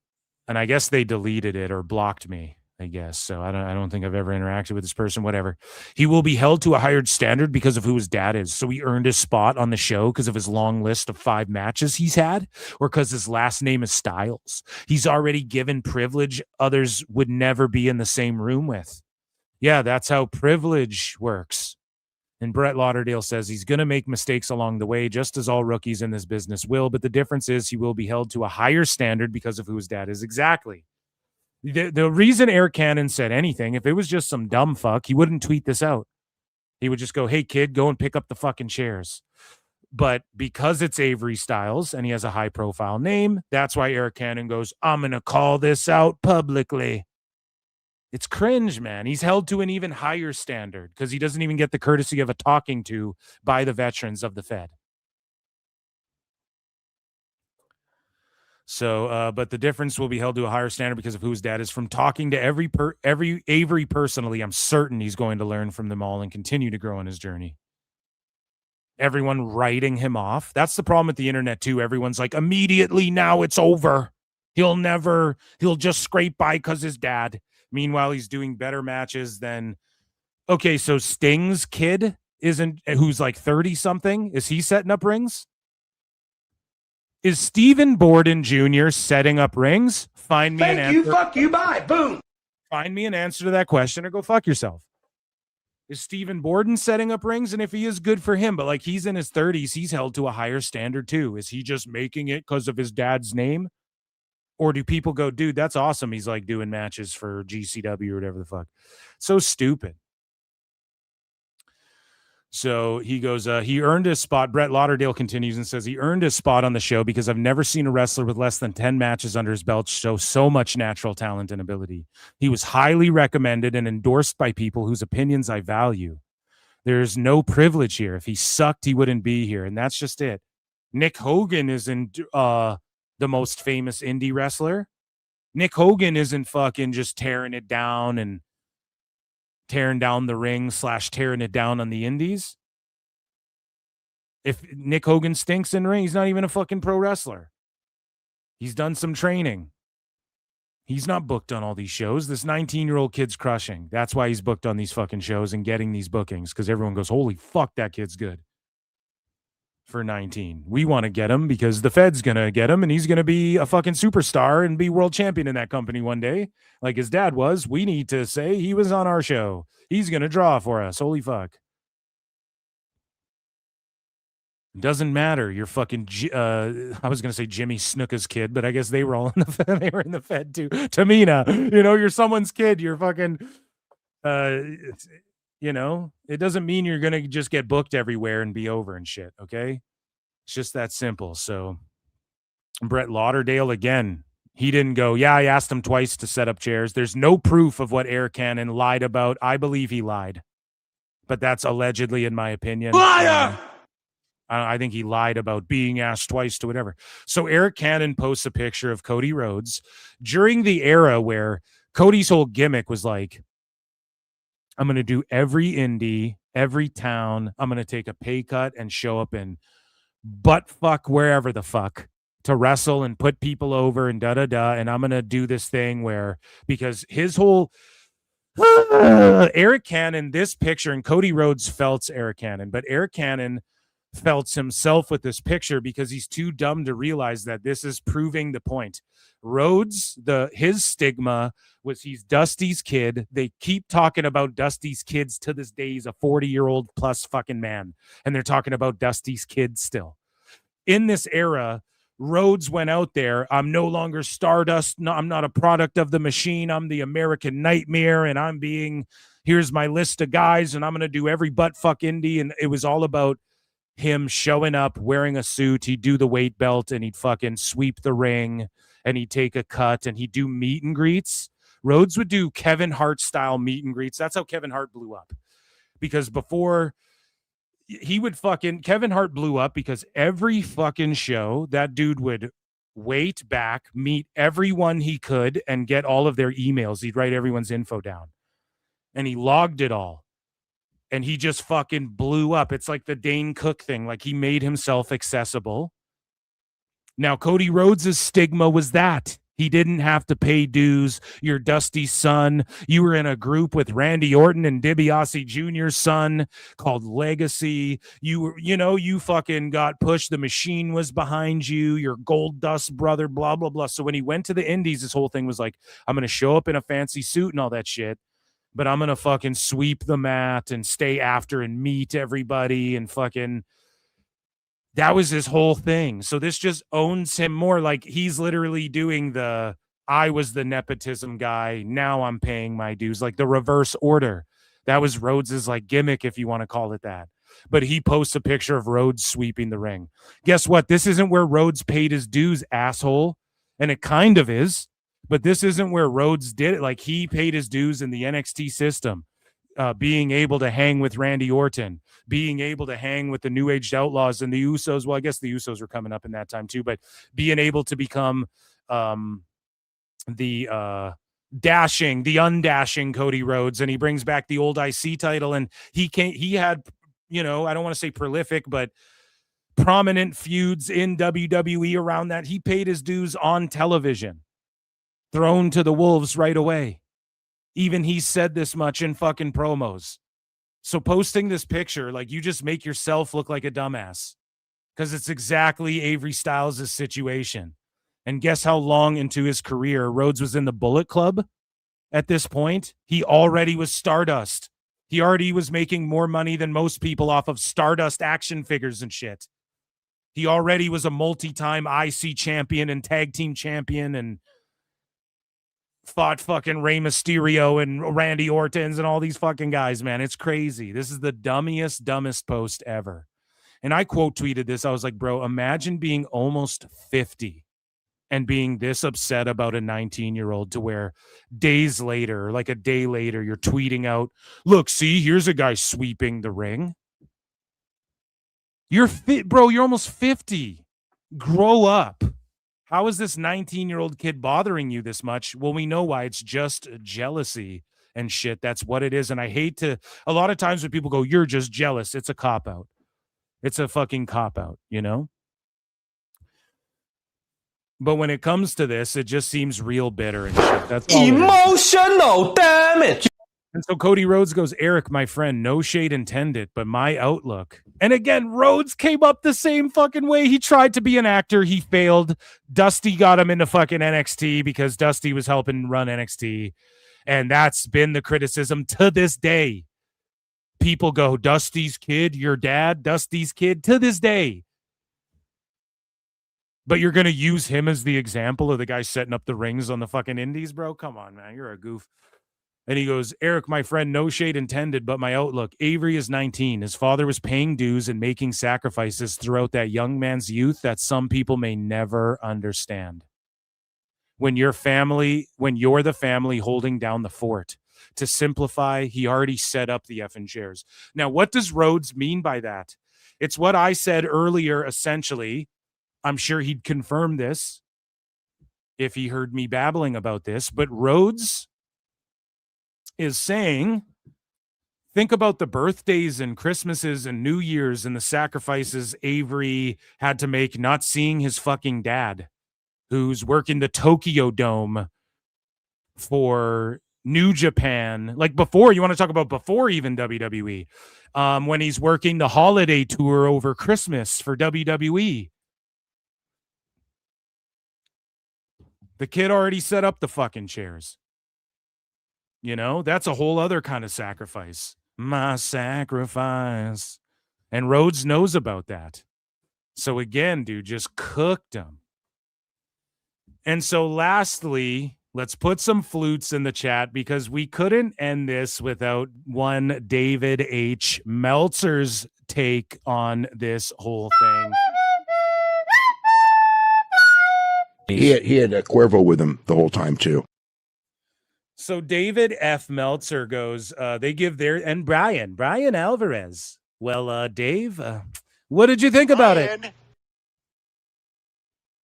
Speaker 8: I guess they deleted it or blocked me, I guess. So I don't think I've ever interacted with this person, whatever. He will be held to a higher standard because of who his dad is. So he earned his spot on the show because of his long list of 5 matches he's had, or because his last name is Styles. He's already given privilege others would never be in the same room with. Yeah, that's how privilege works. And Brett Lauderdale says he's going to make mistakes along the way, just as all rookies in this business will. But the difference is he will be held to a higher standard because of who his dad is. Exactly. The reason Eric Cannon said anything, if it was just some dumb fuck, he wouldn't tweet this out. He would just go, hey, kid, go and pick up the fucking chairs. But because it's Avery Styles and he has a high-profile name, that's why Eric Cannon goes, I'm going to call this out publicly. It's cringe, man. He's held to an even higher standard because he doesn't even get the courtesy of a talking to by the veterans of the Fed. So, but the difference will be held to a higher standard because of who his dad is. From talking to every Avery personally, I'm certain he's going to learn from them all and continue to grow in his journey. Everyone writing him off. That's the problem with the internet too. Everyone's like, immediately now it's over. He'll just scrape by because his dad. Meanwhile, he's doing better matches than, okay, so Sting's kid who's like 30 something. Is he setting up rings? Is Stephen Borden Jr. setting up rings? Find me an answer.
Speaker 16: Fuck you, bye. Boom.
Speaker 8: Find me an answer to that question or go fuck yourself. Is Stephen Borden setting up rings? And if he is, good for him. But like, he's in his 30s. He's held to a higher standard too. Is he just making it because of his dad's name? Or do people go, dude, that's awesome. He's like doing matches for GCW or whatever the fuck. So stupid. So he goes, he earned his spot. Brett Lauderdale continues and says he earned his spot on the show because I've never seen a wrestler with less than 10 matches under his belt show so much natural talent and ability. He was highly recommended and endorsed by people whose opinions I value. There's no privilege here. If he sucked, he wouldn't be here. And that's just it. Nick Hogan isn't the most famous indie wrestler. Nick Hogan isn't fucking just tearing it down and tearing down the ring / tearing it down on the indies. If Nick Hogan stinks in the ring, he's not even a fucking pro wrestler. He's done some training. He's not booked on all these shows. This 19-year-old kid's crushing. That's why he's booked on these fucking shows and getting these bookings, because everyone goes, holy fuck, that kid's good. For 19. We want to get him because the Fed's going to get him and he's going to be a fucking superstar and be world champion in that company one day. Like his dad was. We need to say he was on our show. He's going to draw for us. Holy fuck. Doesn't matter. You're fucking. I was gonna say Jimmy Snuka's kid, but I guess they were all in the Fed. They were in the Fed too. Tamina, you're someone's kid. You're fucking. It doesn't mean you're gonna just get booked everywhere and be over and shit. Okay, it's just that simple. So, Brett Lauderdale again. He didn't go. Yeah, I asked him twice to set up chairs. There's no proof of what Eric Cannon lied about. I believe he lied, but that's allegedly, in my opinion.
Speaker 1: Liar!
Speaker 8: I think he lied about being asked twice to whatever. So Eric Cannon posts a picture of Cody Rhodes during the era where Cody's whole gimmick was like, I'm going to do every indie, every town. I'm going to take a pay cut and show up in butt fuck wherever the fuck to wrestle and put people over and da-da-da. And I'm going to do this thing where, because his whole Eric Cannon, this picture, and Cody Rhodes felts Eric Cannon, but Eric Cannon felts himself with this picture because he's too dumb to realize that this is proving the point. Rhodes, his stigma was he's Dusty's kid. They keep talking about Dusty's kids to this day. He's a 40-year-old plus fucking man, and they're talking about Dusty's kids still. In this era, Rhodes went out there. I'm no longer Stardust. No, I'm not a product of the machine. I'm the American Nightmare, and here's my list of guys, and I'm going to do every butt fuck indie. And it was all about him showing up, wearing a suit. He'd do the weight belt, and he'd fucking sweep the ring, and he'd take a cut, and he'd do meet and greets. Rhodes would do Kevin Hart style meet and greets. That's how Kevin Hart blew up. Because before Kevin Hart blew up because every fucking show, that dude would wait back, meet everyone he could, and get all of their emails. He'd write everyone's info down. And he logged it all. And he just fucking blew up. It's like the Dane Cook thing. Like, he made himself accessible. Now, Cody Rhodes' stigma was that. He didn't have to pay dues. You're Dusty's son. You were in a group with Randy Orton and DiBiase Jr.'s son called Legacy. You fucking got pushed. The machine was behind you. Your Gold Dust brother, blah, blah, blah. So when he went to the Indies, his whole thing was like, I'm going to show up in a fancy suit and all that shit, but I'm going to fucking sweep the mat and stay after and meet everybody and fucking... That was his whole thing. So this just owns him more. Like, he's literally doing I was the nepotism guy. Now I'm paying my dues. Like the reverse order. That was Rhodes's like gimmick, if you want to call it that. But he posts a picture of Rhodes sweeping the ring. Guess what? This isn't where Rhodes paid his dues, asshole. And it kind of is. But this isn't where Rhodes did it. Like, he paid his dues in the NXT system. Being able to hang with Randy Orton, being able to hang with the New Age Outlaws and the Usos. Well, I guess the Usos were coming up in that time too, but being able to become the undashing Cody Rhodes, and he brings back the old IC title, and he had, I don't want to say prolific, but prominent feuds in WWE around that. He paid his dues on television, thrown to the wolves right away. Even he said this much in fucking promos. So posting this picture, like, you just make yourself look like a dumbass, because it's exactly Avery Styles' situation. And guess how long into his career Rhodes was in the Bullet Club at this point? He already was Stardust. He already was making more money than most people off of Stardust action figures and shit. He already was a multi-time IC champion and tag team champion and fought fucking Rey Mysterio and Randy Orton's and all these fucking guys, man. It's crazy. This is the dumbest post ever. And I quote tweeted this. I was like, bro, imagine being almost 50 and being this upset about a 19-year-old to where days later, like a day later, you're tweeting out, look, see, here's a guy sweeping the ring. You're fit, bro. You're almost 50. Grow up. How is this 19-year-old kid bothering you this much? Well, we know why. It's just jealousy and shit. That's what it is. And I hate to, a lot of times when people go, you're just jealous, it's a cop-out. It's a fucking cop-out, But when it comes to this, it just seems real bitter and shit. That's all
Speaker 1: Emotional damage.
Speaker 8: And so Cody Rhodes goes, Eric, my friend, no shade intended, but my outlook. And again, Rhodes came up the same fucking way. He tried to be an actor. He failed. Dusty got him into fucking NXT because Dusty was helping run NXT. And that's been the criticism to this day. People go, Dusty's kid, your dad, Dusty's kid, to this day. But you're going to use him as the example of the guy setting up the rings on the fucking indies, bro? Come on, man. You're a goof. And he goes, Arik, my friend, no shade intended, but my outlook. Avery is 19. His father was paying dues and making sacrifices throughout that young man's youth that some people may never understand. When you're the family holding down the fort. To simplify, he already set up the effing chairs. Now, what does Rhodes mean by that? It's what I said earlier, essentially. I'm sure he'd confirm this if he heard me babbling about this, but Rhodes is saying, think about the birthdays and Christmases and New Year's and the sacrifices Avery had to make not seeing his fucking dad, who's working the Tokyo Dome for New Japan. Like before, you want to talk about before even WWE, when he's working the holiday tour over Christmas for WWE. The kid already set up the fucking chairs. You know, that's a whole other kind of sacrifice. My sacrifice. And Rhodes knows about that. So again, dude, just cooked him. And so lastly, let's put some flutes in the chat because we couldn't end this without one David H. Meltzer's take on this whole thing.
Speaker 3: He had a Cuervo with him the whole time, too.
Speaker 8: So David F. Meltzer goes, they give their, and Brian Alvarez. Well, Dave, what did you think about it?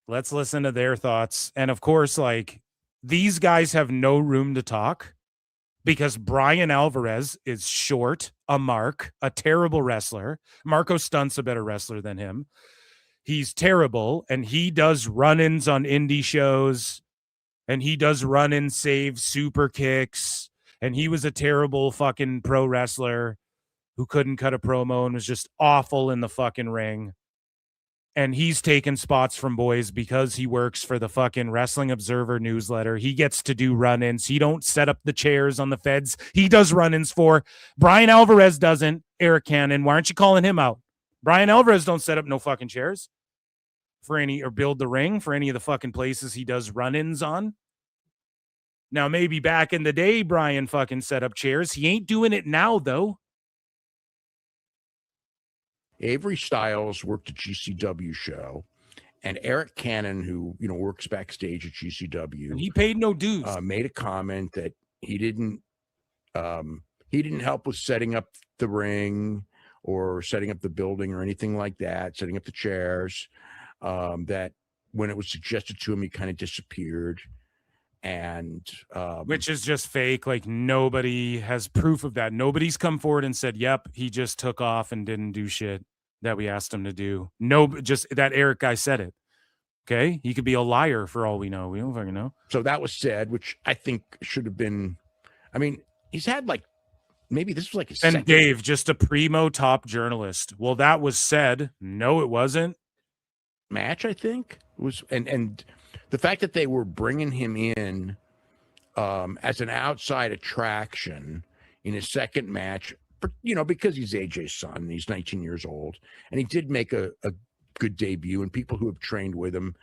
Speaker 8: Let's listen to their thoughts. And of course, like, these guys have no room to talk because Brian Alvarez is short, a mark, a terrible wrestler. Marco Stunt's a better wrestler than him. He's terrible, and he does run-ins on indie shows. And he does run and save super kicks. And he was a terrible fucking pro wrestler who couldn't cut a promo and was just awful in the fucking ring. And he's taken spots from boys because he works for the fucking Wrestling Observer newsletter. He gets to do run-ins. He don't set up the chairs on the feds. He does run-ins for. Brian Alvarez doesn't. Eric Cannon, why aren't you calling him out? Brian Alvarez don't set up no fucking chairs for any, or build the ring for any of the fucking places he does run-ins on. Now, maybe back in the day, Brian fucking set up chairs. He ain't doing it now, though.
Speaker 3: Avery Styles worked a GCW show, and Eric Cannon, who works backstage at GCW,
Speaker 8: and he paid no dues.
Speaker 3: Made a comment that he didn't help with setting up the ring or setting up the building or anything like that, setting up the chairs. That when it was suggested to him, he kind of disappeared. And
Speaker 8: which is just fake. Like, nobody has proof of that. Nobody's come forward and said, yep, he just took off and didn't do shit that we asked him to do. No, just that Eric guy said it. Okay, he could be a liar for all we know. We don't fucking know.
Speaker 3: So that was said, which I think should have been. I mean, he's had like, maybe this was like his
Speaker 8: and
Speaker 3: second.
Speaker 8: Dave, just a primo top journalist. Well, that was said. No, it wasn't.
Speaker 3: Match, I think was, and the fact that they were bringing him in as an outside attraction in his second match, because he's AJ's son and he's 19 years old, and he did make a good debut, and people who have trained with him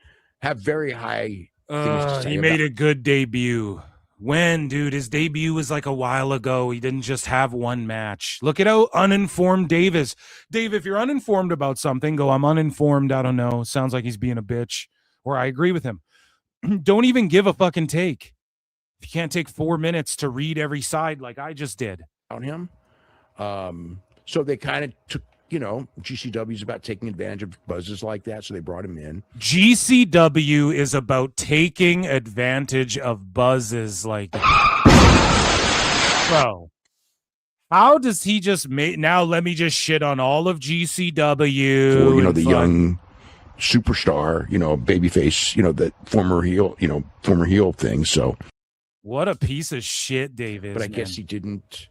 Speaker 3: have very high things to say.
Speaker 8: He made a good debut. When, dude? His debut was like a while ago. He didn't just have one match. Look at how uninformed Dave is. Dave, if you're uninformed about something, go, I'm uninformed. I don't know. Sounds like he's being a bitch. Or I agree with him. Don't even give a fucking take. If you can't take 4 minutes to read every side like I just did.
Speaker 3: On him. So they kind of took, GCW's about taking advantage of buzzes like that, so they brought him in.
Speaker 8: GCW is about taking advantage of buzzes like that. Bro, how does he just make, now let me just shit on all of GCW.
Speaker 3: For, the young superstar, babyface, that former heel thing. So
Speaker 8: what a piece of shit Dave is.
Speaker 3: But I guess he didn't,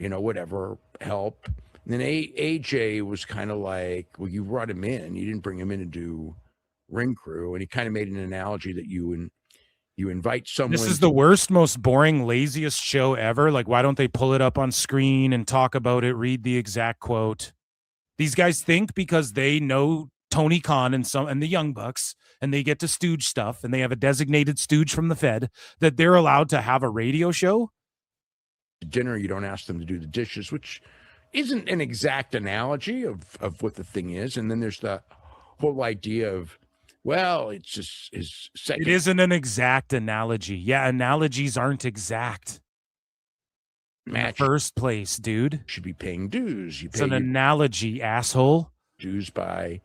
Speaker 3: whatever, help. And then AJ was kind of like, well, you brought him in. You didn't bring him in to do ring crew. And he kind of made an analogy that you invite someone.
Speaker 8: This is the worst, most boring, laziest show ever. Like, why don't they pull it up on screen and talk about it, read the exact quote? These guys think because they know Tony Khan and the Young Bucks, and they get to stooge stuff, and they have a designated stooge from the Fed, that they're allowed to have a radio show?
Speaker 17: Dinner, you don't ask them to do the dishes, which isn't an exact analogy of what the thing is. And then there's the whole idea of, well, it's just his second.
Speaker 8: It isn't an exact analogy. Yeah, analogies aren't exact. In the first place, dude.
Speaker 17: Should be paying dues.
Speaker 8: It's an analogy, asshole.
Speaker 17: Dues by,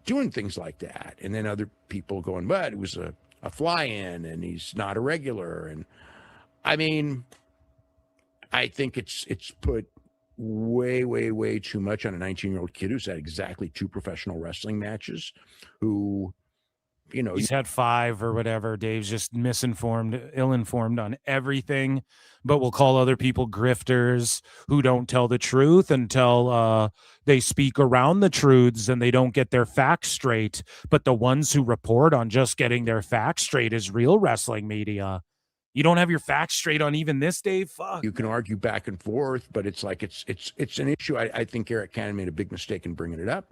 Speaker 17: doing things like that. And then other people going, but it was a fly-in and he's not a regular. And I mean, I think it's put way, way, way too much on a 19-year-old kid who's had exactly 2 professional wrestling matches, who,
Speaker 8: he's had 5 or whatever. Dave's just ill-informed on everything, but will call other people grifters who don't tell the truth until they speak around the truths and they don't get their facts straight. But the ones who report on just getting their facts straight is real wrestling media. You don't have your facts straight on even this, Dave? Fuck.
Speaker 17: You can argue back and forth, but it's like it's an issue. I think Eric Cannon made a big mistake in bringing it up.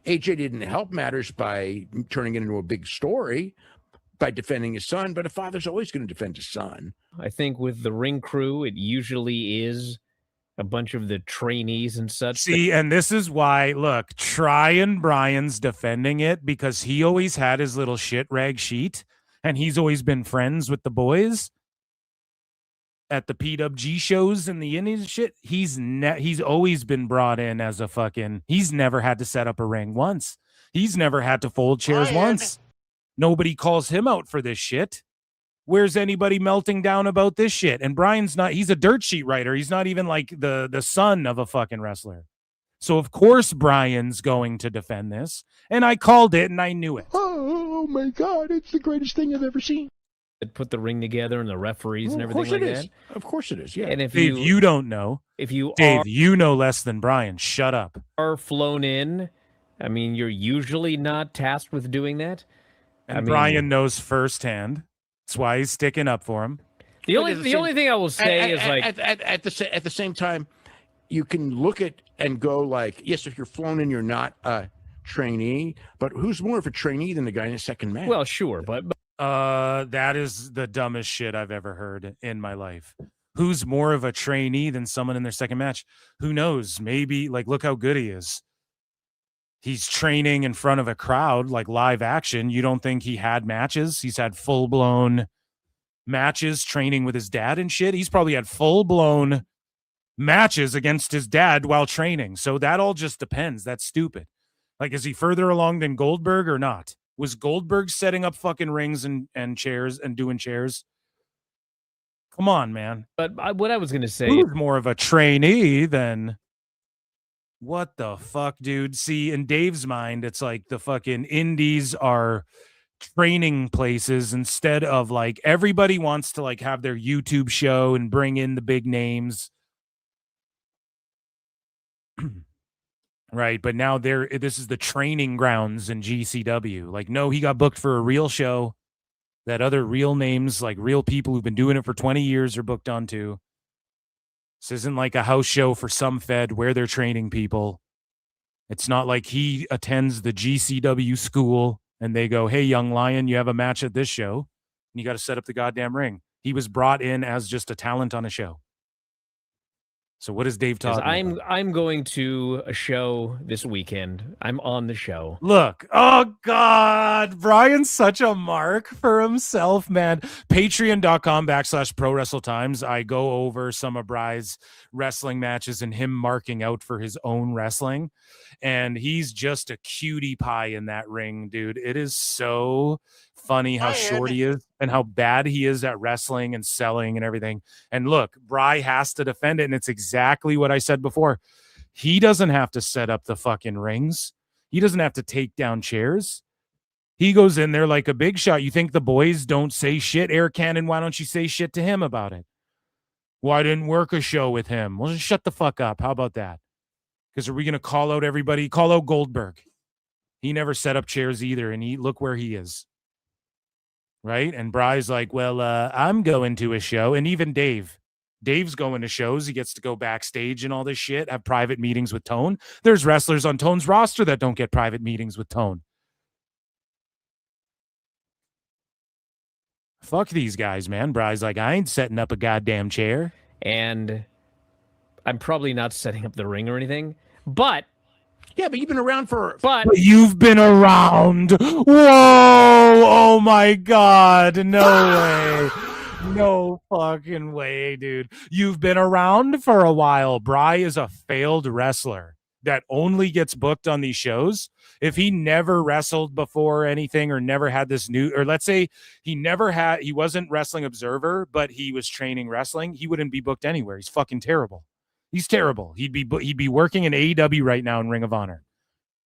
Speaker 17: AJ didn't help matters by turning it into a big story by defending his son, but a father's always going to defend his son.
Speaker 18: I think with the ring crew, it usually is a bunch of the trainees and such.
Speaker 8: See, and this is why, look, Brian's defending it because he always had his little shit rag sheet, and he's always been friends with the boys at the PWG shows and the Indies shit. He's always been brought in as a he's never had to set up a ring once. He's never had to fold chairs once. Nobody calls him out for this shit. Where's anybody melting down about this shit? And Brian's he's a dirt sheet writer. He's not even like the son of a fucking wrestler. So of course Brian's going to defend this. And I called it and I knew it.
Speaker 17: Oh my God, it's the greatest thing I've ever seen.
Speaker 18: Put the ring together and the referees and everything like that.
Speaker 17: Of course it is. Yeah.
Speaker 18: And if
Speaker 8: Dave, you don't know. Dave, you know less than Brian. Shut up.
Speaker 18: Are flown in. I mean, you're usually not tasked with doing that.
Speaker 8: And Brian knows firsthand. That's why he's sticking up for him.
Speaker 18: The only thing I will say is
Speaker 17: at the same time, you can look at and go like, yes, if you're flown in, you're not a trainee, but who's more of a trainee than the guy in the second match?
Speaker 18: Well, sure, but
Speaker 8: that is the dumbest shit I've ever heard in my life. Who's more of a trainee than someone in their second match? Who knows? Maybe, look how good he is. He's training in front of a crowd, like live action. You don't think he had matches? He's had full-blown matches training with his dad and shit. He's probably had full-blown matches against his dad while training. So that all just depends. That's stupid. Is he further along than Goldberg or not? Was Goldberg setting up fucking rings and chairs and doing chairs? Come on, man.
Speaker 18: But what I was going to say...
Speaker 8: Who's more of a trainee than... What the fuck, dude? See, in Dave's mind, it's like the fucking indies are training places instead of everybody wants to have their YouTube show and bring in the big names. Right, but now this is the training grounds in GCW. No, he got booked for a real show that other real names, real people who've been doing it for 20 years are booked onto. This isn't like a house show for some Fed where they're training people. It's not like he attends the GCW school and they go, hey, young lion, you have a match at this show and you got to set up the goddamn ring. He was brought in as just a talent on a show. So what is Dave talking about?
Speaker 18: I'm going to a show this weekend. I'm on the show.
Speaker 8: Look, oh God, Brian's such a mark for himself, man. Patreon.com/ProWrestleTimes. I go over some of Bry's wrestling matches and him marking out for his own wrestling. And he's just a cutie pie in that ring, dude. It is so funny how short he is and how bad he is at wrestling and selling and everything. And look, Bry has to defend it, and it's exactly what I said before. He doesn't have to set up the fucking rings. He doesn't have to take down chairs. He goes in there like a big shot. You think the boys don't say shit? Eric Cannon, why don't you say shit to him about it? Well, I didn't work a show with him. Well, just shut the fuck up. How about that? Because are we going to call out everybody? Call out Goldberg. He never set up chairs either, and look where he is. Right? And Bry's like, well, I'm going to a show. And even Dave Dave's going to shows. He gets to go backstage and all this shit, have private meetings with Tone. There's wrestlers on Tone's roster that don't get private meetings with Tone. Fuck these guys, man. Bry's like, I ain't setting up a goddamn chair.
Speaker 18: And I'm probably not setting up the ring or anything, but...
Speaker 17: Yeah, but you've been around for...
Speaker 8: But you've been around. Whoa! Oh, my God. No way. No fucking way, dude. You've been around for a while. Bry is a failed wrestler that only gets booked on these shows. If he never wrestled before anything or never had this new, or let's say he wasn't Wrestling Observer, but he was training wrestling, he wouldn't be booked anywhere. He's fucking terrible. He's terrible. He'd be working in AEW right now in Ring of Honor,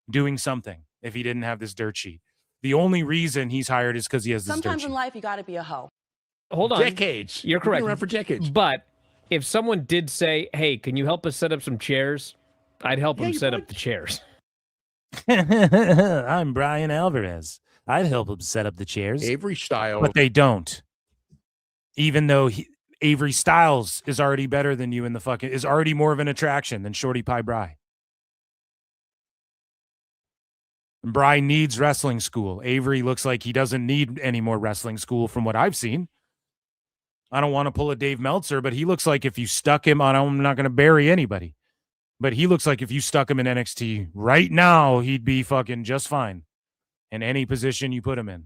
Speaker 8: doing something if he didn't have this dirt sheet. The only reason he's hired is because he has this dirt
Speaker 10: Sometimes
Speaker 8: sheet.
Speaker 10: in life, you got to be a hoe.
Speaker 18: Hold on.
Speaker 17: Decades.
Speaker 18: You're correct.
Speaker 17: You've been around for decades.
Speaker 18: But if someone did say, hey, can you help us set up some chairs? I'd help him set up the chairs.
Speaker 8: I'm Brian Alvarez. I'd help him set up the chairs.
Speaker 17: Avery Styles.
Speaker 8: But they don't. Even though Avery Styles is already better than you in the fucking, is already more of an attraction than Shorty Pie Bry. And Bry needs wrestling school. Avery looks like he doesn't need any more wrestling school from what I've seen. I don't want to pull a Dave Meltzer, but he looks like if you stuck him on, I'm not going to bury anybody, but he looks like if you stuck him in NXT right now, he'd be fucking just fine in any position you put him in,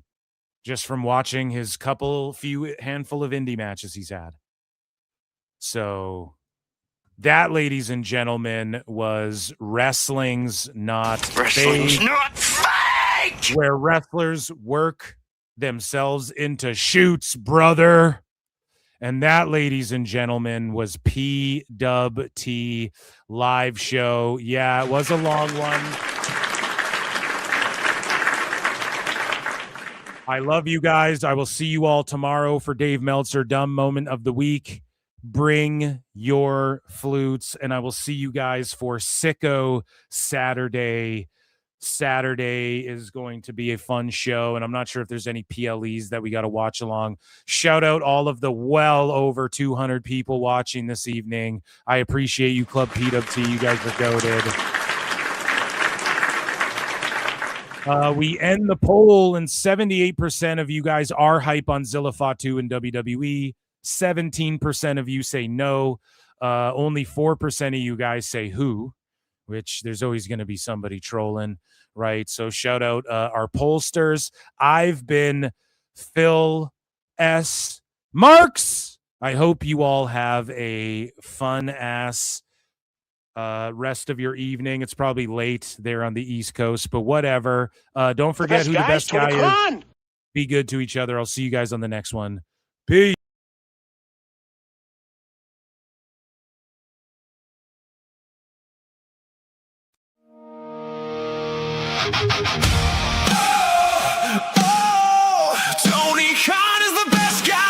Speaker 8: just from watching his handful of indie matches he's had. So that, ladies and gentlemen, was Wrestling's Not Fake, where wrestlers work themselves into shoots, brother. And that, ladies and gentlemen, was PWT live show. Yeah, it was a long one. I love you guys. I will see you all tomorrow for Dave Meltzer Dumb Moment of the Week. Bring your flutes, and I will see you guys for Sicko Saturday. Saturday is going to be a fun show, and I'm not sure if there's any PLEs that we got to watch along. Shout out all of the well over 200 people watching this evening. I appreciate you, Club PWT. You guys are goated. We end the poll, and 78% of you guys are hype on Zilla Fatu in WWE. 17% of you say no. Only 4% of you guys say who, which there's always going to be somebody trolling, right? So shout out our pollsters. I've been Phil S. Marks. I hope you all have a fun-ass rest of your evening. It's probably late there on the East Coast, but whatever. Don't forget who the best guy is. Be good to each other. I'll see you guys on the next one. Peace.
Speaker 1: Tony Khan is the best guy.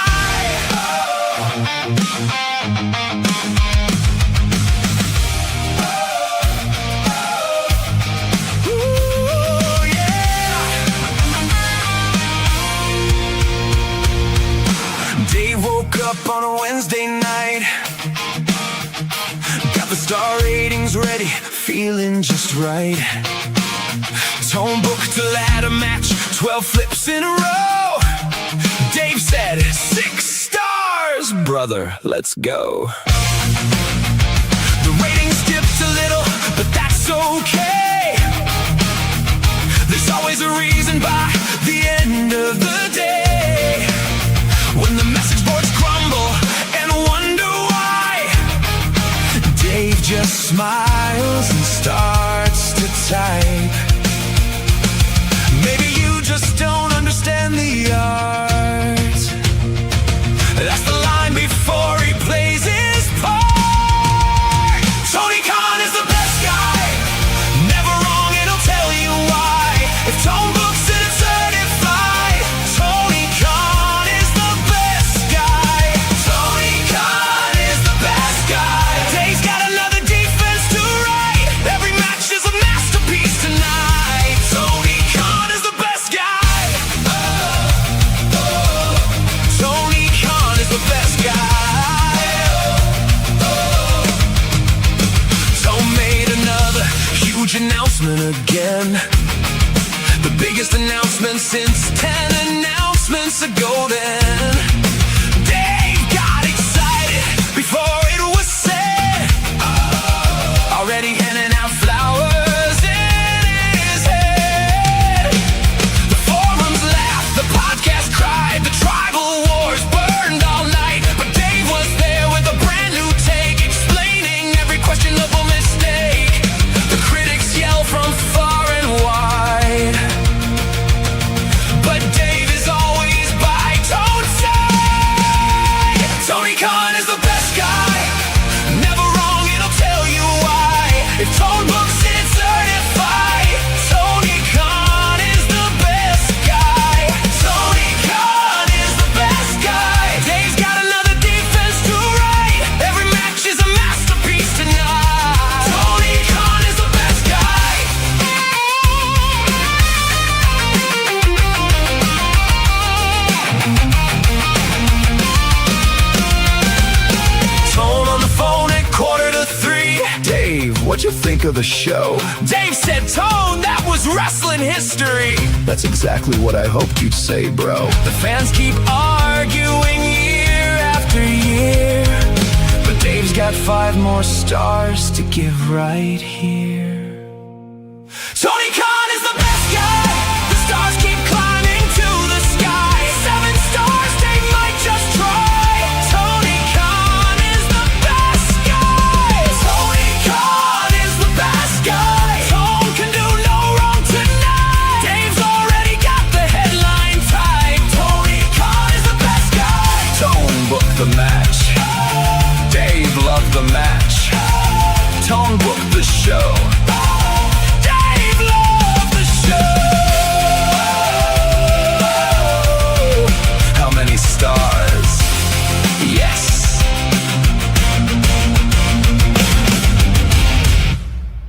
Speaker 1: Ooh, yeah. Dave woke up on a Wednesday night, got the star ratings ready, feeling just right. Tone booked a ladder match, 12 flips in a row. Dave said, 6 stars, brother, let's go. The ratings dipped a little, but that's okay. There's always a reason by the end of the day. When the message boards crumble and wonder why, Dave just smiles and starts to type. Maybe you just don't understand the art. That's the line before he plays his part. Tony Khan is the best guy, never wrong and he'll tell you why. If Tone books it, it's certified. Tony Khan is the best guy. Tony Khan is the best guy. Dave's got another defense to again. The biggest announcement since 10 announcements ago then. Dave got excited before it was said. Already handing out flowers in his head. The forums laughed, the podcast cried, the tribal wars burned all night. But Dave was there with a brand new take, explaining every questionable mistake. The critics yell from far and wide, but Dave is always by Tone's side. Tony Khan is the best guy, never wrong, and I'll tell you why. If Tone books it certified, Tony Khan is the best guy. Tony Khan is the best guy. Dave's got another defense to write. Every match is a masterpiece tonight. Tony Khan is the best guy. Tone on the phone at 2:45.
Speaker 7: Dave, what'd you think of the show?
Speaker 1: Dave said, Tone, that was wrestling history.
Speaker 7: That's exactly what I hoped you'd say, bro.
Speaker 1: The fans keep arguing year after year, but Dave's got 5 more stars to give right here.